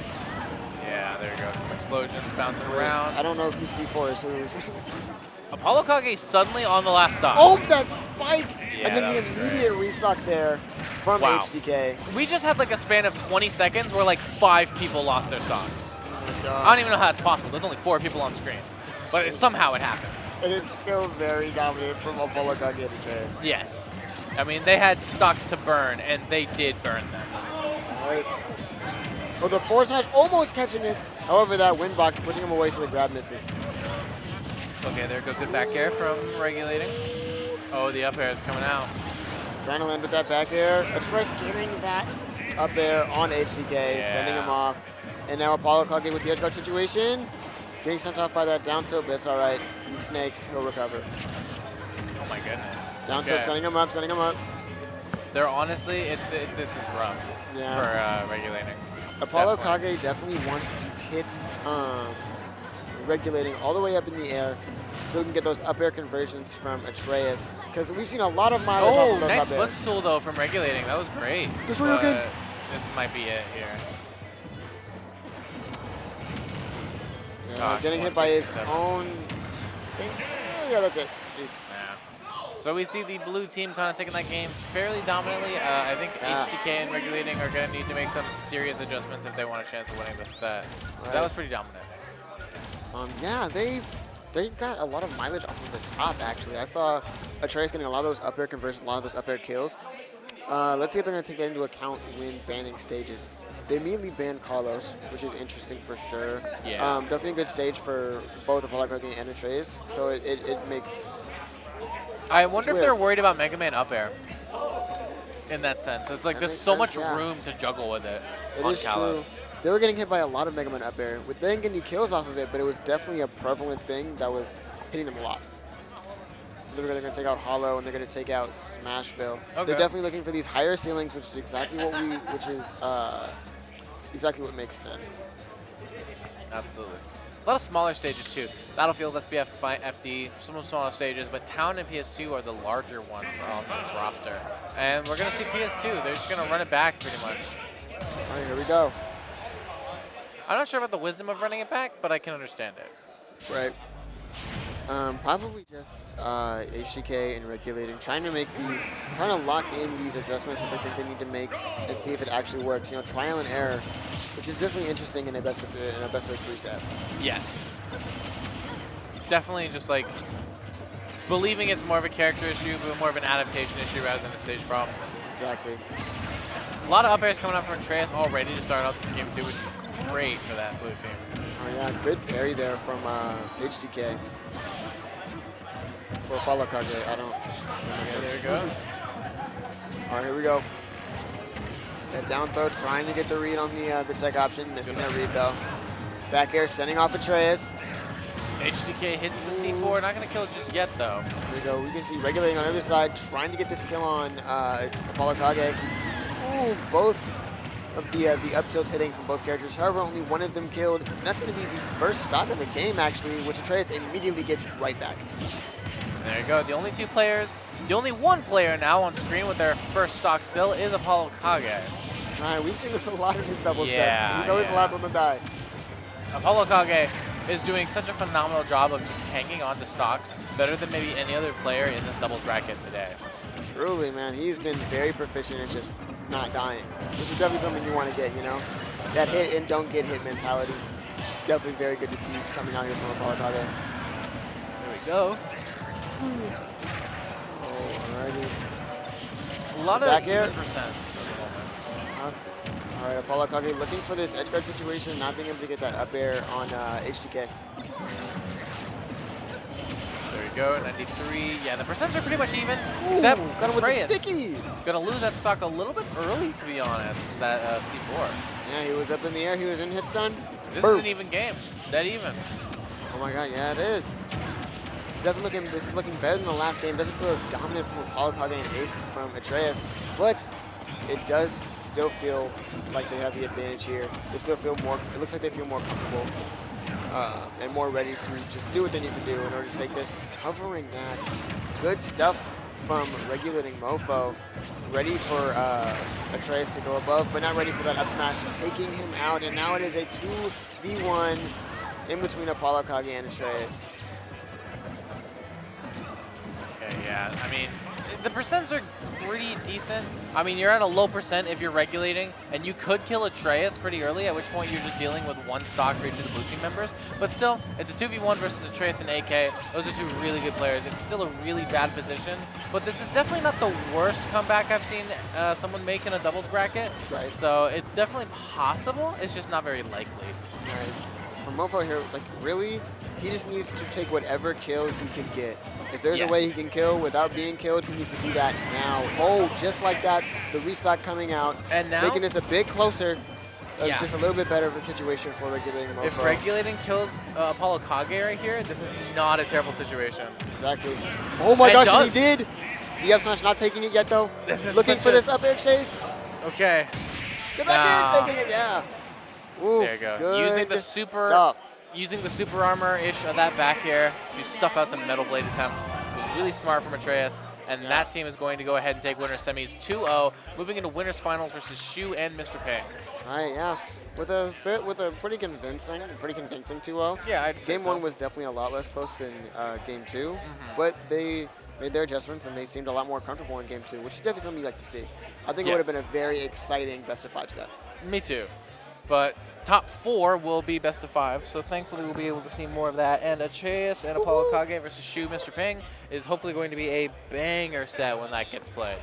Yeah, there you go. Some explosions bouncing around. I don't know who C4 is who. ApolloKage suddenly on the last stop. Oh, that spike! Yeah, and then the immediate restock there from HTK. We just had like a span of 20 seconds where like 5 people lost their stocks. Oh my God. I don't even know how that's possible. There's only 4 people on screen. But somehow it happened. And it's still very dominant from ApolloKage and Atreus. Yes. I mean, they had stocks to burn, and they did burn them. All right. Oh, the forward smash almost catching it. However, that wind box pushing him away so the grab misses. Okay, there goes good back air from Regulating. Oh, the up air is coming out. Trying to land with that back air. Atreus getting that up there on HTK, sending him off. And now ApolloKage with the edge guard situation. Getting sent off by that down tilt, but it's all right. He's Snake. He'll recover. Oh, my goodness. Down tilt, sending him up, They're honestly, this is rough for Regulating. ApolloKage definitely wants to hit regulating all the way up in the air so we can get those up air conversions from Atreus. Because we've seen a lot of mileage off of those nice up airs. footstool though from regulating. That was great. That's real good. This might be it here. Yeah, Gosh, getting hit by his 167. own thing. Yeah, that's it. Jeez. So we see the blue team kind of taking that game fairly dominantly. I think HDK and regulating are going to need to make some serious adjustments if they want a chance of winning this set. Right. That was pretty dominant. Yeah, they got a lot of mileage off of the top, actually. I saw Atreus getting a lot of those up air conversions, a lot of those up air kills. Let's see if they're going to take that into account when banning stages. They immediately banned Carlos, which is interesting for sure. Yeah. Definitely a good stage for both ApolloKage and Atreus, so it makes... I wonder if they're worried about Mega Man up air in that sense. It's like That there's makes so sense, much yeah. room to juggle with it It on is Kalos. true. They were getting hit by a lot of Mega Man up air. With them getting kills off of it, but it was definitely a prevalent thing that was hitting them a lot. They're going to take out Hollow and they're going to take out Smashville. Okay. They're definitely looking for these higher ceilings, which is exactly what exactly what makes sense. Absolutely. A lot of smaller stages too. Battlefield, SBF, FD, some smaller stages, but Town and PS2 are the larger ones on this roster. And we're going to see PS2. They're just going to run it back pretty much. All right, here we go. I'm not sure about the wisdom of running it back, but I can understand it. Right. Probably just HDK and regulating, trying to lock in these adjustments that they think they need to make and see if it actually works. You know, trial and error, which is definitely interesting in a best of 3 set. Yes. Definitely just like believing it's more of a character issue, but more of an adaptation issue rather than a stage problem. Exactly. A lot of up airs coming up from Atreus already to start off this game too, which is great for that blue team. Oh yeah, good parry there from HDK. For ApolloKage, I don't... Yeah, there we go. All right, here we go. That down throw, trying to get the read on the tech option, missing that read though. Back air, sending off Atreus. HDK hits the C4, not going to kill it just yet though. Here we go, we can see regulating on the other side, trying to get this kill on ApolloKage. Ooh, both of the up tilt hitting from both characters. However, only one of them killed. And that's going to be the first stock of the game actually, which Atreus immediately gets right back. There you go, the only two players, the only one player now on screen with their first stock still is ApolloKage. Alright, we've seen this a lot in his double sets. He's always the last one to die. ApolloKage is doing such a phenomenal job of just hanging on to stocks, better than maybe any other player in this doubles bracket today. Truly, man, he's been very proficient in just not dying. This is definitely something you want to get, you know? That hit and don't get hit mentality. Definitely very good to see coming out here from ApolloKage. There we go. Alrighty. A lot of back air. percents at the moment. Alright, ApolloKage looking for this edge guard situation, not being able to get that up air on HDK. There we go, 93. Yeah, the percents are pretty much even, except got him with the Atreus. sticky. Gonna lose that stock a little bit early, to be honest, that C4. Yeah, he was up in the air, he was in hit stun. This Boom. is an even game, dead even. Oh my god, yeah, it is. It's definitely this is looking better than the last game. Doesn't feel as dominant from ApolloKage and 8 from Atreus, but it does still feel like they have the advantage here. They still feel more, it looks like they feel more comfortable and more ready to just do what they need to do in order to take this. Covering that. Good stuff from regulating Mofo. Ready for Atreus to go above, but not ready for that up smash, taking him out, and now it is a 2v1 in between ApolloKage and Atreus. Okay, yeah, I mean, the percents are pretty decent. I mean, you're at a low percent if you're regulating, and you could kill Atreus pretty early, at which point you're just dealing with one stock for each of the blue team members. But still, it's a 2v1 versus Atreus and AK. Those are two really good players. It's still a really bad position, but this is definitely not the worst comeback I've seen someone make in a doubles bracket. Right. So it's definitely possible. It's just not very likely. Right. For Mofo here, like really, he just needs to take whatever kills he can get. If there's a way he can kill without being killed, he needs to do that now. Oh, just like that, the restock coming out, and now making this a bit closer, just a little bit better of a situation for regulating Mofo. If regulating kills ApolloKage right here, this is not a terrible situation. Exactly. Oh my gosh, and he did! The up smash not taking it yet though. This is looking for this up air chase. Okay. Get back in, taking it, yeah. Oof, there you go. good Using the super stuff. Using the super armor-ish of that back air to stuff out the metal blade attempt was really smart from Atreus. And that team is going to go ahead and take winner's semis 2-0, moving into winner's finals versus Shu and Mr.Ping. All right, yeah. With a pretty convincing 2-0. Yeah, I'd say Game so. 1 was definitely a lot less close than Game 2, but they made their adjustments and they seemed a lot more comfortable in Game 2, which is definitely something you like to see. I think it would have been a very exciting best-of-5 set. Me too. But top 4 will be best of 5, so thankfully we'll be able to see more of that. And Atreus and ApolloKage versus Shu Mr.Ping is hopefully going to be a banger set when that gets played.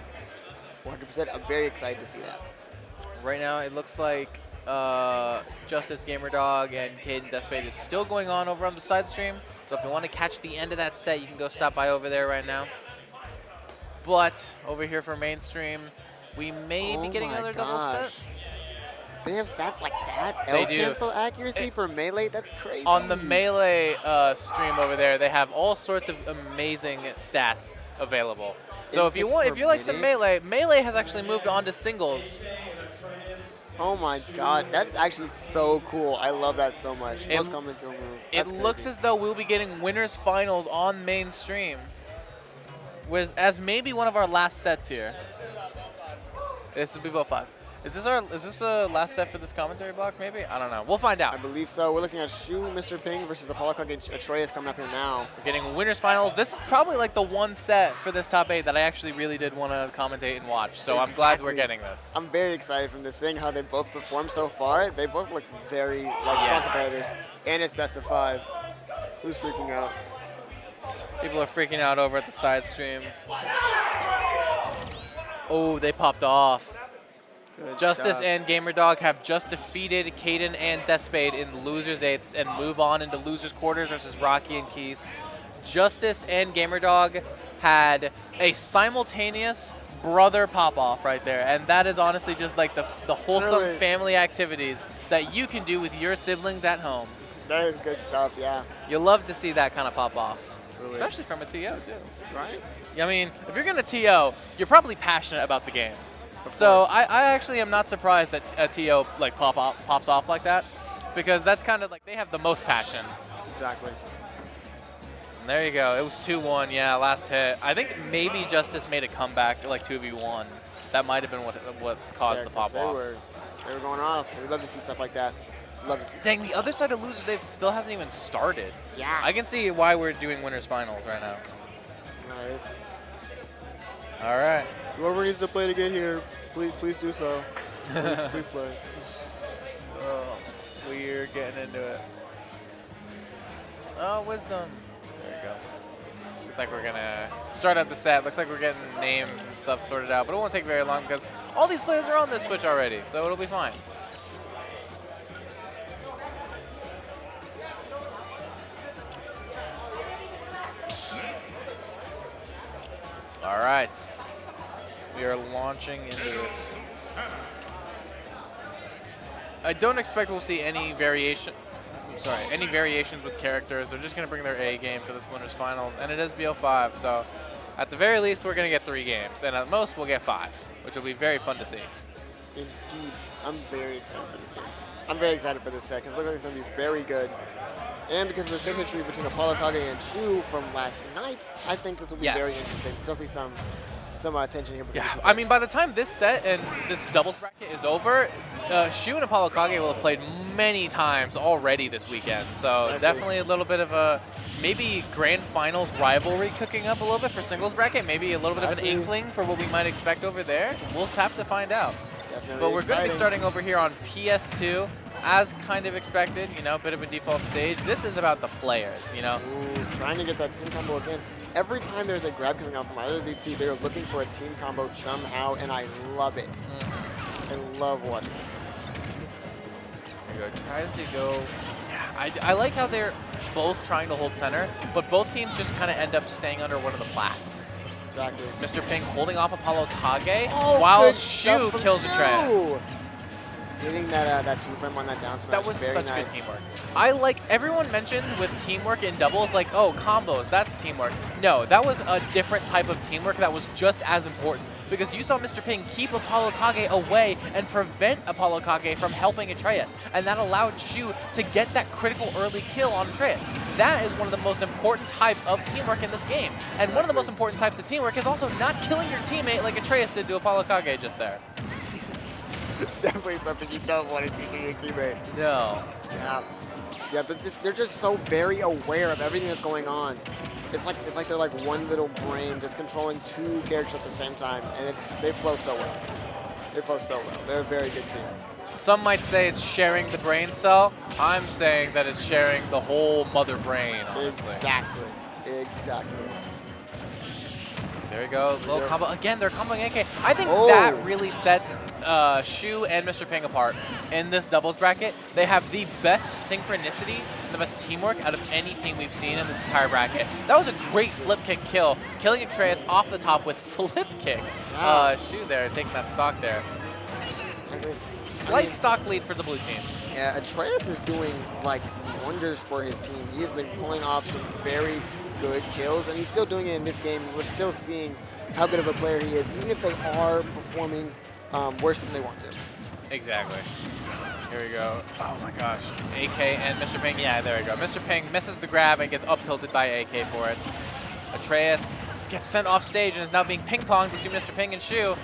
100%. I'm very excited to see that. Right now it looks like Justyce, Gamerdog, and Caden Deathspade is still going on over on the side stream. So if you want to catch the end of that set, you can go stop by over there right now. But over here for mainstream, we may be getting another double set. They have stats like that? They L do. cancel accuracy for melee? That's crazy. On the melee stream over there, they have all sorts of amazing stats available. So if you like some melee has actually moved on to singles. Oh my god, that's actually so cool. I love that so much. Most common kill move. It looks as though we'll be getting winners finals on mainstream, as maybe one of our last sets here. This will be about 5. Is this a last set for this commentary block? Maybe, I don't know. We'll find out. I believe so. We're looking at Shu, Mr.Ping versus ApolloKage Atreus coming up here now. We're getting winners finals. This is probably like the one set for this top 8 that I actually really did want to commentate and watch. So I'm glad we're getting this. I'm very excited from this thing, how they both performed so far. They both look very strong competitors. And it's best of 5. Who's freaking out? People are freaking out over at the side stream. Oh, they popped off. Good Justyce stuff. and Gamerdog have just defeated Caden and Deathspade in losers 8s and move on into losers quarters versus Rocke and Keis. Justyce and Gamerdog had a simultaneous brother pop-off right there, and that is honestly just like the wholesome family activities that you can do with your siblings at home. That is good stuff, yeah. You love to see that kind of pop-off, Really. especially from a TO too. Right? I mean, if you're going to TO, you're probably passionate about the game. So I actually am not surprised that a TO like pops off like that, because that's kind of like they have the most passion. Exactly. And there you go. It was 2-1. Yeah, last hit. I think maybe Justyce made a comeback like 2v1. That might have been what caused the pop off. They were going off. We'd love to see stuff like that. Love to see. Dang, the other side of losers day still hasn't even started. Yeah. I can see why we're doing winners finals right now. Right. All right. Whoever needs to play to get here, please do so. Please play. Oh, we're getting into it. Oh, wisdom. There you go. Looks like we're gonna start out the set. Looks like we're getting names and stuff sorted out, but it won't take very long because all these players are on this Switch already, so it'll be fine. All right. We are launching into this. I don't expect we'll see any variations with characters. They're just going to bring their A game for this winners finals, and it is BO5. So at the very least, we're going to get 3 games, and at most, we'll get 5, which will be very fun to see. Indeed, I'm very excited for this game. I'm very excited for this set because it looks like it's going to be very good. And because of the symmetry between ApolloKage and Shu from last night, I think this will be very interesting. There'll be some tension here. Yeah, I mean, by the time this set and this doubles bracket is over, Shu and ApolloKage will have played many times already this weekend. So definitely a little bit of a maybe grand finals rivalry cooking up a little bit for singles bracket. Maybe a little bit of an inkling for what we might expect over there. We'll have to find out. Definitely but we're going to be exciting. starting over here on PS2. As kind of expected, you know, a bit of a default stage. This is about the players, you know. Ooh, trying to get that team combo again. Every time there's a grab coming out from either of these two, they're looking for a team combo somehow, and I love it. I love watching this. There you go. Tries to go. Yeah, I like how they're both trying to hold center, but both teams just kind of end up staying under one of the plats. Exactly. Mr.Ping holding off ApolloKage while while Shu kills Atreus. Getting that 2-frame on that down smash. That was very such nice. good teamwork. I like, everyone mentioned with teamwork in doubles, like, oh, combos, that's teamwork. No, that was a different type of teamwork that was just as important. because you saw Mr.Ping keep ApolloKage away and prevent ApolloKage from helping Atreus, and that allowed Shu to get that critical early kill on Atreus. That is one of the most important types of teamwork in this game, and one of the most important types of teamwork is also not killing your teammate like Atreus did to ApolloKage just there. Definitely something you don't want to see from your teammate. No. Yeah, but they're just so very aware of everything that's going on. It's like they're like one little brain just controlling two characters at the same time, and they flow so well. They flow so well. They're a very good team. Some might say it's sharing the brain cell. I'm saying that it's sharing the whole mother brain, honestly. Exactly. Exactly. There we go. Little combo. Again, they're comboing AK. I think that really sets Shu and Mr.Ping apart in this doubles bracket. They have the best synchronicity, the best teamwork out of any team we've seen in this entire bracket. That was a great flip kick kill, killing Atreus off the top with flip kick. Wow. Shu there, taking that stock there. Slight stock lead for the blue team. Yeah, Atreus is doing like wonders for his team. He has been pulling off some very good kills, and he's still doing it in this game. We're still seeing how good of a player he is, even if they are performing worse than they want to. Exactly. Here we go. Oh my gosh. AK and Mr.Ping. Yeah, there we go. Mr.Ping misses the grab and gets up tilted by AK for it. Atreus gets sent off stage and is now being ping-ponged between Mr.Ping and Shu.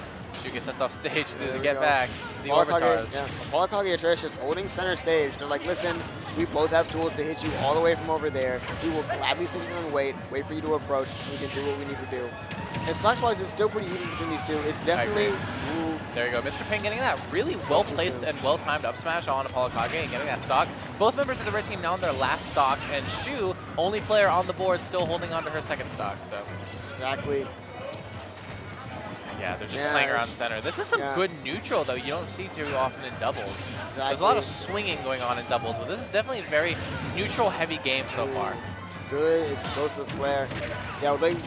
Shu gets sent off stage to get back. The Orbitars. Yeah, ApolloKage and Atreus just holding center stage. They're like, listen, we both have tools to hit you all the way from over there. We will gladly sit here and wait for you to approach so we can do what we need to do. And stocks-wise, it's still pretty even between these two. It's definitely... There you go. Mr.Ping getting that really well-placed and well-timed up smash on ApolloKage and getting that stock. Both members of the red team now on their last stock, and Shu, only player on the board, still holding on to her second stock. So exactly. Yeah, they're just playing around center. This is some good neutral, though, you don't see too often in doubles. Exactly. There's a lot of swinging going on in doubles, but this is definitely a very neutral-heavy game so far. Good explosive flare. Yeah, they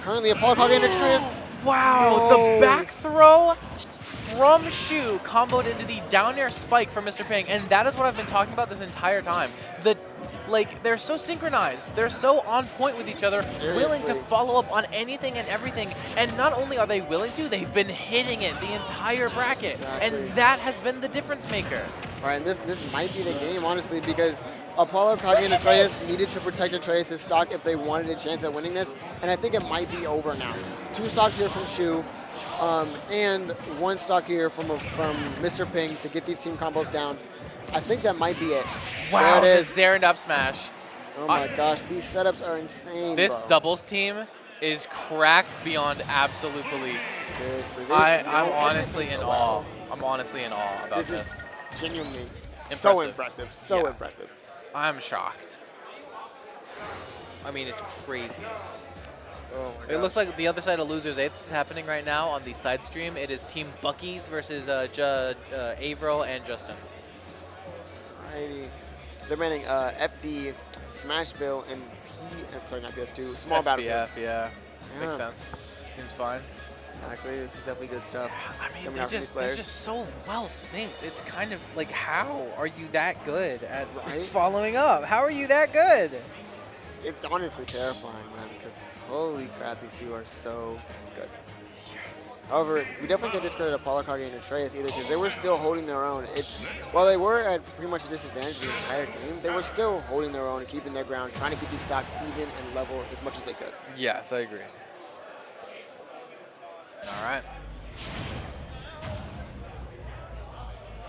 currently ApolloKage and Atreus. Wow, the back throw from Shu comboed into the down air spike from Mr.Ping, and that is what I've been talking about this entire time. They're so synchronized. They're so on point with each other, willing to follow up on anything and everything. And not only are they willing to, they've been hitting it the entire bracket. Exactly. And that has been the difference maker. All right, and this might be the game, honestly, because ApolloKage and Atreus needed to protect Atreus' stock if they wanted a chance at winning this. And I think it might be over now. 2 stocks here from Shu, and 1 stock here from Mr.Ping to get these team combos down. I think that might be it. Wow, there it the is. Zerend up smash. Oh my gosh, these setups are insane, This bro. doubles team is cracked beyond absolute belief. Seriously. I'm honestly in awe. I'm honestly in awe about this. This is genuinely so impressive. So impressive. I'm shocked. I mean, it's crazy. Oh my It looks like the other side of Losers 8 is happening right now on the side stream. It is Team Bucky's versus Avril and Justin. Alrighty. They're running FD, Smashville, and I'm sorry, not PS2, Small Battlefield. Yeah. Makes sense. Seems fine. Exactly. This is definitely good stuff. I mean, they're just so well synced. It's kind of like, how are you that good at following up? How are you that good? It's honestly terrifying, man, because holy crap, these two are so good. However, we definitely can't discredit ApolloKage and Atreus either, because they were still holding their own. While they were at pretty much a disadvantage the entire game, they were still holding their own and keeping their ground, trying to keep these stocks even and level as much as they could. Yes, I agree. All right.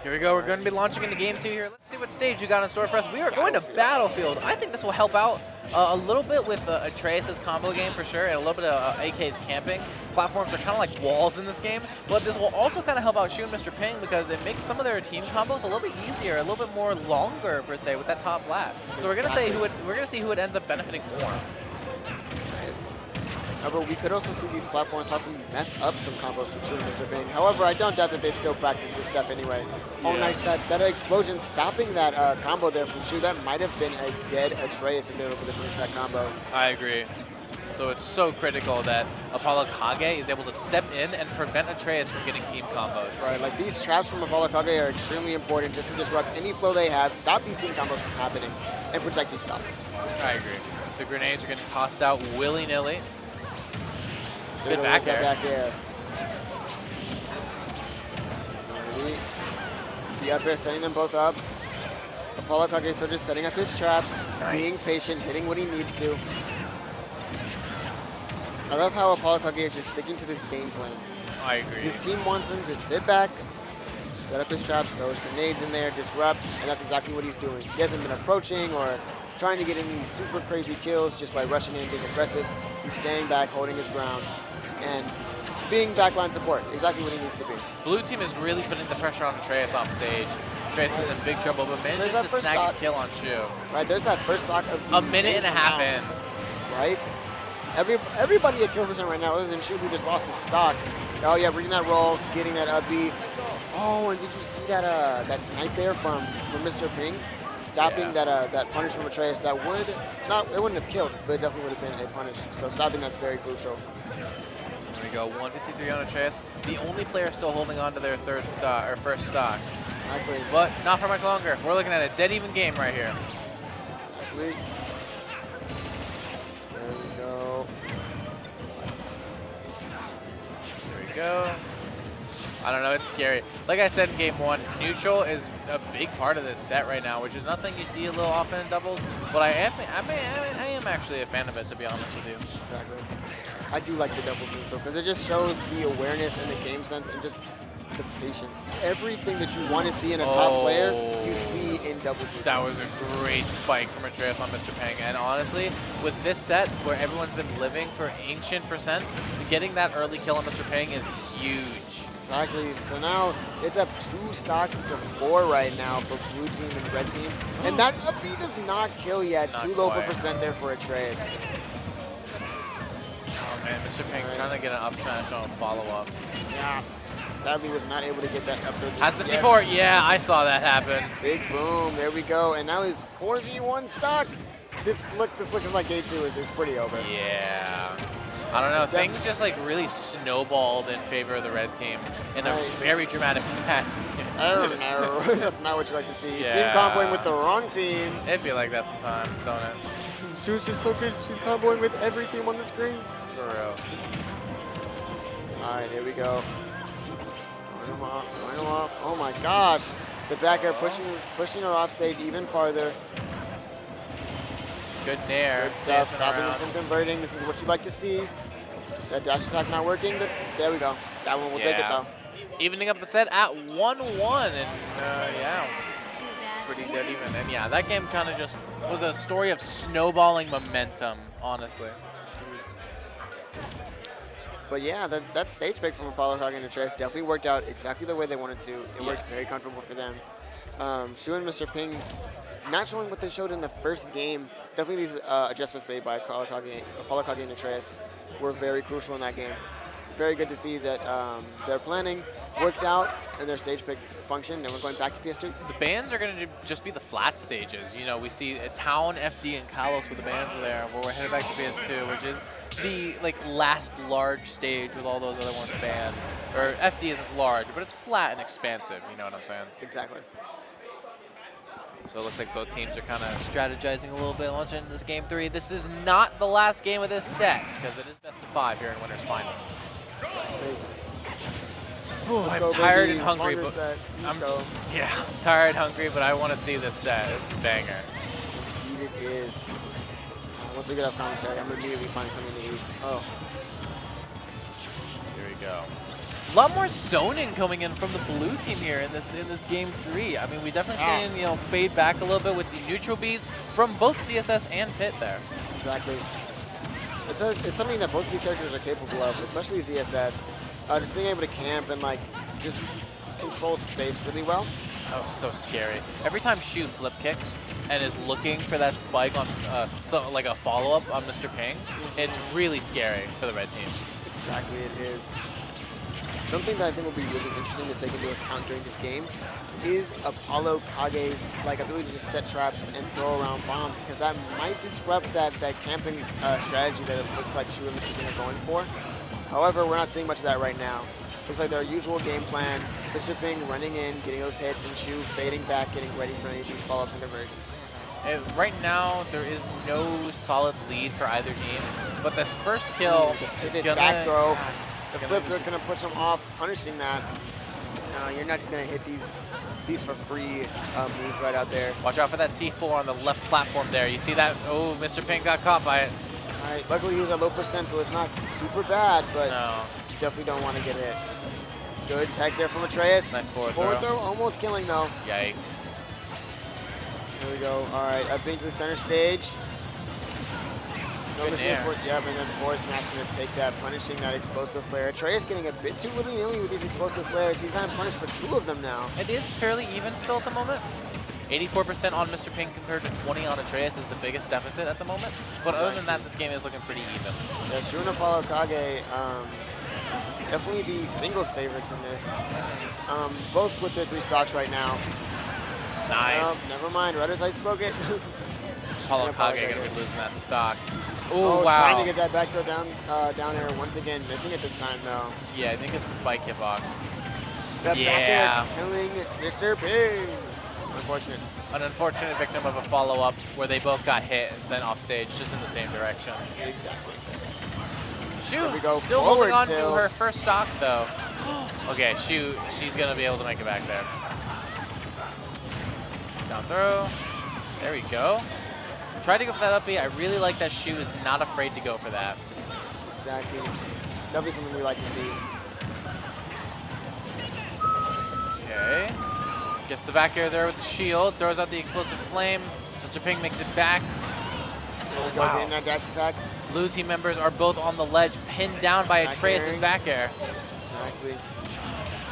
Here we go. We're going to be launching into game 2 here. Let's see what stage we got in store for us. We are going to Battlefield. I think this will help out a little bit with Atreus' combo game for sure, and a little bit of AK's camping. Platforms are kind of like walls in this game, but this will also kind of help out Shu and Mr.Ping because it makes some of their team combos a little bit easier, a little bit more longer per se with that top lap. So we're gonna see who it ends up benefiting more. However, we could also see these platforms possibly mess up some combos from Shu and Mr.Ping. However, I don't doubt that they've still practiced this stuff anyway. Oh, nice. That explosion stopping that combo there from Shu, that might have been a dead Atreus if they were able to finish that combo. I agree. So it's so critical that ApolloKage is able to step in and prevent Atreus from getting team combos. Right, like these traps from ApolloKage are extremely important just to disrupt any flow they have, stop these team combos from happening, and protect these stocks. I agree. The grenades are getting tossed out willy-nilly. Good back air. Back air. The up air, setting them both up. ApolloKage so just setting up his traps, being patient, hitting what he needs to. I love how ApolloKage is just sticking to this game plan. I agree. His team wants him to sit back, set up his traps, throw his grenades in there, disrupt, and that's exactly what he's doing. He hasn't been approaching or trying to get any super crazy kills just by rushing in, being aggressive. He's staying back, holding his ground, and being backline support, exactly what he needs to be. Blue team is really putting the pressure on Atreus off stage. Atreus is in big trouble, but manages to snag a kill on Shu. Right, there's that first stock of a minute and a half in. Right? Everybody at kill percent right now, other than Shu, who just lost his stock. Oh yeah, reading that roll, getting that up B. Oh, and did you see that that snipe there from Mr.Ping? Stopping that punish from Atreus that would it wouldn't have killed, but it definitely would have been a punish. So stopping that's very crucial. There we go, 153 on Atreus. The only player still holding on to their first stock. Exactly. But not for much longer. We're looking at a dead even game right here. Exactly. There we go. There we go. I don't know, it's scary. Like I said in game one, neutral is a big part of this set right now, which is nothing you see a little often in doubles, but I am actually a fan of it, to be honest with you. Exactly. I do like the double neutral because it just shows the awareness and the game sense and just the patience. Everything that you want to see in a top player, you see in doubles neutral. That was a great spike from Atreus on Mr.Ping, and honestly, with this set where everyone's been living for ancient percents, getting that early kill on Mr.Ping is huge. Exactly. So now it's up 2 stocks to 4 right now for blue team and red team. And that up B does not kill yet. Too low for percent there for Atreus. Oh man, Mr.Ping trying to get an up smash on a follow-up. Yeah. Sadly was not able to get that up there. Has the C4. Yeah, I saw that happen. Big boom. There we go. And now he's 4v1 stock. This looking like game 2 is pretty over. Yeah. I don't know, things just like really snowballed in favor of the red team in a very dramatic fashion. I don't know. That's not what you like to see. Yeah. Team comboing with the wrong team. It'd be like that sometimes, don't it? Shu's just so good. She's comboing with every team on the screen. For real. All right, here we go. Going him off. Oh my gosh. The back air pushing her off stage even farther. Good nair. Good stuff. Stopping him from converting. This is what you like to see. That dash attack not working, but there we go. That one will take it though. Evening up the set at 1-1, and yeah, pretty dead even. And yeah, that game kind of just was a story of snowballing momentum, honestly. But yeah, that stage pick from ApolloKage and Atreus definitely worked out exactly the way they wanted to. It worked very comfortable for them. Shu and Mr.Ping not showing what they showed in the first game. Definitely these adjustments made by ApolloKage and Atreus were very crucial in that game. Very good to see that their planning worked out and their stage pick functioned, and we're going back to PS2. The bans are going to just be the flat stages. You know, we see Town, FD, and Kalos with the bans there, where we're headed back to PS2, which is the last large stage with all those other ones banned. Or FD isn't large, but it's flat and expansive, you know what I'm saying? Exactly. So it looks like both teams are kind of strategizing a little bit launching this game 3. This is not the last game of this set, because it is best of 5 here in Winners Finals. I'm tired and hungry, but I'm tired, hungry, but I want to see this set. It's a banger. Indeed it is. Once we get off commentary, I'm immediately finding something to eat. Oh. Here we go. A lot more zoning coming in from the blue team here in this game 3. I mean, we definitely seen fade back a little bit with the neutral Bs from both CSS and Pit there. Exactly. It's something that both of these characters are capable of, especially ZSS. Just being able to camp and just control space really well. Oh, so scary. Every time Shu flip kicks and is looking for that spike on like a follow-up on Mr.Ping, it's really scary for the red team. Exactly, it is. Something that I think will be really interesting to take into account during this game is ApolloKage's ability to just set traps and throw around bombs, because that might disrupt that camping strategy that it looks like Shu and Mr.Ping are going for. However, we're not seeing much of that right now. Looks like their usual game plan, Mr.Ping running in, getting those hits, and Shu fading back, getting ready for any of these follow-ups and conversions. Right now, there is no solid lead for either team, but this first kill is gonna back throw. The flip is gonna push him off, punishing that. You're not just gonna hit these for free moves right out there. Watch out for that C4 on the left platform there. You see that? Oh, Mr.Ping got caught by it. All right, luckily he was at low percent, so it's not super bad, but no. You definitely don't want to get hit. Good tech there from Atreus. Nice forward throw. Almost killing though. Yikes. Here we go. All right, up into the center stage. Good nair. Yep, and then forward smash going to take that, punishing that explosive flare. Atreus getting a bit too willy-nilly with these explosive flares. He's kind of punished for 2 of them now. It is fairly even still at the moment. 84% on Mr.Ping compared to 20 on Atreus is the biggest deficit at the moment. But other than that, this game is looking pretty even. Yeah, Shu and ApolloKage, definitely the singles favorites in this. Both with their 3 stocks right now. Nice. Never mind, Rudder's Light spoke it. ApolloKage going to be losing that stock. Ooh, wow. Wow. Trying to get that back throw down air once again, missing it this time though. Yeah, I think it's the spike hitbox. That back air killing Mr.Ping. Unfortunate. An unfortunate victim of a follow-up where they both got hit and sent off stage just in the same direction. Exactly. Shu we go still holding on to her first stock though. Okay, Shu, she's going to be able to make it back there. Down throw. There we go. Tried to go for that up B. I really like that Shu is not afraid to go for that. Exactly. Definitely something we like to see. Okay. Gets the back air there with the shield. Throws out the explosive flame. Mr.Ping makes it back. Oh, wow. Getting that dash attack. Blue team members are both on the ledge, pinned down by Atreus' back air. Exactly.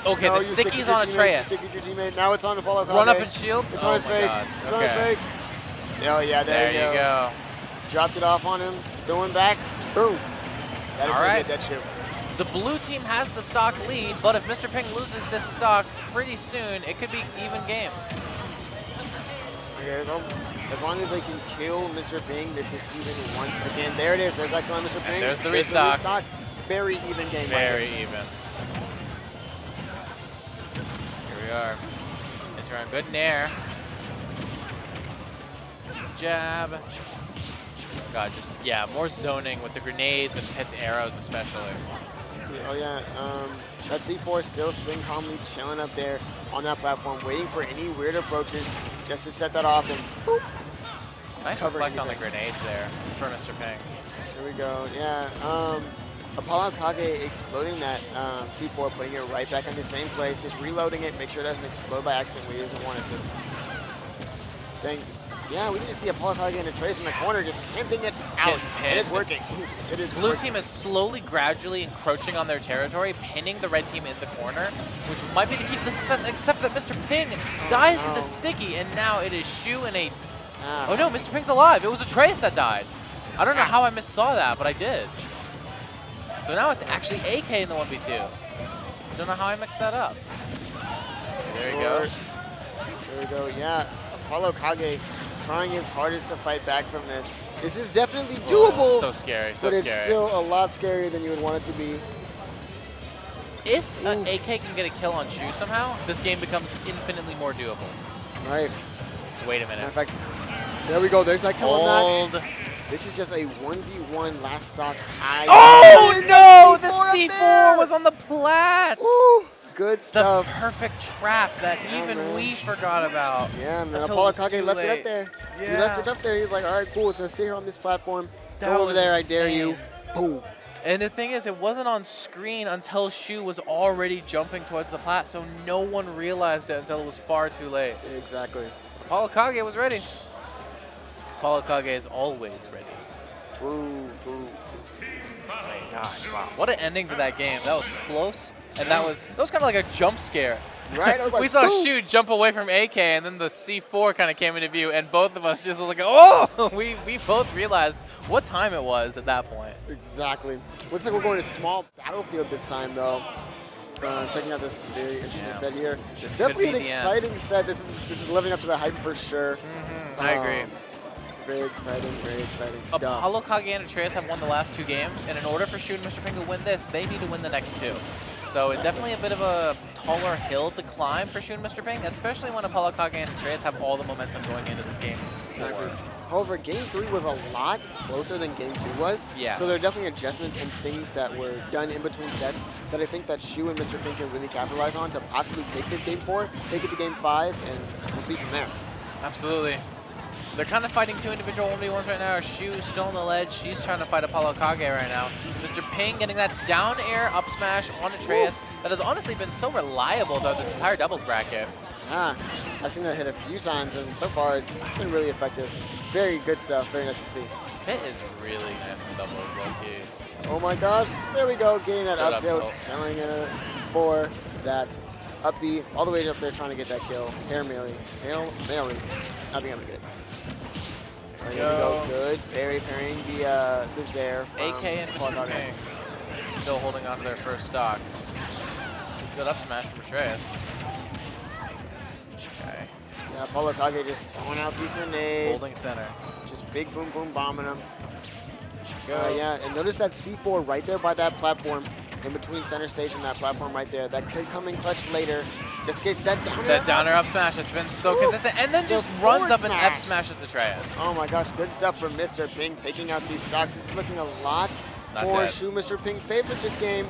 Okay, the sticky's on Atreus. Sticky your teammate. Now it's on ApolloKage. Run up and shield. It's on his face. It's on his face. Oh yeah, there you go. Dropped it off on him. Throwing back. Boom. That is going to get that chip. The blue team has the stock lead, but if Mr.Ping loses this stock pretty soon, it could be even game. Okay, well, as long as they can kill Mr.Ping, this is even once again. There it is. There's that kill on Mr.Ping. And there's the restock. Very even game. Very even. Here we are. It's around good nair. Jab. God, just, yeah, more zoning with the grenades and hits arrows especially. Oh yeah, that C4 still sitting calmly chilling up there on that platform, waiting for any weird approaches just to set that off and boop. Nice reflect on the grenades there for Mr.Ping. Here we go, yeah. ApolloKage exploding that C4, putting it right back in the same place, just reloading it, make sure it doesn't explode by accident when he doesn't want it to. Yeah, we can just see ApolloKage and Atreus in the corner just camping it out, and it's working. It is Blue team is slowly, gradually encroaching on their territory, pinning the red team in the corner, which might be the key to the success, except that Mr.Ping dies to the sticky, and now it is Shu and a... Oh no, Mr.Ping's alive. It was Atreus that died. I don't know how I missaw that, but I did. So now it's actually AK in the 1v2. Don't know how I mixed that up. There you go. There we go, yeah. ApolloKage trying his hardest to fight back from this. This is definitely doable. So scary, but it's still a lot scarier than you would want it to be. If AK can get a kill on Shu somehow, this game becomes infinitely more doable. Right. Wait a minute. In fact, there we go. There's that kill on that. This is just a 1v1 last stock high. Oh no! The C4 was on the plats. Ooh. Good stuff. The perfect trap that even we forgot about. Yeah, man. ApolloKage left it up there. Yeah. He left it up there. He's like, all right, cool. It's going to sit here on this platform. Go over there. Insane. I dare you. Boom. And the thing is, it wasn't on screen until Shu was already jumping towards the plat, so no one realized it until it was far too late. Exactly. ApolloKage was ready. ApolloKage is always ready. True. Oh my gosh, wow. What an ending to that game. That was close. And that was kind of like a jump scare. Right? I was like, we saw Shu jump away from AK, and then the C4 kind of came into view, and both of us just like, oh! We both realized what time it was at that point. Exactly. Looks like we're going to small battlefield this time, though. Checking out this very interesting set here. Definitely an exciting set. This is living up to the hype for sure. I agree. Very exciting stuff. ApolloKage and Atreus have won the last 2 games, and in order for Shu and Mr.Ping to win this, they need to win the next 2. So it's definitely a bit of a taller hill to climb for Shu and Mr.Ping, especially when ApolloKage and Atreus have all the momentum going into this game. Exactly. However, Game 3 was a lot closer than Game 2 was. Yeah. So there are definitely adjustments and things that were done in between sets that I think that Shu and Mr. Ping can really capitalize on to possibly take this Game 4, take it to Game 5, and we'll see from there. Absolutely. They're kind of fighting two individual 1v1s right now. Shu still on the ledge. She's trying to fight ApolloKage right now. Mr. Ping getting that down air up smash on Atreus that has honestly been so reliable throughout this entire doubles bracket. Yeah, I've seen that hit a few times, and so far it's been really effective. Very good stuff. Very nice to see. Pit is really nice in doubles, low-key. Oh my gosh, there we go. Getting that Good up tilt, tilt. killing it for that up B, all the way up there trying to get that kill. Hail Mary. Not being able to get it. There we go. Good. Parrying the Zare. AK and Mr. Ping still holding on to their first stocks. Good up smash from Atreus. Okay. Yeah, ApolloKage just throwing out these grenades. Holding center. Just big boom boom bombing them. Yeah, and notice that C4 right there by that platform, in between center stage and that platform right there. That could come in clutch later. Just in case that downer up smash, it's been so consistent. And then just runs up and F smashes Atreus. Oh my gosh, good stuff from Mr. Ping taking out these stocks. This is looking a lot more Shu Mr. Ping favorite this game.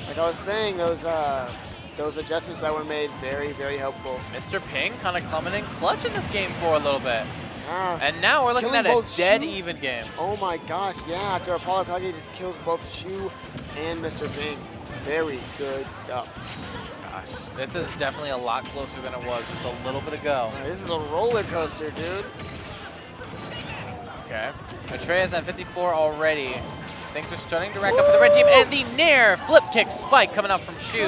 Like I was saying, those adjustments that were made, very, very helpful. Mr. Ping kind of coming in clutch in this game for a little bit. Yeah. And now we're looking at a dead even game. Oh my gosh, yeah, after ApolloKage just kills both Shu and Mr. Ping. Very good stuff. Gosh, this is definitely a lot closer than it was just a little bit ago. This is a roller coaster, dude. Okay. Atreus at 54 already. Things are starting to rack up for the red team. And the Nair flip kick spike coming out from Shu.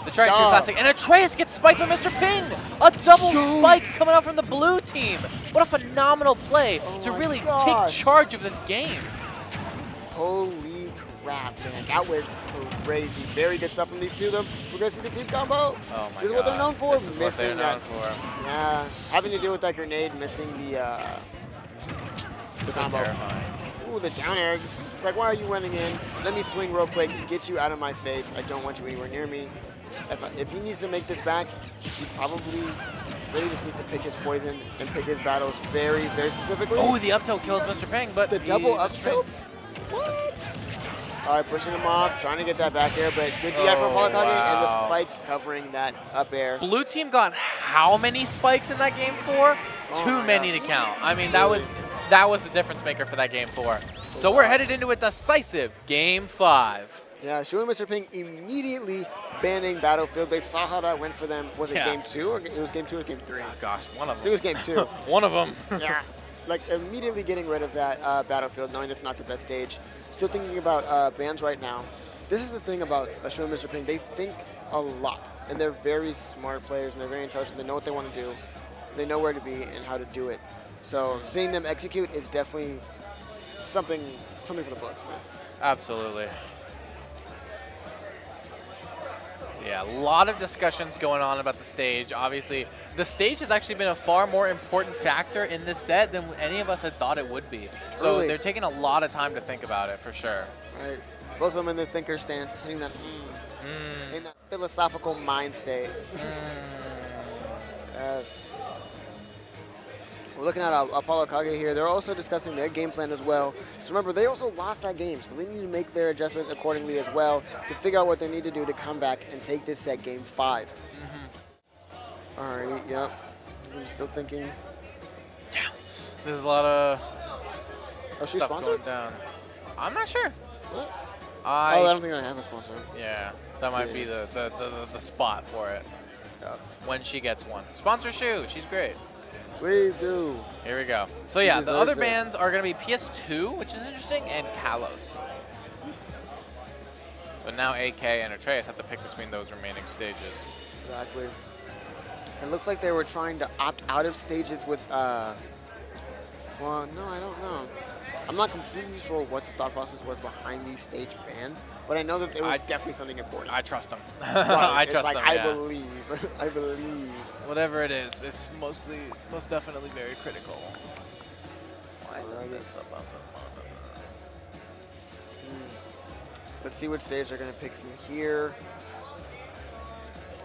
The Try to classic. And Atreus gets spiked by Mr. Ping. A double spike coming out from the blue team. What a phenomenal play to really take charge of this game. Holy crap, man. That was crazy. Very good stuff from these two, though. We're going to see the team combo. Oh my god. This is what they're known for. This is what they're known for. Yeah. Having to deal with that grenade, missing the combo. Terrifying. Ooh, the down air. Just like, why are you running in? Let me swing real quick, get you out of my face. I don't want you anywhere near me. If he needs to make this back, he probably really just needs to pick his poison and pick his battles very, very specifically. Oh, the up tilt kills Mr. Ping, but the double up tilt? What? All right, pushing him off, trying to get that back air, but good DI from ApolloKage and the spike covering that up air. Blue team got how many spikes in that game 4? Too many to count. I mean, that was the difference maker for that game 4. So we're headed into a decisive game 5. Yeah, Shu and Mr. Ping immediately banning Battlefield. They saw how that went for them. Was it game 2 or it was game 2 or game 3? Oh gosh, one of them. It was game 2. One of them. Yeah, like immediately getting rid of that Battlefield, knowing that's not the best stage. Still thinking about bans right now. This is the thing about Shu and Mr. Ping. They think a lot, and they're very smart players, and they're very intelligent. They know what they want to do. They know where to be and how to do it. So seeing them execute is definitely something for the books, man. Absolutely. Yeah, a lot of discussions going on about the stage. Obviously, the stage has actually been a far more important factor in this set than any of us had thought it would be. So they're taking a lot of time to think about it, for sure. Right. Both of them in the thinker stance, hitting that, in that philosophical mind state. Yes. We're looking at ApolloKage here. They're also discussing their game plan as well. So remember, they also lost that game, so they need to make their adjustments accordingly as well to figure out what they need to do to come back and take this set game 5. All right, yep. I'm still thinking. There's a lot of stuff going down. I'm not sure. What? I don't think I have a sponsor. Yeah, that might be the spot for it. Yep. When she gets one. Sponsor Shu, she's great. Please do. Here we go. So yeah, the other bands are going to be PS2, which is interesting, and Kalos. So now AK and Atreus have to pick between those remaining stages. Exactly. It looks like they were trying to opt out of stages with, well, no, I don't know. I'm not completely sure what the thought process was behind these stage bans, but I know that it was definitely something important. I trust them. Right. I trust them, I yeah. believe. I believe. Whatever it is, it's most definitely very critical. Why is this up? Let's see what stage they're going to pick from here.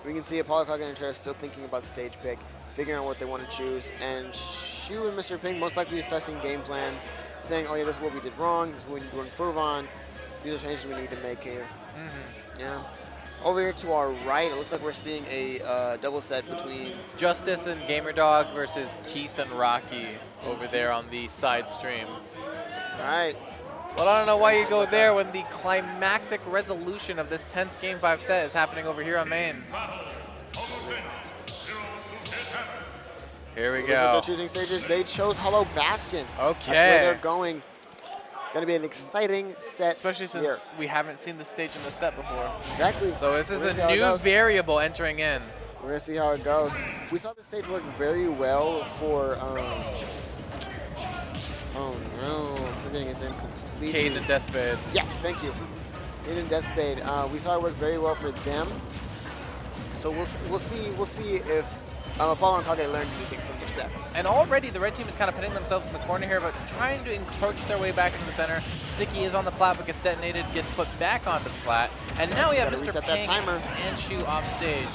We can see ApolloKage and Atreus still thinking about stage pick, figuring out what they want to choose, and Shu and Mr.Ping most likely discussing game plans, saying, oh yeah, this is what we did wrong, this is what we need to improve on, these are changes we need to make here. Yeah. Over here to our right, it looks like we're seeing a double set between Justyce and Gamerdog versus Keis and Rocke over there on the side stream. All right. Well, I don't know why you go there when the climactic resolution of this tense Game 5 set is happening over here on main. Here we go. They're choosing stages. They chose Hollow Bastion. Okay. That's where they're going. Going to be an exciting set. Especially since we haven't seen the stage in the set before. Exactly. So this is a new variable entering in. We're going to see how it goes. We saw the stage work very well for, oh no, I'm forgetting his name completely. Cade and Deathspade. Yes, thank you. Cade and Deathspade. We saw it work very well for them. So we'll see if ApolloKage learned anything from their set. And already the red team is kind of putting themselves in the corner here, but trying to encroach their way back into the center. Sticky is on the plat, but gets detonated, gets put back onto the plat. And now we have Mr.Ping and Shu off stage.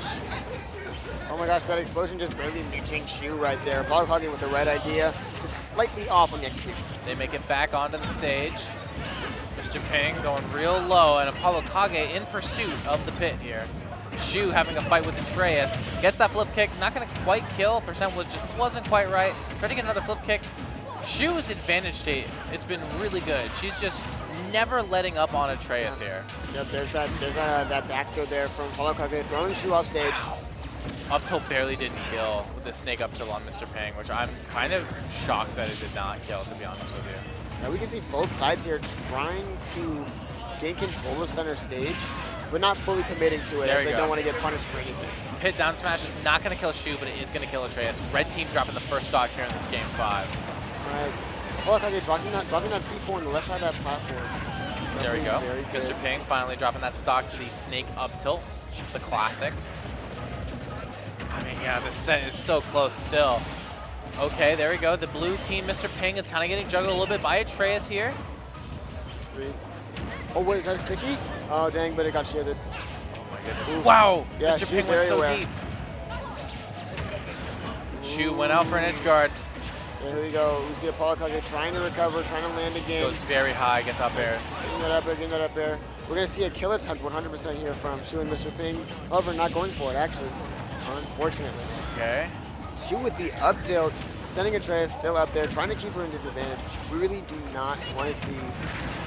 Oh my gosh, that explosion just barely missing Shu right there. ApolloKage with the red idea, just slightly off on the execution. They make it back onto the stage. Mr.Ping going real low, and ApolloKage in pursuit of the pit here. Shu having a fight with Atreus, gets that flip kick, not going to quite kill, percent just wasn't quite right. Try to get another flip kick. Shu's advantage state, it's been really good. She's just never letting up on Atreus here. Yep, there's that back throw there from ApolloKage, throwing Shu off stage. Up tilt barely didn't kill with the snake up tilt on Mr.Ping, which I'm kind of shocked that it did not kill, to be honest with you. Now we can see both sides here trying to gain control of center stage, but not fully committing to it, as they don't want to get punished for anything. Pit down smash is not going to kill Shu, but it is going to kill Atreus. Red team dropping the first stock here in this game 5. All right. ApolloKage dropping that C4 on the left side of that platform. There we go. Mr.Ping finally dropping that stock to the snake up tilt, the classic. I mean, yeah, this set is so close still. Okay, there we go. The blue team, Mr.Ping, is kind of getting juggled a little bit by Atreus here. Oh, wait, is that sticky? Oh, dang, but it got shielded. Oh, my goodness. Oof. Wow! Yeah, Mr.Ping went so deep. Shu went out for an edge guard. Yeah, here we go. We see ApolloKage trying to recover, trying to land again. Goes very high, gets up air. Getting that up air, getting that up air. We're going to see a kill attempt 100% here from Shu and Mr.Ping. However, not going for it, actually. Unfortunately. Okay. Shu with the up tilt, sending Atreus still up there, trying to keep her in disadvantage. We really do not want to see,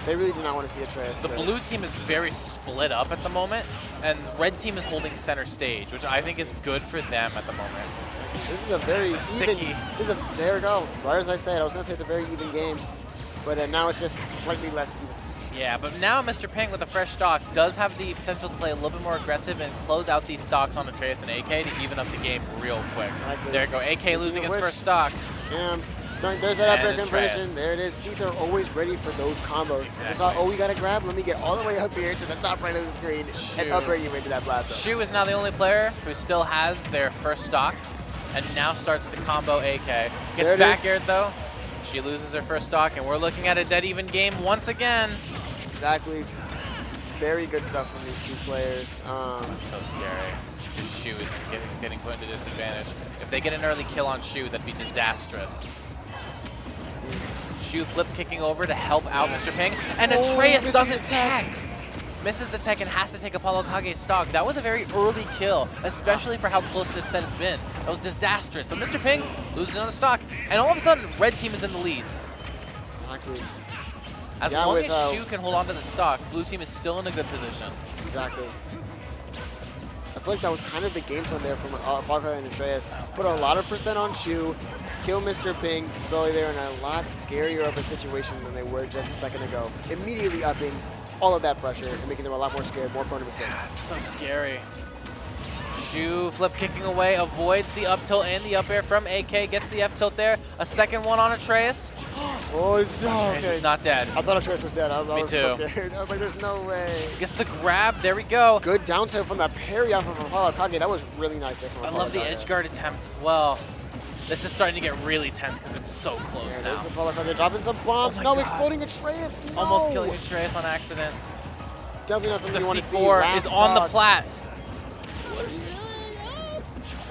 they really do not want to see Atreus. The blue team is very split up at the moment, and red team is holding center stage, which I think is good for them at the moment. This is a very sticky. There we go. Right as I said, I was going to say it's a very even game, but now it's just slightly less even. Yeah, but now Mr.Ping with a fresh stock does have the potential to play a little bit more aggressive and close out these stocks on Atreus and AK to even up the game real quick. There you go, AK losing his first stock. Yeah, there's that up air conversion. There it is. See, they're always ready for those combos. Exactly. It's like, oh, we got to grab. Let me get all the way up here to the top right of the screen and up air you into that blast zone. Shu is now the only player who still has their first stock and now starts to combo AK. Gets back aired though. She loses her first stock, and we're looking at a dead even game once again. Exactly. Very good stuff from these two players. That's so scary. Shu is getting put into disadvantage. If they get an early kill on Shu, that'd be disastrous. Shu flip kicking over to help out Mr.Ping, and Atreus doesn't tech. Misses the tech and has to take ApolloKage's stock. That was a very early kill, especially for how close this set has been. That was disastrous. But Mr.Ping loses on the stock, and all of a sudden, red team is in the lead. Exactly. As long as Shu can hold on to the stock, blue team is still in a good position. Exactly. I feel like that was kind of the game plan there from ApolloKage and Atreus. Put a lot of percent on Shu, kill Mr.Ping, so they're in a lot scarier of a situation than they were just a second ago. Immediately upping all of that pressure and making them a lot more scared, more prone to mistakes. So scary. Shu flip kicking away, avoids the up tilt and the up air from AK, gets the F tilt there. A second one on Atreus. Oh, it's okay. Not dead. I thought Atreus was dead. I was too. so scared. I was like, there's no way. Gets the grab. There we go. Good down tilt from that parry off of ApolloKage. That was really nice there from ApolloKage. I love the edge guard attempt as well. This is starting to get really tense because it's so close now. ApolloKage dropping some bombs. No, exploding Atreus. No. Almost killing Atreus on accident. Definitely not something the you want to see. C4 is on the plat.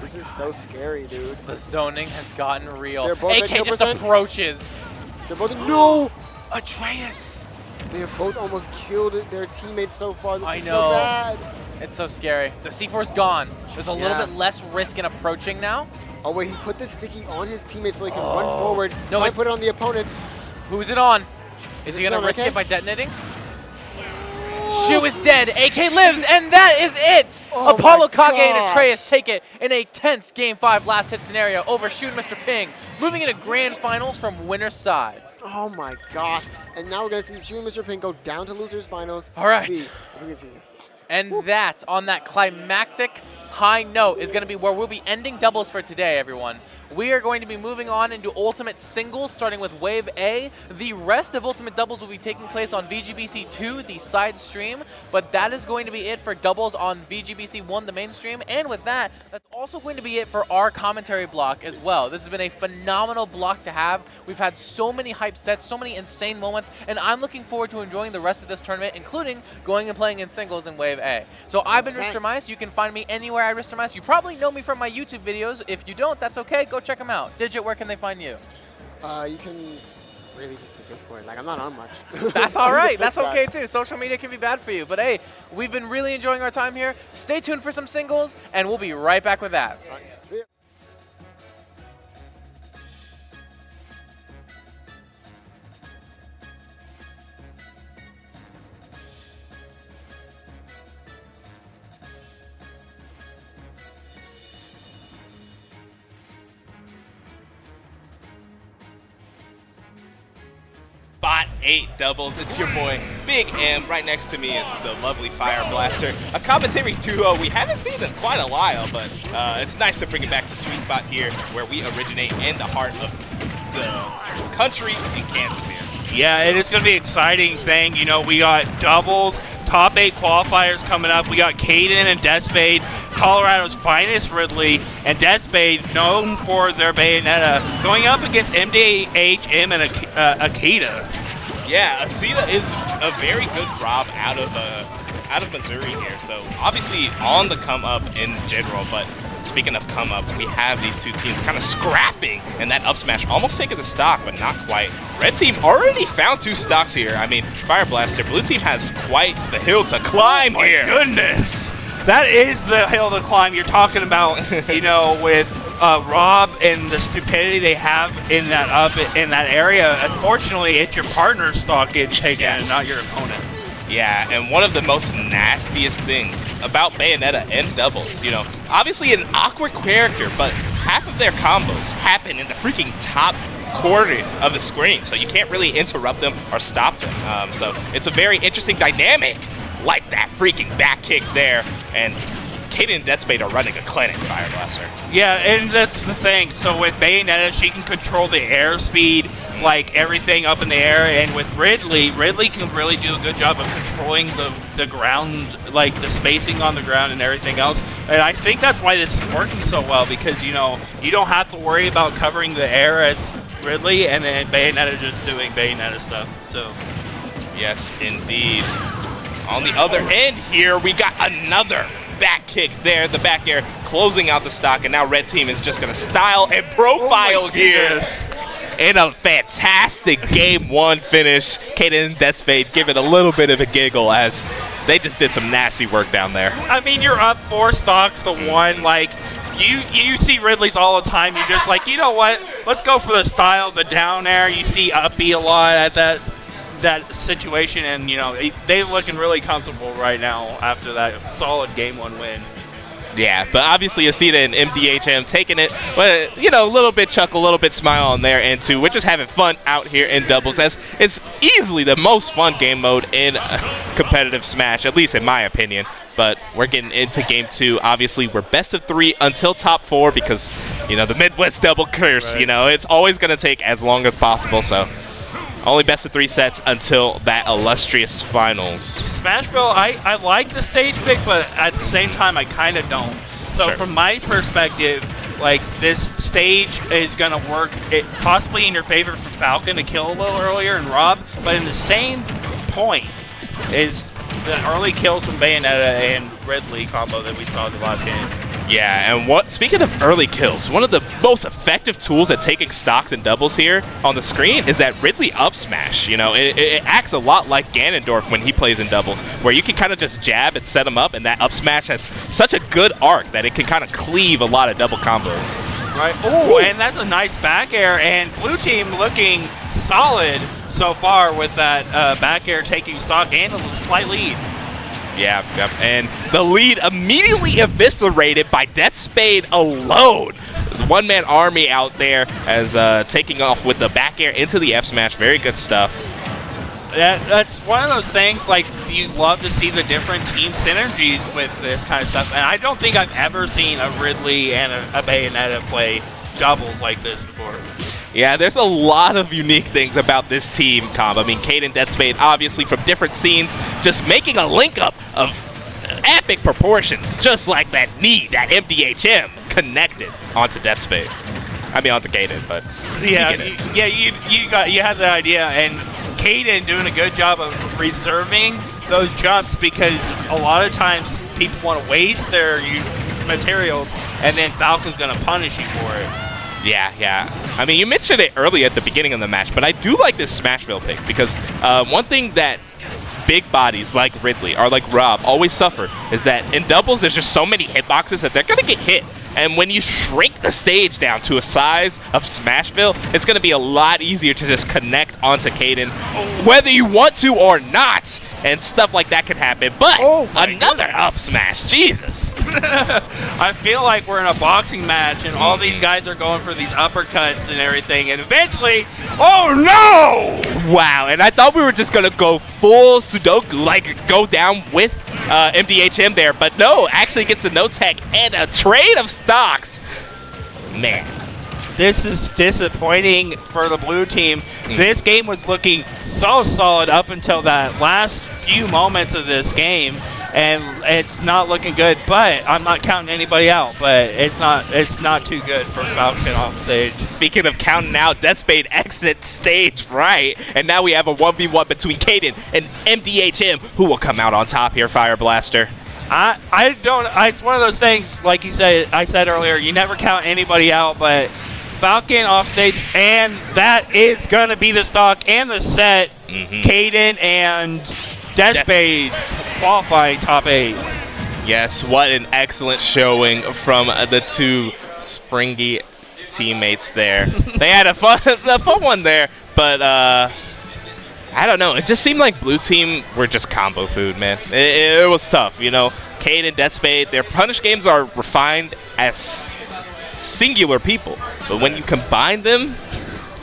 This is so scary, dude. The zoning has gotten real. They're both AK at just 0%. approaches. They're both no. Atreus. They have both almost killed their teammates so far. This I is know. so bad. It's so scary. The C4's gone. There's a little bit less risk in approaching now. Oh wait, he put the sticky on his teammates so they can run forward. No, Try and put it on the opponent. Who's it on? Is he gonna risk it by detonating? Shu is dead. AK lives, and that is it. Oh ApolloKage my and gosh. Atreus take it in a tense Game 5 last hit scenario over Shu and Mr.Ping, moving into grand finals from winner's side. Oh my gosh. And now we're going to see Shu and Mr.Ping go down to losers finals. All right. See if we can see. And that, on that climactic high note, is going to be where we'll be ending doubles for today, everyone. We are going to be moving on into Ultimate Singles, starting with Wave A. The rest of Ultimate Doubles will be taking place on VGBC 2, the side stream, but that is going to be it for doubles on VGBC 1, the main stream. And with that, that's also going to be it for our commentary block as well. This has been a phenomenal block to have. We've had so many hype sets, so many insane moments, and I'm looking forward to enjoying the rest of this tournament, including going and playing in singles in Wave A. So I've been Mr. Mice. You can find me anywhere I Mr. Mice. You probably know me from my YouTube videos. If you don't, that's okay. Go check them out. Digit, where can they find you? You can really just take Discord. Like, I'm not on much. That's all right. That's okay, too. Social media can be bad for you. But, hey, we've been really enjoying our time here. Stay tuned for some singles, and we'll be right back with that. See ya. Bot 8 doubles. It's your boy, Big M. Right next to me is the lovely Fire Blaster. A commentary duo we haven't seen in quite a while, but it's nice to bring it back to Sweet Spot here, where we originate in the heart of the country in Kansas here. Yeah, it is going to be an exciting thing. You know, we got doubles, top 8 qualifiers coming up. We got Caden and Deathspade, Colorado's finest Ridley, and Deathspade, known for their Bayonetta, going up against MDHM and Acida. Yeah, Acida is a very good Rob out of Missouri here. So obviously on the come up in general, but speaking of come up, we have these two teams kind of scrapping, and that up smash almost taking the stock, but not quite. Red team already found 2 stocks here. I mean, Fire Blaster, blue team has quite the hill to climb here. Oh my goodness. That is the hill to climb you're talking about, you know, with Rob and the stupidity they have in that area. Unfortunately, it's your partner's stock gets taken and not your opponent. Yeah, and one of the most nastiest things about Bayonetta and doubles, you know, obviously an awkward character, but half of their combos happen in the freaking top quarter of the screen, so you can't really interrupt them or stop them. So it's a very interesting dynamic, like that freaking back kick there, and Caden and Deathspade are running a clinic, Fire Blaster. Yeah, and that's the thing. So with Bayonetta, she can control the airspeed, like everything up in the air, and with Ridley can really do a good job of controlling the ground, like the spacing on the ground and everything else. And I think that's why this is working so well, because, you know, you don't have to worry about covering the air as Ridley, and then Bayonetta just doing Bayonetta stuff. So, yes, indeed. On the other end here, we got another back kick there, the back air closing out the stock, and now red team is just going to style and profile here in a fantastic game 1 finish. Caden and Deathspade give it a little bit of a giggle as they just did some nasty work down there. I mean, you're up 4 stocks to 1, like, you see Ridley's all the time, you're just like, you know what, let's go for the style, the down air. You see Uppy a lot at that situation, and you know they're looking really comfortable right now after that solid game 1 win. Yeah, but obviously Acida and MDHM taking it, but you know, a little bit chuckle, a little bit smile on their end too. We're just having fun out here in doubles, as it's easily the most fun game mode in competitive Smash, at least in my opinion. But we're getting into game 2. Obviously, we're best of 3 until top 4 because, you know, the Midwest double curse. Right. You know, it's always going to take as long as possible. So only best of 3 sets until that illustrious finals. Smashville, I like the stage pick, but at the same time, I kind of don't. So from my perspective, like, this stage is going to work possibly in your favor for Falcon to kill a little earlier and Rob, but in the same point is the early kills from Bayonetta and Ridley combo that we saw in the last game. Yeah, and speaking of early kills, one of the most effective tools at taking stocks and doubles here on the screen is that Ridley up smash. You know, it acts a lot like Ganondorf when he plays in doubles, where you can kind of just jab and set him up, and that up smash has such a good arc that it can kind of cleave a lot of double combos. Right. Oh, and that's a nice back air, and blue team looking solid so far with that back air taking stock and a slight lead. Yeah, and the lead immediately eviscerated by Deathspade alone. The one-man army out there as taking off with the back air into the F smash. Very good stuff. That's one of those things, like, you love to see the different team synergies with this kind of stuff. And I don't think I've ever seen a Ridley and a Bayonetta play doubles like this before. Yeah, there's a lot of unique things about this team comp. I mean, Cade and Deathspade, obviously from different scenes, just making a link-up of epic proportions, just like that knee, that MDHM connected onto Deathspade. I mean, onto Caden, but yeah, you had the idea, and Caden doing a good job of reserving those jumps, because a lot of times people want to waste their materials, and then Falcon's going to punish you for it. Yeah. I mean, you mentioned it early at the beginning of the match, but I do like this Smashville pick because one thing that big bodies like Ridley or like Rob always suffer is that in doubles there's just so many hitboxes that they're going to get hit. And when you shrink the stage down to a size of Smashville, it's going to be a lot easier to just connect onto Caden, whether you want to or not. And stuff like that can happen. But another up smash, Jesus. I feel like we're in a boxing match and all these guys are going for these uppercuts and everything. And eventually, oh no! Wow, and I thought we were just going to go full Sudoku, like go down with MDHM there. But no, actually gets a no-tech and a trade of stocks. Man. This is disappointing for the blue team. This game was looking so solid up until that last few moments of this game, and it's not looking good. But I'm not counting anybody out. But it's not too good for Falcon off stage. Speaking of counting out, Deathspade exits stage right, and now we have a 1v1 between Caden and MDHM, who will come out on top here. Fire Blaster. It's one of those things, like I said earlier, you never count anybody out, but Falcon off stage, and that is going to be the stock and the set. Caden and Deathspade qualifying top 8. Yes, what an excellent showing from the two springy teammates there. They had a fun one there, but I don't know. It just seemed like blue team were just combo food, man. It was tough, you know. Cade and Deathspade, their punish games are refined as singular people, but when you combine them,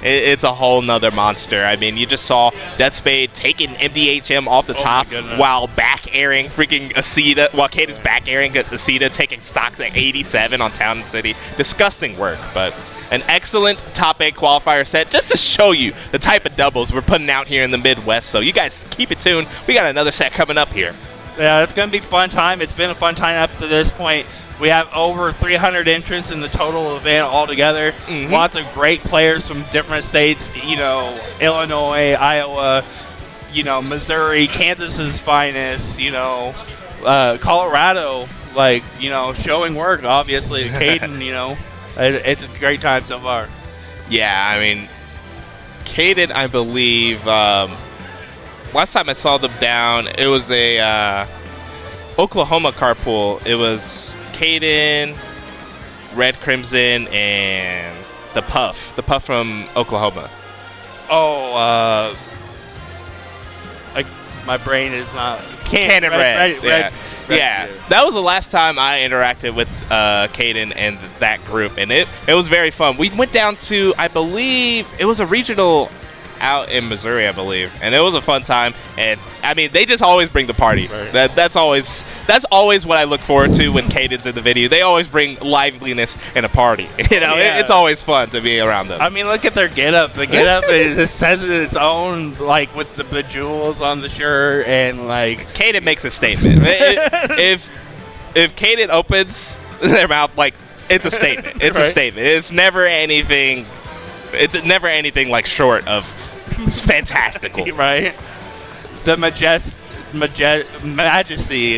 it's a whole nother monster. I mean, you just saw Deathspade taking MDHM off the top while back airing freaking Acida, while Cade is back airing Acida, taking stocks at 87 on Town and City. Disgusting work, but an excellent top 8 qualifier set just to show you the type of doubles we're putting out here in the Midwest. So you guys keep it tuned. We got another set coming up here. Yeah, it's going to be a fun time. It's been a fun time up to this point. We have over 300 entrants in the total event altogether. Lots of great players from different states, you know, Illinois, Iowa, you know, Missouri, Kansas's finest, you know, Colorado, like, you know, showing work, obviously. Caden, you know, it's a great time so far. Yeah, I mean, Caden, I believe, last time I saw them down, it was a Oklahoma carpool. It was Caden, Red Crimson, and the Puff from Oklahoma. Oh, my brain is not... Cannon Red. Yeah, that was the last time I interacted with Caden and that group, and it was very fun. We went down to, I believe, it was a regional out in Missouri, I believe, and it was a fun time. And I mean, they just always bring the party. Right. That's always what I look forward to when Caden's in the video. They always bring liveliness and a party. You know, it's always fun to be around them. I mean, look at their getup. The getup it says it its own, like with the bejewels on the shirt, and like Caden makes a statement. if Caden opens their mouth, like, it's a statement. It's a statement. It's never anything. It's never anything like short of fantastical. Right? The majesty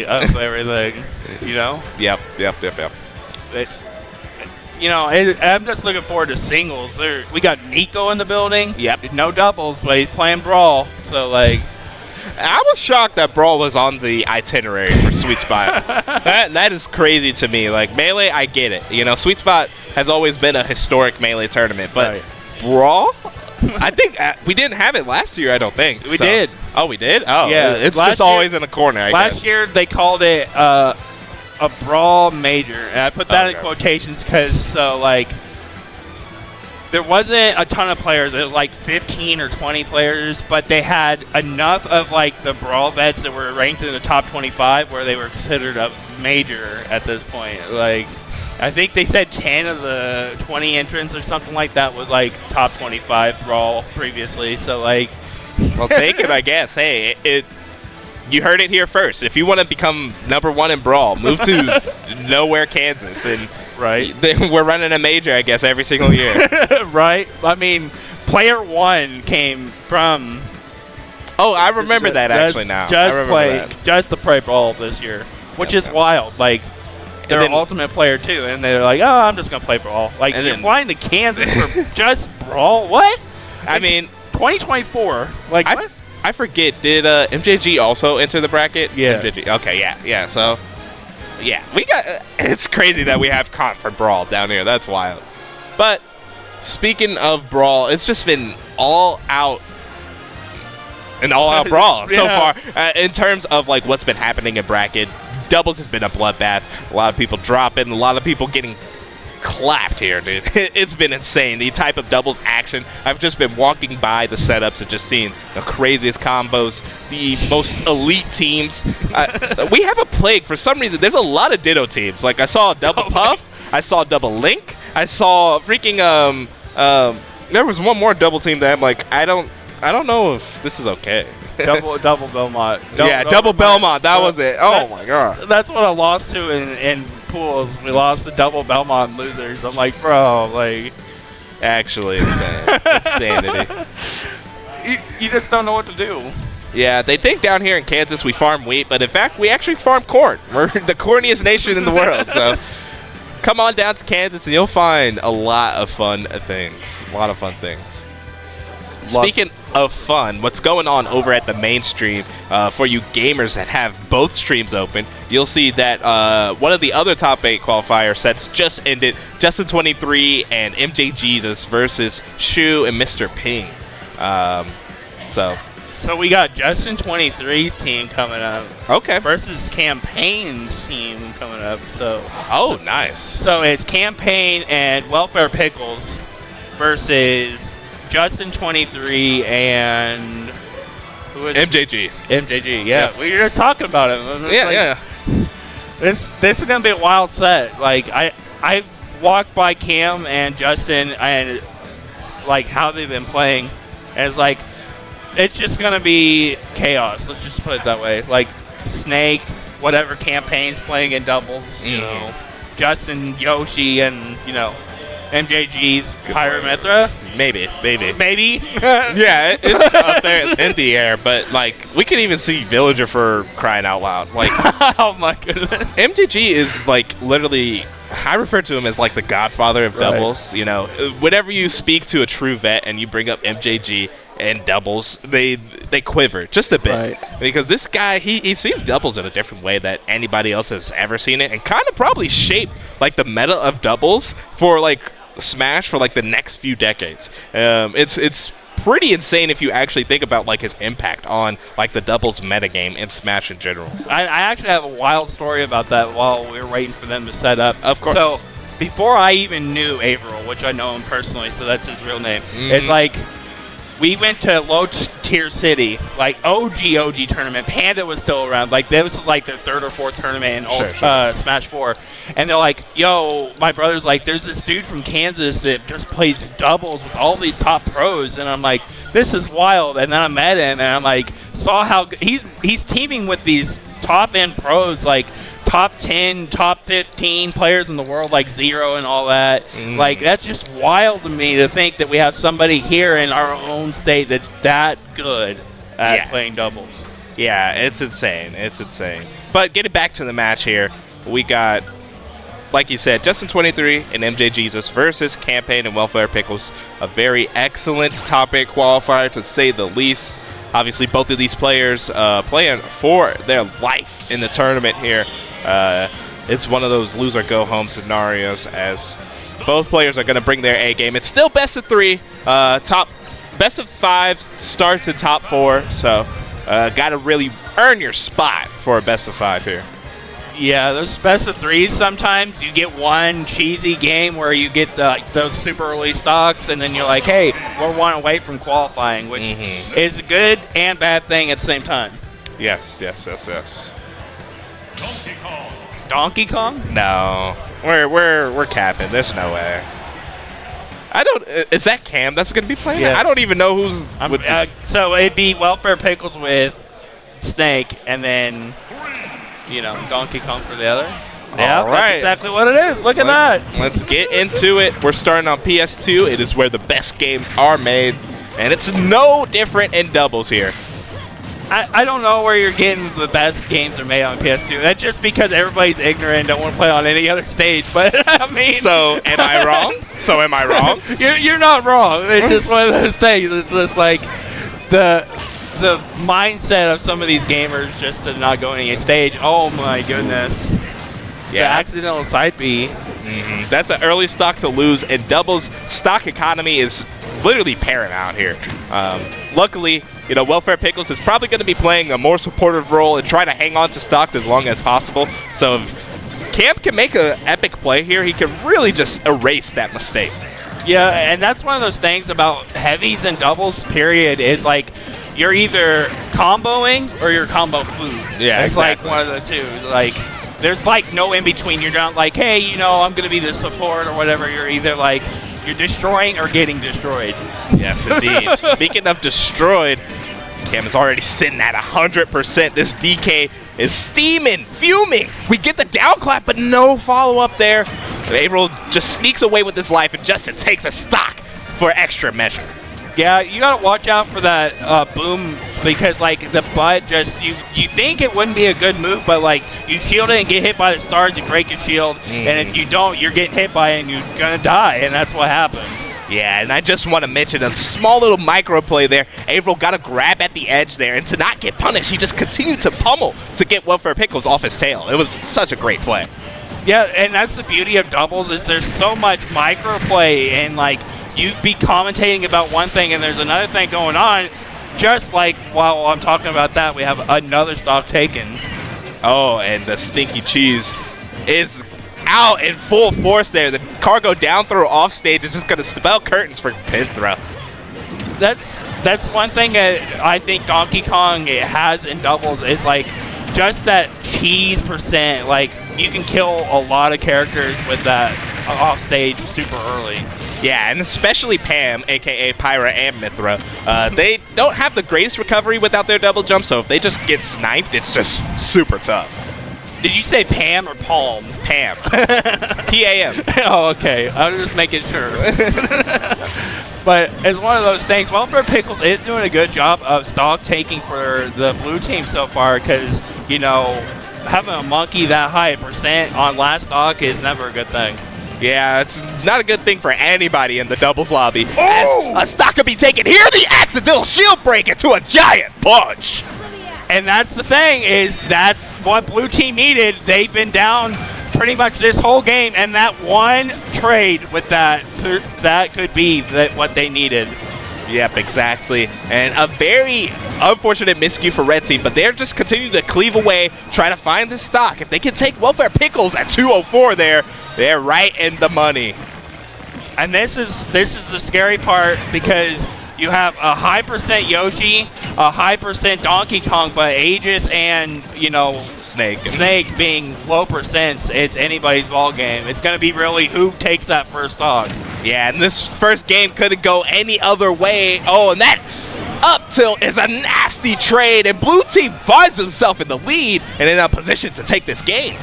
of everything, you know? Yep. I'm just looking forward to singles. We got Nico in the building. Yep. No doubles, but he's playing Brawl. So, like... I was shocked that Brawl was on the itinerary for Sweet Spot. that is crazy to me. Like, Melee, I get it. Sweet Spot has always been a historic Melee tournament. But Brawl? I think we didn't have it last year, I don't think. We did. Oh, we did? Oh, yeah. It's just always in the corner, I guess. Last year, they called it a Brawl Major. And I put that in quotations because, there wasn't a ton of players. It was like 15 or 20 players, but they had enough of the Brawl vets that were ranked in the top 25 where they were considered a major at this point. I think they said 10 of the 20 entrants or something like that was top 25 Brawl previously. So well, take it, I guess. Hey, you heard it here first. If you want to become #1 in Brawl, move to nowhere, Kansas, and we're running a major, I guess, every single year. Right? I mean, player 1 came from... Oh, I remember that actually now. Just to play Brawl this year, which is wild. They're an ultimate player too, and they're like, oh, I'm just going to play Brawl. You're flying to Kansas for just Brawl? What? I mean... 2024. What? I forget, did MJG also enter the bracket? Yeah. MJG, okay, yeah. So, yeah, we got... it's crazy that we have comp for Brawl down here. That's wild. But speaking of Brawl, it's just been all-out Brawl so far. In terms of, what's been happening in bracket, doubles has been a bloodbath. A lot of people dropping, a lot of people getting clapped here, dude. It's been insane. The type of doubles action. I've just been walking by the setups and just seeing the craziest combos, the most elite teams. We have a plague for some reason. There's a lot of Ditto teams. I saw a double Puff. I saw a double Link. I saw freaking there was one more double team that I'm like, I don't know if this is okay. double Belmont. Double Belmont. That was it. Oh my god. That's what I lost to in pools. We lost to double Belmont losers. I'm like, bro, actually insane. Insanity. You just don't know what to do. Yeah, they think down here in Kansas we farm wheat, but in fact we actually farm corn. We're the corniest nation in the world. So come on down to Kansas and you'll find a lot of fun things. Speaking of fun, what's going on over at the main stream for you gamers that have both streams open, you'll see that one of the other top 8 qualifier sets just ended. Justin23 and MJGeesus versus Shu and Mr.Ping. So we got Justin23's team coming up. Okay. Versus Campaign's team coming up. Nice. So it's Campaign and Welfarepickles versus Justin23 and who is MJG. MJG, yeah. We were just talking about it. Yeah. This is gonna be a wild set. I walked by Cam and Justin and how they've been playing, and it's just gonna be chaos. Let's just put it that way. Snake, whatever Campaign's playing in doubles, you know, Justin, Yoshi, and MJG's Pyramithra. Maybe. Yeah, it's up there in the air, but we can even see Villager for crying out loud. Oh my goodness. MJG is literally, I refer to him as the godfather of doubles. Whenever you speak to a true vet and you bring up MJG and doubles, they quiver just a bit, because this guy he sees doubles in a different way that anybody else has ever seen it, and kind of probably shaped the meta of doubles for Smash for the next few decades. It's pretty insane if you actually think about his impact on the doubles metagame and Smash in general. I actually have a wild story about that while we were waiting for them to set up. Of course. So before I even knew Averill, which I know him personally, so that's his real name, it's we went to low-tier city, OG tournament. Panda was still around. This was their 3rd or 4th tournament in Smash 4. And they're like, yo, my brother's there's this dude from Kansas that just plays doubles with all these top pros. And I'm like, this is wild. And then I met him, and I'm saw how he's teaming with these top-end pros, top 10, top 15 players in the world, Zero and all that. That's just wild to me to think that we have somebody here in our own state that's that good at playing doubles. Yeah, it's insane. But getting back to the match here, we got like you said, Justin23 and MJGeesus versus Campaign and Welfarepickles. A very excellent top 8 qualifier, to say the least. Obviously, both of these players playing for their life in the tournament here. It's one of those lose or go home scenarios, as both players are going to bring their A game. It's still best of 3. Best of 5 starts in top 4, so got to really earn your spot for a best of 5 here. Yeah, those best of 3s, sometimes you get one cheesy game where you get those super early stocks, and then you're like, hey, we're one away from qualifying, which is a good and bad thing at the same time. Yes. Donkey Kong? No, we're capping. There's no way. I don't. Is that Cam that's going to be playing? Yes. I don't even know who's. So it'd be Welfarepickles with Snake, and then Donkey Kong for the other. Yeah, All right. That's exactly what it is. Look at that. Let's get into it. We're starting on PS2. It is where the best games are made, and it's no different in doubles here. I don't know where you're getting the best games are made on PS2. That's just because everybody's ignorant and don't want to play on any other stage. But I mean, so am I wrong? You're not wrong. It's just one of those things. It's just like the mindset of some of these gamers just to not go on any stage. Oh my goodness. Yeah. The accidental side B. That's an early stock to lose, and doubles stock economy is literally paramount here. Luckily, Welfarepickles is probably going to be playing a more supportive role and try to hang on to stock as long as possible. So if Cam can make an epic play here, he can really just erase that mistake. Yeah, and that's one of those things about heavies and doubles, period, is like you're either comboing or you're combo food. Yeah, it's exactly. like one of the two. Like, there's like no in between. You're not like, hey, I'm going to be the support or whatever. You're either like, you're destroying or getting destroyed. Yes, indeed. Speaking of destroyed, Cam is already sitting at 100%. This DK is steaming, fuming. We get the down clap, but no follow-up there. April just sneaks away with his life, and Justin takes a stock for extra measure. Yeah, you gotta watch out for that boom, because like the butt just you think it wouldn't be a good move, but like you shield it and get hit by the stars, you break your shield, and if you don't, you're getting hit by it and you're gonna die, and that's what happened. Yeah, and I just want to mention a small little micro play there. April got a grab at the edge there, and to not get punished, he just continued to pummel to get Welfarepickles off his tail. It was such a great play. Yeah, and that's the beauty of doubles, is there's so much micro play, and like you'd be commentating about one thing and there's another thing going on. Just like while I'm talking about that, we have another stock taken. Oh, and the stinky cheese is out in full force there. The cargo down throw off stage is just going to spell curtains for pin throw. That's one thing that I think Donkey Kong has in doubles is like just that cheese percent. Like you can kill a lot of characters with that off stage super early. Yeah, and especially Pam, aka Pyra and Mithra. They don't have the greatest recovery without their double jump, so if they just get sniped, it's just super tough. Did you say Pam or Palm? Pam. P-A-M. Oh, okay. I was just making sure. But it's one of those things. Welfarepickles is doing a good job of stock taking for the blue team so far, because, having a monkey that high percent on last stock is never a good thing. Yeah, it's not a good thing for anybody in the doubles lobby. Oh! As a stock could be taken. Here, the accidental shield break into a giant punch. And that's the thing, is that's what blue team needed. They've been down pretty much this whole game, and that one trade with that could be what they needed. Yep, exactly. And a very unfortunate miscue for red team, but they're just continuing to cleave away, trying to find the stock. If they can take Welfarepickles at 204 there, they're right in the money. And this is the scary part, because you have a high percent Yoshi, a high percent Donkey Kong, but Aegis and, Snake being low percents, it's anybody's ball game. It's going to be really who takes that first stock. Yeah, and this first game couldn't go any other way. Oh, and that up tilt is a nasty trade, and blue team finds himself in the lead and in a position to take this game.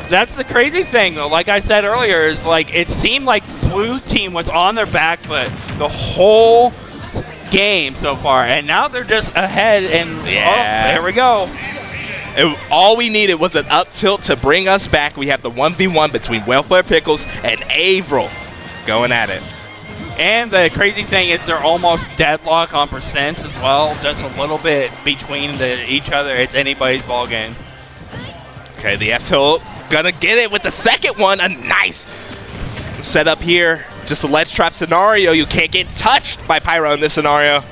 That's the crazy thing, though. Like I said earlier, is like it seemed like blue team was on their back foot the whole game so far, and now they're just ahead, and there we go. All we needed was an up tilt to bring us back. We have the 1v1 between Welfarepickles and Avril going at it. And the crazy thing is they're almost deadlock on percents as well. Just a little bit between each other. It's anybody's ball game. Okay, the F tilt gonna get it with the second one. A nice setup here. Just a ledge trap scenario. You can't get touched by Pyro in this scenario.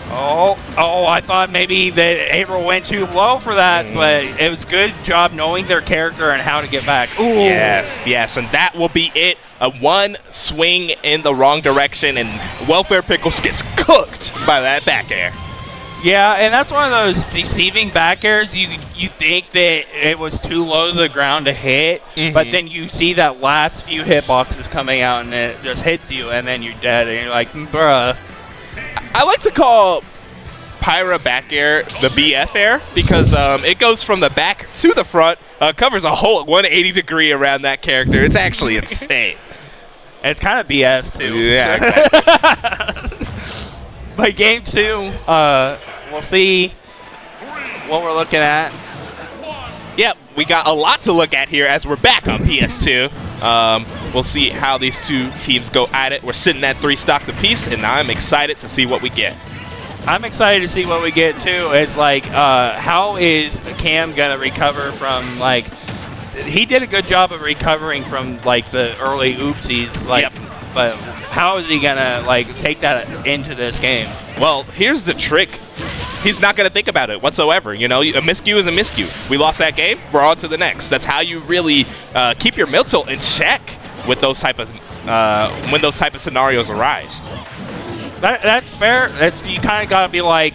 Oh, I thought maybe that Avril went too low for that, but it was good job knowing their character and how to get back. Ooh. Yes, and that will be it. A one swing in the wrong direction, and Welfarepickles gets cooked by that back air. Yeah, and that's one of those deceiving back airs. You think that it was too low to the ground to hit, but then you see that last few hitboxes coming out, and it just hits you, and then you're dead, and you're like, bruh. I like to call Pyra back air the BF air because it goes from the back to the front, covers a whole 180 degree around that character. It's actually insane. It's kind of BS too. Yeah, exactly. But game 2, we'll see what we're looking at. Yep, we got a lot to look at here as we're back on PS2. We'll see how these two teams go at it. We're sitting at 3 stocks apiece, and I'm excited to see what we get. I'm excited to see what we get too. It's like, how is Cam gonna recover from, like, he did a good job of recovering from like the early oopsies, like, but how is he gonna like take that into this game? Well, here's the trick. He's not going to think about it whatsoever. You know, a miscue is a miscue. We lost that game, we're on to the next. That's how you really keep your mental in check with those type of when those type of scenarios arise. That's fair. You kind of gotta be like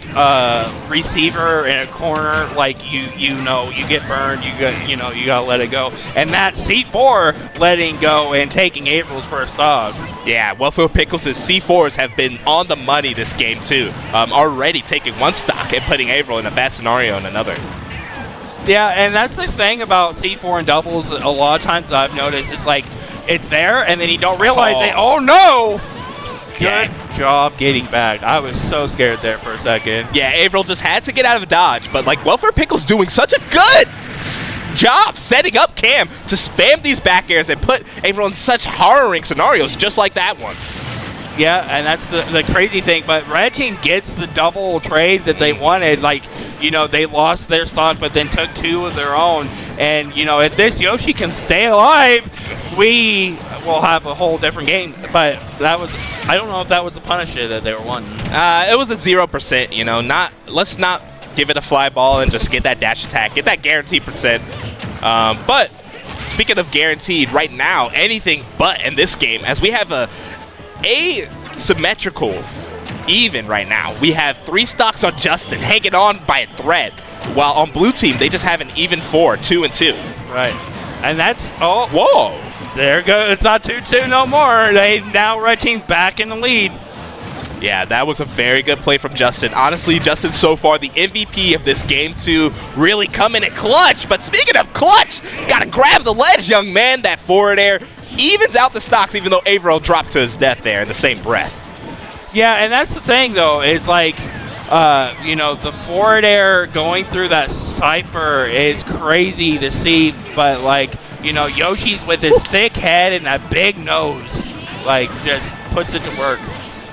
receiver in a corner. Like you know you get burned. You gotta let it go. And that C4 letting go and taking April's first stock. Yeah, Welfarepickles' C4s have been on the money this game too. Already taking one stock and putting Avril in a bad scenario in another. Yeah, and that's the thing about C4 and doubles. A lot of times I've noticed it's like it's there and then you don't realize it. Oh no! Good job getting back. I was so scared there for a second. Yeah, Avril just had to get out of dodge, but like Welfarepickles doing such a good job setting up Cam to spam these back airs and put Avril in such harrowing scenarios just like that one. Yeah, and that's the crazy thing, but Red Team gets the double trade that they wanted. Like, you know, they lost their stock but then took 2 of their own. And, you know, if this Yoshi can stay alive, we will have a whole different game. But that was, I don't know if that was the Punisher that they were wanting. It was a 0%, you know, let's not give it a fly ball and just get that dash attack, get that guaranteed percent. But speaking of guaranteed, right now, anything but in this game, as we have a asymmetrical even right now. We have 3 stocks on Justin hanging on by a thread, while on blue team they just have an even 4, 2 and 2. Right, and that's whoa. There goes. It's not 2-2 no more. They now Red Team back in the lead. Yeah, that was a very good play from Justin. Honestly, Justin so far the MVP of this game 2, really coming in clutch. But speaking of clutch, gotta grab the ledge, young man. That forward air evens out the stocks, even though Avril dropped to his death there in the same breath. Yeah, and that's the thing, though, is like, you know, the forward air going through that cipher is crazy to see, but, like, you know, Yoshi's with his thick head and that big nose, like, just puts it to work.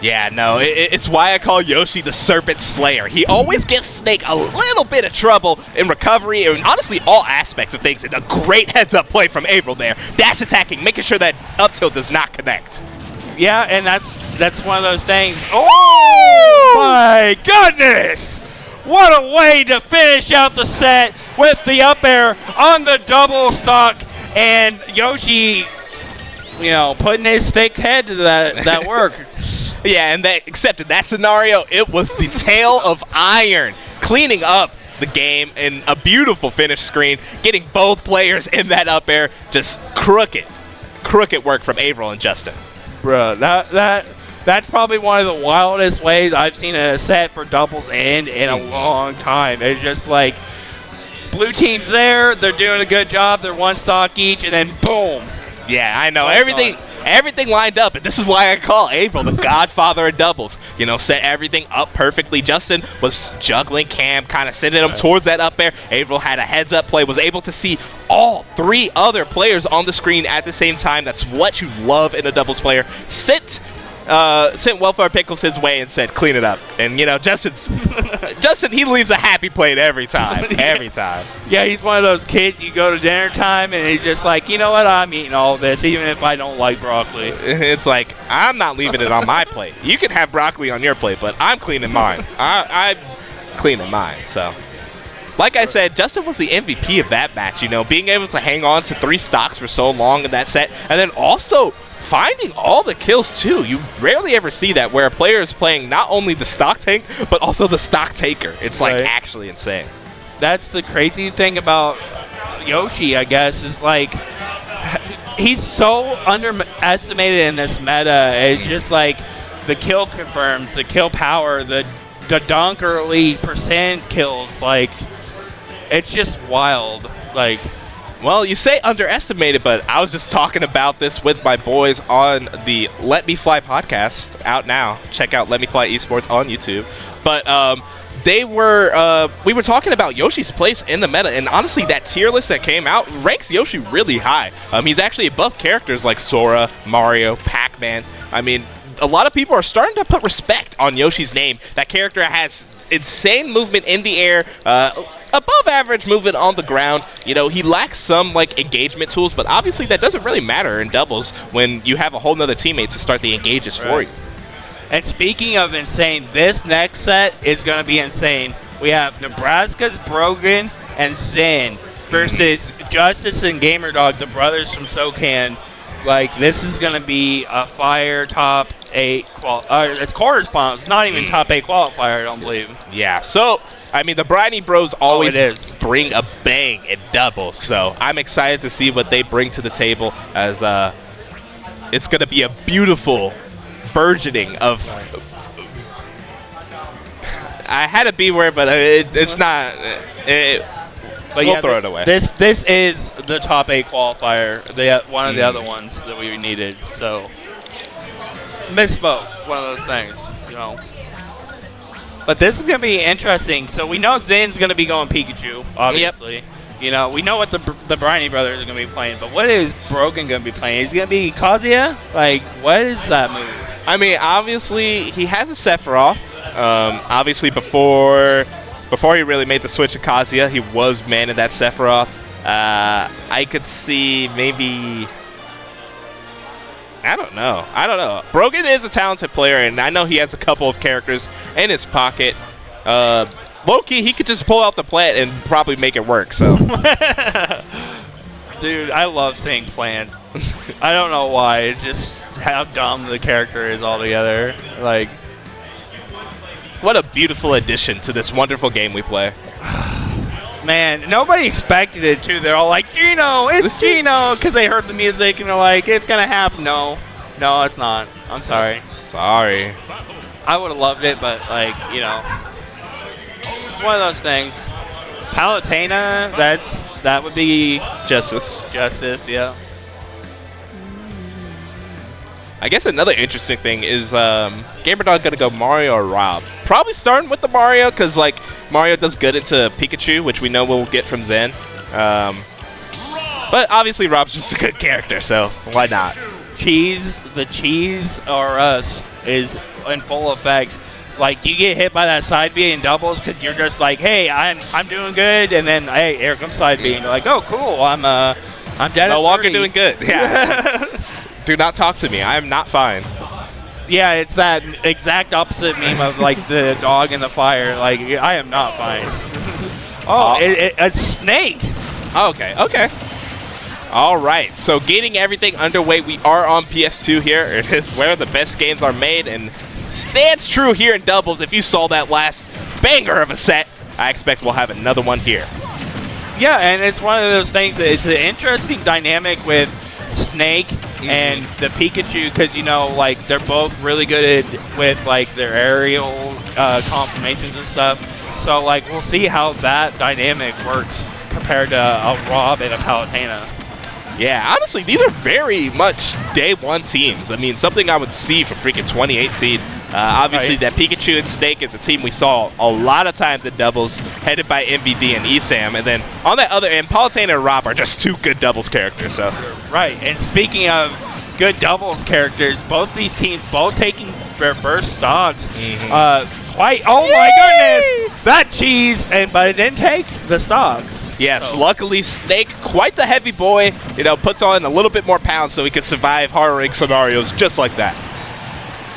Yeah, no, it's why I call Yoshi the Serpent Slayer. He always gives Snake a little bit of trouble in recovery and honestly all aspects of things. And a great heads-up play from Avril there. Dash attacking, making sure that up tilt does not connect. Yeah, and that's one of those things. Oh my goodness! What a way to finish out the set with the up air on the double stock. And Yoshi, you know, putting his thick head to that work. Yeah, and except in that scenario, it was the tail of iron cleaning up the game in a beautiful finish screen, getting both players in that up air. Just crooked work from Avril and Justin. Bruh, that's probably one of the wildest ways I've seen a set for doubles end in a long time. It's just like blue team's there, they're doing a good job, they're 1 stock each, and then boom. Yeah, I know. everything lined up, and this is why I call April the godfather of doubles. You know, set everything up perfectly. Justin was juggling Cam, kind of sending him towards that up air. April had a heads-up play, was able to see all 3 other players on the screen at the same time. That's what you love in a doubles player. Sent Welfarepickles his way and said, clean it up. And, you know, Justin, he leaves a happy plate every time. Every time. Yeah, he's one of those kids, you go to dinner time, and he's just like, you know what, I'm eating all this, even if I don't like broccoli. It's like, I'm not leaving it on my plate. You can have broccoli on your plate, but I'm cleaning mine. I'm cleaning mine, so. Like I said, Justin was the MVP of that match, you know, being able to hang on to 3 stocks for so long in that set, and then also finding all the kills too. You rarely ever see that where a player is playing not only the stock tank, but also the stock taker. It's like actually insane. That's the crazy thing about Yoshi, I guess, is like he's so underestimated in this meta. It's just like the kill confirms, the kill power, the dunk early percent kills. Like, it's just wild. Like, well, you say underestimated, but I was just talking about this with my boys on the Let Me Fly podcast, out now. Check out Let Me Fly Esports on YouTube. But we were talking about Yoshi's place in the meta, and honestly, that tier list that came out ranks Yoshi really high. He's actually above characters like Sora, Mario, Pac-Man. I mean, a lot of people are starting to put respect on Yoshi's name. That character has insane movement in the air, above average movement on the ground. You know, he lacks some like engagement tools, but obviously that doesn't really matter in doubles when you have a whole nother teammate to start the engages for you. And speaking of insane, this next set is going to be insane. We have Nebraska's Brogan and Zen versus Justyce and Gamerdog, the brothers from SoCan. Like, this is going to be a fire top 8 it's quarterfinals, not even top 8 qualifier, I don't believe. Yeah, so I mean, the Briny Bros always bring a bang in doubles, so I'm excited to see what they bring to the table, as it's going to be a beautiful burgeoning of... I had a B word, but it's not... But we'll throw it away. This is the top 8 qualifier, one of the other ones that we needed, so... Misspoke, one of those things, you know. But this is going to be interesting. So we know Zen's going to be going Pikachu, obviously. Yep. You know, we know what the Briny brothers are going to be playing, but what is Brogan going to be playing? Is he going to be Kazuya? Like, what is that move? I mean, obviously, he has a Sephiroth. Obviously, before he really made the switch to Kazuya, he was manning that Sephiroth. I could see maybe... I don't know. Brogan is a talented player, and I know he has a couple of characters in his pocket. Low-key, he could just pull out the plant and probably make it work, so. Dude, I love saying plant. I don't know why. It's just how dumb the character is altogether. Like, what a beautiful addition to this wonderful game we play. Man, nobody expected it, too. They're all like, Gino, it's Gino, because they heard the music, and they're like, it's going to happen. No, it's not. I'm sorry. Sorry. I would have loved it, but, like, you know, it's one of those things. Palutena, that would be... Justyce, yeah. I guess another interesting thing is Gamerdog going to go Mario or Rob. Probably starting with the Mario, because like Mario does good into Pikachu, which we know we'll get from Zen. But obviously Rob's just a good character, so why not? The cheese or us is in full effect. Like, you get hit by that side B in doubles because you're just like, hey, I'm doing good, and then hey, here comes side B, and you're like, oh cool, I'm dead. No longer doing good. Yeah. Do not talk to me. I am not fine. Yeah, it's that exact opposite meme of like the dog in the fire. Like, I am not fine. It's Snake. Okay. All right. So getting everything underway, we are on PS2 here. It is where the best games are made, and stands true here in doubles. If you saw that last banger of a set, I expect we'll have another one here. Yeah, and it's one of those things that it's an interesting dynamic with Snake and the Pikachu, because, you know, like, they're both really good with like their aerial confirmations and stuff. So like, we'll see how that dynamic works compared to a Rob and a Palutena. Yeah, honestly, these are very much day one teams. I mean, something I would see from freaking 2018. Obviously, that Pikachu and Snake is a team we saw a lot of times in doubles, headed by MVD and ESAM. And then on that other end, Palutena and Rob are just two good doubles characters. So Right, and speaking of good doubles characters, both these teams taking their first stocks. Quite, oh my goodness, that cheese, but it didn't take the stock. Yes, luckily Snake, quite the heavy boy, puts on a little bit more pounds so he can survive hard-rig scenarios just like that.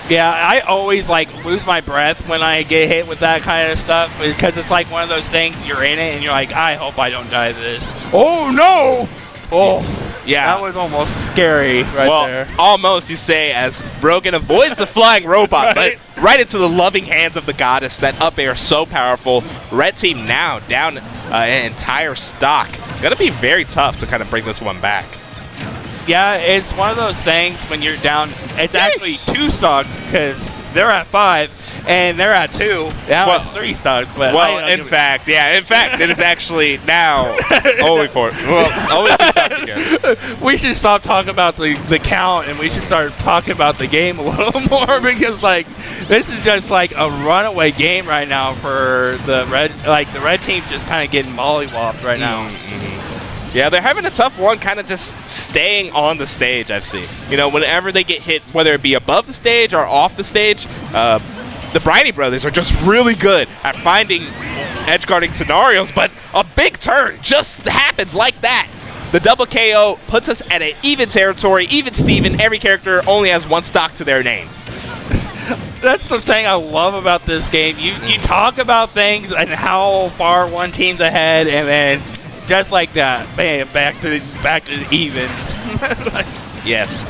Yeah, I always lose my breath when I get hit with that kind of stuff because it's like one of those things, you're in it and you're like, I hope I don't die to this. Oh no! Oh, yeah. That was almost scary there. Almost, you say, as Brogan avoids the flying robot, but right into the loving hands of the goddess. That up air so powerful. Red team now down an entire stock. Gonna be very tough to kind of bring this one back. Yeah, it's one of those things when you're down. It's actually 2 stocks because they're at 5 and they're at 2. Now it's 3 stocks. But in fact, it is actually now only 4. Well, only 2 stocks again. We should stop talking about the count and we should start talking about the game a little more because this is just a runaway game right now for the red. The red team's just kind of getting mollywopped right now. Yeah, they're having a tough one, kind of just staying on the stage, I've seen. Whenever they get hit, whether it be above the stage or off the stage, the Briny brothers are just really good at finding edge-guarding scenarios, but a big turn just happens like that. The double KO puts us at an even territory, even Steven. Every character only has 1 stock to their name. That's the thing I love about this game. You talk about things and how far one team's ahead, and then just like that, bam, back to even. Yes.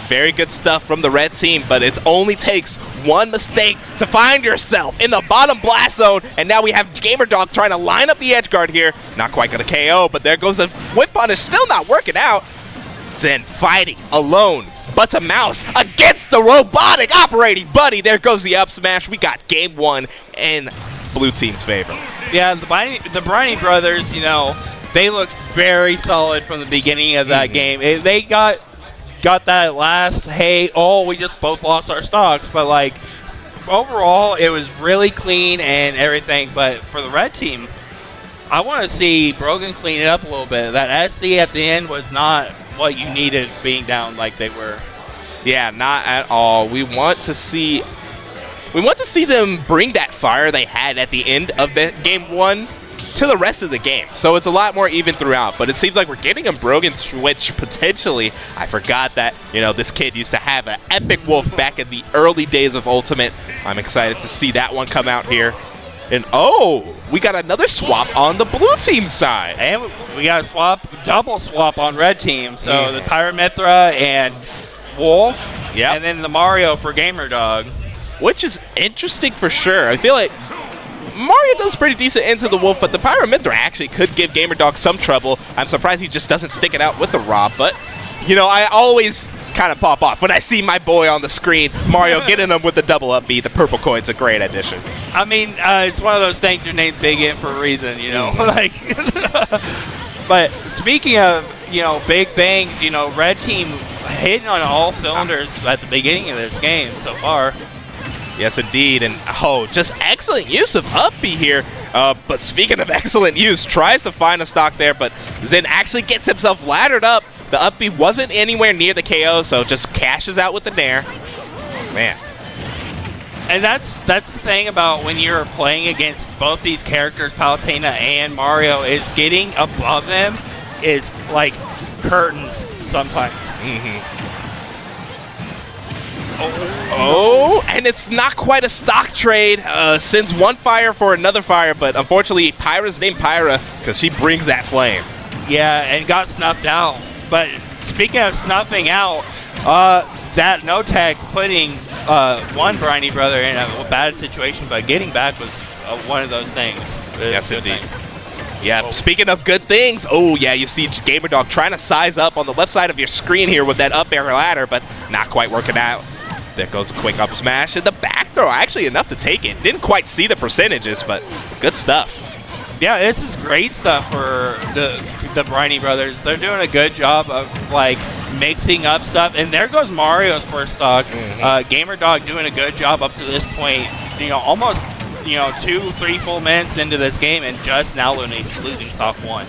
Very good stuff from the red team, but it only takes 1 mistake to find yourself in the bottom blast zone, and now we have Gamerdog trying to line up the edge guard here. Not quite going to KO, but there goes a whip punish, still not working out. Zen fighting alone, but to Mouse against the robotic operating buddy. There goes the up smash. We got game 1 in blue team's favor. Yeah, the Briny brothers, they looked very solid from the beginning of that game. They got that last, we just both lost our stocks, but overall it was really clean and everything. But for the red team, I want to see Brogan clean it up a little bit. That SD at the end was not what you needed being down like they were. Yeah, not at all. We want to see them bring that fire they had at the end of the game 1 to the rest of the game. So it's a lot more even throughout, but it seems like we're getting a Brogan switch potentially. I forgot that, this kid used to have an epic wolf back in the early days of Ultimate. I'm excited to see that one come out here. And we got another swap on the blue team side. And we got a double swap on red team. So the Pyramithra and Wolf, and then the Mario for Gamerdog. Which is interesting for sure. I feel like Mario does pretty decent into the Wolf, but the Pyramithra actually could give Gamerdog some trouble. I'm surprised he just doesn't stick it out with the Rob, but, I always kind of pop off when I see my boy on the screen, Mario getting him with the double up B. The purple coin's a great addition. I mean, it's one of those things you're named Big In for a reason, But speaking of, big things, red team hitting on all cylinders at the beginning of this game so far. Yes, indeed, and just excellent use of up B here. But speaking of excellent use, tries to find a stock there, but Zen actually gets himself laddered up. The up B wasn't anywhere near the KO, so just cashes out with the nair. Man. And that's the thing about when you're playing against both these characters, Palutena and Mario, is getting above them is like curtains sometimes. And it's not quite a stock trade. Sends 1 fire for another fire, but unfortunately Pyra's named Pyra because she brings that flame. Yeah, and got snuffed out. But speaking of snuffing out, that no-tech putting one Briny brother in a bad situation, but getting back was one of those things. Yes, indeed. Yeah, speaking of good things, you see Gamerdog trying to size up on the left side of your screen here with that up air ladder, but not quite working out. There goes a quick up smash, and the back throw, actually enough to take it. Didn't quite see the percentages, but good stuff. Yeah, this is great stuff for the Briny brothers. They're doing a good job of like mixing up stuff. And there goes Mario's first stock. Gamerdog doing a good job up to this point. You know, almost 2-3 full minutes into this game, and just now losing stock 1.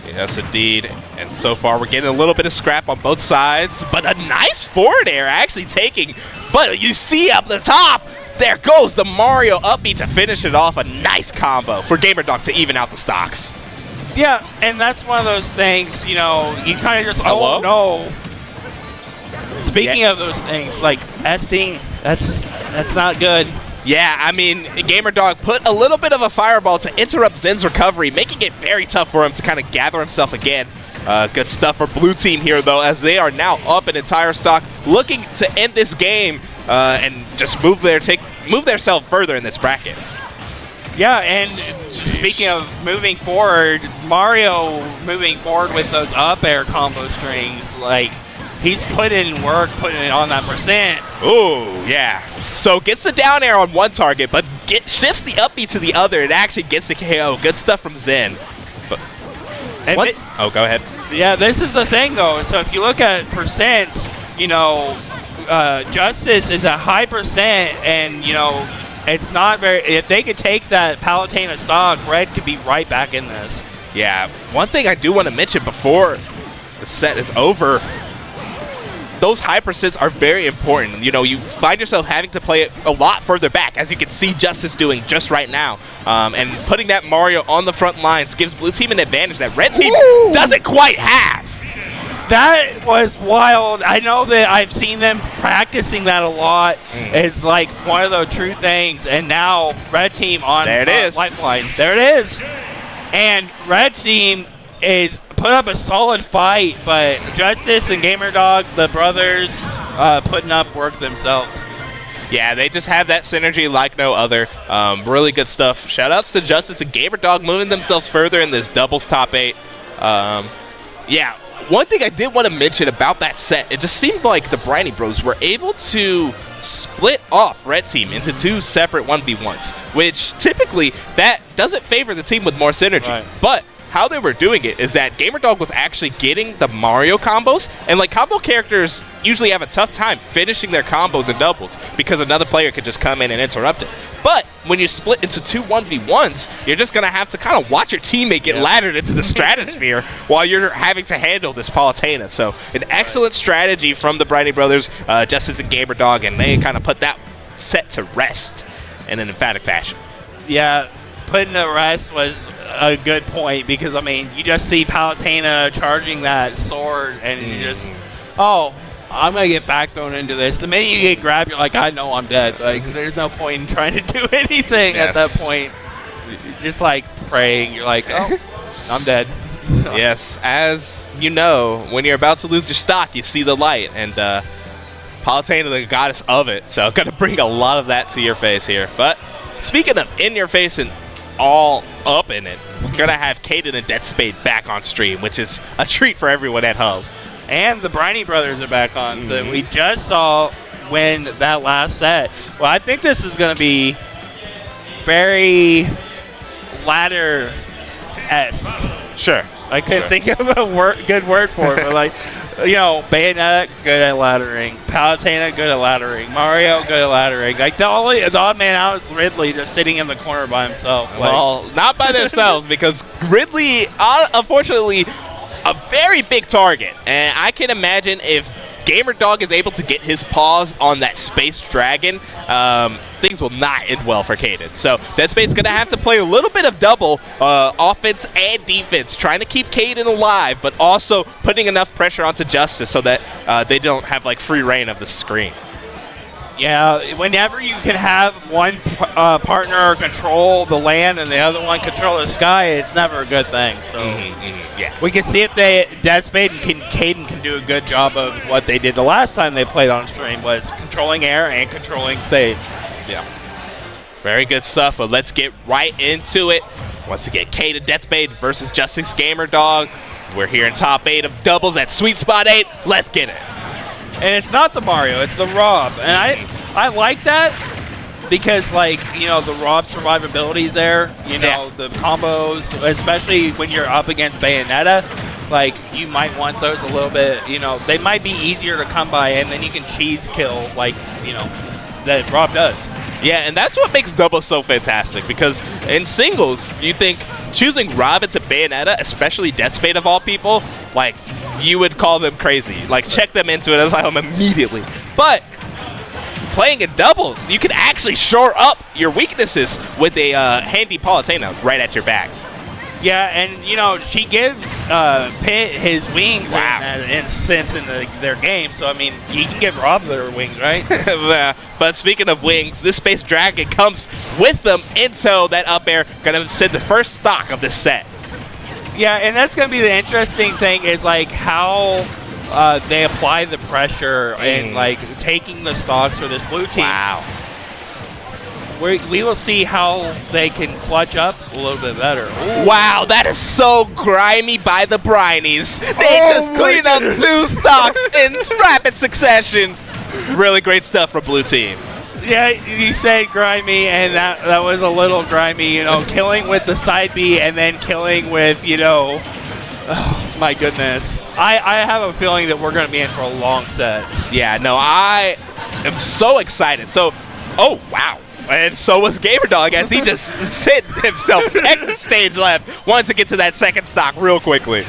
Yes, indeed. And so far, we're getting a little bit of scrap on both sides, but a nice forward air actually taking. But you see up the top, there goes the Mario up B to finish it off. A nice combo for Gamerdog to even out the stocks. Yeah, and that's one of those things, you kind of just, Hello? oh no. Speaking of those things, like Esting, that's not good. Yeah, I mean, Gamerdog put a little bit of a fireball to interrupt Zen's recovery, making it very tough for him to kind of gather himself again. Good stuff for blue team here, though, as they are now up an entire stock, looking to end this game and just move themselves further in this bracket. Yeah, and speaking of moving forward, Mario moving forward with those up air combo strings, like, he's putting in work, putting it on that percent. Ooh, yeah. So gets the down air on one target, but shifts the up B to the other. It actually gets the KO. Good stuff from Zen. But oh, go ahead. Yeah, this is the thing, though. So if you look at percent, Justyce is a high percent, and, it's not very... If they could take that Palutena stock, Red could be right back in this. Yeah, one thing I do want to mention before the set is over, those high percents are very important. You find yourself having to play it a lot further back, as you can see Justyce doing just right now. And putting that Mario on the front lines gives blue team an advantage that red team doesn't quite have. That was wild. I know that I've seen them practicing that a lot. It's like one of the true things. And now red team on Lifeline. There it is. And red team is put up a solid fight, but Justyce and Gamerdog, the brothers, putting up work themselves. Yeah, they just have that synergy like no other. Really good stuff. Shoutouts to Justyce and Gamerdog moving themselves further in this doubles top 8. Yeah, one thing I did want to mention about that set, it just seemed like the Briny Bros were able to split off red team into 2 separate 1v1s, which typically that doesn't favor the team with more synergy. Right. But how they were doing it is that Gamerdog was actually getting the Mario combos, and like combo characters usually have a tough time finishing their combos in doubles because another player could just come in and interrupt it. But when you split into 2 1v1s, you're just going to have to kind of watch your teammate get laddered into the stratosphere while you're having to handle this Palutena. So an excellent strategy from the Briny brothers, Justyce and Gamerdog, and they kind of put that set to rest in an emphatic fashion. Yeah, putting to rest was a good point, because I mean, you just see Palutena charging that sword, and you just, I'm gonna get back thrown into this. The minute you get grabbed, you're like, I know I'm dead. Like, there's no point in trying to do anything at that point. You're just like praying. You're like, oh, I'm dead. Yes, as you know, when you're about to lose your stock, you see the light, and Palutena, the goddess of it, so gonna bring a lot of that to your face here. But speaking of in your face and all up in it, we're gonna have Caden and Deathspade back on stream, which is a treat for everyone at home. And the Briny brothers are back on, so we just saw win that last set. Well, I think this is gonna be very ladder-esque. Sure. I couldn't think of a good word for it, but like, Bayonetta, good at laddering. Palutena, good at laddering. Mario, good at laddering. Like, the odd man out is Ridley, just sitting in the corner by himself. Well, not by themselves, because Ridley, unfortunately, a very big target. And I can imagine if Gamerdog is able to get his paws on that Space Dragon, things will not end well for Caden. So Deathspade's going to have to play a little bit of double offense and defense, trying to keep Caden alive, but also putting enough pressure onto Justyce so that they don't have like free reign of the screen. Yeah, whenever you can have one partner control the land and the other one control the sky, it's never a good thing. So yeah, we can see if Deathspade and Caden can do a good job of what they did the last time they played on stream, was controlling air and controlling stage. Yeah, very good stuff. But let's get right into it. Once again, Caden Deathspade versus Justyce Gamerdog. We're here in top 8 of doubles at Sweet Spot 8. Let's get it. And it's not the Mario, it's the Rob. And I like that, because, like, you know, the Rob survivability is there. You know, the combos, especially when you're up against Bayonetta, like, you might want those a little bit, you know, they might be easier to come by, and then you can cheese kill, like, you know, that Rob does. Yeah, and that's what makes doubles so fantastic, because in singles, you think choosing Rob into Bayonetta, especially Deathspade of all people, like, you would call them crazy. Like, check them into it Asylum immediately. But playing in doubles, you can actually shore up your weaknesses with a handy Palutena right at your back. Yeah, and, you know, she gives Pitt his wings in their game, so, I mean, you can give Rob their wings, right? But speaking of wings, this Space Dragon comes with them into that up air, gonna send the first stock of this set. Yeah, and that's gonna be the interesting thing is, like, how they apply the pressure and, like, taking the stocks for this blue team. Wow. We will see how they can clutch up a little bit better. Ooh. Wow, that is so grimy by the Brinies. They just clean up 2 stocks in rapid succession. Really great stuff from blue team. Yeah, you said grimy, and that was a little grimy, you know, killing with the side B and then killing with, you know, oh my goodness. I have a feeling that we're going to be in for a long set. Yeah, no, I am so excited. So, oh, wow. And so was Gamerdog as he just sit himself second stage left. Wanted to get to that second stock real quickly.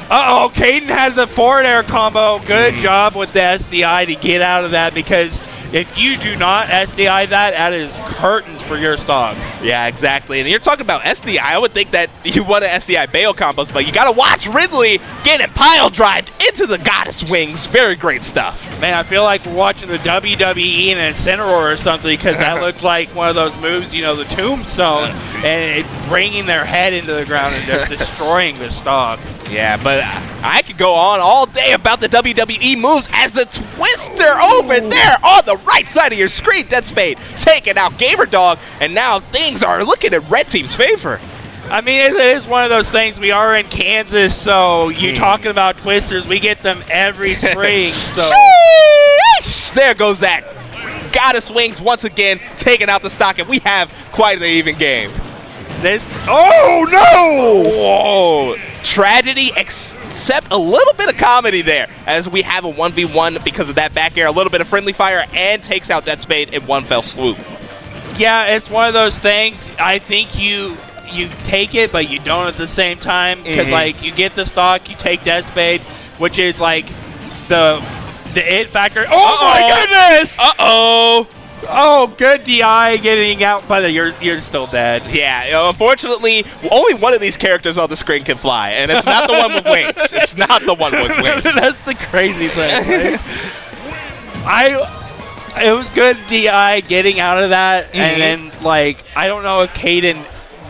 Uh-oh, Caden has the forward air combo. Good job with the SDI to get out of that, because if you do not SDI that is curtains for your stock. Yeah, exactly. And you're talking about SDI. I would think that you want to SDI bail combos, but you got to watch Ridley getting pile drived into the Goddess Wings. Very great stuff. Man, I feel like we're watching the WWE in a Incineroar or something, because that looked like one of those moves, you know, the tombstone, and bringing their head into the ground and just destroying the stock. Yeah, but I could go on all day about the WWE moves as the Twister over there on the right side of your screen. Deathspade taking out Gamerdog, and now things are looking in red team's favor. I mean, it is one of those things. We are in Kansas, so you're talking about Twisters. We get them every spring. So there goes that Goddess Wings once again taking out the stock, and we have quite an even game. Oh no! Whoa! Tragedy, except a little bit of comedy there, as we have a 1v1 because of that back air, a little bit of friendly fire, and takes out Deathspade in one fell swoop. Yeah, it's one of those things. I think you take it, but you don't at the same time, because like, you get the stock, you take Deathspade, which is like the it factor. Oh my goodness! Oh, good DI getting out, but you're still dead. Yeah, unfortunately, only one of these characters on the screen can fly, and it's not the one with wings. It's not the one with wings. That's the crazy thing. Right? It was good DI getting out of that, and then, like, I don't know if Caden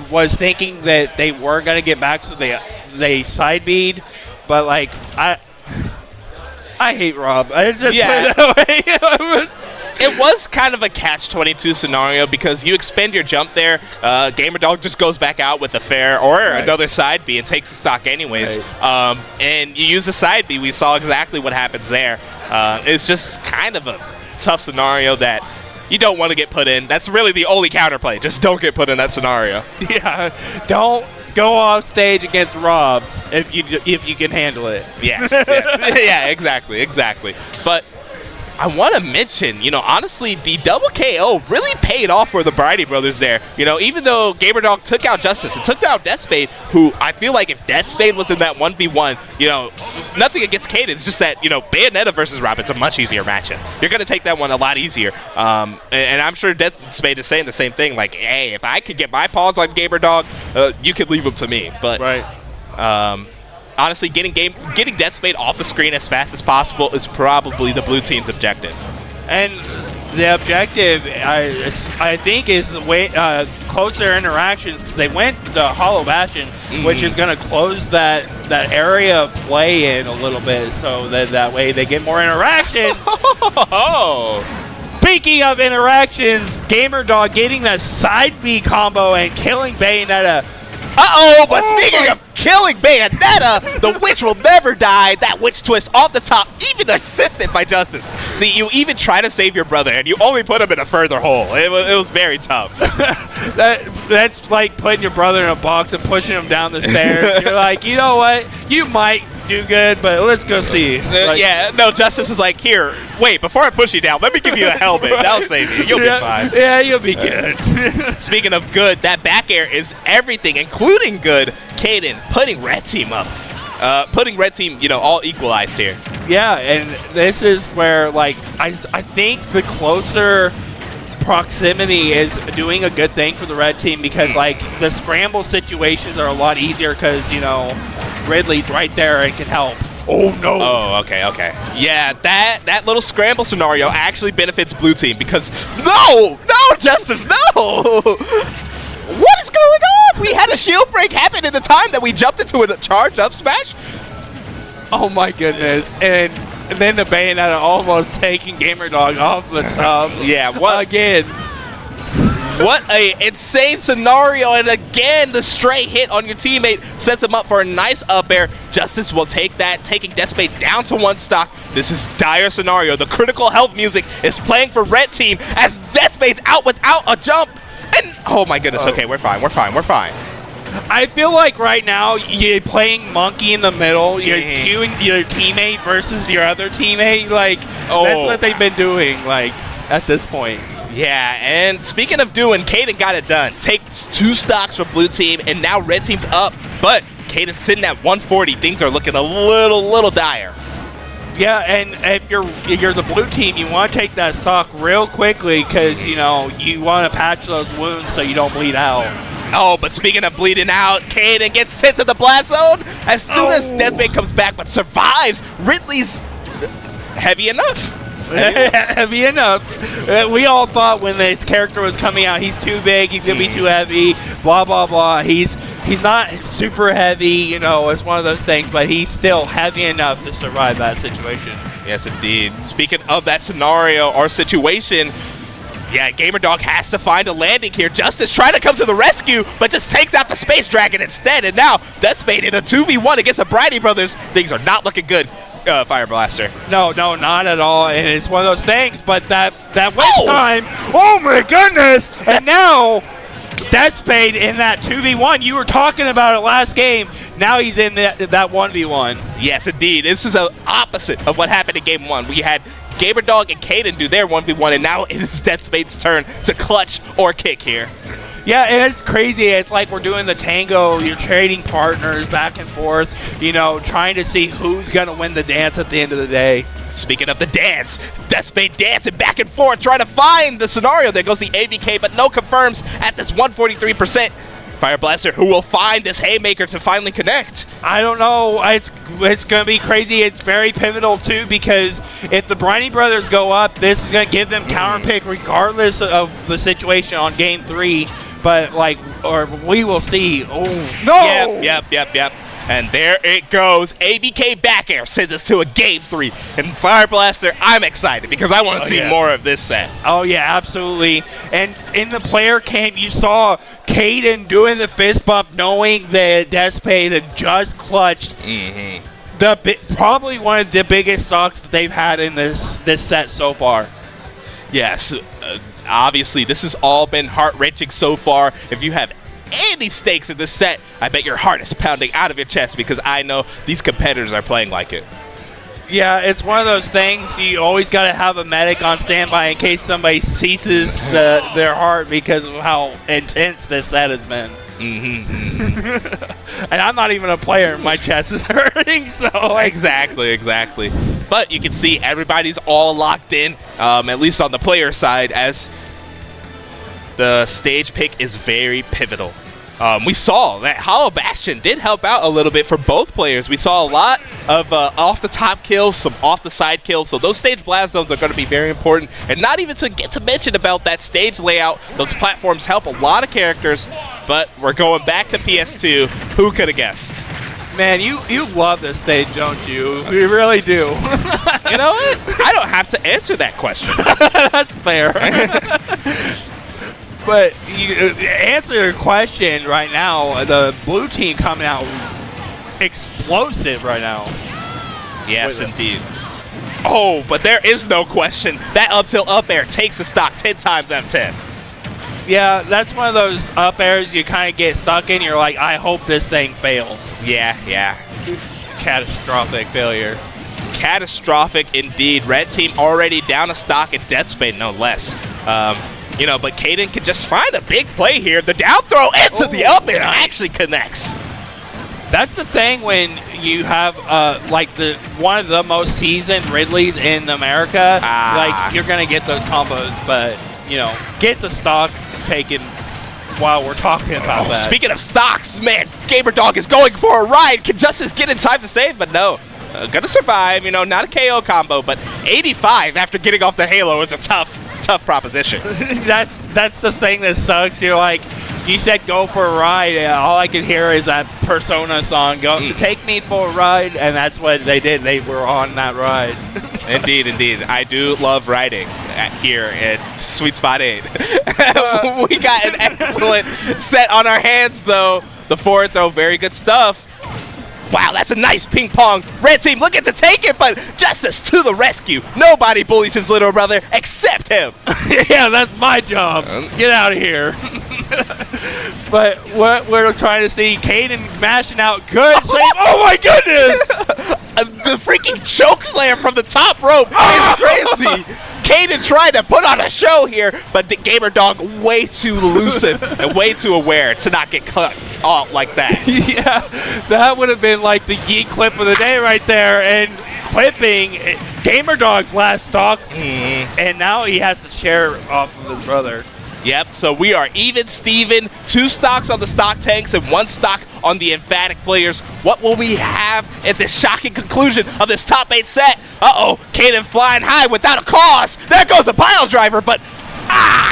was thinking that they were going to get back, so they side bead, but, like, I hate Rob. I just put it that way. It was kind of a catch-22 scenario, because you expend your jump there, Gamerdog just goes back out with the fair or another side B and takes the stock anyways. And you use the side B, we saw exactly what happens there. It's just kind of a tough scenario that you don't want to get put in. That's really the only counterplay. Just don't get put in that scenario. Yeah, don't go off stage against Rob if you can handle it. Yes. Yeah, exactly. But I want to mention, you know, honestly, the double KO really paid off for the Bridie brothers there. You know, even though Gamerdog took out Justyce and took out Deathspade, who I feel like if Deathspade was in that 1v1, you know, nothing against Caden. It's just that, you know, Bayonetta versus Rob, it's a much easier matchup. You're going to take that one a lot easier. And I'm sure Deathspade is saying the same thing. Like, hey, if I could get my paws on Gamerdog, you could leave them to me. But honestly, getting Deathspade off the screen as fast as possible is probably the blue team's objective. And the objective, I think, is way close their interactions, because they went to Hollow Bastion, which is going to close that area of play in a little bit, so that way they get more interactions. Speaking of interactions, Gamerdog getting that side B combo and killing Bayonetta. Uh-oh, but speaking of killing Bayonetta, the witch will never die. That witch twist off the top, even assisted by Justyce. See, you even try to save your brother, and you only put him in a further hole. It was very tough. That's like putting your brother in a box and pushing him down the stairs. You're like, you know what? You might do good, but let's go see. Yeah, no, Justyce was like, here, wait, before I push you down, let me give you a helmet. That'll save you. You'll be fine. Yeah, you'll be good. Speaking of good, that back air is everything, including good. Kaden putting red team up. Putting red team, all equalized here. Yeah, and this is where, like, I think the closer proximity is doing a good thing for the red team because, like, the scramble situations are a lot easier because, Ridley's right there and can help. Oh, no. Oh, okay. Yeah, that little scramble scenario actually benefits blue team because no, Justyce, no. What is going on? We had a shield break happen at the time that we jumped into a charged up smash. Oh my goodness. And then the Bayonetta almost taking Gamerdog off the top. Yeah, what? Again. What a insane scenario, and again, the stray hit on your teammate sets him up for a nice up air. Justyce will take that, taking Deathspade down to 1 stock. This is dire scenario. The critical health music is playing for red team as Deathspade's out without a jump. And, oh my goodness, okay, we're fine. I feel like right now you're playing monkey in the middle. You're skewing your teammate versus your other teammate. Like, that's what they've been doing, like, at this point. Yeah, and speaking of doing, Kaden got it done. Takes 2 stocks from blue team, and now red team's up. But Kaden's sitting at 140. Things are looking a little dire. Yeah, and if you're the blue team, you want to take that stock real quickly because, you want to patch those wounds so you don't bleed out. Oh, but speaking of bleeding out, Kaden gets sent to the blast zone as soon as Deathspade comes back, but survives. Ridley's heavy enough. Heavy enough. We all thought when this character was coming out, he's too big, he's going to be too heavy, blah, blah, blah. He's not super heavy, it's one of those things, but he's still heavy enough to survive that situation. Yes, indeed. Speaking of that scenario or situation, yeah, Gamerdog has to find a landing here. Justyce trying to come to the rescue, but just takes out the Space Dragon instead. And now Deathspade in a 2v1 against the Bridey brothers. Things are not looking good. Fire Blaster. No, not at all. And it's one of those things, but that wait time, oh my goodness! And now Deathspade in that 2v1, you were talking about it last game. Now he's in that 1v1. Yes, indeed. This is the opposite of what happened in game 1. We had Gamerdog and Kaden do their 1v1, and now it is Deathspade's turn to clutch or kick here. Yeah, and it's crazy. It's like we're doing the tango. You're trading partners back and forth, trying to see who's going to win the dance at the end of the day. Speaking of the dance, Deathspade dancing back and forth, trying to find the scenario. There goes the ABK, but no confirms at this 143%. Fire Blaster, who will find this haymaker to finally connect? I don't know. It's going to be crazy. It's very pivotal, too, because if the Bridey brothers go up, this is going to give them counter pick regardless of the situation on game 3. But, or we will see. Oh, no! Yep. And there it goes. ABK back air sends us to a game 3. And Fire Blaster, I'm excited because I want to see more of this set. Oh, yeah, absolutely. And in the player camp, you saw Kaden doing the fist bump knowing that Deathspade had just clutched probably one of the biggest stocks that they've had in this set so far. Yes. Obviously, this has all been heart-wrenching so far. If you have any stakes in this set, I bet your heart is pounding out of your chest because I know these competitors are playing like it. Yeah, it's one of those things. You always got to have a medic on standby in case somebody ceases their heart because of how intense this set has been. And I'm not even a player. My chest is hurting. So Exactly. But you can see everybody's all locked in, at least on the player side, as the stage pick is very pivotal. We saw that Hollow Bastion did help out a little bit for both players. We saw a lot of off-the-top kills, some off-the-side kills, so those stage blast zones are going to be very important. And not even to get to mention about that stage layout, those platforms help a lot of characters, but we're going back to PS2. Who could have guessed? Man, you love this stage, don't you? You really do. You know what? I don't have to answer that question. That's fair. But you answer your question right now, the blue team coming out explosive right now. Yes, indeed. Oh, but there is no question. That up tilt up air takes the stock 10 times F10. Yeah, that's one of those up airs you kind of get stuck in. You're like, I hope this thing fails. Yeah, yeah. Catastrophic failure. Catastrophic indeed. Red team already down a stock at Deathspade, no less. You know, but Caden can just find a big play here. The down throw into the up air actually connects. That's the thing when you have like one of the most seasoned Ridleys in America. Like you're gonna get those combos, but you know, gets a stock taken while we're talking about that. Speaking of stocks, man, Gamerdog is going for a ride. Can Justyce get in time to save? But no, gonna survive. You know, not a KO combo, but 85 after getting off the Halo is a tough proposition. That's the thing that sucks. You're like, you said go for a ride, and all I could hear is that Persona song, "Go take me for a ride," and that's what they did. They were on that ride. Indeed, indeed. I do love riding here at Sweet Spot 8. We got an excellent set on our hands, though. The forward throw, very good stuff. Wow, that's a nice ping pong. Red team looking to take it, but Justyce to the rescue. Nobody bullies his little brother except him. Yeah, that's my job. Get out of here. But what we're trying to see, Caden mashing out good. Oh my goodness! The freaking choke slam from the top rope is crazy. Caden trying to put on a show here, but the Gamerdog way too elusive and way too aware to not get cut off like that. Yeah, that would have been like the geek clip of the day right there, and clipping Gamerdog's last stock, and now he has to share off of his brother. Yep, so we are even Steven, 2 stocks on the stock tanks and 1 stock on the emphatic players. What will we have at the shocking conclusion of this top 8 set? Uh-oh, Caden flying high without a cause. There goes the pile driver, but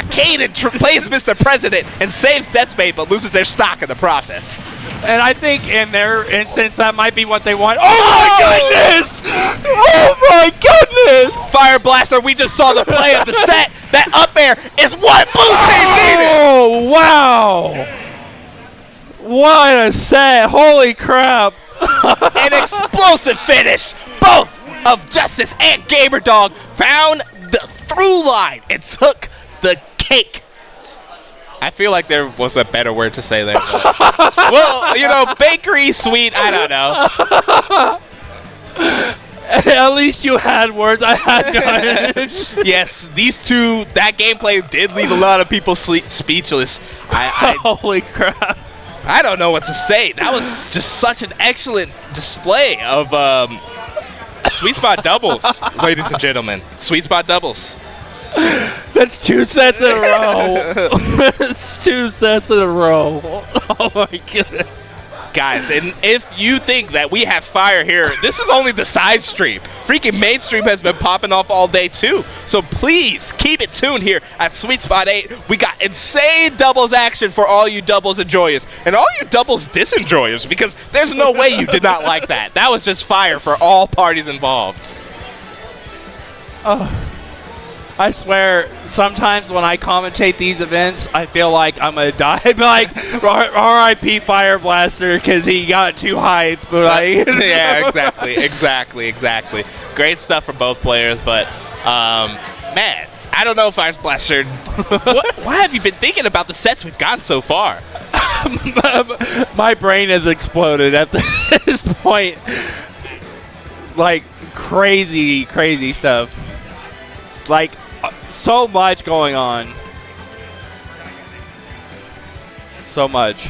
Caden plays Mr. President and saves Deathspade, but loses their stock in the process. And I think in their instance, that might be what they want. Oh my goodness! Oh my goodness! Fire Blaster, we just saw the play of the set. That up air is what blue team needed! Oh, wow! What a set! Holy crap! An explosive finish! Both of Justyce and Gamerdog found the through line and took the cake. I feel like there was a better word to say there. Well, you know, bakery, sweet, I don't know. At least you had words. I had none. Yes, these two, that gameplay did leave a lot of people speechless. Holy crap. I don't know what to say. That was just such an excellent display of Sweet Spot doubles, ladies and gentlemen. Sweet Spot doubles. That's 2 sets in a row. That's 2 sets in a row. Oh my goodness. Guys, and if you think that we have fire here, this is only the side stream. Freaking mainstream has been popping off all day too. So please keep it tuned here at Sweet Spot 8. We got insane doubles action for all you doubles enjoyers and all you doubles disenjoyers, because there's no way you did not like that. That was just fire for all parties involved. Oh. I swear, sometimes when I commentate these events, I feel like I'm going to die. I'd be like, R.I.P. Fire Blaster, because he got too hyped. But yeah, exactly. Great stuff for both players, but, man, I don't know, Fire Blaster. What have you been thinking about the sets we've gotten so far? My brain has exploded at this point. Like, crazy stuff. Like, so much going on. So much.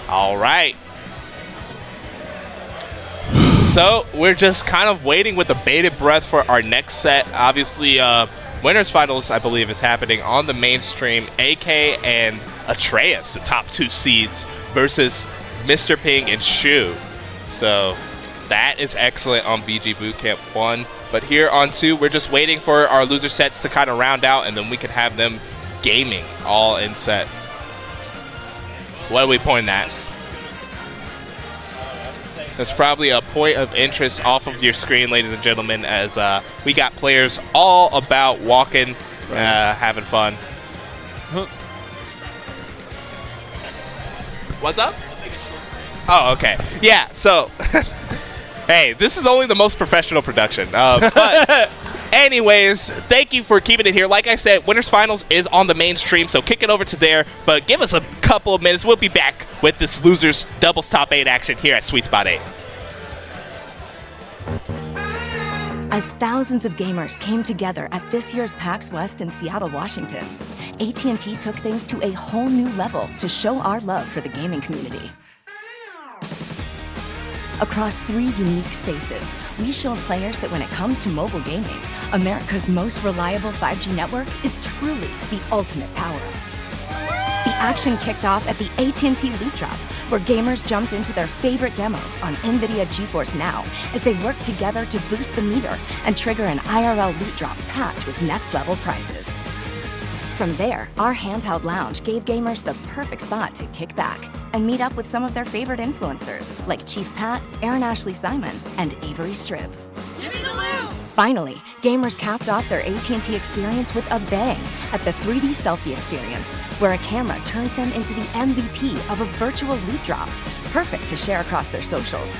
All right. So we're just kind of waiting with a bated breath for our next set. Obviously, Winners Finals, I believe, is happening on the mainstream. AK and Atreus, the top 2 seeds, versus Mr.Ping and Shu. So that is excellent on VGBootCamp 1. But here on 2, we're just waiting for our loser sets to kind of round out, and then we can have them gaming all in set. What are we pointing at? There's probably a point of interest off of your screen, ladies and gentlemen, as we got players all about walking having fun. What's up? Oh, okay. Yeah, so, hey, this is only the most professional production. But anyways, thank you for keeping it here. Like I said, Winners Finals is on the main stream, so kick it over to there. But give us a couple of minutes. We'll be back with this Losers Doubles Top 8 action here at Sweet Spot 8. As thousands of gamers came together at this year's PAX West in Seattle, Washington, AT&T took things to a whole new level to show our love for the gaming community. Across 3 unique spaces, we showed players that when it comes to mobile gaming, America's most reliable 5G network is truly the ultimate power-up. The action kicked off at the AT&T Loot Drop, where gamers jumped into their favorite demos on NVIDIA GeForce Now as they worked together to boost the meter and trigger an IRL loot drop packed with next-level prizes. From there, our handheld lounge gave gamers the perfect spot to kick back and meet up with some of their favorite influencers like Chief Pat, Aaron Ashley Simon, and Avery Strib. Give me the loot! Finally, gamers capped off their AT&T experience with a bang at the 3D Selfie experience, where a camera turned them into the MVP of a virtual loot drop, perfect to share across their socials.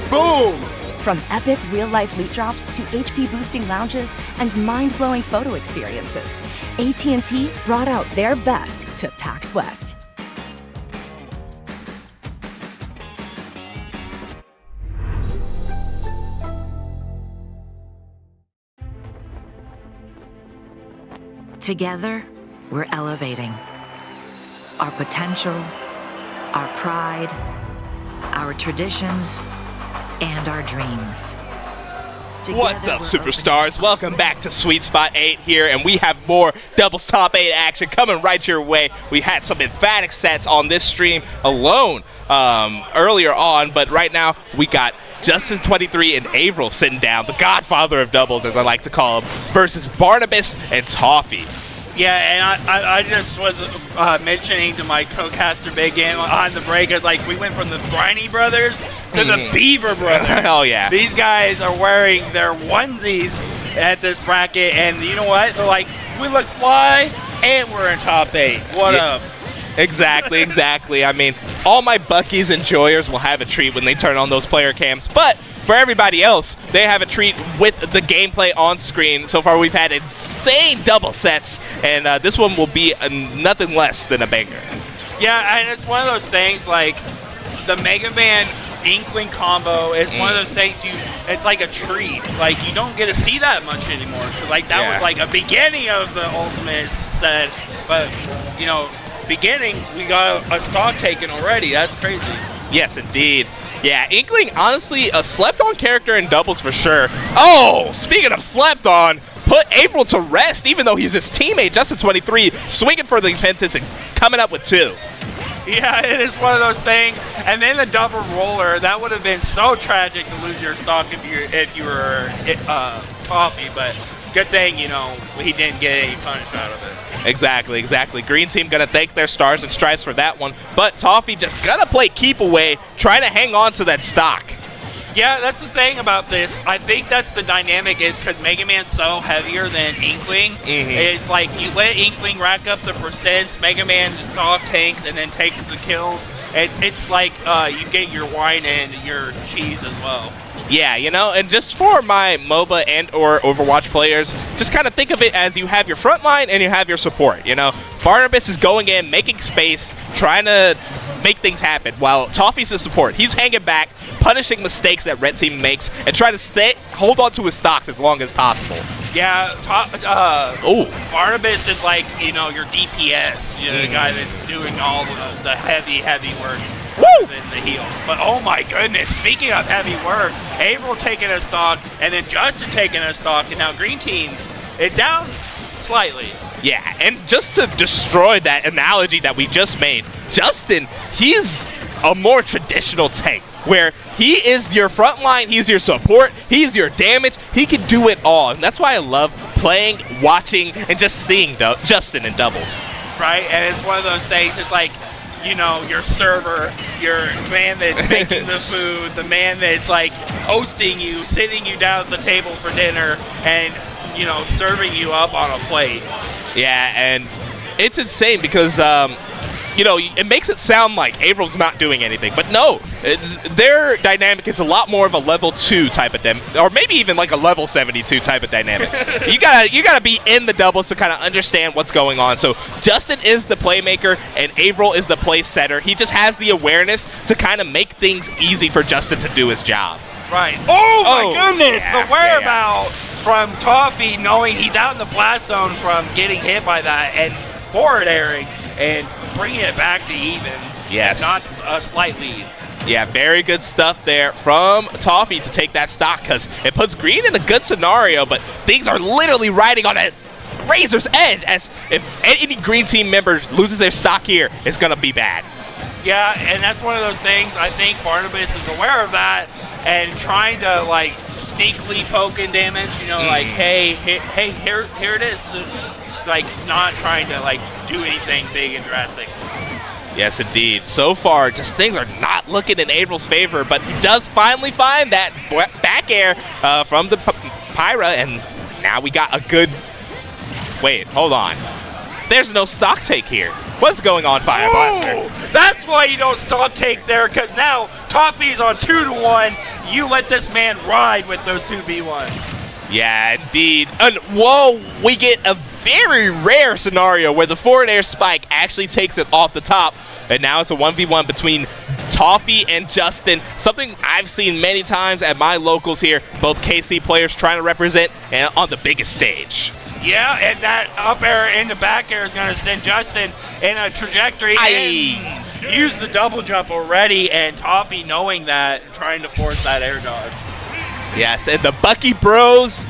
Boom! From epic real-life loot drops to HP-boosting lounges and mind-blowing photo experiences, AT&T brought out their best to PAX West. Together, we're elevating our potential, our pride, our traditions, and our dreams. What's up, superstars? Welcome back to Sweet Spot 8 here, and we have more Doubles Top 8 action coming right your way. We had some emphatic sets on this stream alone earlier on, but right now we got Justyce23 and Avril sitting down, the godfather of doubles, as I like to call him, versus Barnabas and Toffee. Yeah, and I just was mentioning to my co-caster Big Game on the break, it's like we went from the Briny brothers to the Beaver brothers. Oh, yeah. These guys are wearing their onesies at this bracket, and you know what? They're like, we look fly, and we're in top 8. What up? Exactly, exactly. I mean, all my Buckies enjoyers will have a treat when they turn on those player cams, but for everybody else, they have a treat with the gameplay on screen. So far, we've had insane double sets, and this one will be nothing less than a banger. Yeah, and it's one of those things, like, the Mega Man Inkling combo is one of those things it's like a treat. Like, you don't get to see that much anymore. So, like, that was like a beginning of the Ultimate set, but, you know, beginning, we got a stock taken already. That's crazy. Yes, indeed. Yeah, Inkling, honestly, a slept-on character in doubles for sure. Oh, speaking of slept-on, put April to rest, even though he's his teammate, Justyce23, swinging for the fences and coming up with 2. Yeah, it is one of those things. And then the double roller, that would have been so tragic to lose your stock if you were Toffee, but good thing, you know, he didn't get any punish out of it. Exactly, exactly. Green team gonna thank their stars and stripes for that one, but Toffee just gonna play keep away, trying to hang on to that stock. Yeah, that's the thing about this. I think that's the dynamic is because Mega Man's so heavier than Inkling. It's like you let Inkling rack up the percents, Mega Man stock tanks and then takes the kills. It's like you get your wine and your cheese as well. Yeah, you know, and just for my MOBA and or Overwatch players, just kind of think of it as you have your front line and you have your support, you know. Barnabas is going in, making space, trying to make things happen, while Toffee's the support. He's hanging back, punishing mistakes that Red Team makes, and trying to hold on to his stocks as long as possible. Yeah, Barnabas is like, you know, your DPS, you know, the guy that's doing all the heavy work. Than the heals. But oh my goodness, speaking of heavy work, April taking a stock and then Justin taking a stock, and now Green Team is down slightly. Yeah, and just to destroy that analogy that we just made, Justin, he's a more traditional tank where he is your front line, he's your support, he's your damage, he can do it all. And that's why I love playing, watching, and just seeing Justin in doubles. Right, and it's one of those things, it's like, you know, your server, your man that's making the food, the man that's like hosting you, sitting you down at the table for dinner, and, you know, serving you up on a plate. Yeah, and it's insane because, you know, it makes it sound like April's not doing anything, but no, their dynamic is a lot more of a level 2 type of or maybe even like a level 72 type of dynamic. you gotta be in the doubles to kind of understand what's going on. So Justin is the playmaker and April is the play setter. He just has the awareness to kind of make things easy for Justin to do his job. Right. Oh my goodness, the whereabout from Toffee, knowing he's out in the blast zone from getting hit by that and forward airing and bringing it back to even. Yes. Not a slight lead. Yeah, very good stuff there from Toffee to take that stock because it puts Green in a good scenario, but things are literally riding on a razor's edge as if any Green team member loses their stock here, it's going to be bad. Yeah, and that's one of those things. I think Barnabas is aware of that and trying to, like, sneakily poke in damage, you know, like, hey, here it is. Like, not trying to, like, do anything big and drastic. Yes, indeed. So far, just things are not looking in April's favor, but he does finally find that back air from the Pyra, and now we got a good... Wait, hold on. There's no stock take here. What's going on, Fire Blaster? That's why you don't stock take there, because now Toffee's on 2-1. You let this man ride with those 2v1s. Yeah, indeed. And whoa, we get a very rare scenario where the forward air spike actually takes it off the top, and now it's a 1v1 between Toffee and Justin, something I've seen many times at my locals here, both KC players trying to represent and on the biggest stage. Yeah, and that up air and the back air is going to send Justin in a trajectory and use the double jump already, and Toffee knowing that, trying to force that air dodge. Yes, and the Bucky Bros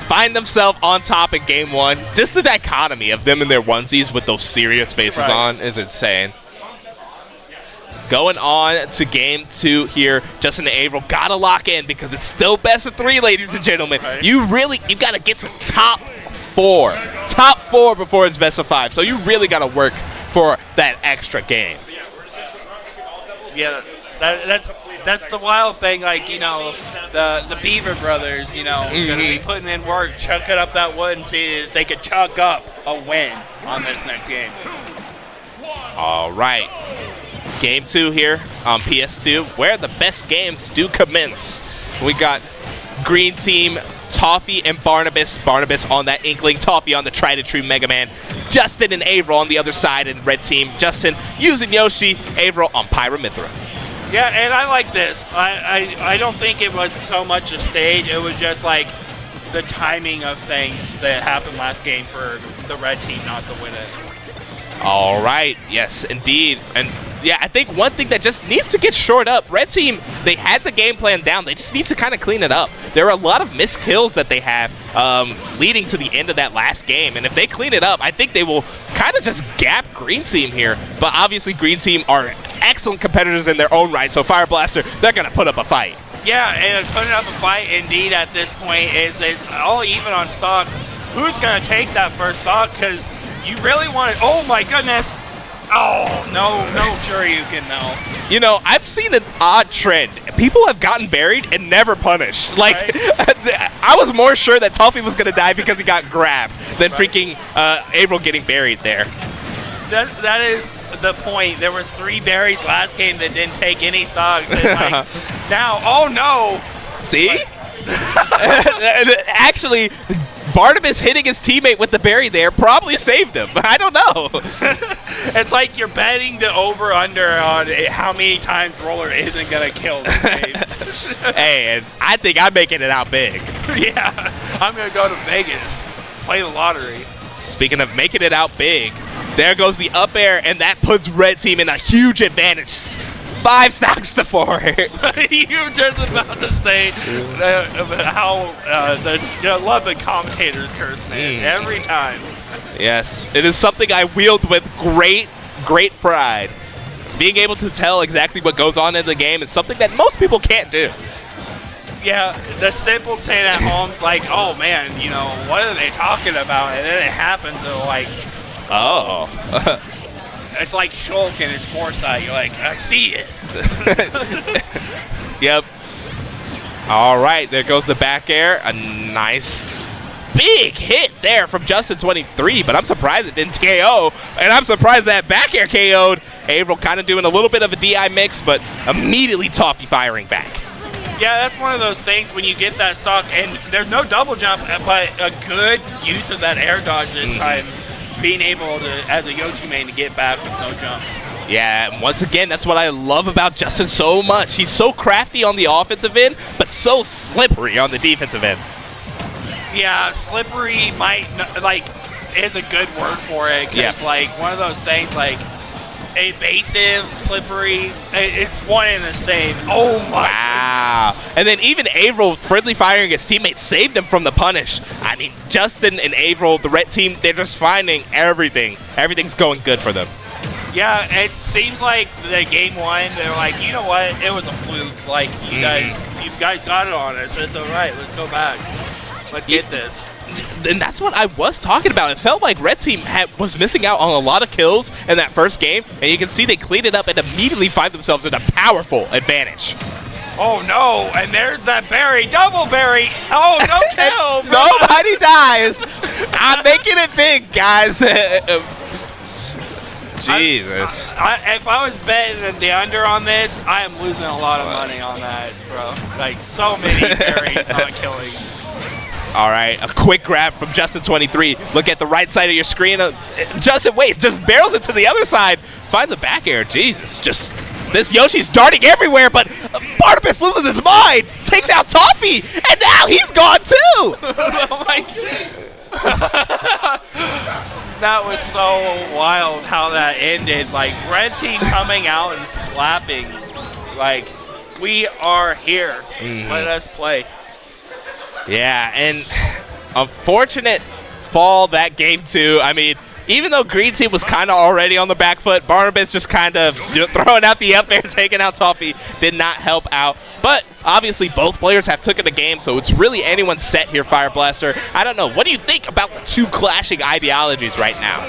find themselves on top in game 1. Just the dichotomy of them in their onesies with those serious faces on is insane. Going on to game 2 here, Justin and April gotta lock in because it's still best of 3, ladies and gentlemen. You gotta get to top 4. Top 4 before it's best of 5. So you really gotta work for that extra game. Yeah, that's the wild thing, like, you know, the Beaver brothers, you know, gonna be putting in work, chucking up that wood and see if they could chuck up a win on this next game. All right. Game 2 here on PS2, where the best games do commence. We got Green Team, Toffee and Barnabas. Barnabas on that Inkling, Toffee on the Tried-and-True Mega Man. Justin and April on the other side in Red Team. Justin using Yoshi, April on Pyramithra. Yeah, and I like this. I don't think it was so much a stage. It was just like the timing of things that happened last game for the Red Team not to win it. All right, yes, indeed. And yeah, I think one thing that just needs to get shored up, Red Team, they had the game plan down. They just need to kind of clean it up. There are a lot of missed kills that they have leading to the end of that last game. And if they clean it up, I think they will kind of just gap Green Team here. But obviously, Green Team are excellent competitors in their own right. So Fire Blaster, they're going to put up a fight. Yeah, and putting up a fight indeed at this point is all even on stocks. Who's going to take that first stock? Because you really want it. Oh my goodness. Oh, no Shoryuken, no. You know, I've seen an odd trend. People have gotten buried and never punished. Like, I was more sure that Toffee was going to die because he got grabbed than freaking April getting buried there. That is the point. There was 3 buried last game that didn't take any stocks. And like, now, oh no. See? Actually, Barnabas hitting his teammate with the berry there probably saved him. I don't know. It's like you're betting the over-under on how many times Roller isn't going to kill this game. Hey, and I think I'm making it out big. Yeah, I'm going to go to Vegas, play the lottery. Speaking of making it out big, there goes the up air, and that puts Red Team in a huge advantage. 5 stocks to 4. You were just about to say how I love the commentator's curse, man. Every time. Yes, it is something I wield with great pride. Being able to tell exactly what goes on in the game is something that most people can't do. Yeah, the simpleton at home's like, oh man, you know, what are they talking about? And then it happens, and like, oh. it's like Shulk and his foresight. You're like, I see it. Yep. All right, there goes the back air. A nice big hit there from Justin23, but I'm surprised it didn't KO, and I'm surprised that back air KO'd. Avril kind of doing a little bit of a DI mix, but immediately Toffee firing back. Yeah, that's one of those things when you get that stock, and there's no double jump, but a good use of that air dodge this time, being able to, as a Yoshi main, to get back with no jumps. Yeah, and once again, that's what I love about Justin so much. He's so crafty on the offensive end, but so slippery on the defensive end. Yeah, slippery is a good word for it, because like one of those things like evasive, slippery, it's one and the same. Oh my goodness. And then even Avril friendly firing his teammates saved him from the punish. I mean, Justin and Avril, the red team, they're just finding everything. Everything's going good for them. Yeah, it seems like the game one, they're like, you know what, it was a fluke. Like you guys got it on us. It's all right. Let's go back. Let's get this. And that's what I was talking about. It felt like Red Team was missing out on a lot of kills in that first game, and you can see they cleaned it up and immediately find themselves in a powerful advantage. Oh no, and there's that berry, double berry. Oh, no kill. Nobody dies. I'm making it big, guys. Jesus. If I was betting the under on this, I am losing a lot of money on that, bro. Like, so many berries not killing. All right, a quick grab from Justin23. Look at the right side of your screen. Justin, wait, just barrels it to the other side. Finds a back air. Jesus, just this Yoshi's darting everywhere, but Barnabas loses his mind. Takes out Toffee, and now he's gone too. Oh my God. That was so wild how that ended. Like, red team coming out and slapping. Like, we are here. Let us play. Yeah, and unfortunate fall that game too. I mean, even though Green Team was kind of already on the back foot, Barnabas just kind of throwing out the up air, taking out Toffee, did not help out. But obviously both players have taken the game, so it's really anyone's set here, Fire Blaster. I don't know. What do you think about the two clashing ideologies right now?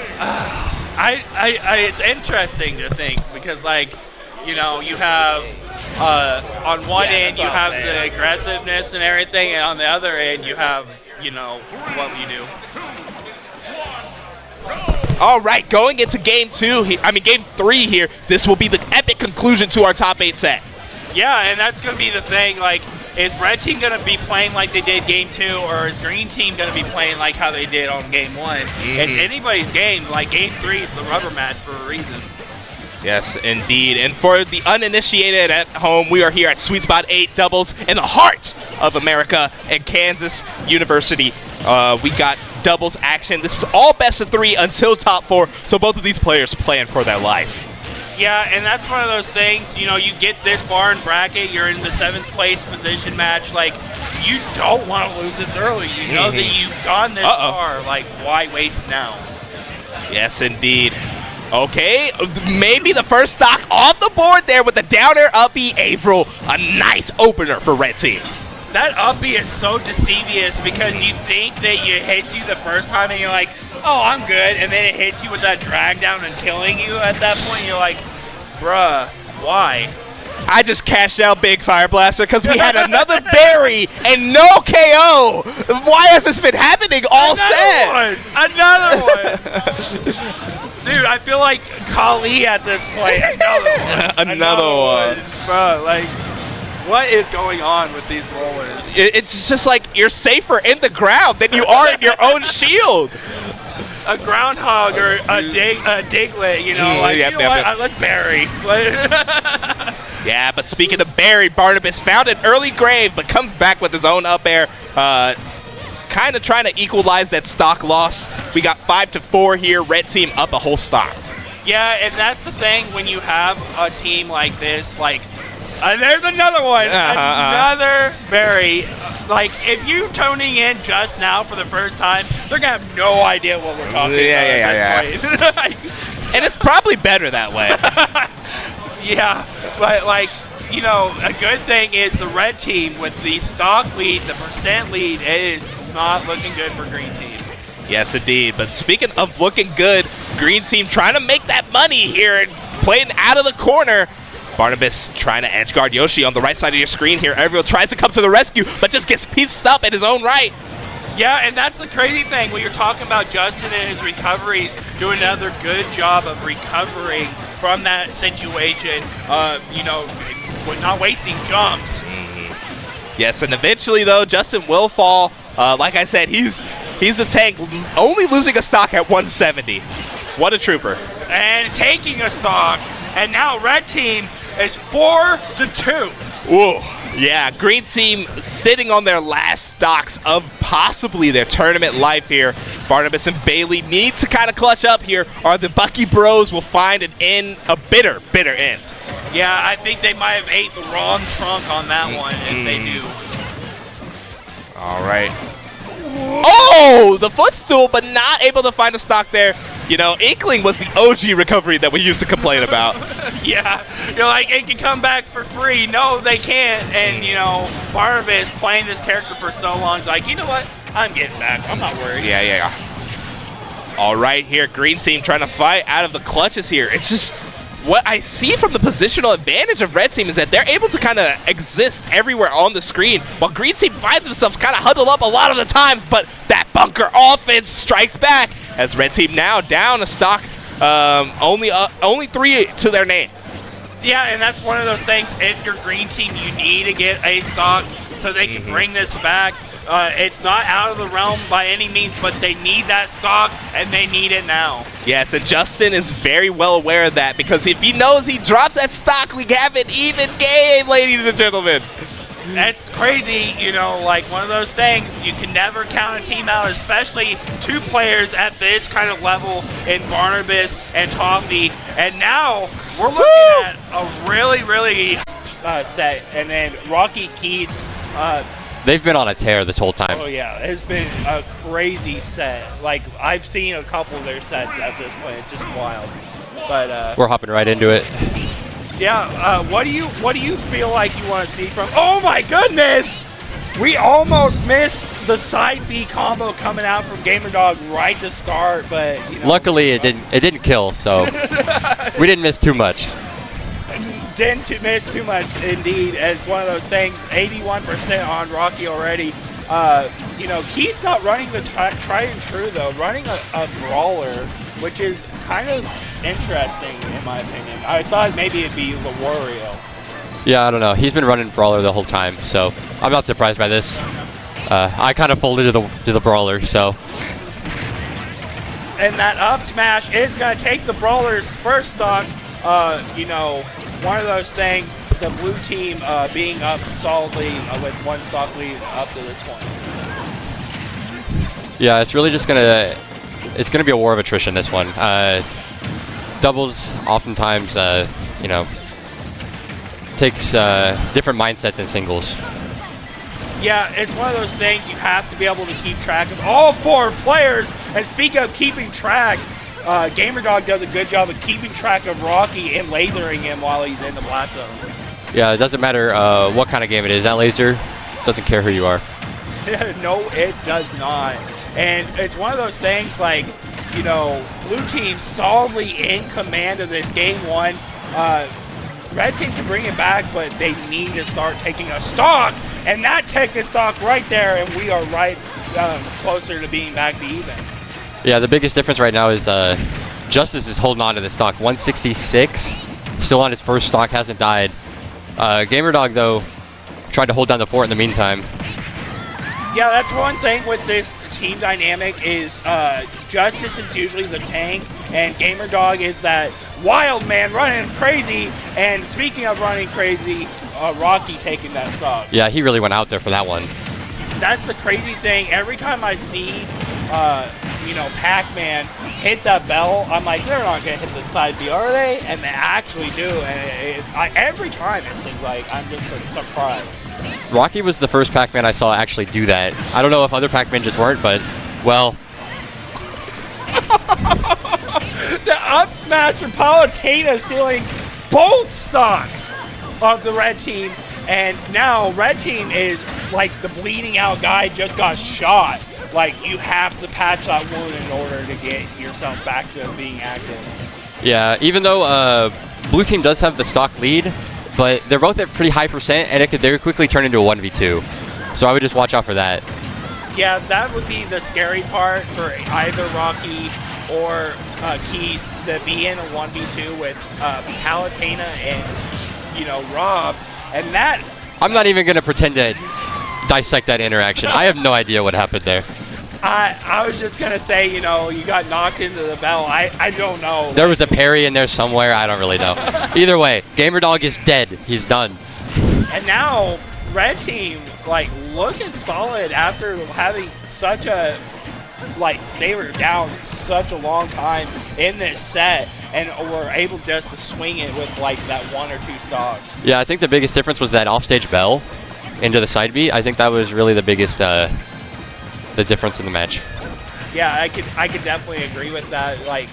It's interesting to think because, like, you know, you have on one end you have the aggressiveness and everything, and on the other end you have, you know, what we do. All right, going into game game 3 here. This will be the epic conclusion to our top 8 set. Yeah, and that's going to be the thing. Like, is red team going to be playing like they did game 2, or is green team going to be playing like how they did on game 1? It's anybody's game. Like, game 3 is the rubber match for a reason. Yes, indeed. And for the uninitiated at home, we are here at Sweet Spot 8 Doubles in the heart of America and Kansas University. We got doubles action. This is all best of 3 until top 4, so both of these players playing for their life. Yeah, and that's one of those things, you know, you get this far in bracket, you're in the 7th place position match, like, you don't want to lose this early. You know that you've gone this far, like, why waste now? Yes, indeed. Okay, maybe the first stock on the board there with the down air up B Avril. A nice opener for red team. That up B is so deceivious because you think that you hit you the first time and you're like, oh, I'm good, and then it hits you with that drag down and killing you at that point. You're like, bruh, why? I just cashed out big, Fire Blaster, because we had another berry and no KO. Why has this been happening all set? Another one. Dude, I feel like Kali at this point. Another one. Bro, like, what is going on with these rollers? It's just like you're safer in the ground than you are in your own shield. A groundhog or a diglet, you know, like, you know what? Let's bury. Yeah, but speaking of Barry, Barnabas found an early grave, but comes back with his own up air. Kind of trying to equalize that stock loss. We got 5-4 here. Red team up a whole stock. Yeah, and that's the thing when you have a team like this, like, there's another one. Another Barry. Like, if you tuning in just now for the first time, they're going to have no idea what we're talking about at this point. And it's probably better that way. Yeah, but, like, you know, a good thing is the red team with the stock lead, the percent lead, it is not looking good for green team. Yes, indeed. But speaking of looking good, green team trying to make that money here and playing out of the corner. Barnabas trying to edge guard Yoshi on the right side of your screen here. Azael tries to come to the rescue, but just gets pieced up in his own right. Yeah, and that's the crazy thing when you're talking about Justin and his recoveries, doing another good job of recovering from that situation, you know, not wasting jumps. Yes, and eventually, though, Justin will fall. Like I said, he's the tank, only losing a stock at 170. What a trooper. And taking a stock, and now red team is 4-2. Whoa. Yeah, green team sitting on their last stocks of possibly their tournament life here. Barnabas and Bailey need to kind of clutch up here, or the Bucky Bros will find an end, a bitter, bitter end. Yeah, I think they might have ate the wrong trunk on that one if they do. All right. Oh, the footstool, but not able to find a stock there. You know, Inkling was the OG recovery that we used to complain about. Yeah, you're like, it can come back for free. No, they can't. And, you know, Barnabas playing this character for so long is like, you know what? I'm getting back. I'm not worried. Yeah. All right, here, green team trying to fight out of the clutches here. It's just what I see from the positional advantage of red team is that they're able to kind of exist everywhere on the screen, while green team finds themselves kind of huddled up a lot of the times, but that bunker offense strikes back as red team now down a stock, only 3 to their name. Yeah, and that's one of those things, if you're green team, you need to get a stock so they can bring this back. It's not out of the realm by any means, but they need that stock, and they need it now. Yes, and Justin is very well aware of that, because if he knows he drops that stock, we have an even game, ladies and gentlemen. That's crazy, you know, like one of those things, you can never count a team out, especially 2 players at this kind of level in Barnabas and Toffee. And now we're looking at a really, really set. And then Rocke, Keis, they've been on a tear this whole time. oh yeah, it's been a crazy set. Like, I've seen a couple of their sets at this point. It's just wild. But we're hopping right into it. yeah, what do you feel like you want to see from? Oh my goodness! We almost missed the side B combo coming out from Gamerdog right to start, but you know, luckily it didn't kill, so we didn't miss too much. Didn't miss too much, indeed. It's one of those things. 81% on Rocke already. You know, Keis not running the try and true though, running a brawler, which is kind of interesting in my opinion. I thought maybe it'd be the Wario. Yeah, I don't know. He's been running brawler the whole time, so I'm not surprised by this. I kind of folded to the brawler, so. And that up smash is going to take the brawler's first stock. You know, one of those things, the blue team being up solidly with 1 stock lead up to this point. Yeah, it's really just gonna be a war of attrition, this one. Doubles oftentimes, you know, takes different mindset than singles. Yeah, it's one of those things you have to be able to keep track of all 4 players. And speaking of keeping track, Gamerdog does a good job of keeping track of Rocke and lasering him while he's in the blast zone. Yeah, it doesn't matter what kind of game it is. That laser doesn't care who you are. No, it does not. And it's one of those things like, you know, blue team solidly in command of this game 1. Red team can bring it back, but they need to start taking a stock. And that takes a stock right there, and we are right closer to being back to even. Yeah, the biggest difference right now is Justyce is holding on to the stock. 166, still on his first stock, hasn't died. Gamerdog, though, tried to hold down the fort in the meantime. Yeah, that's one thing with this team dynamic is Justyce is usually the tank, and Gamerdog is that wild man running crazy. And speaking of running crazy, Rocke taking that stock. Yeah, he really went out there for that one. That's the crazy thing. Every time I see you know, Pac-Man hit that bell, I'm like, they're not going to hit the side B, are they? And they actually do. And every time it seems like I'm just surprised. Rocke was the first Pac-Man I saw actually do that. I don't know if other Pac-Man just weren't, but, well. The up smash from Palutena stealing both stocks of the red team. And now red team is like the bleeding out guy just got shot like you have to patch that wound in order to get yourself back to being active. Yeah, even though blue team does have the stock lead, but they're both at pretty high percent, and it could very quickly turn into a 1v2. So I would just watch out for that. Yeah, that would be the scary part for either Rocke or Keis to be in a 1v2 with Palutena and, you know, Rob. And that... I'm not even going to pretend to dissect that interaction. I have no idea what happened there. I was just going to say, you know, you got knocked into the bell. I don't know. There was a parry in there somewhere. I don't really know. Either way, Gamerdog is dead. He's done. And now, Red Team, like, looking solid after having such a... Like, they were down such a long time in this set and were able just to swing it with, like, that 1 or 2 stocks. Yeah, I think the biggest difference was that offstage bell into the side B. I think that was really the biggest the difference in the match. Yeah, I could definitely agree with that. Like,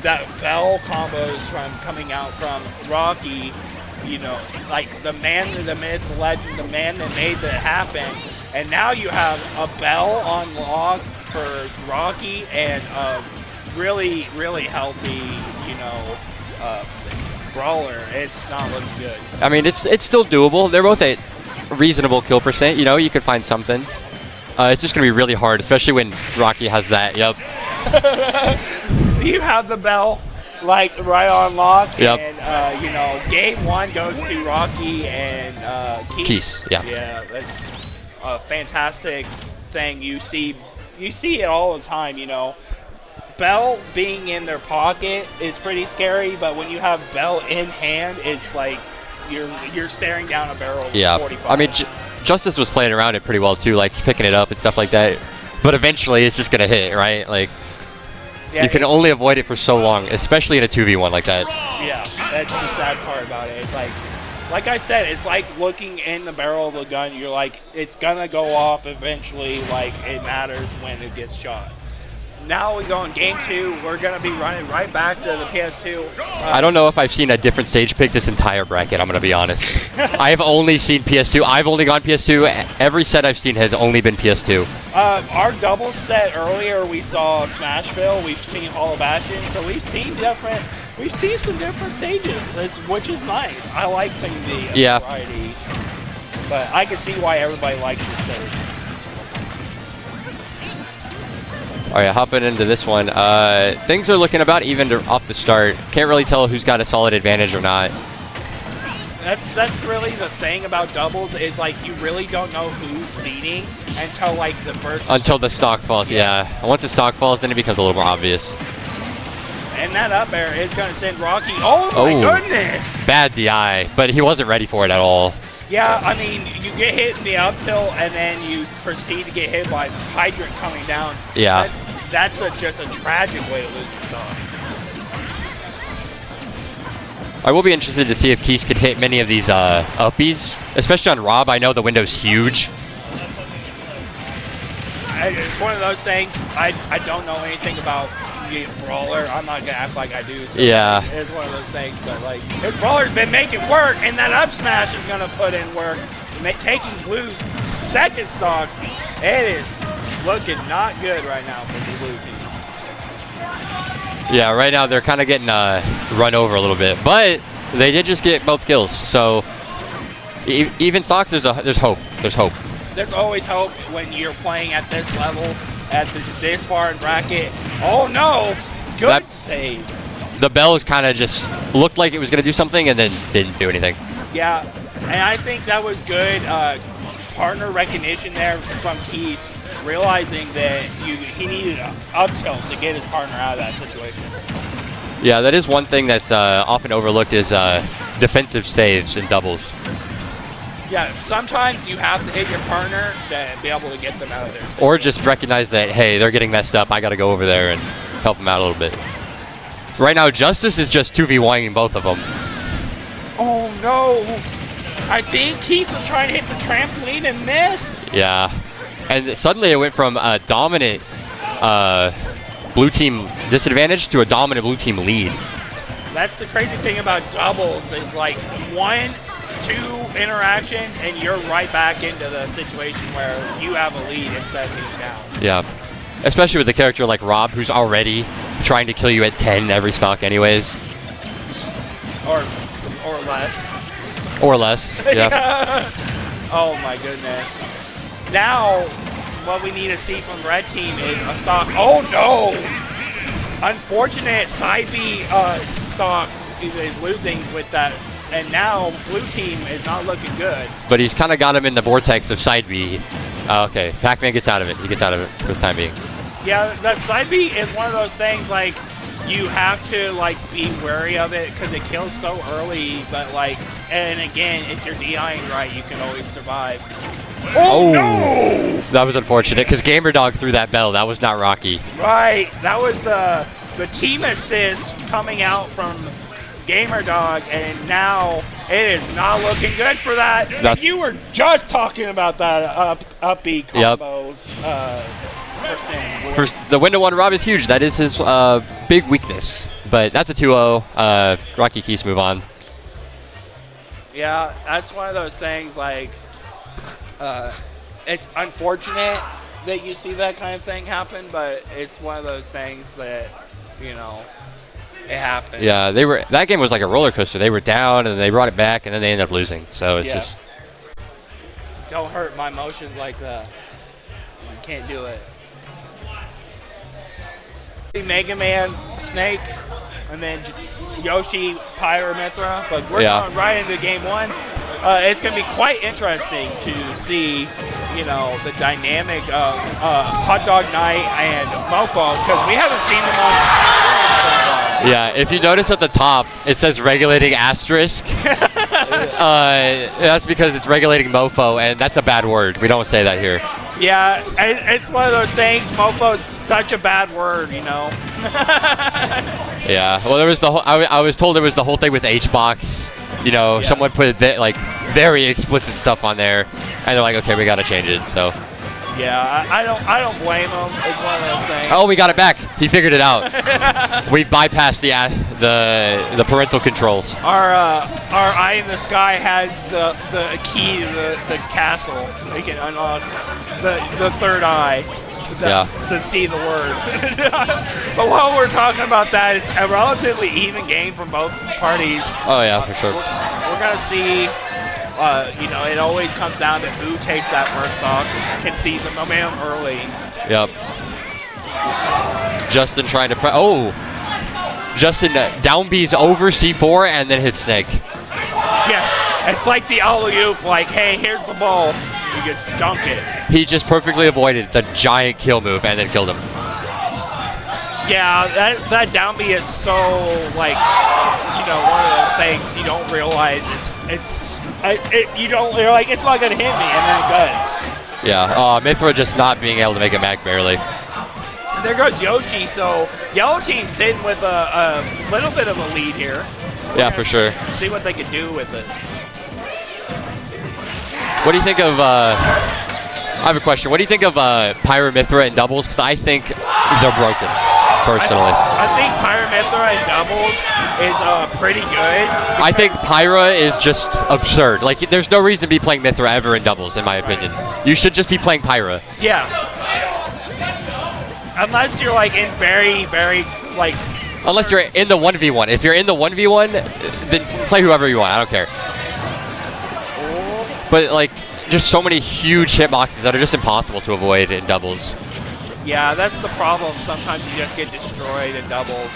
that bell combos from coming out from Rocke, you know, like the man, the myth, the legend, the man that made that happen. And now you have a bell on lock for Rocke and a really, really healthy, you know, brawler. It's not looking good. I mean, it's still doable. They're both at reasonable kill percent. You know, you could find something. It's just going to be really hard, especially when Rocke has that. Yep. You have the bell, like, right on lock. Yep. And, you know, game 1 goes to Rocke and Keis. Yeah. Yeah, that's a fantastic thing. You see it all the time, you know. Bell being in their pocket is pretty scary, but when you have Bell in hand, it's like you're staring down a barrel. Yeah. 45. I mean, Justyce was playing around it pretty well too, like picking it up and stuff like that. But eventually, it's just gonna hit, right? Like, yeah, you can only avoid it for so long, especially in a 2v1 like that. Yeah, that's the sad part about it. It's like I said, it's like looking in the barrel of the gun. You're like, it's gonna go off eventually. Like, it matters when it gets shot. Now we go in game 2. We're gonna be running right back to the PS2. I don't know if I've seen a different stage pick this entire bracket. I'm gonna be honest. I've only seen PS2. I've only gone PS2. Every set I've seen has only been PS2. Our double set earlier, we saw Smashville. We've seen Hall of Bastion. So we've seen some different stages, which is nice. I like seeing the variety. But I can see why everybody likes this stage. All right, hopping into this one. Things are looking about even off the start. Can't really tell who's got a solid advantage or not. That's really the thing about doubles is, like, you really don't know who's leading until, like, the first... Until the stock falls, yeah. And once the stock falls, then it becomes a little more obvious. And that up air is going to send Rocke... Oh, my goodness! Bad DI, but he wasn't ready for it at all. Yeah, I mean, you get hit in the up tilt, and then you proceed to get hit by Hydrant coming down. Yeah. That's just a tragic way to lose the stock. I will be interested to see if Keis could hit many of these uppies, especially on Rob. I know the window's huge. It's one of those things, I don't know anything about Brawler. I'm not going to act like I do. So yeah. It's one of those things, but, like, if Brawler's been making work, and that up smash is going to put in work, taking Blue's second stock, it is looking not good right now for the Blue team. Yeah, right now they're kind of getting run over a little bit, but they did just get both kills. So even stocks, there's hope. There's hope. There's always hope when you're playing at this level, at this far in bracket. Oh no! Good save. The bell kind of just looked like it was going to do something and then didn't do anything. Yeah, and I think that was good partner recognition there from Keis, realizing that he needed an up tilt to get his partner out of that situation. Yeah, that is one thing that's often overlooked is defensive saves in doubles. Yeah, sometimes you have to hit your partner to be able to get them out of there. Or just recognize that, hey, they're getting messed up. I got to go over there and help them out a little bit. Right now, Justyce is just 2v1ing both of them. Oh, no. I think Keis was trying to hit the trampoline and missed. Yeah. And suddenly it went from a dominant blue team disadvantage to a dominant blue team lead. That's the crazy thing about doubles is, like, one 2 interactions, and you're right back into the situation where you have a lead instead of being down. Yeah. Especially with a character like Rob, who's already trying to kill you at 10 every stock anyways. Or less. Or less, yeah. Oh my goodness. Now, what we need to see from Red Team is a stock. Oh no! Unfortunate side B stock is losing with that. And now Blue Team is not looking good. But he's kind of got him in the vortex of side B. Okay, Pac-Man gets out of it. He gets out of it for the time being. Yeah, that side B is one of those things, like, you have to, like, be wary of it because it kills so early. But, like, and again, if you're DIing right, you can always survive. Oh, no! That was unfortunate because Gamerdog threw that bell. That was not Rocky. Right. That was the team assist coming out from Gamerdog, and now it is not looking good for that. You were just talking about that up B combos. First, the window one Rob is huge. That is his big weakness. But that's a 2-0. Rocky Keis move on. Yeah, that's one of those things, like, it's unfortunate that you see that kind of thing happen, but it's one of those things that, you know, it happens. Yeah, that game was like a roller coaster. They were down and they brought it back and then they ended up losing. So it's just don't hurt my emotions like that. You can't do it. Mega Man, Snake, and then Yoshi, Pyra, Mithra, but we're going right into game 1. It's going to be quite interesting to see, you know, the dynamic of Hot Dog Night and Mofo, because we haven't seen them on. Yeah, if you notice at the top, it says regulating asterisk. That's because it's regulating Mofo, and that's a bad word. We don't say that here. Yeah, it's one of those things. Mofo is such a bad word, you know. Yeah, well, there was the whole. I was told there was the whole thing with HBox. You know, someone put like very explicit stuff on there, and they're like, okay, we got to change it. So. Yeah, I don't blame him. It's one of those things. Oh, we got it back. He figured it out. We bypassed the parental controls. Our eye in the sky has the key to the castle. We can unlock the third eye to see the word. But while we're talking about that, it's a relatively even game from both parties. Oh yeah, for sure. We're gonna see. You know, it always comes down to who takes that first stock, can seize the momentum early. Yep. Justin trying to Justin down B's over C4 and then hits Snake. Yeah, it's like the alley-oop, like, hey, here's the ball. You just dunk it. He just perfectly avoided the giant kill move and then killed him. Yeah, that down B is so, like, you know, one of those things you don't realize you're like, it's not gonna hit me, and then it does. Yeah, Mithra just not being able to make it back barely. There goes Yoshi, so Yellow Team sitting with a little bit of a lead here. Yeah, for sure. See what they can do with it. What do you think of, I have a question. What do you think of Pyra, Mithra, and doubles? Because I think they're broken, personally. I think Pyra, Mithra, and doubles is pretty good. I think Pyra is just absurd. Like, there's no reason to be playing Mithra ever in doubles, in my opinion. You should just be playing Pyra. Yeah. Unless you're, like, in very, very, like... Unless you're in the 1v1. If you're in the 1v1, then play whoever you want. I don't care. But, like, just so many huge hitboxes that are just impossible to avoid in doubles. Yeah, that's the problem. Sometimes you just get destroyed in doubles.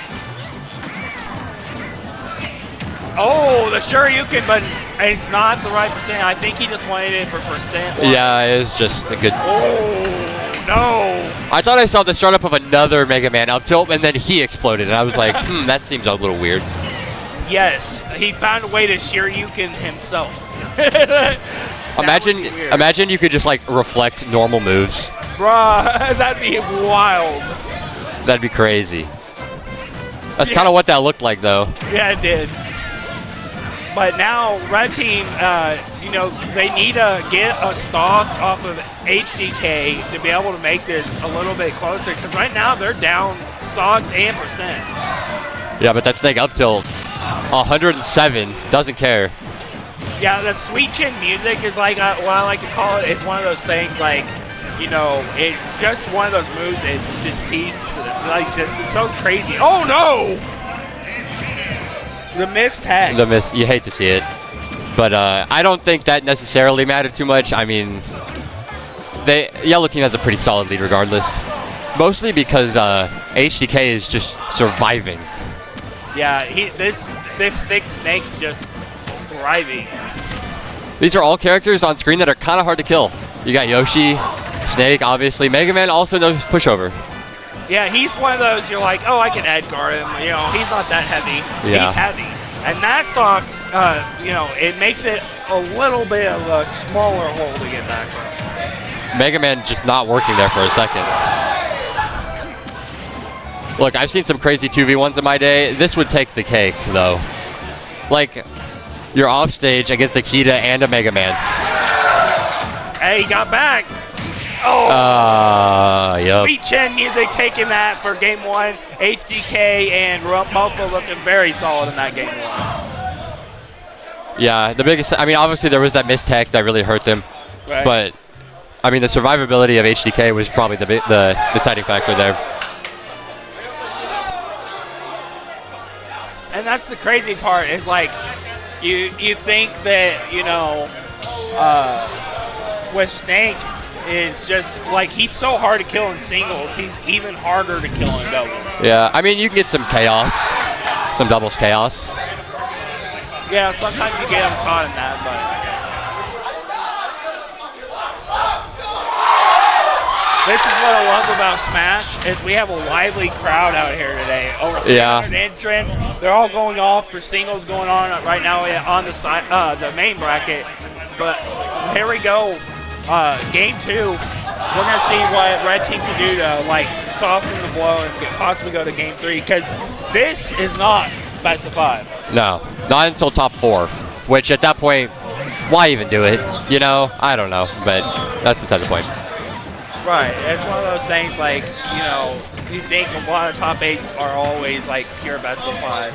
Oh, the Shoryuken, but it's not the right percent. I think he just wanted it for percent. Yeah, it was just a good... Oh, no. I thought I saw the startup of another Mega Man up tilt, and then he exploded, and I was like, that seems a little weird. Yes, he found a way to Shoryuken himself. Imagine you could just, like, reflect normal moves. Bruh, that'd be wild. That'd be crazy. That's kind of what that looked like, though. Yeah, it did. But now, Red Team, you know, they need to get a stock off of HDK to be able to make this a little bit closer. Because right now, they're down stocks and percent. Yeah, but that Snake up tilt, 107, doesn't care. Yeah, the sweet chin music is like what I like to call it. It's one of those things like, you know, it's just one of those moves. It just seems like it's so crazy. Oh no! The missed tag. The miss. You hate to see it, but I don't think that necessarily mattered too much. I mean, yellow team has a pretty solid lead regardless, mostly because HDK is just surviving. Yeah, this thick snake's just thriving. These are all characters on screen that are kind of hard to kill. You got Yoshi, Snake, obviously. Mega Man also knows pushover. Yeah, he's one of those you're like, oh, I can edgeguard him. You know, he's not that heavy. Yeah. He's heavy. And that stock, you know, it makes it a little bit of a smaller hole to get back from. Mega Man just not working there for a second. Look, I've seen some crazy 2v1s in my day. This would take the cake, though. Like, you're off stage against Acida and a Mega Man. Hey, he got back. Oh, yep. Sweet chin music taking that for game 1. HDK and Mofo looking very solid in that game 1. Yeah, the biggest, I mean, obviously there was that missed tech that really hurt them. Right. But, I mean, the survivability of HDK was probably the deciding factor there. And that's the crazy part is like, you think that, you know, with Snake, it's just like he's so hard to kill in singles. He's even harder to kill in doubles. Yeah, I mean, you can get some chaos, some doubles chaos. Yeah, sometimes you get him caught in that, but this is what I love about Smash is we have a lively crowd out here today. Over 300 entrants. They're all going off for singles going on right now on the side, the main bracket. But here we go. Game 2. We're gonna see what red team can do to like soften the blow and possibly go to game 3 because this is not best of 5. No, not until top 4. Which at that point, why even do it? You know, I don't know, but that's beside the point. Right, it's one of those things like, you know, you think a lot of top 8s are always like pure best of 5.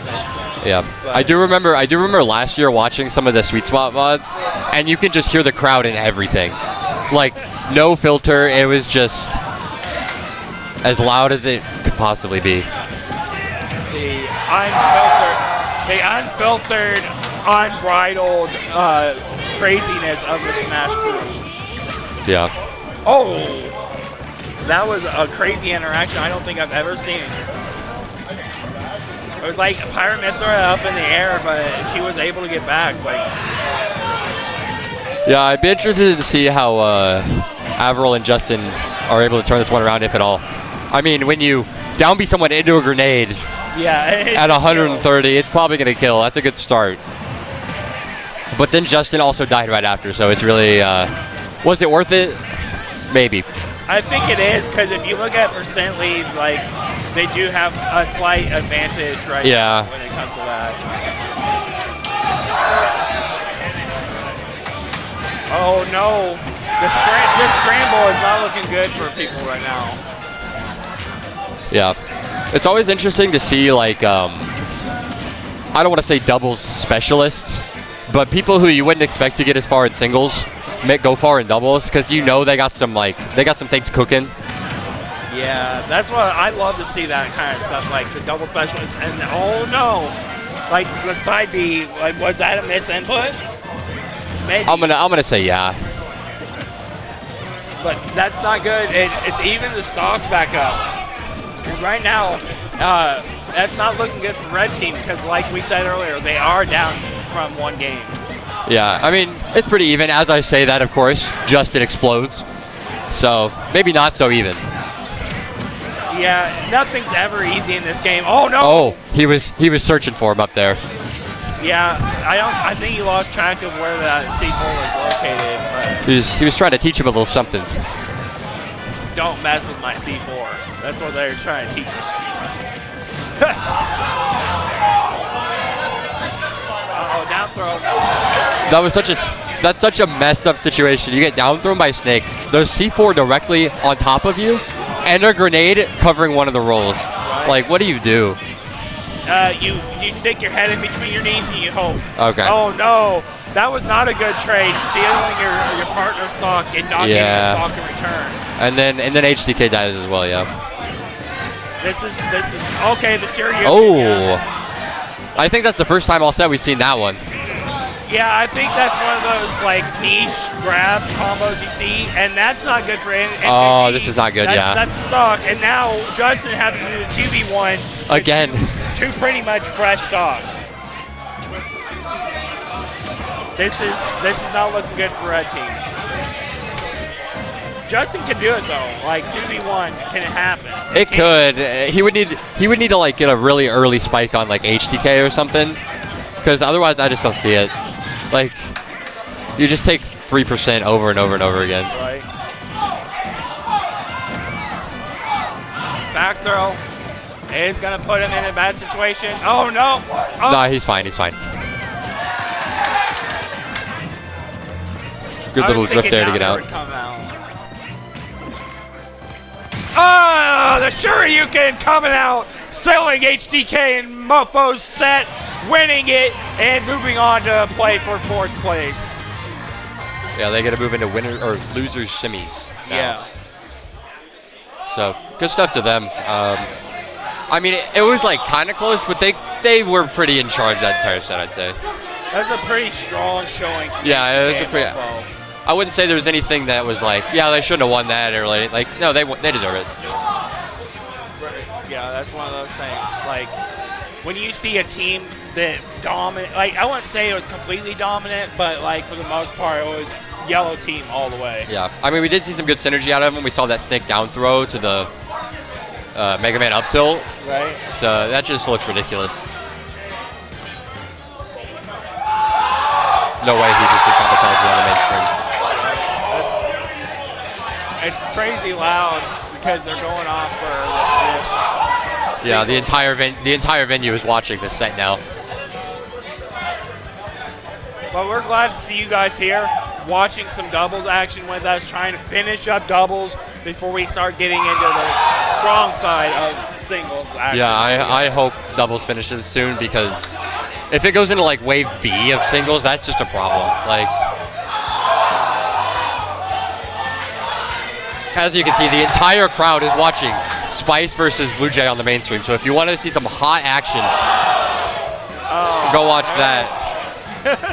Yeah, I do remember last year watching some of the Sweet Spot mods, and you can just hear the crowd in everything. Like, no filter, it was just as loud as it could possibly be. The unfiltered, unbridled craziness of the Smash crew. Yeah. Oh, that was a crazy interaction I don't think I've ever seen. It was like Pyramithra up in the air, but she was able to get back. Like, yeah, I'd be interested to see how Avril and Justin are able to turn this one around, if at all. I mean, when you down B someone into a grenade at 130, it's probably going to kill. That's a good start. But then Justin also died right after, so it's really, was it worth it? Maybe. I think it is, because if you look at percent lead, like, they do have a slight advantage right now when it comes to that. Oh no, this scramble is not looking good for people right now. Yeah, it's always interesting to see, like, I don't want to say doubles specialists, but people who you wouldn't expect to get as far in singles go far in doubles, because you know they got some things cooking. Yeah, that's what I love to see, that kind of stuff, like the double specialists. And oh no, like the side B, like, was that a miss input? Maybe. I'm gonna say yeah. But that's not good. It's even the stocks back up. And right now, that's not looking good for red team, because like we said earlier, they are down from 1 game. Yeah, I mean, it's pretty even. As I say that, of course, Justin explodes. So, maybe not so even. Yeah, nothing's ever easy in this game. Oh, no! Oh, he was searching for him up there. Yeah, I think he lost track of where that C4 was located. But He was trying to teach him a little something. don't mess with my C4. That's what they're trying to teach me. Uh-oh, down throw. That's such a messed up situation. You get down thrown by Snake. There's C4 directly on top of you, and a grenade covering one of the rolls. Right. Like, what do you do? You stick your head in between your knees and you hope. Okay. Oh no! That was not a good trade, stealing your partner's stock and not getting the stock in return. And then HDK dies as well, yeah. This is okay. The Shiryu. Oh, I think that's the first time all set we've seen that one. Yeah, I think that's one of those like niche grab combos you see, and that's not good for MJG. Oh, this is not good. That's a suck. And now Justin has to do the 2v1 again. Two pretty much fresh stocks. This is not looking good for Red Team. Justin can do it though. Like 2v1 can happen. It could. He would need to like get a really early spike on like HDK or something, because otherwise I just don't see it. Like you just take 3% over and over and over again. Right. Back throw is gonna put him in a bad situation. Oh no! Oh. No, he's fine. He's fine. Good little drift there to get out. Oh, the Shoryuken coming out, selling HDK and Mofo's set, winning it, and moving on to play for 4th place. Yeah, they got to move into winner or losers semis now. Yeah. So good stuff to them. I mean, it was like kind of close, but they were pretty in charge that entire set, I'd say. That's a pretty strong showing. Yeah, it was a pretty. I wouldn't say there was anything that was like, yeah, they shouldn't have won that, or like no, they deserve it. Yeah, that's one of those things. Like when you see a team that dominant, like I wouldn't say it was completely dominant, but like for the most part, it was yellow team all the way. Yeah, I mean, we did see some good synergy out of them. We saw that snake down throw to the Mega Man up tilt. Right. So that just looks ridiculous. No way he just did kamikaze on the main screen. It's crazy loud because they're going off for this. Yeah, the entire venue is watching this set now. But we're glad to see you guys here, watching some doubles action with us, trying to finish up doubles before we start getting into the strong side of singles action. Yeah, I hope doubles finishes soon, because if it goes into like wave B of singles, that's just a problem. Like, as you can see, the entire crowd is watching Spice versus Blue Jay on the mainstream. So if you want to see some hot action, go watch that.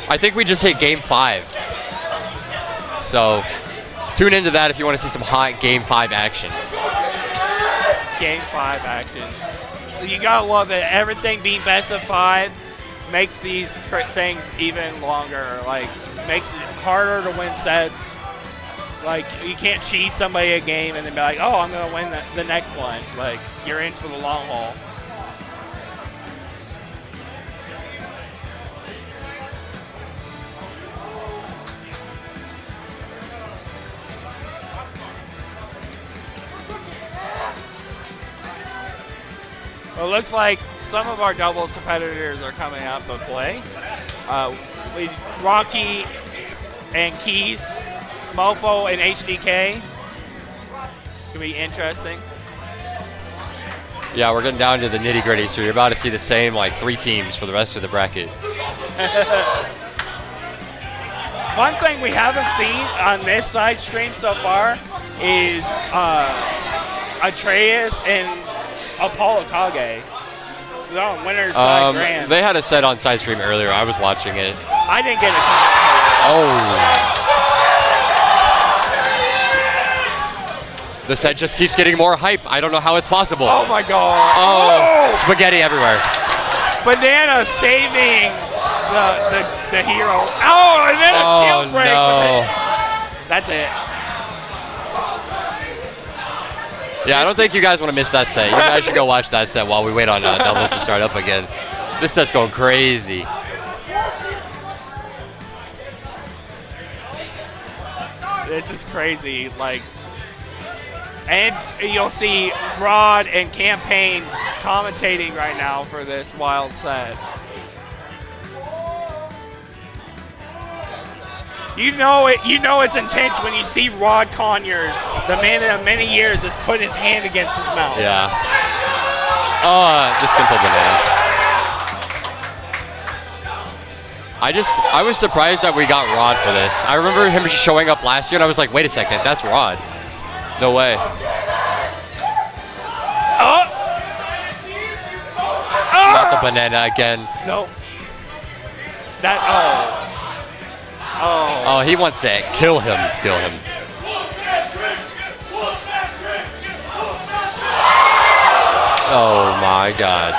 I think we just hit Game 5. So tune into that if you want to see some hot Game 5 action. Game 5 action. You gotta love it. Everything being best of 5 makes these things even longer. Like, makes it harder to win sets. Like, you can't cheese somebody a game and then be like, oh, I'm going to win the next one. Like, you're in for the long haul. Well, it looks like some of our doubles competitors are coming up to play. Rocke and Keis, Mofo and HDK. Could be interesting. Yeah, we're getting down to the nitty-gritty, so you're about to see the same like 3 teams for the rest of the bracket. One thing we haven't seen on this side stream so far is Atreus and ApolloKage. They're on winner's side grand. They had a set on side stream earlier. I was watching it. I didn't get it. Oh. The set just keeps getting more hype. I don't know how it's possible. Oh my god. Oh, spaghetti everywhere. Banana saving the hero. Oh, and then a shield break. No. That's it. Yeah, I don't think you guys want to miss that set. You guys should go watch that set while we wait on doubles to start up again. This set's going crazy. This is crazy. Like, and you'll see Rod and Campaign commentating right now for this wild set. You know it's intense when you see Rod Conyers, the man of many years, that's put his hand against his mouth. Yeah. Oh, just simple banana. I was surprised that we got Rod for this. I remember him showing up last year, and I was like, wait a second, that's Rod. No way. Oh! Not the banana again. No. That, oh. Oh. Oh, he wants to kill him. Kill him. Oh my God.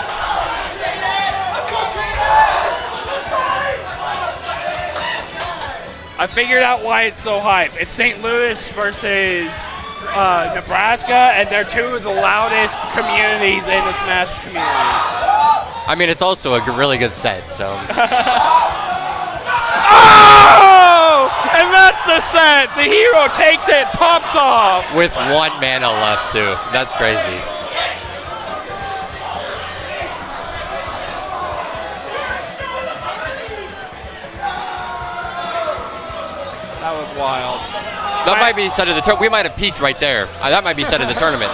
I figured out why it's so hype. It's St. Louis versus Nebraska, and they're two of the loudest communities in the Smash community. I mean, it's also a really good set, so. Oh! And that's the set. The hero takes it, pops off. With 1 mana left, too. That's crazy. That was wild. That might be set of the tournament. We might have peaked right there. That might be set of the tournament.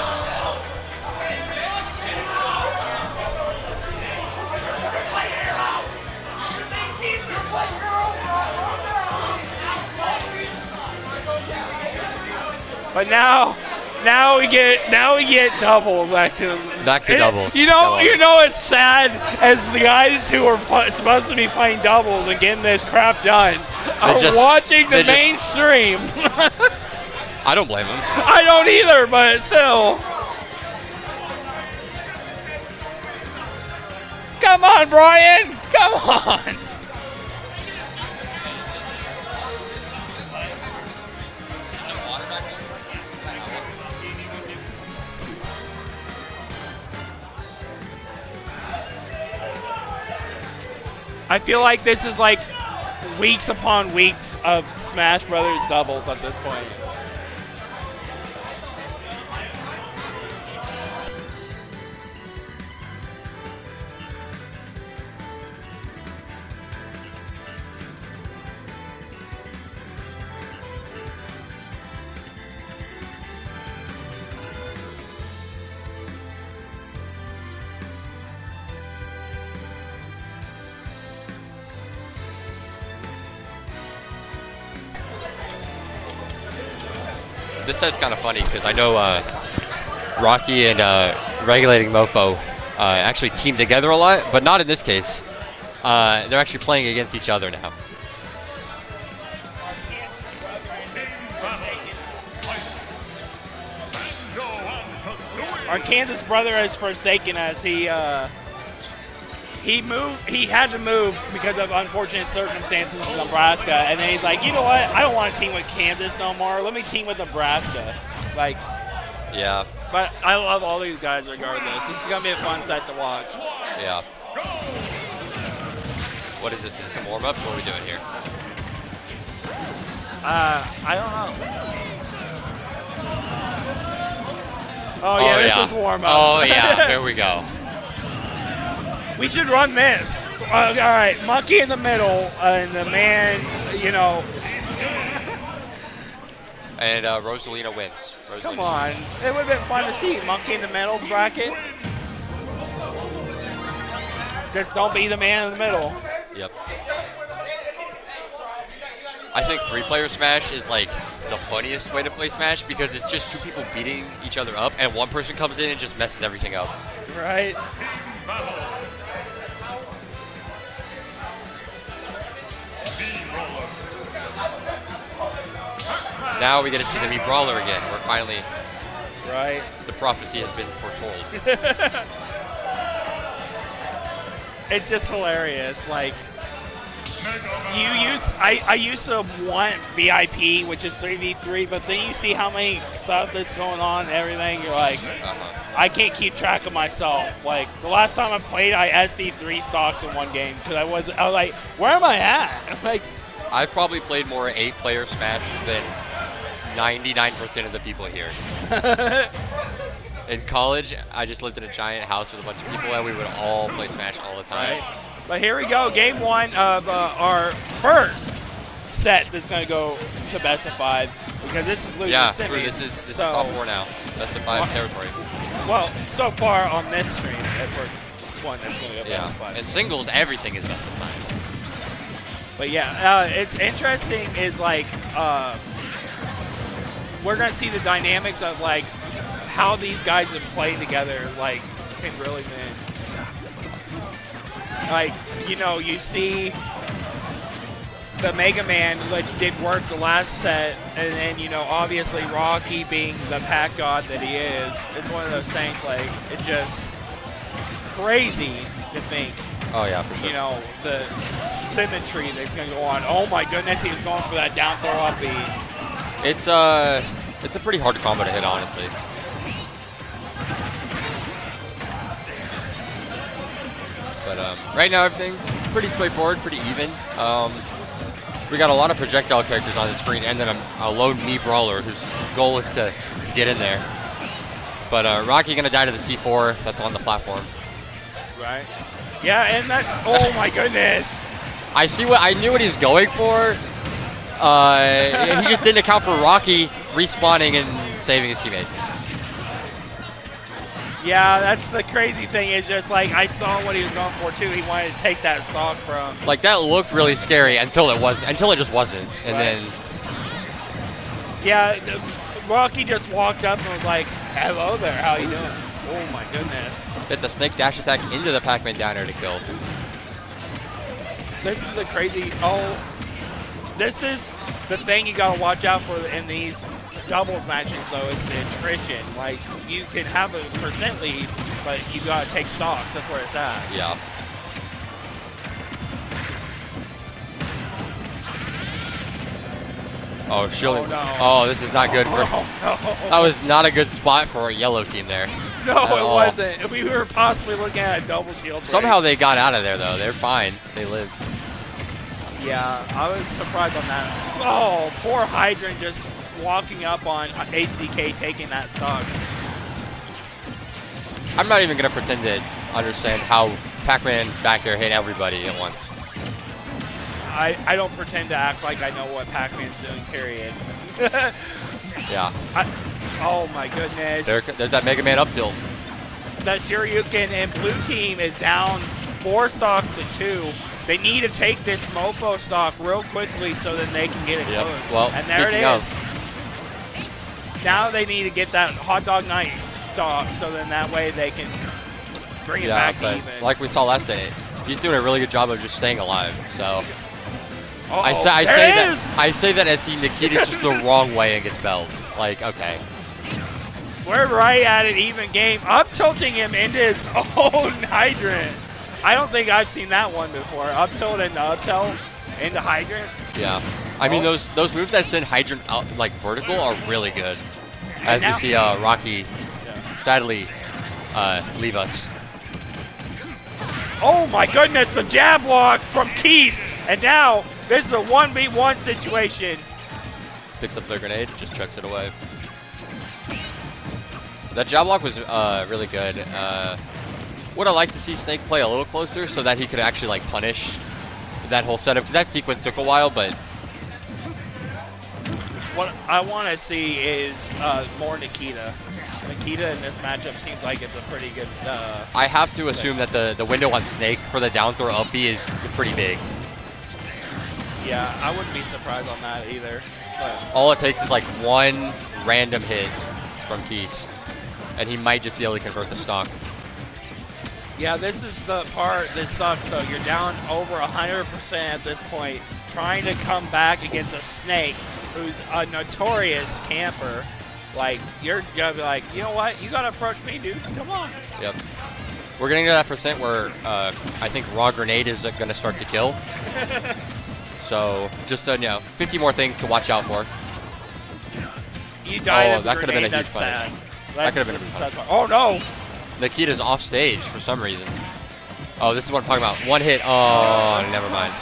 But now we get doubles actually. Back to doubles. You know it's sad as the guys who are supposed to be playing doubles and getting this crap done are watching the mainstream. I don't blame them. I don't either, but still. Come on, Brian. Come on. I feel like this is like weeks upon weeks of Smash Brothers doubles at this point. This set's kind of funny because I know Rocke and Regulating Mofo actually team together a lot, but not in this case. They're actually playing against each other now. Our Kansas brother has forsaken us. He moved. He had to move because of unfortunate circumstances in Nebraska, and then he's like, you know what? I don't want to team with Kansas no more. Let me team with Nebraska. Like, yeah. But I love all these guys regardless. This is gonna be a fun set to watch. Yeah. What is this? Is this some warm-ups? What are we doing here? I don't know. Oh yeah, this is warm-up. Oh yeah, there we go. We should run this. All right, monkey in the middle, and the man, you know. And Rosalina wins. Come on. It would have been fun to see monkey in the middle bracket. Just don't be the man in the middle. Yep. I think 3-player Smash is like the funniest way to play Smash because it's just 2 people beating each other up and one person comes in and just messes everything up. Right. Now we get to see the Mii Brawler again. We're finally... Right. The prophecy has been foretold. It's just hilarious. Like, I used to want VIP, which is 3v3, but then you see how many stuff that's going on and everything, you're like, I can't keep track of myself. Like, the last time I played, I SD 3 stocks in one game, because I was like, where am I at? Like, I've probably played more 8-player Smash than 99% of the people here. In college, I just lived in a giant house with a bunch of people, and we would all play Smash all the time. Right. But here we go, game 1 of our first set that's going to go to best of 5, because this is losing. Yeah, true. This is top 4 now. Best of 5 territory. Well, so far on this stream, at first one that's going to go best of 5. And singles, everything is best of 5. But yeah, it's interesting is like we're gonna see the dynamics of like how these guys have played together, like can really win. Like, you know, you see the Mega Man, which did work the last set, and then, you know, obviously Rocke being the pack god that he is, it's one of those things, like, it's just crazy to think. Oh, yeah, for sure. You know, the symmetry that's going to go on. Oh, my goodness, he was going for that down throw up beat. It's a pretty hard combo to hit, honestly. But right now, everything pretty straightforward, pretty even. We got a lot of projectile characters on the screen, and then a lone Mii brawler whose goal is to get in there. But Rocke gonna die to the C4 that's on the platform. Right. Yeah, and that. Oh my goodness. I knew what he was going for. He just didn't account for Rocke respawning and saving his teammate. Yeah, that's the crazy thing. Is just like I saw what he was going for too. He wanted to take that stock from. Like that looked really scary until it just wasn't, and then. Yeah, Rocke just walked up and was like, "Hello there, how you doing?" Oh my goodness. Hit the snake dash attack into the Pac-Man downer to kill. This is the crazy. Oh, this is the thing you gotta watch out for in these doubles matches, though, is the attrition. Like, you can have a percent lead, but you gotta take stocks. That's where it's at. Yeah. Oh, shielding. Oh, no. Oh, this is not good for. Oh, no. That was not a good spot for a yellow team there. No, it wasn't. We were possibly looking at a double shield. Somehow they got out of there, though. They're fine. They lived. Yeah, I was surprised on that. Oh, poor Hydrant just walking up on HDK taking that stock. I'm not even going to pretend to understand how Pac-Man back there hit everybody at once. I don't pretend to act like I know what Pac-Man's doing, period. Yeah. Oh my goodness. There's that Mega Man up tilt. The Shoryuken and blue team is down 4 stocks to 2. They need to take this Mofo stock real quickly so that they can get it close. Well, and there it is. Now they need to get that Hot Dog Night stock so then that way they can bring it back even. Like we saw last day, he's doing a really good job of just staying alive. So I say that as seeing Nikita's just the wrong way and gets belled. Like, okay. We're right at an even game. Up tilting him into his own hydrant. I don't think I've seen that one before. Up tilt into up tilt into hydrant. Yeah. I mean, those moves that send hydrant out like vertical are really good. As we see Rocke sadly leave us. Oh my goodness, the jab block from Keis. And now this is a 1v1 situation. Picks up the grenade, just chucks it away. That jab block was really good. Would I like to see Snake play a little closer so that he could actually like punish that whole setup? Because that sequence took a while, but what I want to see is more Nikita. Nikita in this matchup seems like it's a pretty good. I have to assume that the window on Snake for the down throw up B is pretty big. Yeah, I wouldn't be surprised on that either. But all it takes is like one random hit from Keis, and he might just be able to convert the stock. Yeah, this is the part that sucks though. You're down over 100% at this point, trying to come back against a Snake who's a notorious camper. Like, you're gonna be like, you know what? You gotta approach me, dude. Come on. Yep. We're getting to that percent where I think raw grenade is gonna start to kill. So just 50 more things to watch out for. You died of that could have been a huge sad. punish. That could have been a huge punish. Oh no! Nikita's off stage for some reason. Oh, this is what I'm talking about. One hit. Oh, never mind.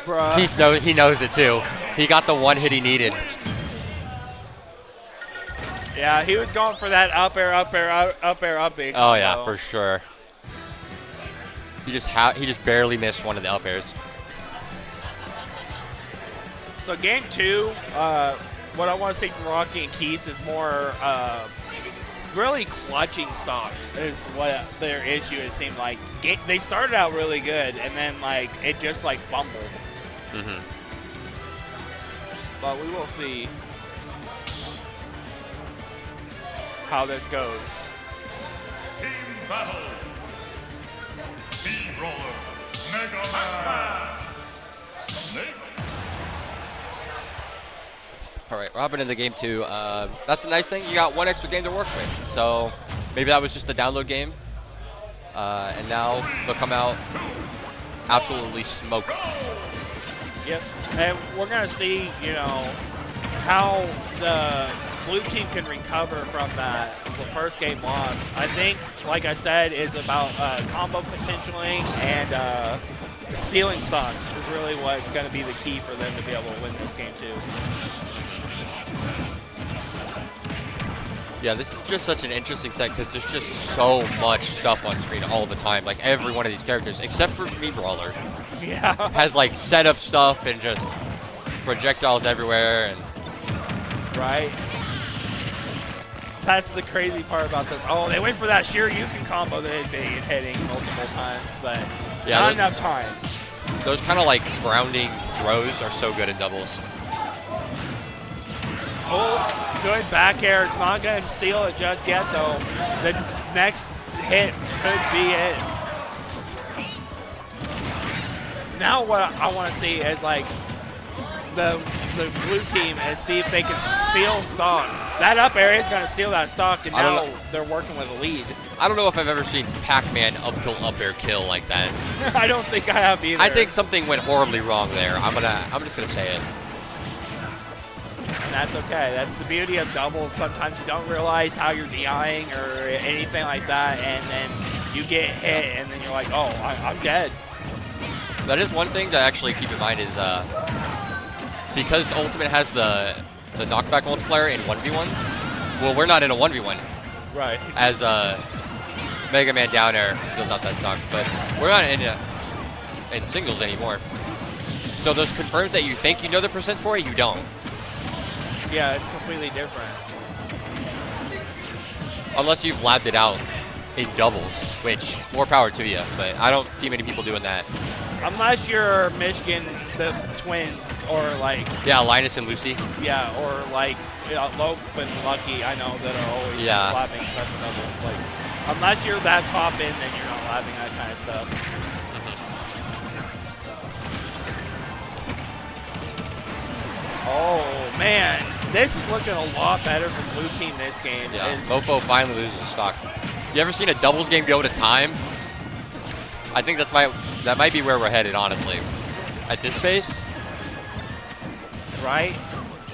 Bruh. He knows it too. He got the one hit he needed. Yeah, he was going for that up air, up air, up air, up air. Oh yeah, for sure. He just barely missed one of the up airs. So game 2, what I want to see from Rocke and Keis is more really clutching stocks is what their issue it seemed like. They started out really good, and then like it just like fumbled. But we will see how this goes. Team battle. B-Roller, Mega Man, Snake. All right, we're hopping into game 2. That's a nice thing. You got one extra game to work with. So maybe that was just a download game. And now they'll come out absolutely smoke. Yep, and we're going to see, you know, how the blue team can recover from the first game loss. I think, like I said, is about combo potentialing and stealing stocks is really what's going to be the key for them to be able to win this game too. Yeah, this is just such an interesting set because there's just so much stuff on screen all the time. Like every one of these characters, except for B-Brawler, has like setup stuff and just projectiles everywhere. And right. That's the crazy part about this. Oh, they went for that sheer Yukon combo that they'd been hitting multiple times, but yeah, not enough time. Those kind of like grounding throws are so good in doubles. Oh, good back air. It's not going to seal it just yet, though. The next hit could be it. Now what I want to see is like the blue team and see if they can seal stock. That up area is going to seal that stock, and now they're working with a lead. I don't know if I've ever seen Pac-Man up tilt up air kill like that. I don't think I have either. I think something went horribly wrong there. I'm just gonna say it. And that's okay. That's the beauty of doubles. Sometimes you don't realize how you're DIing or anything like that, and then you get hit, and then you're like, oh, I'm dead. That is one thing to actually keep in mind is because Ultimate has the knockback multiplier in 1v1s. Well, we're not in a 1v1. Right. As Mega Man down air, still not that stock, but we're not in singles anymore. So those confirms that you think you know the percents for, you don't. Yeah, it's completely different. Unless you've labbed it out in doubles, which more power to you, but I don't see many people doing that. Unless you're Michigan, the twins, or like... Yeah, Linus and Lucy. Yeah, or like Lope and Lucky, I know, that are always labbing special doubles. Like, unless you're that top in, then you're not labbing that kind of stuff. Oh, man. This is looking a lot better for blue team this game. Yeah, Mofo finally loses stock. You ever seen a doubles game go to time? I think that might be where we're headed, honestly. At this pace? Right?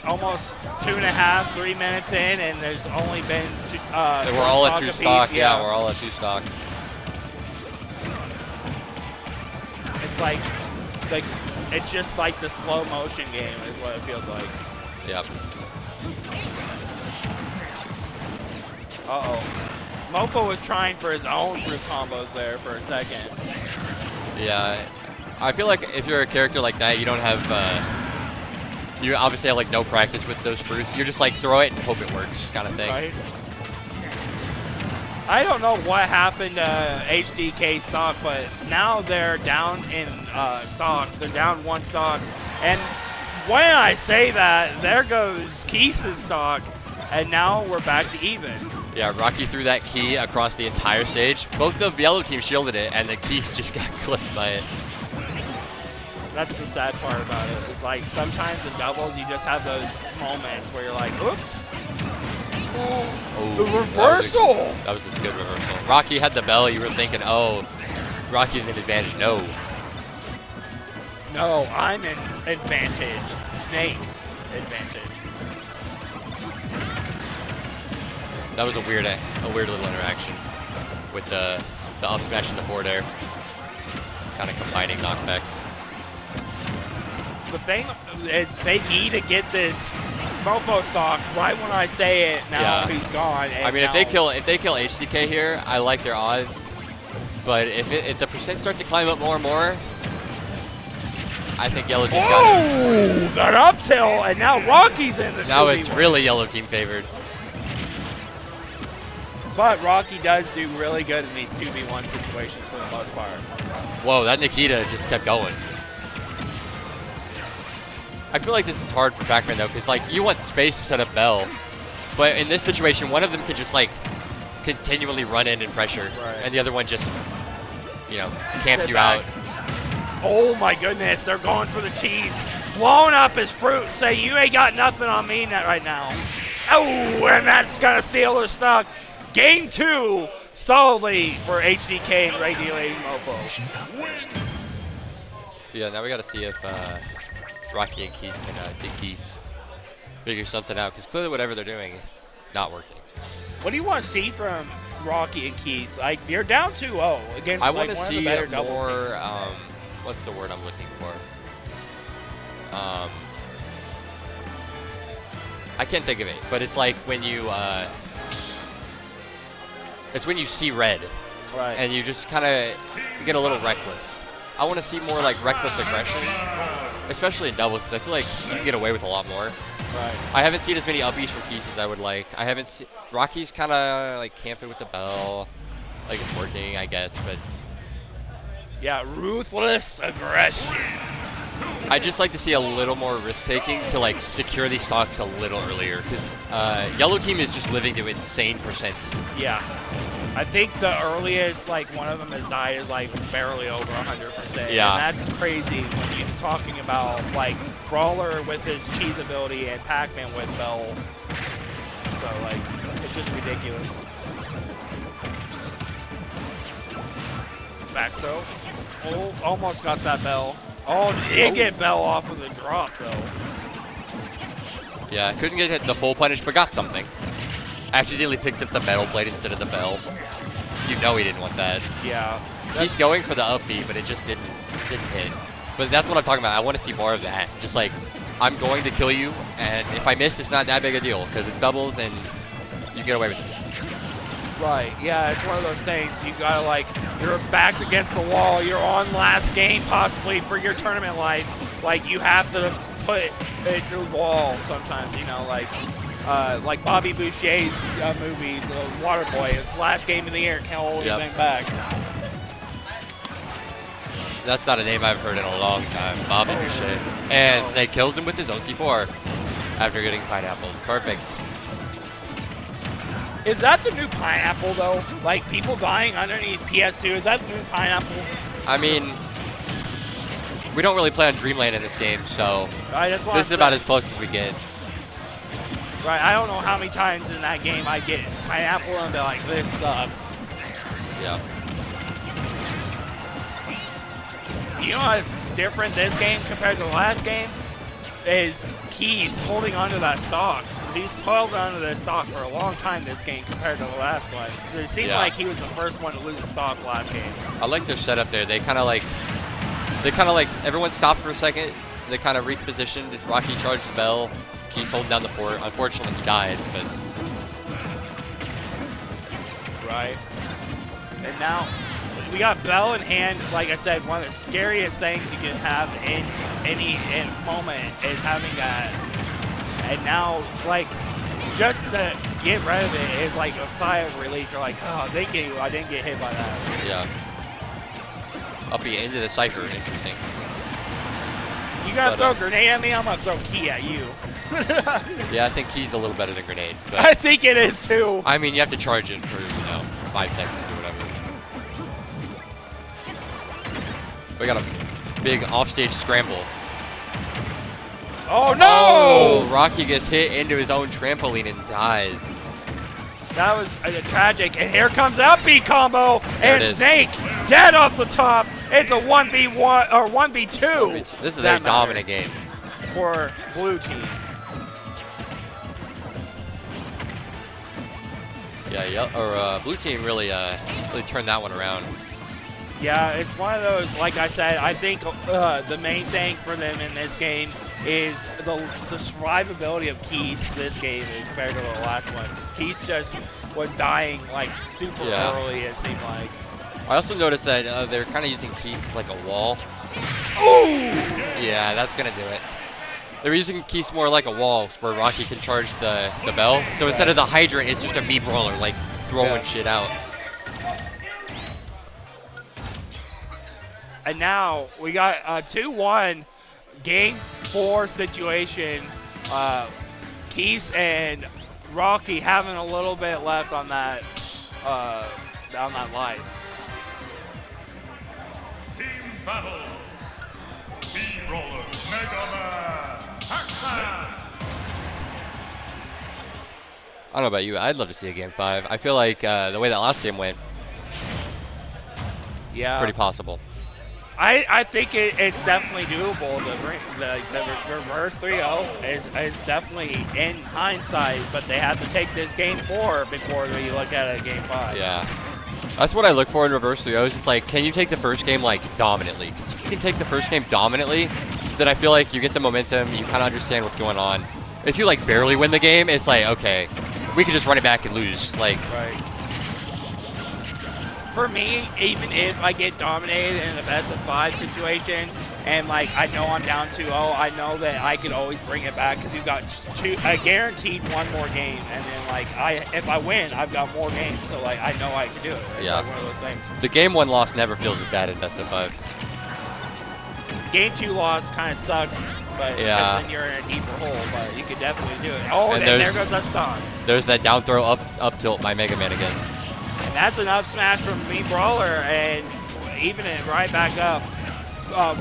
Almost 2.5, 3 minutes in, and there's only been we're all at 2 stock. Yeah, we're all at 2 stock. It's like it's just like the slow motion game is what it feels like. Yep. Uh-oh. Mofo was trying for his own fruit combos there for a second. Yeah. I feel like if you're a character like that, you don't have, you obviously have like no practice with those fruits. You're just like throw it and hope it works kind of thing. Right. I don't know what happened to HDK stock, but now they're down in stocks. They're down 1 stock. And when I say that, there goes Keis' stock, and now we're back to even. Yeah, Rocke threw that key across the entire stage. Both the yellow team shielded it, and the Keis just got clipped by it. That's the sad part about it. It's like sometimes in doubles, you just have those moments where you're like, oops. Oh, the reversal! That was a good reversal. Rocke had the bell. You were thinking, oh, Rocky's in advantage. No. No, I'm in advantage. Snake advantage. That was a weird little interaction with the up smash and the forward air. Kind of combining knockbacks. The thing is they need to get this Mofo stock right when I say it. Now he's gone. I mean, if they kill HDK here, I like their odds. But if the percent starts to climb up more and more, I think yellow team got it. Oh, that up tilt, and now Rocky's in the Now it's really yellow team favored. But Rocke does do really good in these 2v1 situations for the most part. Whoa, that Nikita just kept going. I feel like this is hard for Pac-Man though, because like you want space to set up Bell, but in this situation, one of them could just like continually run in and pressure, and the other one just, you know, camps you out. Oh my goodness, they're going for the cheese. Blowing up his fruit. Say, you ain't got nothing on me right now. Oh, and that's going to seal the stock. Game 2, solidly for HDK and regulating Mofo. Yeah, now we got to see if Rocke and Keis can dig deep, figure something out, because clearly whatever they're doing, not working. What do you want to see from Rocke and Keis? Like, you're down 2-0 against I like, want to one see of the better double more, teams. what's the word I'm looking for? I can't think of it, but it's like when you, it's when you see red, and you just kind of get a little reckless. I want to see more like reckless aggression, especially in doubles, because I feel like you can get away with a lot more. I haven't seen as many upbeats from Keis as I would like. I haven't seen Rocky's kind of like camping with the bell, like it's working, I guess, but yeah, ruthless aggression. I just like to see a little more risk-taking to like secure these stocks a little earlier, because yellow team is just living to insane percents. Yeah, I think the earliest like one of them has died is like barely over 100%. Yeah, and that's crazy when you're talking about like Brawler with his cheese ability and Pac-Man with Bell. So like, it's just ridiculous. Back throw. Oh, almost got that Bell. Oh, did get Bell off of the drop, though. Yeah, couldn't get the full punish, but got something. Accidentally picked up the metal blade instead of the bell. You know he didn't want that. Yeah. He's going for the up B, but it just didn't hit. But that's what I'm talking about. I want to see more of that. Just like, I'm going to kill you, and if I miss, it's not that big a deal, because it's doubles, and you get away with it. Right, yeah, it's one of those things. You gotta like, your back's against the wall, you're on last game possibly for your tournament life. Like, you have to put it through the wall sometimes, you know, like Bobby Boucher's movie, The Waterboy. It's last game of the year, can't hold anything back. That's not a name I've heard in a long time, Bobby Boucher. And Snake kills him with his own C4 after getting pineapple. Perfect. Is that the new pineapple, though? Like, people dying underneath PS2, is that the new pineapple? I mean, we don't really play on Dreamland in this game, so that's what this is about as close as we get. Right, I don't know how many times in that game I get pineapple and be like, this sucks. Yeah. You know what's different this game compared to the last game? Is Keis holding onto that stock. He's held onto this stock for a long time this game compared to the last one. It seemed like he was the first one to lose stock last game. I like their setup there. They kind of like, everyone stopped for a second. They kind of repositioned. Rocke charged the bell. Keis holding down the fort. Unfortunately, he died, but. Right. And now, we got Bell in hand. Like I said, one of the scariest things you can have in any moment is having that. And now, like, just to get rid of it is like a sigh of relief. You're like, oh, thank you, I didn't get hit by that. Yeah. Up the into the cipher, interesting. You gotta throw a grenade at me, I'm gonna throw Key at you. Yeah, I think Key's a little better than grenade. But I think it is too. I mean, you have to charge it for, 5 seconds or whatever. We got a big offstage scramble. Oh no! Oh, Rocke gets hit into his own trampoline and dies. That was tragic. And here comes that B combo. There and Snake dead off the top. It's a 1v1 or 1v2. This is a dominant game for blue team. Yeah, blue team really turned that one around. Yeah, it's one of those, like I said, I think the main thing for them in this game is the survivability of Keis this game compared to the last one. Keis just was dying like super early, it seemed like. I also noticed that they're kind of using Keis as like a wall. Ooh! Yeah, that's going to do it. They're using Keis more like a wall where Rocke can charge the bell. So instead of the hydrant, it's just a meat brawler. Like, throwing shit out. And now we got a 2-1 game 4 situation. Keis and Rocke having a little bit left on that life. Team battle. B-Roller, Mega Man, Pac-Man. I don't know about you. I'd love to see a game 5. I feel like the way that last game went, yeah, it's pretty possible. I think it's definitely doable. The reverse 3-0 is definitely in hindsight, but they have to take this game 4 before we look at a game 5. Yeah. That's what I look for in reverse 3-0s. It's like, can you take the first game like dominantly? Because if you can take the first game dominantly, then I feel like you get the momentum, you kind of understand what's going on. If you like barely win the game, it's like, okay, we can just run it back and lose. Like, right. For me, even if I get dominated in a best of 5 situation, and like I know I'm down 2-0, I know that I could always bring it back because you've got I guaranteed 1 more game, and then like if I win, I've got more games, so like I know I can do it. It's yeah. like one of those things. The game 1 loss never feels as bad in best of 5. Game 2 loss kind of sucks, but yeah, then you're in a deeper hole. But you could definitely do it. Oh, and there goes that stock. There's that down throw up tilt by Mega Man again. And that's an up smash from me Brawler, and even it right back up.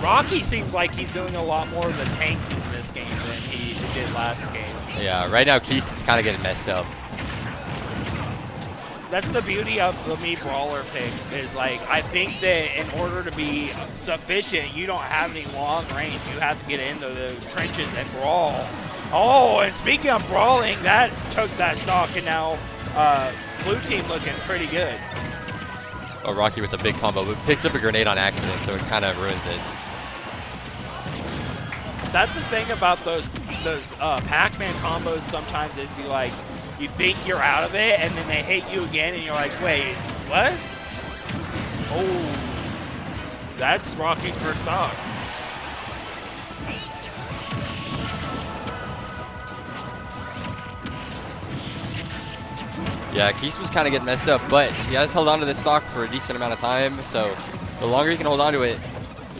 Rocke seems like he's doing a lot more of the tank in this game than he did last game. Yeah, right now Keis is kind of getting messed up. That's the beauty of the me Brawler pick, is like, I think that in order to be sufficient, you don't have any long range. You have to get into the trenches and brawl. Oh, and speaking of brawling, that took that stock, and now blue team looking pretty good. Oh, Rocke with a big combo, but picks up a grenade on accident, so it kind of ruins it. That's the thing about those Pac-Man combos sometimes is you think you're out of it, and then they hit you again, and you're like, wait, what? Oh, that's Rocke's first stock. Yeah, Keis was kind of getting messed up, but he has held on to this stock for a decent amount of time, so the longer you can hold on to it,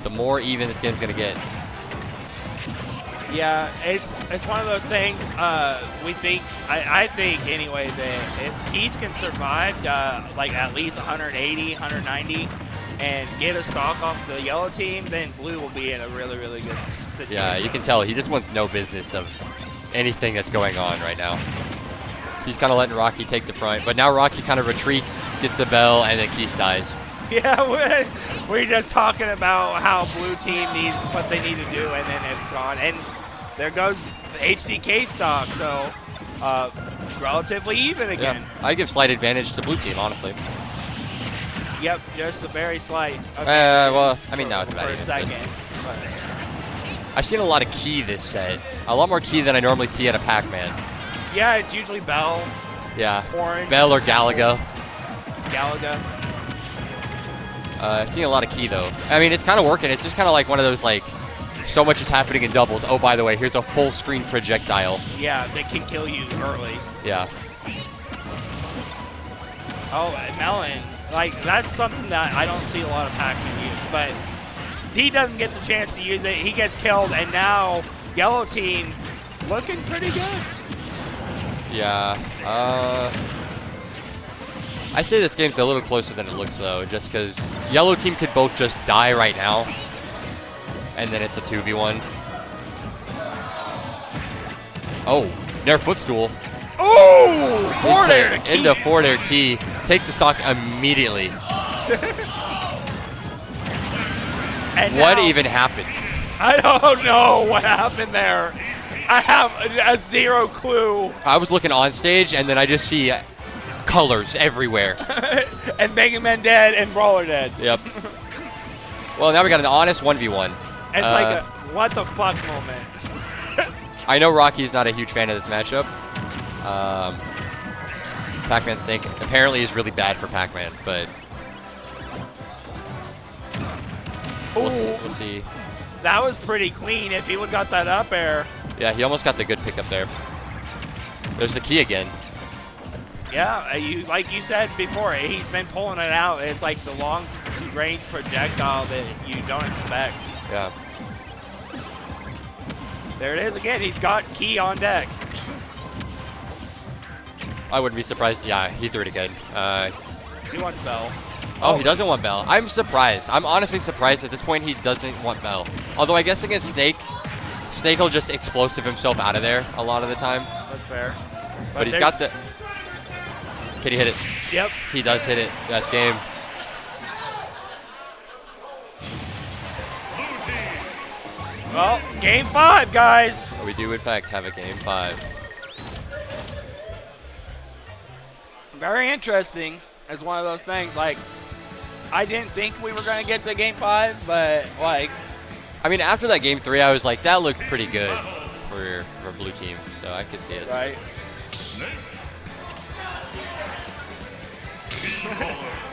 the more even this game's going to get. Yeah, it's one of those things, I think anyway, that if Keis can survive like at least 180, 190, and get a stock off the yellow team, then blue will be in a really, really good situation. Yeah, you can tell he just wants no business of anything that's going on right now. He's kind of letting Rocke take the front, but now Rocke kind of retreats, gets the bell, and then Keis dies. Yeah, we're just talking about how blue team needs what they need to do, and then it's gone. And there goes the HDK stock, so relatively even again. Yeah, I give slight advantage to blue team, honestly. Yep, just a very slight. Well, I mean, now it's about for even. A second. I've seen a lot of Key this set. A lot more Key than I normally see at a Pac-Man. Yeah, it's usually Bell. Yeah. Orange. Bell or Galaga. Galaga. I've seen a lot of Key though. I mean, it's kind of working. It's just kind of like one of those like, so much is happening in doubles. Oh, by the way, here's a full screen projectile. Yeah, that can kill you early. Yeah. Oh, and Melon. Like, that's something that I don't see a lot of Pac-Man use. But he doesn't get the chance to use it. He gets killed, and now yellow team looking pretty good. Yeah. I'd say this game's a little closer than it looks, though, just because yellow team could both just die right now, and then it's a 2v1. Oh, Nair footstool. Oh! Forward air to Key. Into forward air Key. Takes the stock immediately. And what now, even happened? I don't know what happened there. I have a zero clue. I was looking on stage, and then I just see colors everywhere. And Mega Man dead and Brawler dead. Yep. Well, now we got an honest 1v1. It's like a what the fuck moment. I know Rocky's not a huge fan of this matchup. Pac-Man Snake apparently is really bad for Pac-Man, but we'll see. That was pretty clean. If he would got that up air. Yeah, he almost got the good pick up there. There's the Key again. Yeah, like you said before, he's been pulling it out. It's like the long-range projectile that you don't expect. Yeah. There it is again. He's got Key on deck. I wouldn't be surprised. Yeah, he threw it again. He wants Bell. Oh, he doesn't want Bell. I'm surprised. I'm honestly surprised at this point he doesn't want Bell. Although I guess against Snake, Snake will just explosive himself out of there a lot of the time. That's fair. But he's got the... Can he hit it? Yep. He does hit it. That's game. Well, game 5, guys. We do, in fact, have a game 5. Very interesting. It's one of those things, like, I didn't think we were going to get to game 5, but, like... I mean, after that game 3, I was like, that looked pretty good for blue team, so I could see it. Right.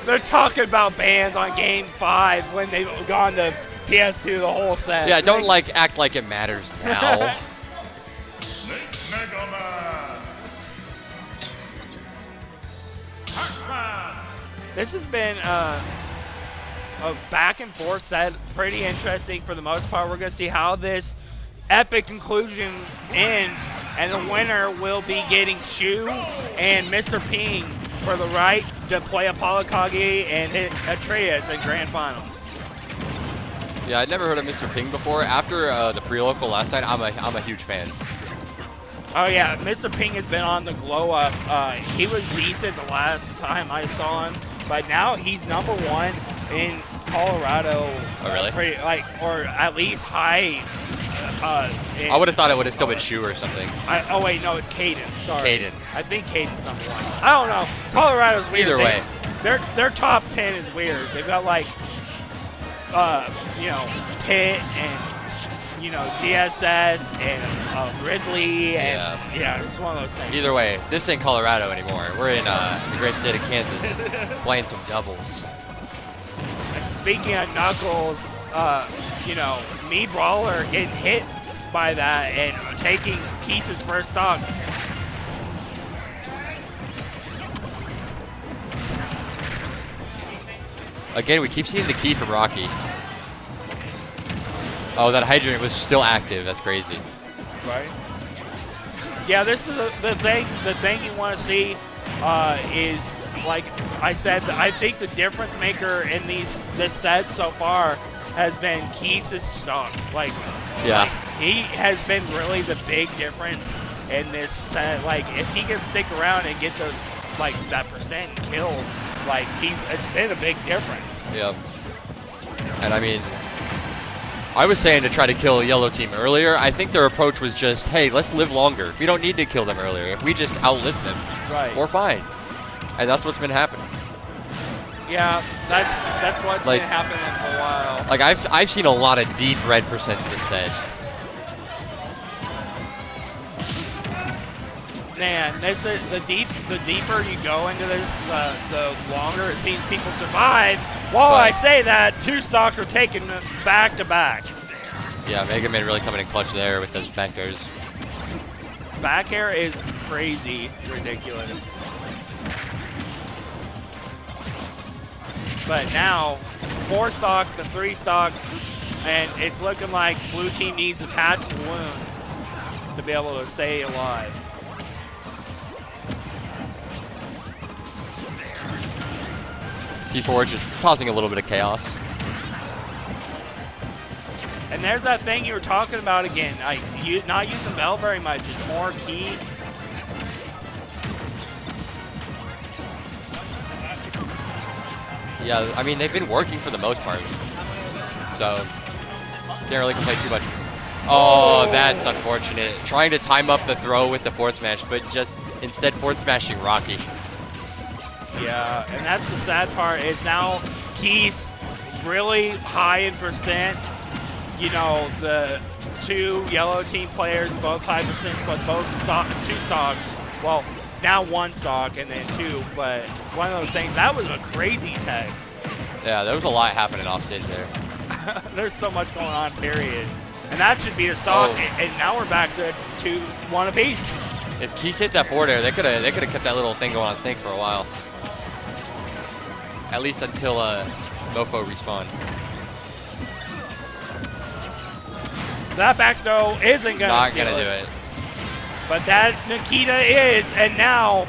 They're talking about bans on game 5 when they've gone to PS2 the whole set. Yeah, don't act like it matters now. This has been a back and forth set, pretty interesting for the most part. We're going to see how this epic conclusion ends, and the winner will be getting Shu and Mr.Ping for the right to play ApolloKage and hit Atreus in grand finals. Yeah, I'd never heard of Mr.Ping before. After the pre-local last night, I'm a huge fan. Oh yeah, Mr.Ping has been on the glow up. He was decent the last time I saw him, but now he's #1 in Colorado. Oh really? Or at least high. I would have thought it would have still been Shu or something. Oh wait, no, it's Caden. Sorry. Caden. I think Caden's #1. I don't know. Colorado's weird. Either way. Their top 10 is weird. They've got like, you know, Pitt and, you know, DSS and Ridley and yeah, it's one of those things. Either way, this ain't Colorado anymore. We're in the great state of Kansas playing some doubles. And speaking of Knuckles, you know, me Brawler getting hit by that and taking Keis' first stock. Again, we keep seeing the key from Rocke. Oh, that hydrant was still active. That's crazy. Right. Yeah, this is the thing. The thing you want to see is, like I said, I think the difference maker in this set so far has been Keis' stocks. Like, he has been really the big difference in this set. Like, if he can stick around and get those, like, that percent kills, like, it's been a big difference. Yep. And I mean, I was saying to try to kill Yellow Team earlier. I think their approach was just, hey, let's live longer. We don't need to kill them earlier. If we just outlive them, we're fine. And that's what's been happening. Yeah, that's what's been happening for a while. Like I've seen a lot of deep red percents this set. Man, this is the deeper you go into this, the longer it seems people survive. While I say that, 2 stocks are taken back to back. Yeah, Mega Man really coming in clutch there with those back airs. Back air is crazy, ridiculous. But now, 4 stocks to 3 stocks, and it's looking like blue team needs to patch the wounds to be able to stay alive. C4 just causing a little bit of chaos. And there's that thing you were talking about again. Not using Bell very much. It's more key. Yeah, I mean, they've been working for the most part. So, can't really complain too much. Oh, that's unfortunate. Trying to time up the throw with the forward smash, but just instead forward smashing Rocke. Yeah, and that's the sad part. Is now Keis really high in percent. You know, the 2 yellow team players, both high percent, but both 2 stocks. Well, now 1 stock and then 2, but one of those things, that was a crazy tag. Yeah, there was a lot happening off stage there. There's so much going on, period. And that should be a stock, and now we're back to 1 apiece. If Keis hit that forward air, they could have kept that little thing going on Snake for a while. At least until Mofo respawned. That back throw isn't Not gonna do it. But that Nikita is, and now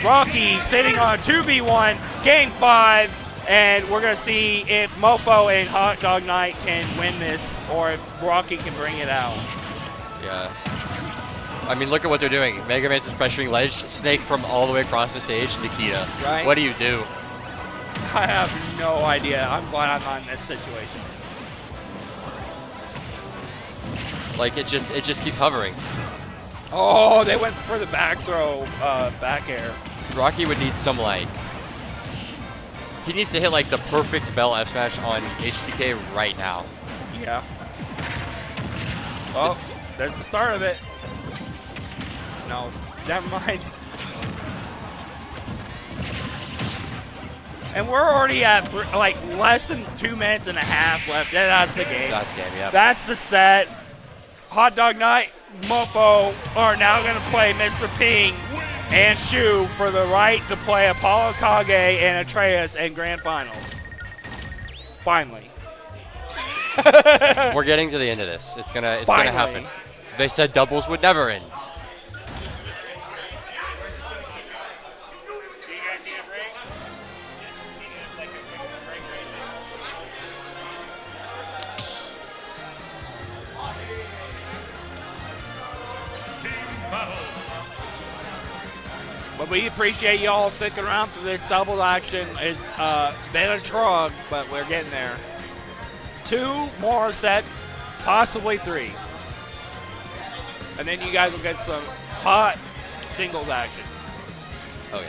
Rocke sitting on a 2v1, game 5, and we're gonna see if Mofo and Hot Dog Knight can win this, or if Rocke can bring it out. Yeah. I mean, look at what they're doing. Mega Man's is pressuring ledge, Snake from all the way across the stage, Nikita. Right. What do you do? I have no idea. I'm glad I'm not in this situation. Like it just keeps hovering. Oh, they went for the back throw, back air. Rocke would need some like. He needs to hit like the perfect Bell F smash on HDK right now. Yeah. Oh, there's the start of it. No, never mind. And we're already at like less than 2 minutes and a half left. That's the game. That's the game, yeah. That's the set. Hot Dog Knight, Mofo are now going to play Mr.Ping and Shu for the right to play ApolloKage and Atreus in Grand Finals. Finally. We're getting to the end of this. It's gonna happen. They said doubles would never end. But we appreciate y'all sticking around for this double action. It's been a trug, but we're getting there. 2 more sets, possibly 3. And then you guys will get some hot singles action. Oh, yeah.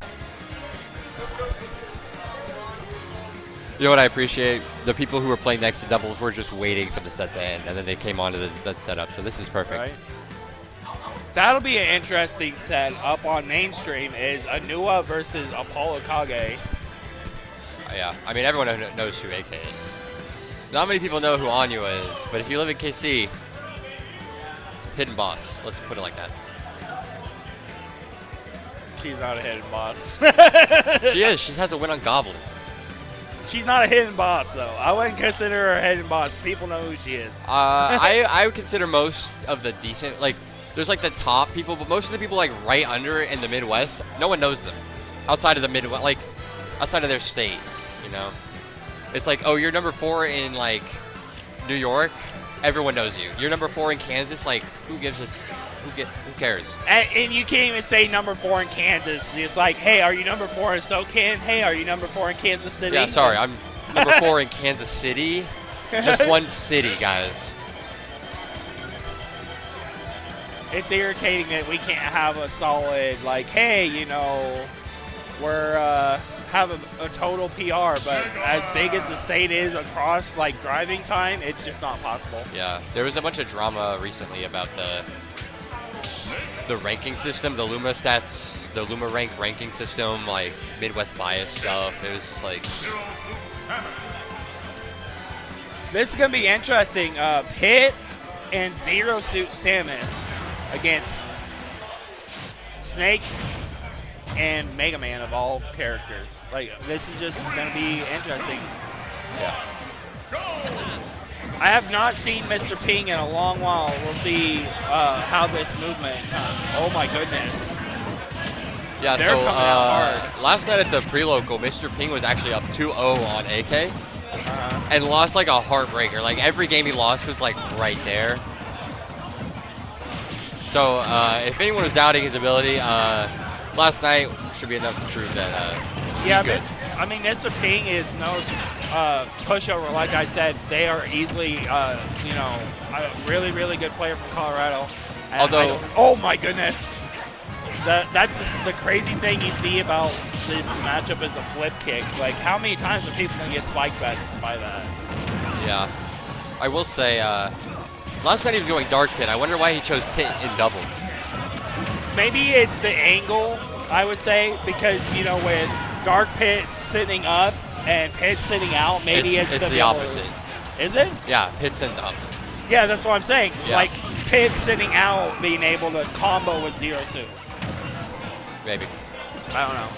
You know what I appreciate? The people who were playing next to doubles were just waiting for the set to end, and then they came onto that setup, so this is perfect. Right. That'll be an interesting set up on mainstream is Anua versus ApolloKage. Yeah, I mean, everyone knows who AK is. Not many people know who Anua is, but if you live in KC, hidden boss. Let's put it like that. She's not a hidden boss. She is. She has a win on Goblin. She's not a hidden boss, though. I wouldn't consider her a hidden boss. People know who she is. I would consider most of the decent, like, there's like the top people, but most of the people like right under in the Midwest, no one knows them. Outside of the Midwest, like, outside of their state, you know? It's like, oh, you're number 4 in like New York, everyone knows you. You're number 4 in Kansas, like, who cares? And you can't even say number 4 in Kansas. It's like, hey, are you number 4 in SoCan? Hey, are you number 4 in Kansas City? Yeah, sorry, I'm number 4 in Kansas City. Just one city, guys. It's irritating that we can't have a solid, like, hey, you know, we're have a total PR, but as big as the state is across like driving time, it's just not possible. Yeah, there was a bunch of drama recently about the ranking system, the Luma stats, the Luma rank ranking system, like Midwest bias stuff. It was just like. This is gonna be interesting. Pit and Zero Suit Samus against Snake and Mega Man of all characters. Like, this is just gonna be interesting. Yeah. I have not seen Mr.Ping in a long while. We'll see how this movement comes. Oh my goodness. Yeah, they're so coming out hard. Last night at the pre-local, Mr.Ping was actually up 2-0 on AK and lost like a heartbreaker. Like every game he lost was like right there. So if anyone was doubting his ability, last night should be enough to prove that he's good. I mean, Mr.Ping is no pushover. Like I said, they are easily, you know, a really, really good player from Colorado. And although, oh my goodness, that's the crazy thing you see about this matchup is the flip kick. Like, how many times are people gonna get spiked by that? Yeah, I will say, last night he was going Dark Pit. I wonder why he chose Pit in doubles. Maybe it's the angle, I would say, because, you know, with Dark Pit sitting up and Pit sitting out, maybe it's the opposite. Is it? Yeah, Pit sends up. Yeah, that's what I'm saying. Yeah. Like, Pit sitting out, being able to combo with Zero Suit. Maybe. I don't know.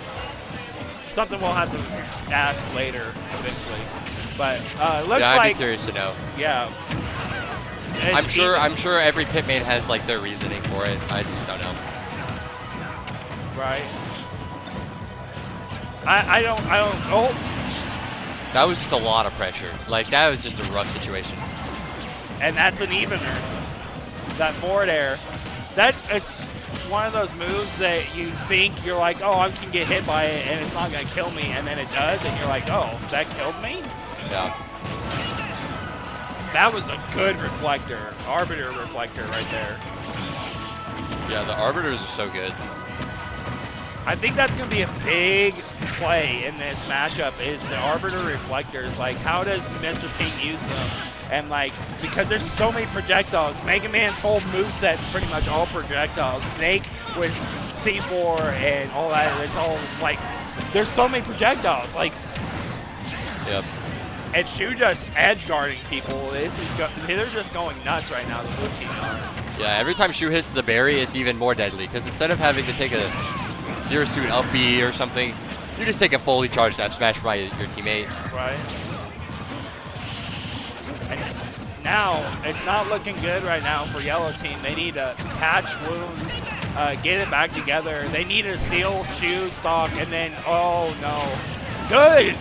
Something we'll have to ask later eventually. But it looks yeah, I'd like be curious to know. Yeah. I'm sure every pitmate has like their reasoning for it. I just don't know. Right. I don't. Oh. That was just a lot of pressure. Like that was just a rough situation. And that's an evener. That forward air. It's one of those moves that you think you're like, oh, I can get hit by it and it's not gonna kill me, and then it does, and you're like, oh, that killed me? Yeah. That was a good reflector, Arbiter reflector right there. Yeah, the Arbiters are so good. I think that's going to be a big play in this matchup is the Arbiter reflectors. Like, how does Mr.Ping use them? And, like, because there's so many projectiles. Mega Man's whole moveset is pretty much all projectiles. Snake with C4 and all that, it's all, like, there's so many projectiles. Like, yep. And Shu just edge guarding people. They're just going nuts right now, the blue team are. Yeah, every time Shu hits the berry, it's even more deadly. Because instead of having to take a Zero Suit up B or something, you just take a fully charged F smash by your teammate. Right. And now, it's not looking good right now for Yellow Team. They need to patch wounds, get it back together. They need to seal Shu stock, and then, oh no. Good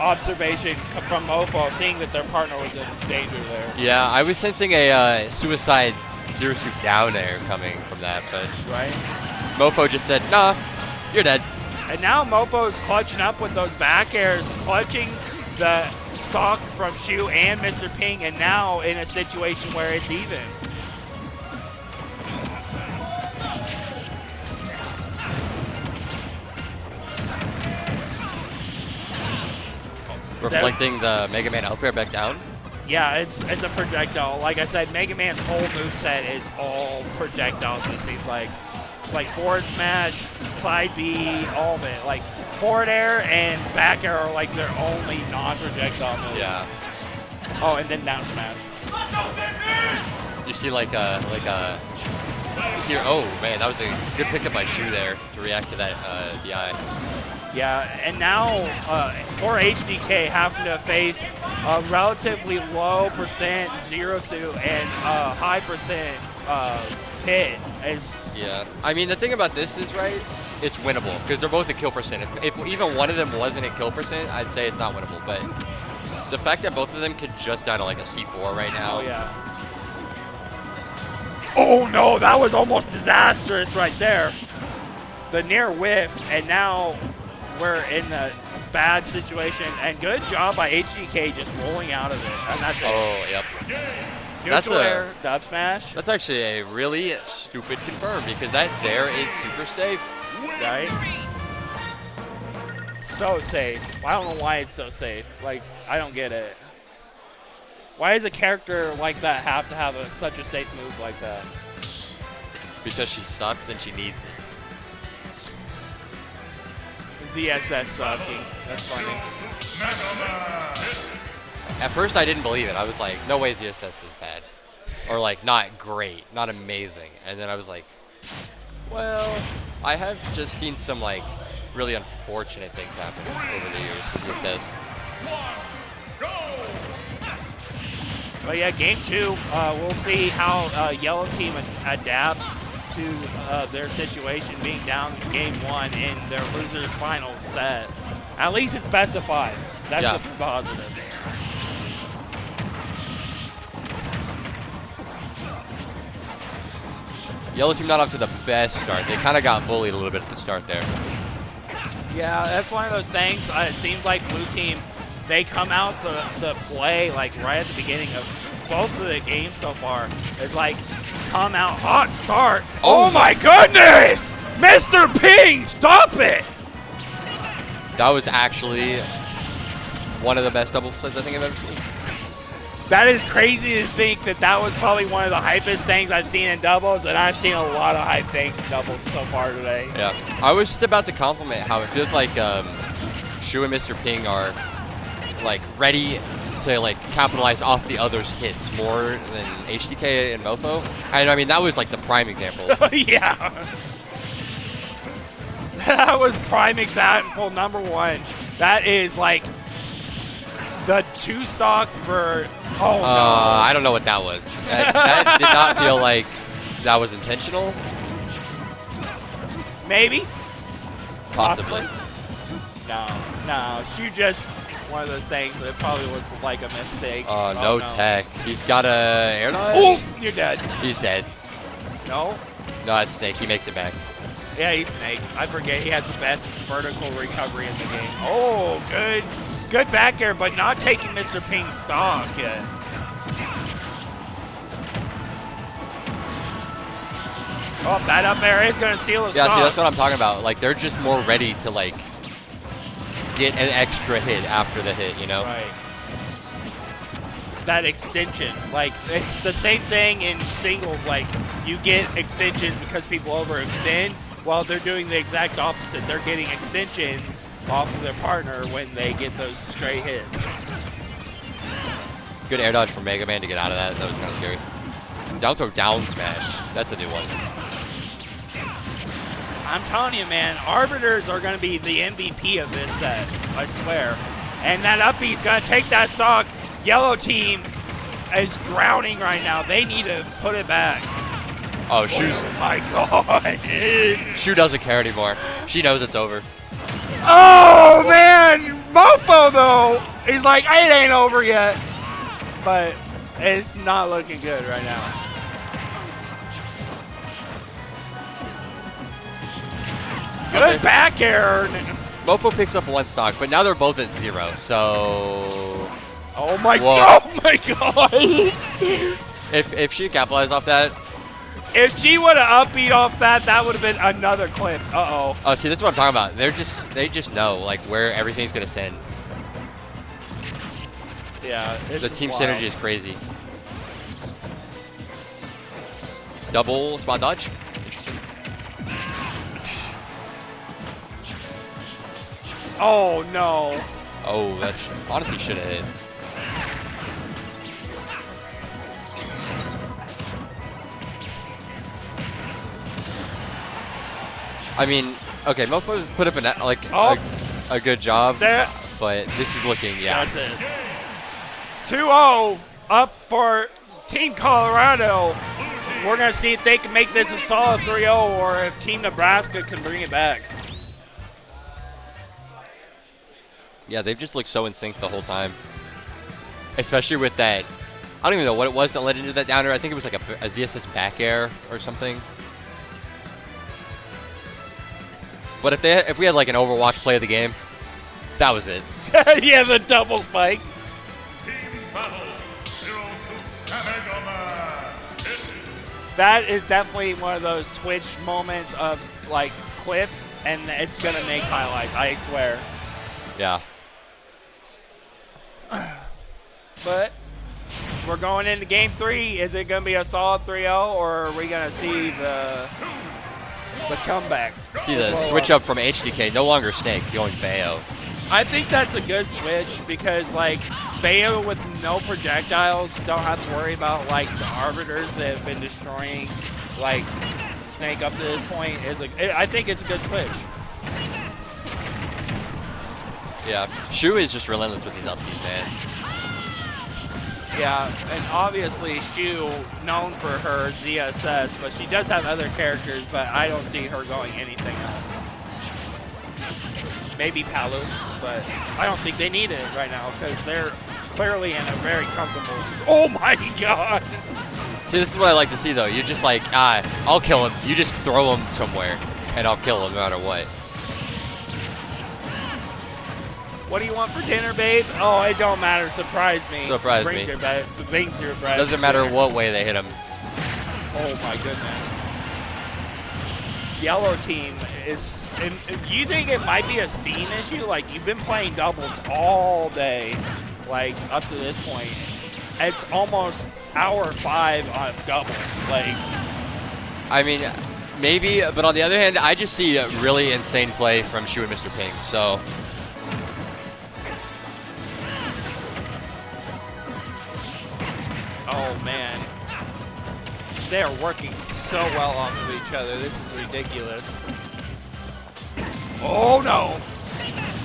observation from Mofo, seeing that their partner was in danger there. Yeah, I was sensing a suicide Zero Suit down air coming from that, but right. Mofo just said, nah, you're dead. And now Mofo's clutching up with those back airs, clutching the stock from Shu and Mr.Ping, and now in a situation where it's even. Reflecting the Mega Man up air back down? Yeah, it's a projectile. Like I said, Mega Man's whole moveset is all projectiles, it seems like. It's like forward smash, side B, all of it. Like forward air and back air are like their only non-projectile moves. Yeah. Oh, and then down smash. You see like a here. Oh man, that was a good pickup by Shu there to react to that DI. Yeah, and now for HDK having to face a relatively low percent Zero Suit and high percent Pit. Yeah, I mean the thing about this is, right, it's winnable because they're both at kill percent. If even one of them wasn't at kill percent, I'd say it's not winnable. But the fact that both of them could just down to like a C4 right now. Oh yeah. Oh no, that was almost disastrous right there. The near whiff, and now we're in a bad situation. And good job by HDK just rolling out of it. And that's it. Oh, yep. Neutral air, dub smash. That's actually a really stupid confirm because that Zaire is super safe. Right? So safe. I don't know why it's so safe. Like, I don't get it. Why does a character like that have to have such a safe move like that? Because she sucks and she needs it. ZSS sucking. That's funny. At first I didn't believe it. I was like, no way ZSS is bad. Or like, not great, not amazing. And then I was like, well, I have just seen some like really unfortunate things happen over the years with ZSS. But yeah, game 2, we'll see how Yellow Team adapts to their situation being down game 1 in their loser's final set. At least it's best of 5. That's a positive. Yellow Team not off to the best start. They kind of got bullied a little bit at the start there. Yeah, that's one of those things. It seems like Blue Team, they come out to play like right at the beginning of both of the games so far. It's like, come out hot start. Oh my goodness! Mr.Ping, stop it! That was actually one of the best double plays I think I've ever seen. That is crazy to think that that was probably one of the hypest things I've seen in doubles, and I've seen a lot of hype things in doubles so far today. Yeah, I was just about to compliment how it feels like Shu and Mr.Ping are like ready to like capitalize off the other's hits more than HDK and Mofo. And I mean that was like the prime example. Yeah. That was prime example number 1. That is like the 2 stock for. Oh no! I don't know what that was. That did not feel like that was intentional. Maybe. Possibly. No. She just one of those things that probably was like a mistake. No tech. He's got a air dodge. Oh, you're dead. He's dead. No. No, it's Snake. He makes it back. Yeah, he's Snake. I forget he has the best vertical recovery in the game. Oh, good back air, but not taking Mr. Ping's stock yet. Oh, that up air is going to seal his stock. Yeah, see, that's what I'm talking about. Like, they're just more ready to, like, get an extra hit after the hit, you know? Right. That extension. Like, it's the same thing in singles. Like, you get extensions because people overextend. While they're doing the exact opposite. They're getting extensions off of their partner when they get those straight hits. Good air dodge from Mega Man to get out of that. That was kind of scary. Down throw down smash. That's a new one. I'm telling you, man, Arbiters are going to be the MVP of this set. I swear. And that up B's going to take that stock. Yellow team is drowning right now. They need to put it back. Oh, Shu's. Oh my god. Shu doesn't care anymore. She knows it's over. Oh, man. Mofo, though. He's like, it ain't over yet. But it's not looking good right now. Good back air. Mofo picks up 1 stock, but now they're both at 0, so... Oh my god! Oh my god! If she capitalized off that... If she would have upbeat off that, that would have been another clip. Uh-oh. Oh, see, this is what I'm talking about. They just know, like, where everything's going to send. Yeah, the team synergy is crazy. Double spot dodge. Interesting. Oh, no. Oh, that honestly should have hit. I mean, okay, Mofo put up a good job, but this is looking, yeah. That's it. 2-0 up for Team Colorado. We're going to see if they can make this a solid 3-0 or if Team Nebraska can bring it back. Yeah, they've just looked so in sync the whole time. Especially with that, I don't even know what it was that led into that downer. I think it was like a ZSS back air or something. But if we had like an Overwatch play of the game, that was it. Yeah, the double spike. That is definitely one of those Twitch moments of like clip, and it's gonna make highlights, I swear. Yeah. But we're going into game 3. Is it gonna be a solid 3-0, or are we gonna see the comeback? See the switch up from HDK, no longer Snake, going Bayo. I think that's a good switch because like Bayo with no projectiles don't have to worry about like the Arbiters that have been destroying like Snake up to this point. I think it's a good switch. Yeah, Shu is just relentless with these upbeats, man. Yeah, and obviously Shu known for her ZSS, but she does have other characters, but I don't see her going anything else. Maybe Palu, but I don't think they need it right now because they're clearly in a very comfortable... Oh my god! See, this is what I like to see though. You're just like, I'll kill him. You just throw him somewhere, and I'll kill him no matter what. What do you want for dinner, babe? Oh, it don't matter. Surprise me. Surprise Bring me. Your bring your bread. Doesn't matter what way they hit him. Oh my goodness. Yellow team is... do you think it might be a Steam issue? Like, you've been playing doubles all day, like, up to this point. It's almost hour 5 on doubles. Like, I mean, maybe, but on the other hand, I just see a really insane play from Shu and Mr. Ping, so... Oh, man. They are working so well off of each other. This is ridiculous. Oh no!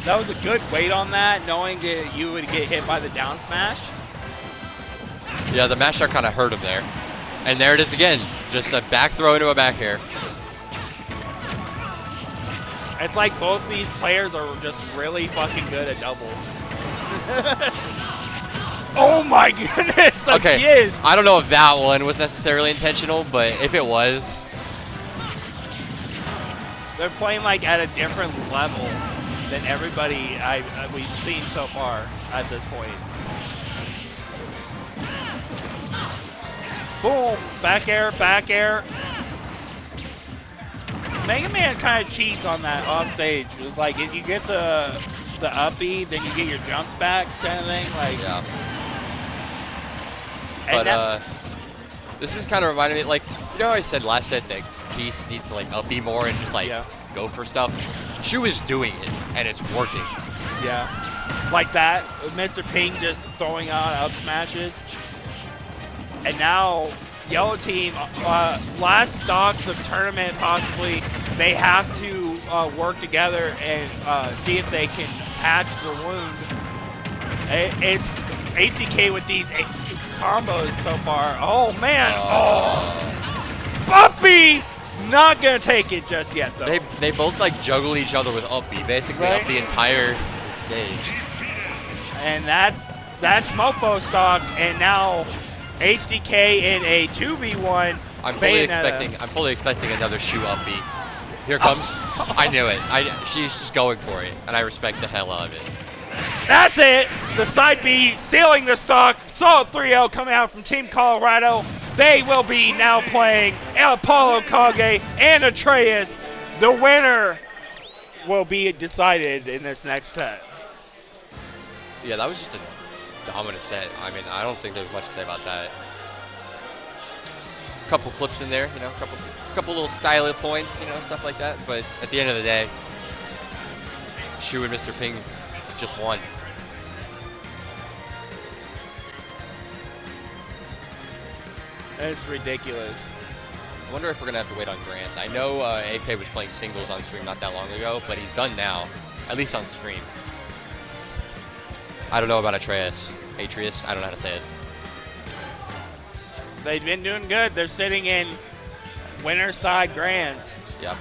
That was a good weight on that, knowing that you would get hit by the down smash. Yeah, the mash shot kind of hurt him there. And there it is again. Just a back throw into a back air. It's like both these players are just really fucking good at doubles. Oh my goodness! Okay, Again. I don't know if that one was necessarily intentional, but if it was, they're playing like at a different level than everybody we've seen so far at this point. Boom! Back air, back air. Mega Man kind of cheats on that off stage. It's like if you get the up B, then you get your jumps back kind of thing. Like, yeah. But this is kind of reminding me, like, you know, I said last set that Keis needs to like up B more and just like go for stuff. Shu is doing it, and it's working. Yeah, like that. Mr.Ping just throwing out up smashes, and now Yellow Team, last stocks of tournament possibly, they have to work together and see if they can patch the wound. It's HDK with these combos so far. Oh man! Oh, Buffy not gonna take it just yet though. They both like juggle each other with up B, basically up the entire stage. And that's Mofo stock, and now HDK in a 2v1. I'm fully expecting another Shu up B. Here comes. I knew it. She's just going for it, and I respect the hell out of it. That's it. The side B sealing the stock. Solid 3-0 coming out from Team Colorado. They will be now playing ApolloKage and Atreus. The winner will be decided in this next set. Yeah, that was just a dominant set. I mean, I don't think there's much to say about that. Couple clips in there, you know, couple little style points, you know, stuff like that. But at the end of the day, Shu and Mr.Ping just won. It's ridiculous. I wonder if we're gonna have to wait on Grant. I know AK was playing singles on stream not that long ago, but he's done now, at least on stream. I don't know about Atreus. Atreus, I don't know how to say it. They've been doing good. They're sitting in winner side grands. Yep.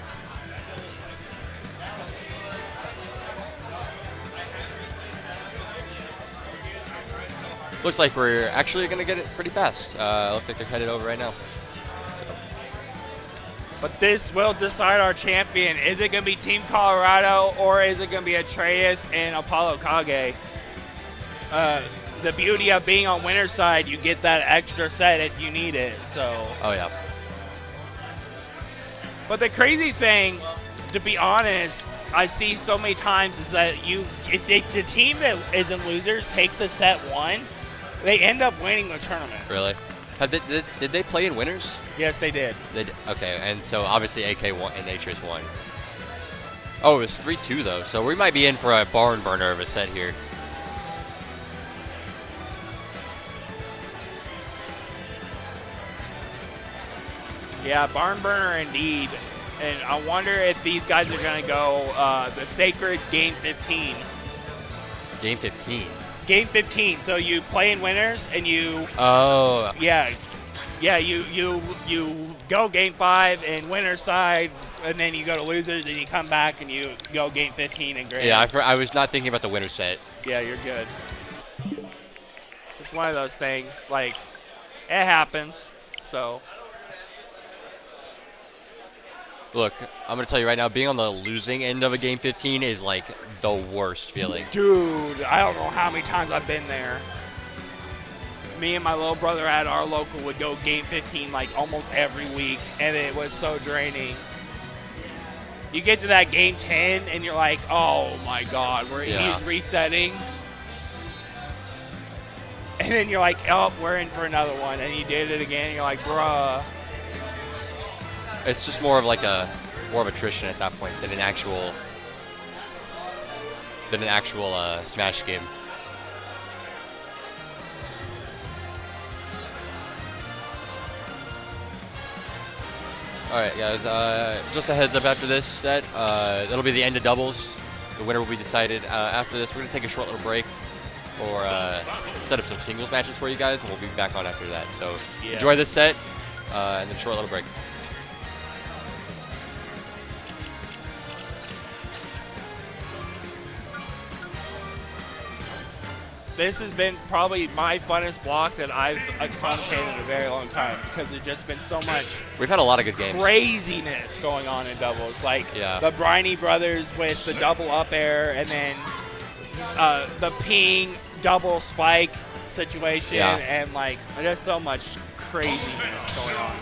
Looks like we're actually going to get it pretty fast. Looks like they're headed over right now. So. But this will decide our champion. Is it going to be Team Colorado or is it going to be Atreus and ApolloKage? The beauty of being on winner's side, you get that extra set if you need it. So. Oh, yeah. But the crazy thing, to be honest, I see so many times is that if the team that is in losers takes the set one, they end up winning the tournament. Really? Did they play in winners? Yes, they did. Okay, and so obviously AK won and Atreus won. Oh, it was 3-2 though, so we might be in for a barn burner of a set here. Yeah, barn burner indeed. And I wonder if these guys are going to go the sacred game 15. Game 15? Game 15. So you play in winners and you... Oh. Yeah. Yeah, you go game 5 in winner's side, and then you go to losers, and you come back and you go game 15 in grand. Yeah, I was not thinking about the winner set. Yeah, you're good. It's one of those things, like, it happens, so... Look, I'm going to tell you right now, being on the losing end of a Game 15 is like the worst feeling. Dude, I don't know how many times I've been there. Me and my little brother at our local would go Game 15 like almost every week, and it was so draining. You get to that Game 10, and you're like, oh my God, he's resetting. And then you're like, oh, we're in for another one, and you did it again, and you're like, bruh. It's just more of attrition at that point than an actual Smash game. All right, guys. Just a heads up after this set. That'll be the end of doubles. The winner will be decided after this. We're gonna take a short little break, or set up some singles matches for you guys, and we'll be back on after that. So enjoy this set, and then a short little break. This has been probably my funnest block that I've commentated in a very long time because there's just been so much. We've had a lot of good games. Craziness going on in doubles, like Yeah. the Briny brothers with the double up air, and then the Ping double spike situation, Yeah. and like there's so much craziness going on.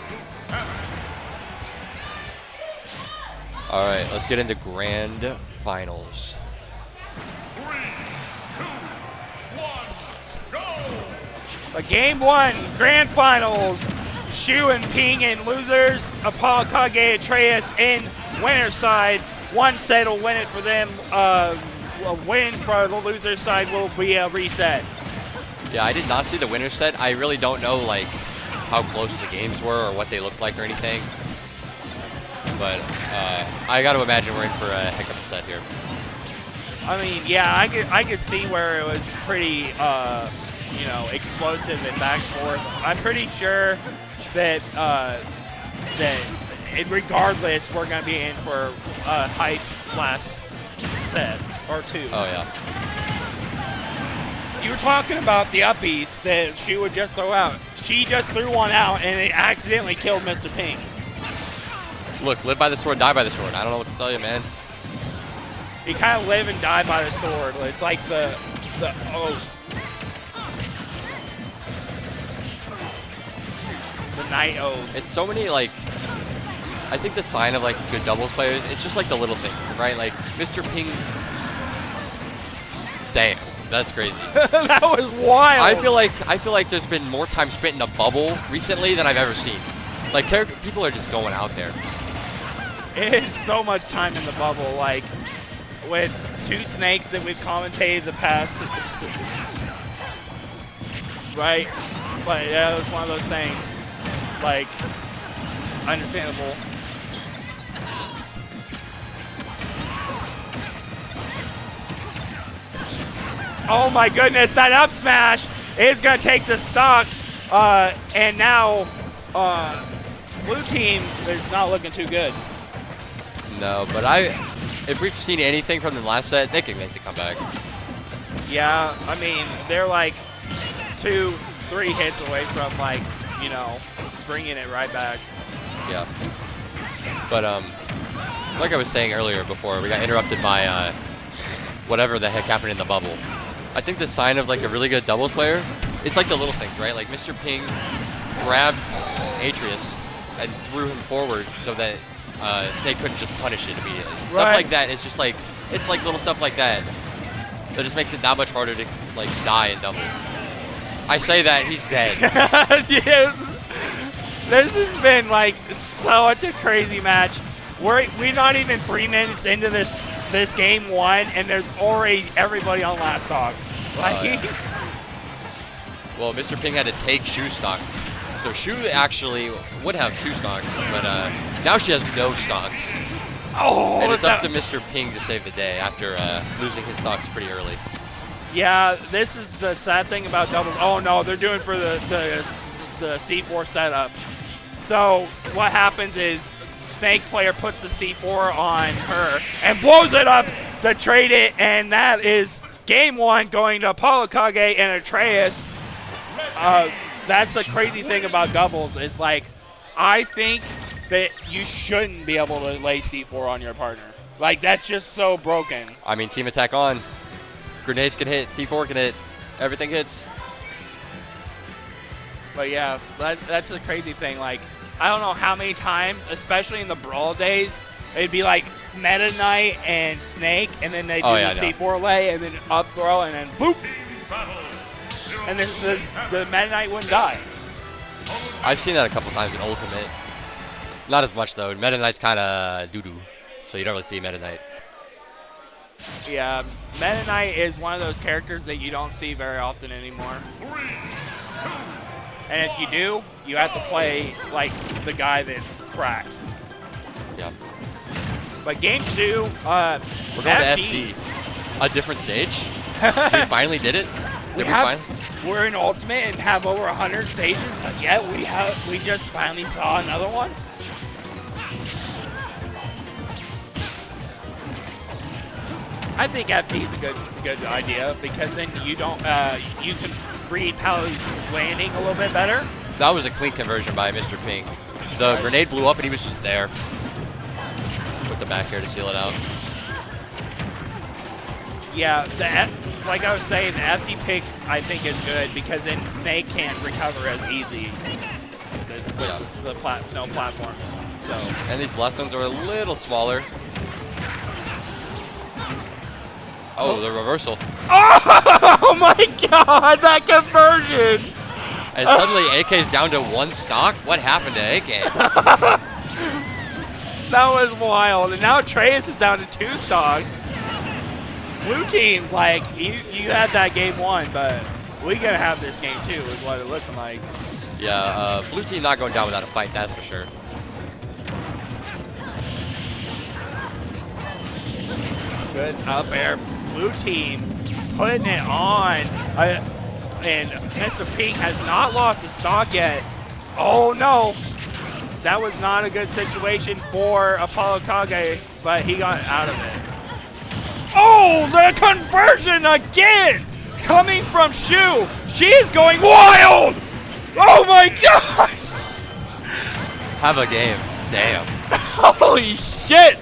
All right, let's get into grand finals. But game one, grand finals, Shu and Ping in losers, ApolloKage, Atreus in winner's side. One set will win it for them. A win for the loser side will be a reset. Yeah, I did not see the winner's set. I really don't know like how close the games were or what they looked like or anything. But I got to imagine we're in for a heck of a set here. I mean, yeah, I could see where it was pretty, you know, explosive and back and forth. I'm pretty sure that regardless, we're gonna be in for a hype last set or two. Oh yeah. You were talking about the upbeats that she would just throw out. She just threw one out and it accidentally killed Mr. Ping. Look, live by the sword, die by the sword. I don't know what to tell you, man. You kind of live and die by the sword. It's like the night oath. It's so many like. I think the sign of like good doubles players, it's just like the little things, right? Like Mr. Ping. Damn, that's crazy. That was wild. I feel like there's been more time spent in a bubble recently than I've ever seen. Like people are just going out there. It is so much time in the bubble. Like with two snakes that we've commentated the past, right? But yeah, it was one of those things. Like, understandable. Oh my goodness, that up smash is gonna take the stock, and now blue team is not looking too good. No, but if we've seen anything from the last set, they can make the comeback. Yeah, I mean, they're like 2-3 hits away from like, you know, bringing it right back. Yeah. But like I was saying earlier before, we got interrupted by whatever the heck happened in the bubble. I think the sign of like a really good doubles player, it's like the little things, right? Like Mr. Ping grabbed Atreus and threw him forward so that Snake couldn't just punish it immediately. Right. Stuff like that. It's just like, it's like little stuff like that that just makes it that much harder to like die in doubles. I say that, he's dead. Yeah. This has been like such a crazy match. We're not even 3 minutes into this game one, and there's already everybody on last dog. Like, yeah. Well, Mr. Ping had to take Shu stock. So Shu actually would have 2 stocks, but now she has no stocks. Oh, and it's up to Mr. Ping to save the day after losing his stocks pretty early. Yeah, this is the sad thing about doubles. Oh no, they're doing for the C4 setup. So what happens is Snake player puts the C4 on her and blows it up to trade it, and that is game one going to ApolloKage and Atreus. That's the crazy thing about doubles. Is like, I think that you shouldn't be able to lay C4 on your partner. Like, that's just so broken. I mean, team attack on. Grenades can hit, C4 can hit, everything hits. But yeah, that's the crazy thing. Like, I don't know how many times, especially in the Brawl days, it'd be like Meta Knight and Snake, and then they do the C4 lay, and then up throw, and then boop. And then the Meta Knight wouldn't die. I've seen that a couple times in Ultimate. Not as much though. Meta Knight's kind of doo-doo, so you don't really see Meta Knight. Yeah, Meta Knight is one of those characters that you don't see very often anymore. And if you do, you have to play like the guy that's cracked. But game 2, we're going to FD. A different stage? We finally did it? We're in Ultimate and have over 100 stages, but yet we just finally saw another one. I think FD is a good idea because then you don't you can read how he's landing a little bit better. That was a clean conversion by Mr.Ping. The grenade blew up and he was just there. With the back air to seal it out. Yeah, like I was saying, the FD pick I think is good because then they can't recover as easy. The no platforms. So. And these blessings are a little smaller. Oh, the reversal. Oh my god, that conversion! And suddenly AK's down to 1 stock? What happened to AK? That was wild. And now Atreus is down to 2 stocks. Blue team's like, you had that game 1, but we gotta have this game 2 is what it looks like. Yeah, blue team not going down without a fight, that's for sure. Good up air. Blue team putting it on. And Mr.Ping has not lost a stock yet. Oh no. That was not a good situation for ApolloKage, but he got out of it. Oh, the conversion again! Coming from Shu. She is going wild! Oh my god! Have a game. Damn. Holy shit!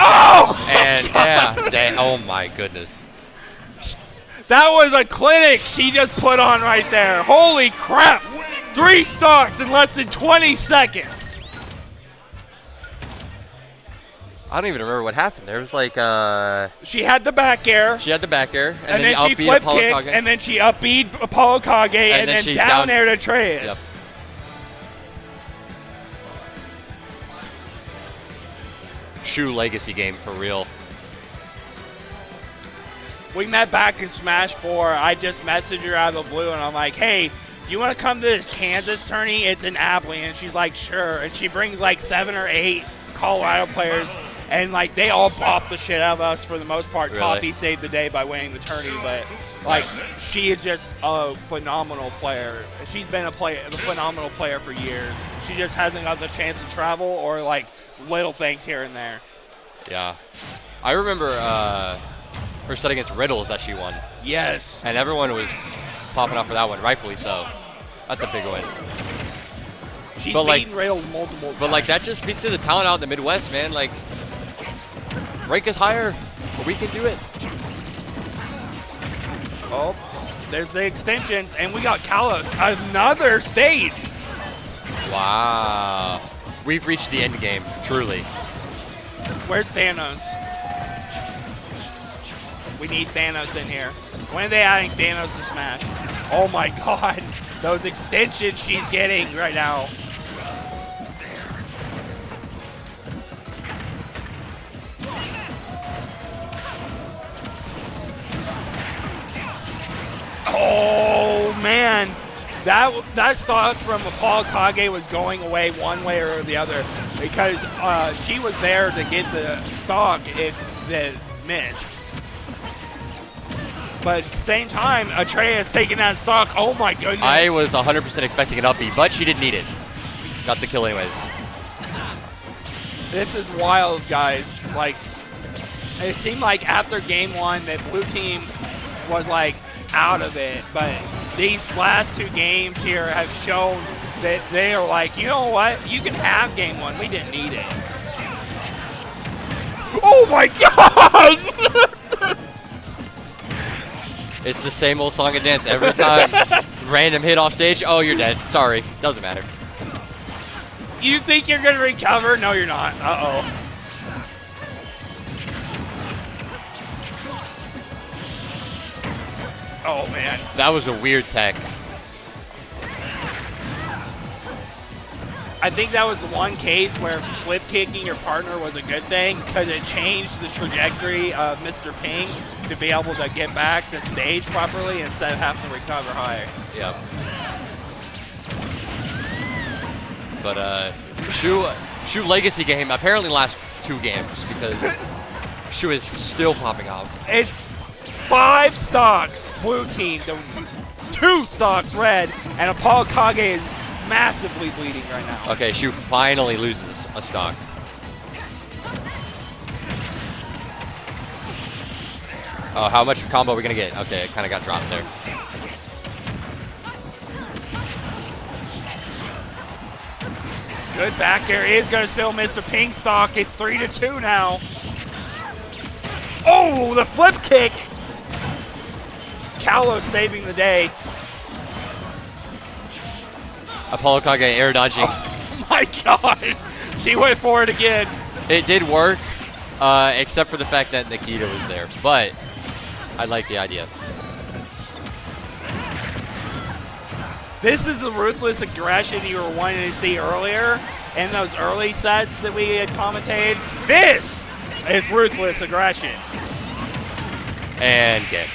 Oh! And yeah, oh my goodness. That was a clinic she just put on right there. Holy crap! 3 stocks in less than 20 seconds. I don't even remember what happened. There was like she had the back air. She had the back air, and then she flip kicked, and then she upbeat ApolloKage, and then down aired Atreus. Yep. Shu legacy game for real. We met back in Smash 4. I just messaged her out of the blue, and I'm like, hey, do you want to come to this Kansas tourney? It's in Abilene. And she's like, sure. And she brings like 7 or 8 Colorado players, and like they all bop the shit out of us for the most part. Really? Toffee saved the day by winning the tourney, but like she is just a phenomenal player. She's been a phenomenal player for years. She just hasn't got the chance to travel or like little things here and there. Yeah. I remember her set against Riddles that she won. Yes. And everyone was popping off for that one, rightfully so. That's a big win. She's beaten Riddles multiple times. But like that just speaks to the talent out in the Midwest, man. Like rank is higher, but we can do it. Oh, there's the extensions, and we got Kalos, another stage. Wow. We've reached the end game, truly. Where's Thanos? We need Thanos in here. When are they adding Thanos to Smash? Oh my god, those extensions she's getting right now. Oh man, that stock from ApolloKage was going away one way or the other because she was there to get the stock if the missed. But at the same time, Atreus taking that stock. Oh my goodness! I was 100% expecting an up B, but she didn't need it. Got the kill anyways. This is wild, guys. Like, it seemed like after game 1 that blue team was like out of it, but these last 2 games here have shown that they are like, you know what? You can have game 1. We didn't need it. Oh my god! It's the same old song and dance every time. Random hit off stage. Oh, you're dead. Sorry. Doesn't matter. You think you're going to recover? No, you're not. Uh-oh. Oh, man. That was a weird tech. I think that was the one case where flip kicking your partner was a good thing because it changed the trajectory of Mr.Ping to be able to get back to stage properly instead of having to recover higher. Yeah. But Shu Legacy game apparently lasts 2 games because Shu is still popping off. It's 5 stocks blue team, 2 stocks red, and ApolloKage is massively bleeding right now. Okay, Shu finally loses a stock. Oh, how much combo are we gonna get? Okay, it kind of got dropped there. Good back air is going to steal Mr.Ping stock. It's 3-2 now. Oh, the flip kick. Kalos saving the day. ApolloKage air dodging. Oh my god. She went for it again. It did work, except for the fact that Nikita was there. But I like the idea. This is the ruthless aggression you were wanting to see earlier in those early sets that we had commentated. This is ruthless aggression. And game.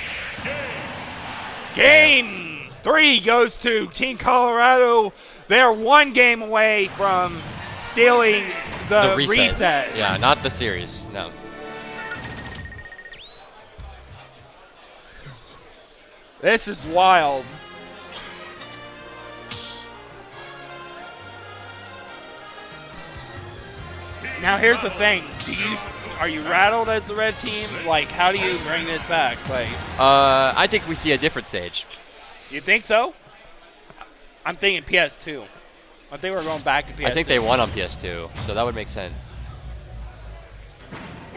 Game 3 goes to Team Colorado. They're 1 game away from sealing the reset. Yeah, not the series. No. This is wild. Now here's the thing. Are you rattled as the red team? Like, how do you bring this back? Like, I think we see a different stage. You think so? I'm thinking PS2. I think we're going back to PS2. I think they won on PS2, so that would make sense.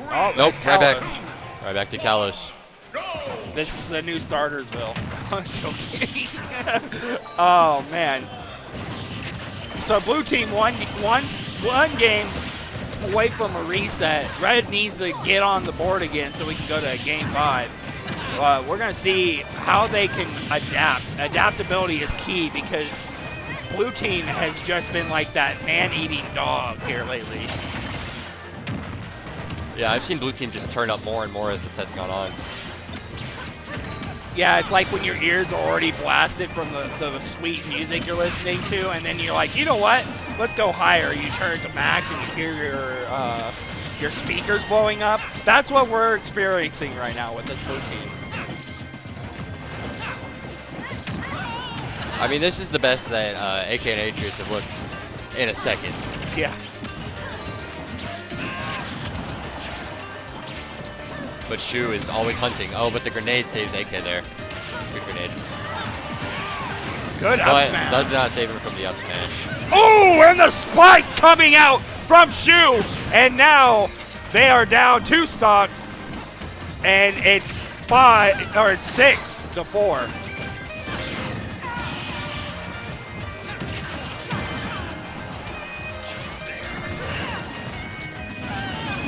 Oh, nope, right back. Kalos. Right back to Kalos. This is the new Startersville. I'm joking. Oh, man. So blue team one game away from a reset. Red needs to get on the board again so we can go to game 5. We're going to see how they can adapt. Adaptability is key because blue team has just been like that man-eating dog here lately. Yeah, I've seen blue team just turn up more and more as the set's gone on. Yeah, it's like when your ears are already blasted from the sweet music you're listening to, and then you're like, you know what? Let's go higher. You turn it to max, and you hear your speakers blowing up. That's what we're experiencing right now with this blue team. I mean, this is the best that AK and Atreus have looked in a second. Yeah. But Shu is always hunting. Oh, but the grenade saves AK there. Good grenade. Good up smash. Does not save him from the up smash. Oh, and the spike coming out from Shu. And now they are down 2 stocks. And it's 6-4.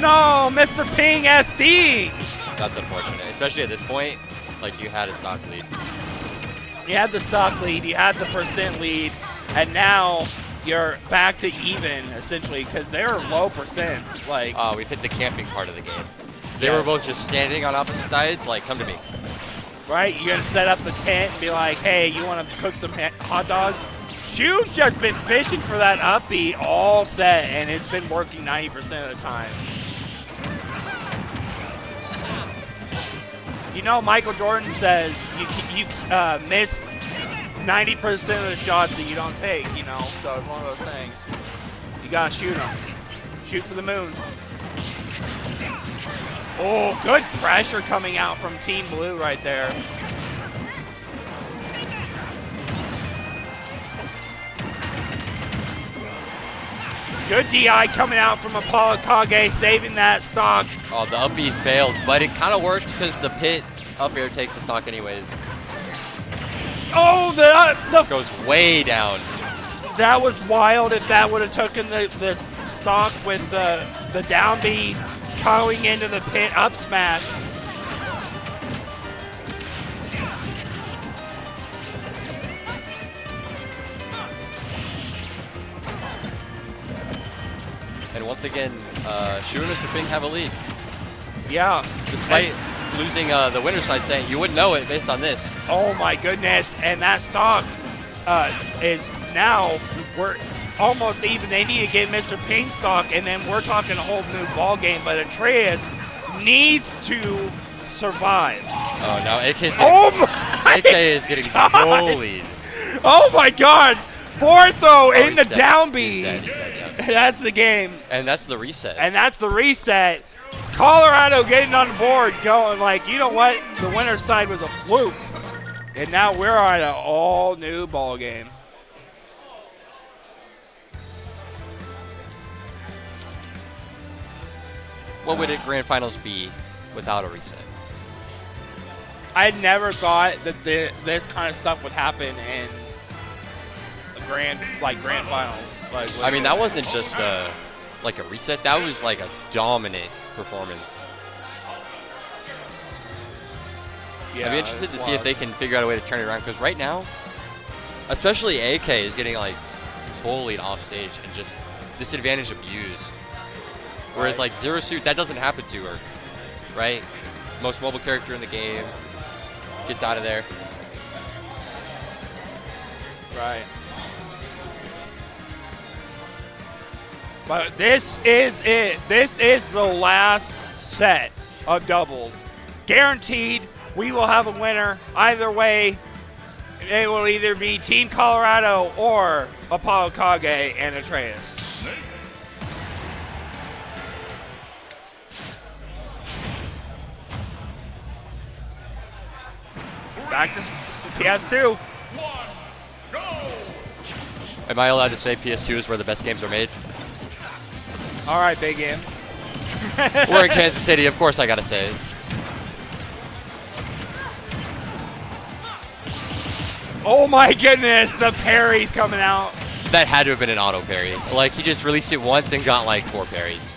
No, Mr.Ping SD. That's unfortunate, especially at this point. Like, you had a stock lead. You had the stock lead, you had the percent lead, and now you're back to even, essentially, because they're low percents. Like, we've hit the camping part of the game. They were both just standing on opposite sides, like, come to me. Right? You're going to set up the tent and be like, hey, you want to cook some hot dogs? Shu's just been fishing for that up B all set, and it's been working 90% of the time. You know, Michael Jordan says you miss 90% of the shots that you don't take, you know, so it's one of those things. You gotta shoot them. Shoot for the moon. Oh, good pressure coming out from Team Blue right there. Good DI coming out from ApolloKage, saving that stock. Oh, the up B failed, but it kind of worked because the pit up air takes the stock anyways. Oh, the goes way down. That was wild if that would have taken the stock with the down B going into the pit up smash. And once again, Shu and Mr.Ping have a lead. Yeah. Despite losing the winner's side saying you wouldn't know it based on this. Oh my goodness, and that stock is now, almost even. They need to get Mr.Ping stock, and then we're talking a whole new ball game. But Atreus needs to survive. Oh, no. AK's getting, my AK is getting bullied. Oh, my God. Forward throw in the he's dead. down He's B. dead, he's dead, yeah. That's the game. And that's the reset. And that's the reset. Colorado getting on the board, going like, you know what? The winner's side was a fluke. And now we're on an all-new ball game. What would it grand finals be without a reset? I never thought that this kind of stuff would happen in the grand finals. Like, I mean, that wasn't just like a reset. That was like a dominant performance. Yeah, I'd be interested to see if they can figure out a way to turn it around, because right now, especially AK is getting like bullied off stage and just disadvantage abused. Whereas like Zero Suit, that doesn't happen to her, right? Most mobile character in the game gets out of there. Right. But this is it. This is the last set of doubles. Guaranteed we will have a winner. Either way, it will either be Team Colorado or ApolloKage and Atreus. Back to PS2. Am I allowed to say PS2 is where the best games are made? All right, big game. We're in Kansas City, of course I gotta say it. Oh my goodness, the parry's coming out. That had to have been an auto parry. Like, he just released it once and got like 4 parries.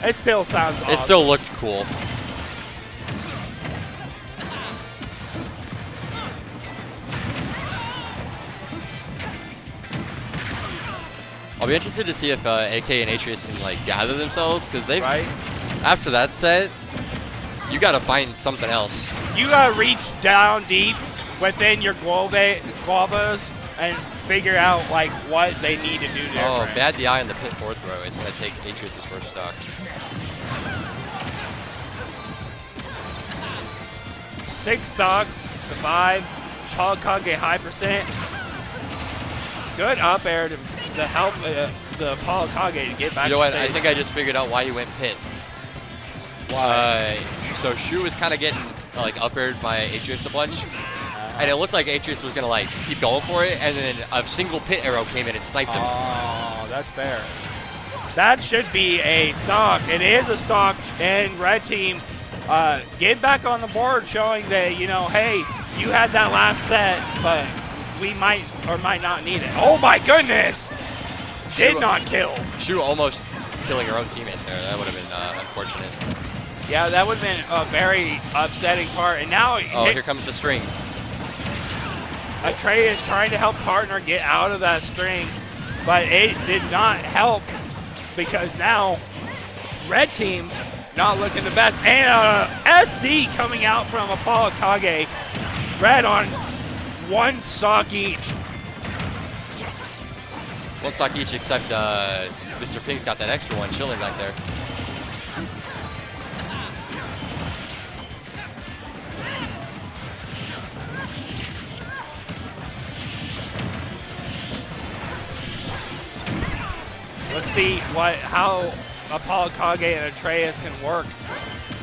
It still sounds awesome. It still looked cool. I'll be interested to see if AK and Atreus can like gather themselves, because they've after that set, you gotta find something else. You gotta reach down deep within your guavas and figure out like what they need to do different. Oh, bad DI on the pit forward throw. It's gonna take Atreus' first stock. 6 stocks to 5. ApolloKage high percent. Good up air to help the ApolloKage to get back. You know to what? stage. I think I just figured out why he went pit. So Shu was kind of getting like up aired by Atreus a bunch, and it looked like Atreus was gonna like keep going for it, and then a single pit arrow came in and sniped him. Oh, that's fair. That should be a stock. It is a stock, and red team get back on the board, showing that, you know, hey, you had that last set, but we might or might not need it. Oh my goodness! Did not kill. Shu almost killing her own teammate there. That would have been unfortunate. Yeah, that would have been a very upsetting part. And now here comes the string. Atreus trying to help partner get out of that string, but it did not help, because now red team not looking the best. And SD coming out from ApolloKage. Red on 1 stock each. 1 stock each, except Mr. Ping's got that extra one chilling back there. Let's see how ApolloKage and Atreus can work,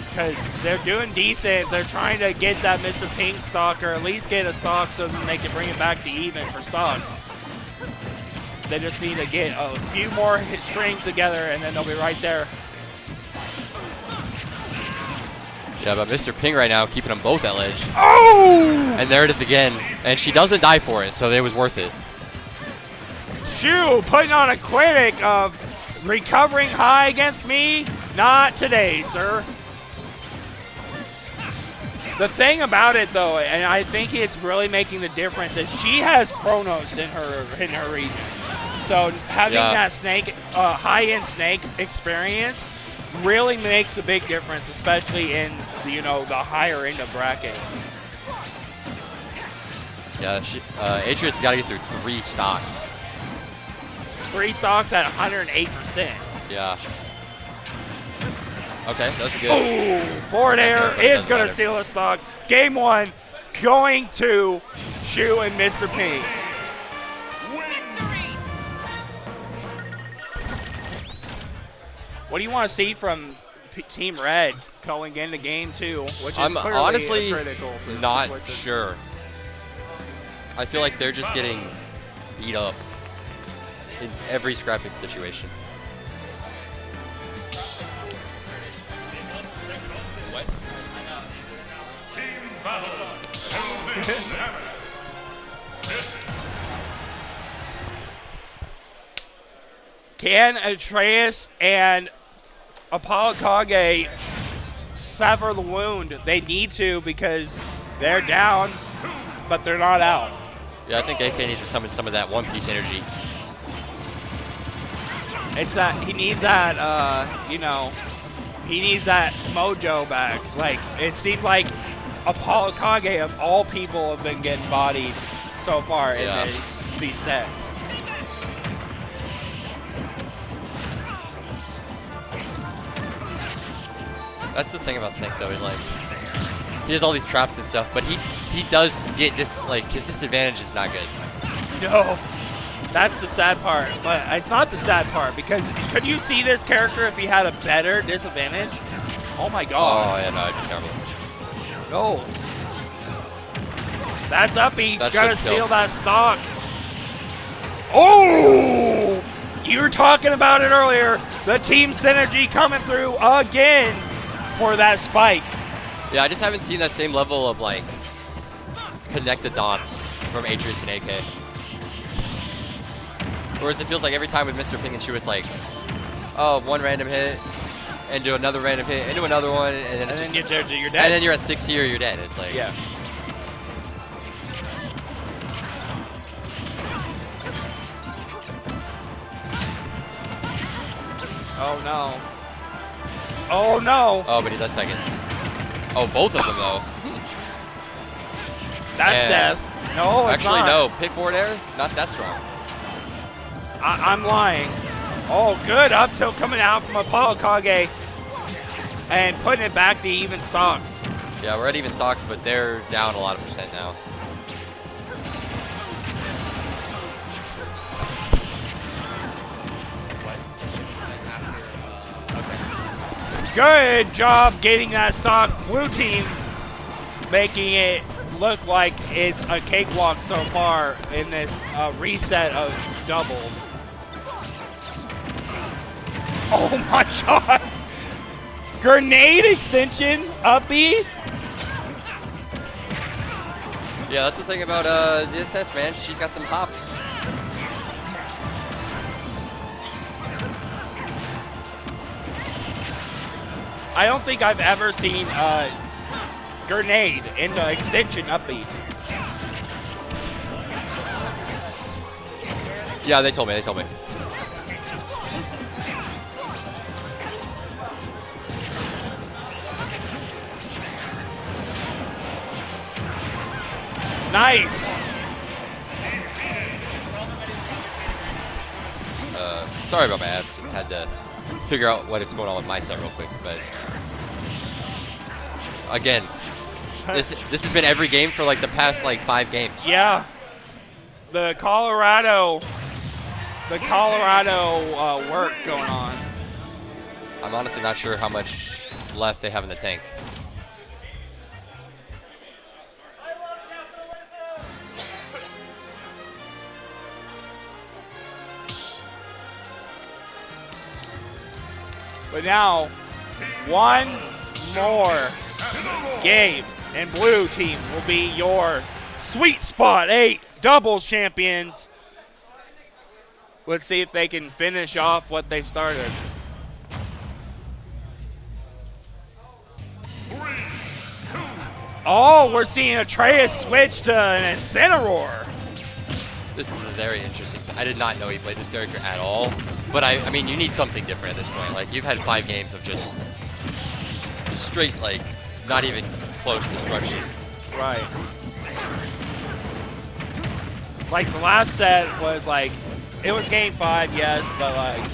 because they're doing decent. They're trying to get that Mr. Ping stock, or at least get a stock, so then they can bring it back to even for stocks. They just need to get a few more strings together, and then they'll be right there. Yeah, but Mr. Ping right now keeping them both at ledge. Oh! And there it is again. And she doesn't die for it, so it was worth it. Shu putting on a clinic of recovering high against me. Not today, sir. The thing about it, though, and I think it's really making the difference, is she has Chronos in her region. So having that snake, high-end snake experience really makes a big difference, especially in the higher end of bracket. Yeah, Atreus got to get through 3 stocks. 3 stocks at 108%. Yeah. Okay, that was a good. Oh, forward air is going to steal a stock. Game 1 going to Shu and Mr.Ping. What do you want to see from Team Red going into Game 2, which is I'm clearly honestly critical for not Glizzard? sure. I feel like they're just getting beat up in every scrapping situation. What? Can Atreus and ApolloKage sever the wound? They need to because they're down, but they're not out. Yeah, I think AK needs to summon some of that One Piece energy. It's that he needs that, you know, he needs that mojo back. Like, it seems like ApolloKage of all people have been getting bodied so far in these sets. That's the thing about Snake though, is like he has all these traps and stuff, but he does get his disadvantage is not good. No, that's the sad part. But it's not the sad part because could you see this character if he had a better disadvantage? Oh my god. Oh yeah, no, it'd be terrible. No. That's up. He's That gonna should kill. steal that stock. Oh! You were talking about it earlier. The team synergy coming through again for that spike. Yeah, I just haven't seen that same level of like connect the dots from Atreus and AK. Whereas it feels like every time with Mr.Ping and Shu, it's like, oh, one random hit, and do another random hit, and do another one, and then it's just, you're dead. And then you're at 60 or you're dead. It's like, yeah. Oh no. Oh no. Oh, but he does take it. Oh, both of them though. That's death. No, it's actually, not. no. Pit forward air, not that strong. I'm lying. Oh, good up tilt coming out from ApolloKage and putting it back to even stocks. Yeah, we're at even stocks, but they're down a lot of percent now. Good job getting that stock. Blue team making it look like it's a cakewalk so far in this reset of doubles. Oh my god. Grenade extension, up B. Yeah, that's the thing about ZSS, man. She's got them hops. I don't think I've ever seen grenade into extension up B. Yeah, they told me. Nice. Sorry about my absence. Had to figure out what's going on with my set real quick, but again, this has been every game for like the past like 5 games. Yeah, the Colorado work going on. I'm honestly not sure how much left they have in the tank. But now, one more game, and blue team will be your Sweet Spot 8 doubles champions. Let's see if they can finish off what they started. Oh, we're seeing Atreus switch to an Incineroar. This is very interesting. I did not know he played this character at all. But I mean, you need something different at this point. Like, you've had 5 games of just straight, like, not even close destruction. Right. Like, the last set was, like, it was game 5, yes, but like,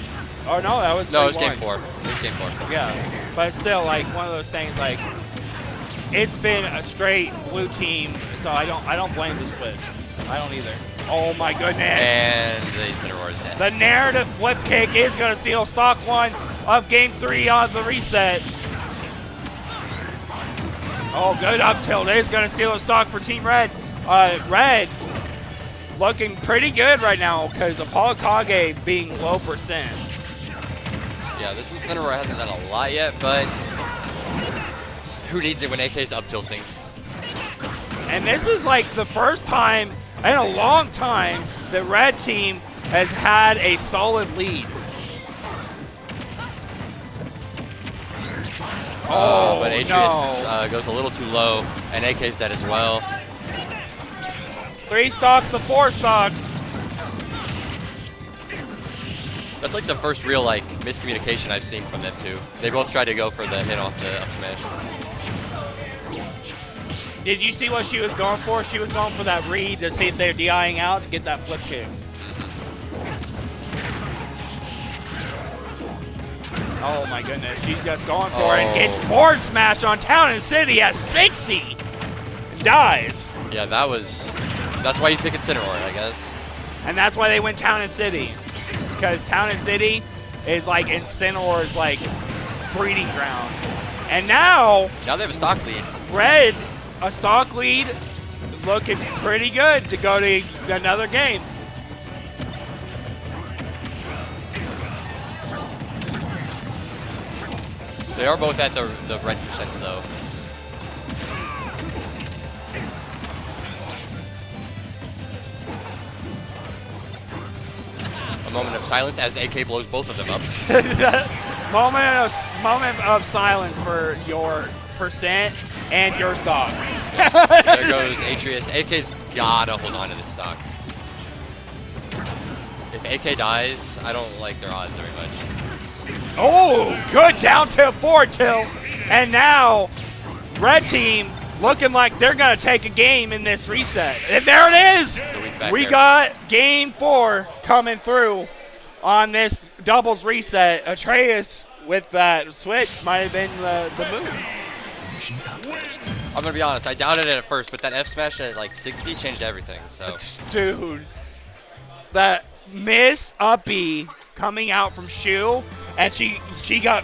oh no, that was No, it was 3-1. game 4. It was game 4. Yeah, but still, like one of those things. Like, it's been a straight blue team, so I don't blame the Switch. I don't either. Oh my goodness! And the Incineroar is dead. The narrative flip kick is going to seal stock 1 of game 3 on the reset. Oh, good up tilt. It is going to seal a stock for Team Red. Red looking pretty good right now because ApolloKage being low percent. Yeah, this Incineroar hasn't done a lot yet, but who needs it when AK's up tilting? And this is like the first time in a long time the red team has had a solid lead. But Atreus goes a little too low, and AK's dead as well. 3 stocks to 4 stocks. That's like the first real like miscommunication I've seen from them two. They both tried to go for the hit off the up smash. Did you see what she was going for? She was going for that read to see if they're DIing out to get that flip kick. Oh my goodness, she's just going for it and gets forward smash on Town and City at 60 and dies. Yeah, that's why you pick Incineroar, I guess. And that's why they went Town and City. Because Town and City is like Incineroar's like breeding ground. And now they have a stock lead. Red, a stock lead, looking pretty good to go to another game. They are both at the red percents though. A moment of silence as AK blows both of them up. moment of silence for your percent and your stock. There goes Atreus. AK's gotta hold on to this stock. If AK dies, I don't like their odds very much. Oh, good down tilt, forward tilt. And now, red team looking like they're going to take a game in this reset. And there it is. We got game 4 coming through on this doubles reset. Atreus with that switch might have been the move. I'm going to be honest, I doubted it at first, but that F smash at like 60 changed everything. So, dude, that miss up B coming out from Shu, and she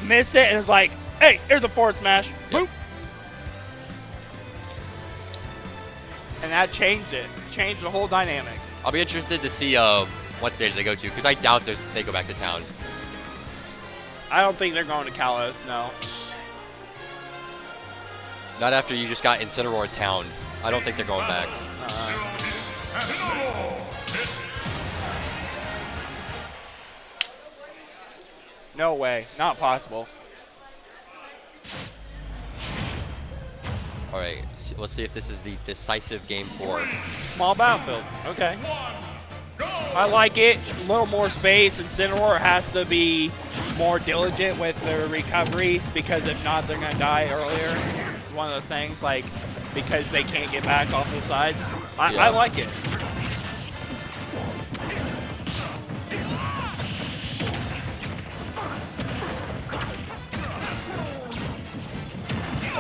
missed it and was like, hey, here's a forward smash. Boop. And that changed it. Changed the whole dynamic. I'll be interested to see what stage they go to, because I doubt they go back to Town. I don't think they're going to Kalos, no. Not after you just got Incineroar Town. I don't think they're going back. No way. Not possible. All right, let's see if this is the decisive game 4. Small battlefield. Okay. I like it. A little more space. Incineroar has to be more diligent with their recoveries, because if not, they're going to die earlier. One of those things, like, because they can't get back off the sides. I like it.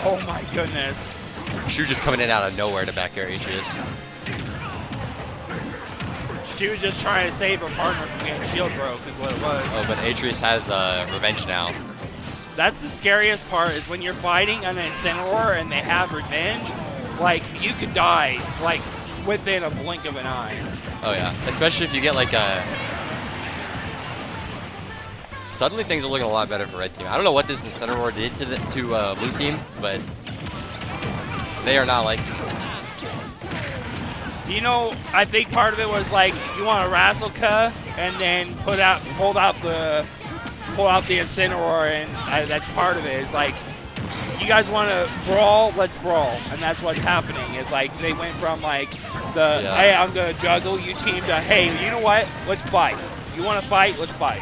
Oh my goodness. Shu just coming in out of nowhere to back air Atreus. She was just trying to save her partner from getting shield broke is what it was. Oh, but Atreus has revenge now. That's the scariest part, is when you're fighting an Incineroar and they have revenge, like, you could die, like, within a blink of an eye. Oh yeah, especially if you get like a... Suddenly things are looking a lot better for red team. I don't know what this Incineroar did to blue team, but they are not liking it. You know, I think part of it was like, you want to Razzle-Ka and then pull out the Incineroar, and that's part of it. It's like, you guys want to brawl, let's brawl, and that's what's happening. It's like they went from like hey, I'm gonna juggle you team to, hey, you know what? Let's fight. You want to fight? Let's fight.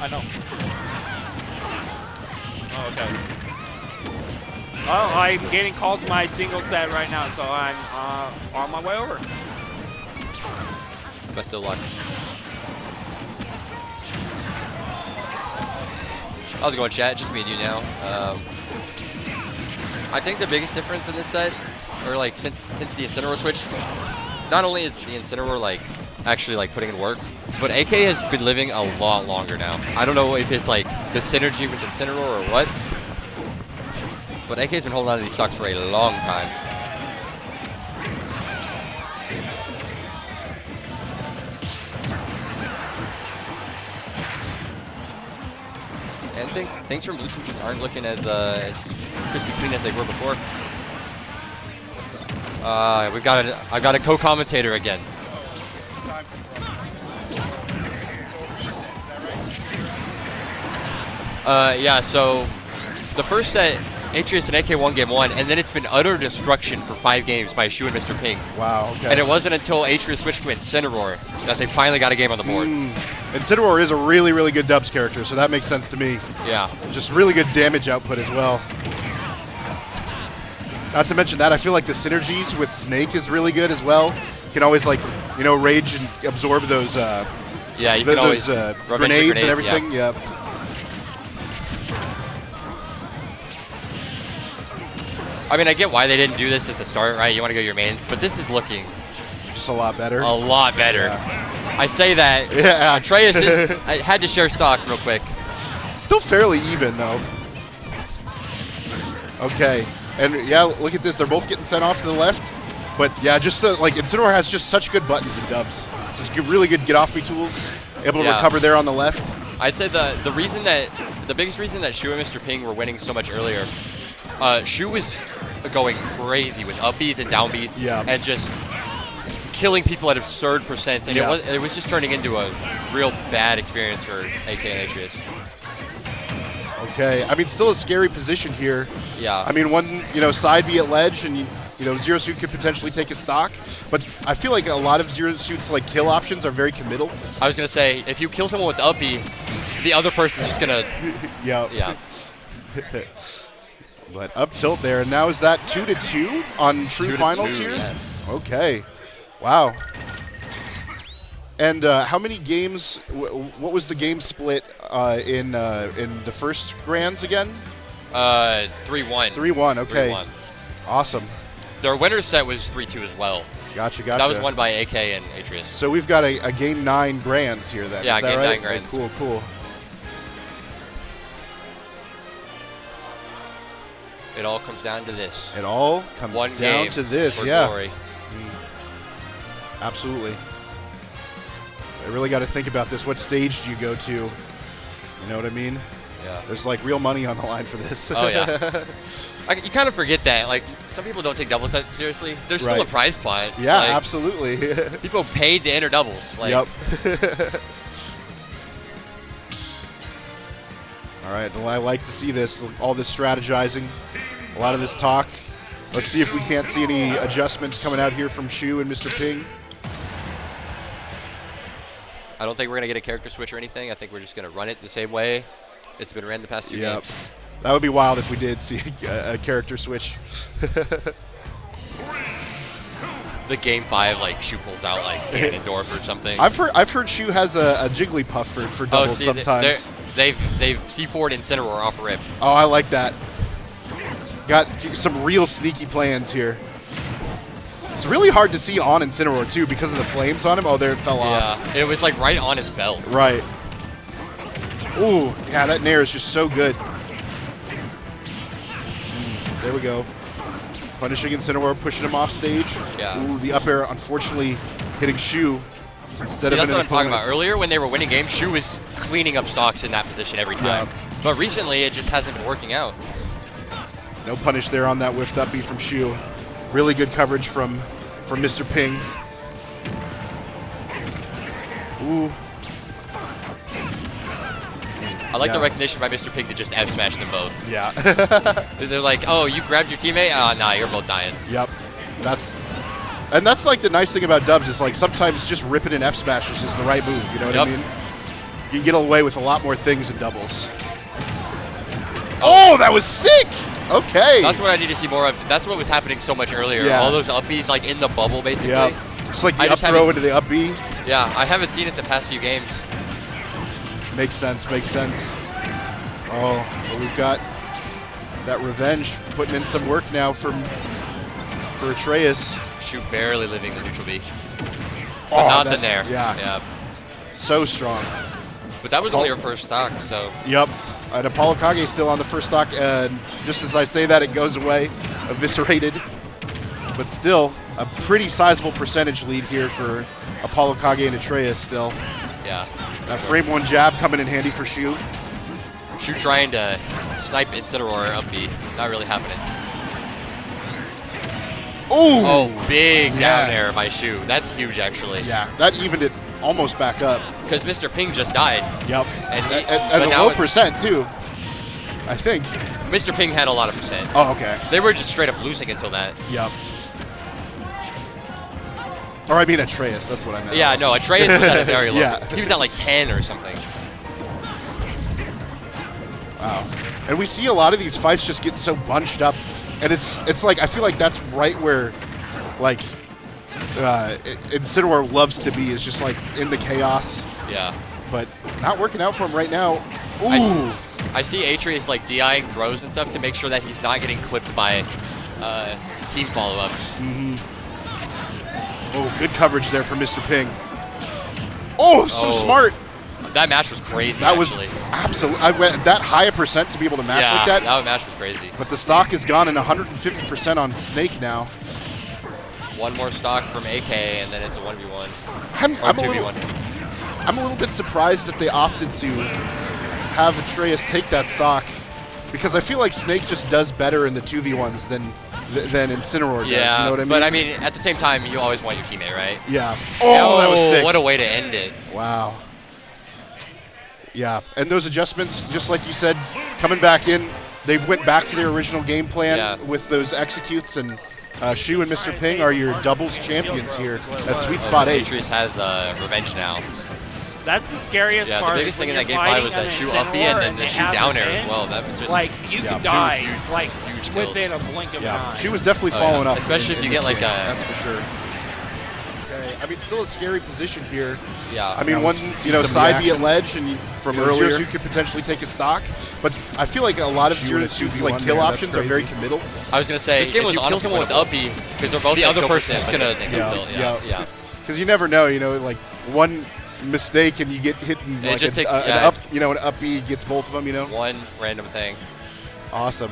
I know. Oh, okay. Oh, I'm getting called to my single set right now, so I'm on my way over. Best of luck. How's it going, chat? Just me and you now. I think the biggest difference in this set, or like since the Incineroar switch, not only is the Incineroar like actually like putting in work, but AK has been living a lot longer now. I don't know if it's like the synergy with Incineroar or what, but AK's been holding on to these stocks for a long time. And things from Bluetooth just aren't looking as crispy clean as they were before. I've got a co-commentator again. Yeah, so the first set, Atreus and AK won game 1, and then it's been utter destruction for 5 games by Shu and Mr.Ping. Wow, okay. And it wasn't until Atreus switched to Incineroar that they finally got a game on the board. Incineroar is a really, really good dubs character, so that makes sense to me. Yeah. Just really good damage output as well. Not to mention that, I feel like the synergies with Snake is really good as well. You can always, like, you know, rage and absorb those yeah, you can always grenades and everything. Yeah. Yep. I mean, I get why they didn't do this at the start, right? You want to go your mains, but this is looking just a lot better. A lot better. Yeah. I say that. Yeah. Atreus I had to share stock real quick. Still fairly even though. Okay, and yeah, look at this. They're both getting sent off to the left, but yeah, just the like Incineroar has just such good buttons and dubs. Just really good get off me tools. Able to recover there on the left. I'd say the biggest reason that Shu and Mr.Ping were winning so much earlier. Shu was going crazy with up Bs and down Bs and just killing people at absurd percents, and it was just turning into a real bad experience for AK and Atreus. Okay, I mean, still a scary position here. Yeah. I mean, one side B at ledge, and you know Zero Suit could potentially take a stock, but I feel like a lot of Zero Suit's like kill options are very committal. I was gonna say, if you kill someone with up B, the other person's just gonna. Yeah. But up tilt there, and now is that 2-2 on true finals here? Yes. Okay, wow. And how many games? What was the game split in the first grands again? 3-1. 3-1. Okay. 3-1. Awesome. Their winner's set was 3-2 as well. Gotcha. That was won by AK and Atreus. So we've got a game 9 grands here then. Yeah, is that game right? 9 grands. Oh, cool. It all comes down to this. It all comes down to this, yeah. Glory. Absolutely. I really got to think about this. What stage do you go to? You know what I mean? Yeah. There's like real money on the line for this. Oh, yeah. You kind of forget that. Like, some people don't take doubles that seriously. There's still a prize pot. Yeah, like, absolutely. People paid to enter doubles. Like, yep. All right, well, I like to see this, all this strategizing, a lot of this talk. Let's see if we can't see any adjustments coming out here from Shu and Mr.Ping. I don't think we're going to get a character switch or anything. I think we're just going to run it the same way it's been ran the past 2 games. That would be wild if we did see a character switch. The game 5, like, Shu pulls out, like, Ganondorf or something. I've heard Shu has a Jigglypuff for doubles sometimes. They've C4'd Incineroar off rip. Oh, I like that. Got some real sneaky plans here. It's really hard to see on Incineroar, too, because of the flames on him. Oh, there it fell off. Yeah, it was, like, right on his belt. Right. Ooh, yeah, that Nair is just so good. There we go. Punishing Incineroar, pushing him off stage. Yeah. Ooh, the up air, unfortunately, hitting Shu instead of that's an what I'm talking opponent. about. Earlier, when they were winning games, Shu was cleaning up stocks in that position every time. Yeah. But recently, it just hasn't been working out. No punish there on that whiffed up B from Shu. Really good coverage from Mr.Ping. Ooh. I like the recognition by Mr.Ping to just F-smash them both. Yeah. They're like, oh, you grabbed your teammate? Oh, nah, you're both dying. Yep. That's like the nice thing about dubs is like sometimes just ripping in F smashes is the right move. You know what I mean? You can get away with a lot more things in doubles. Oh, that was sick! Okay. That's what I need to see more of. That's what was happening so much earlier. Yeah. All those upbeats like in the bubble, basically. Yep. Just like the up throw into the up B. Yeah, I haven't seen it the past few games. Makes sense, makes sense. Oh, well, we've got that revenge putting in some work now for Atreus. Shu barely living the neutral B. But Oh, not the Nair. Yeah. So strong. But that was only her first stock, so. Yep. And ApolloKage still on the first stock, and just as I say that, it goes away, eviscerated. But still, a pretty sizable percentage lead here for ApolloKage and Atreus still. Yeah. That frame 1 jab coming in handy for Shu. Shu trying to snipe Incineroar up B. Not really happening. Ooh! Oh, big down air by Shu. That's huge, actually. Yeah, that evened it almost back up. Because Mr.Ping just died. Yep. And at a low percent, too, I think. Mr.Ping had a lot of percent. Oh, okay. They were just straight up losing until that. Yep. Or I mean Atreus, that's what I meant. Yeah, no, Atreus was at a very low. Yeah. He was at like 10 or something. Wow. And we see a lot of these fights just get so bunched up. And it's like, I feel like that's right where, like, Incineroar loves to be, is just like in the chaos. Yeah. But not working out for him right now. Ooh. I see Atreus like DIing throws and stuff to make sure that he's not getting clipped by team follow-ups. Oh, good coverage there for Mr.Ping. Oh, so smart. That match was crazy. That actually. was absolutely. I went that high a percent to be able to match like that. Yeah, that match was crazy. But the stock has gone in 150% on Snake now. One more stock from AK, and then it's a 1v1. I'm a little bit surprised that they opted to have Atreus take that stock, because I feel like Snake just does better in the 2v1s than Incineroar does. Yeah, You know what I mean? but I mean, at the same time, you always want your teammate, right? Yeah. Oh, that was sick. What a way to end it. Wow. Yeah, and those adjustments, just like you said, coming back in, they went back to their original game plan with those executes, and Shu and Mr.Ping are your doubles champions here at Sweet Spot 8. Atreus has revenge now. That's the scariest part. Yeah, the biggest thing in that game fight was that Shu up B and then the Shu down air as well. That was just like you could die huge within a blink of an eye. She was definitely following up. Especially if you get like that's for sure. Okay, I mean, still a scary position here. Yeah. I mean, one, side B at ledge, and from earlier, you could potentially take a stock. But I feel like a lot of Suit's like kill options are very committal. I was gonna say this game was honestly with up B because they're both the other person is gonna yeah. Because you never know, like one mistake and you get hit in like an up, an up B gets both of them, One random thing. Awesome.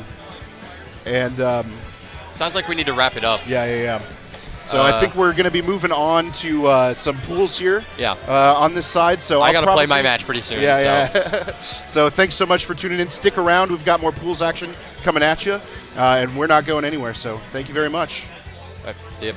And sounds like we need to wrap it up. Yeah. So I think we're going to be moving on to some pools here. Yeah. On this side. So I got to play my match pretty soon. Yeah. So thanks so much for tuning in. Stick around. We've got more pools action coming at you, and we're not going anywhere. So thank you very much. All right. See you.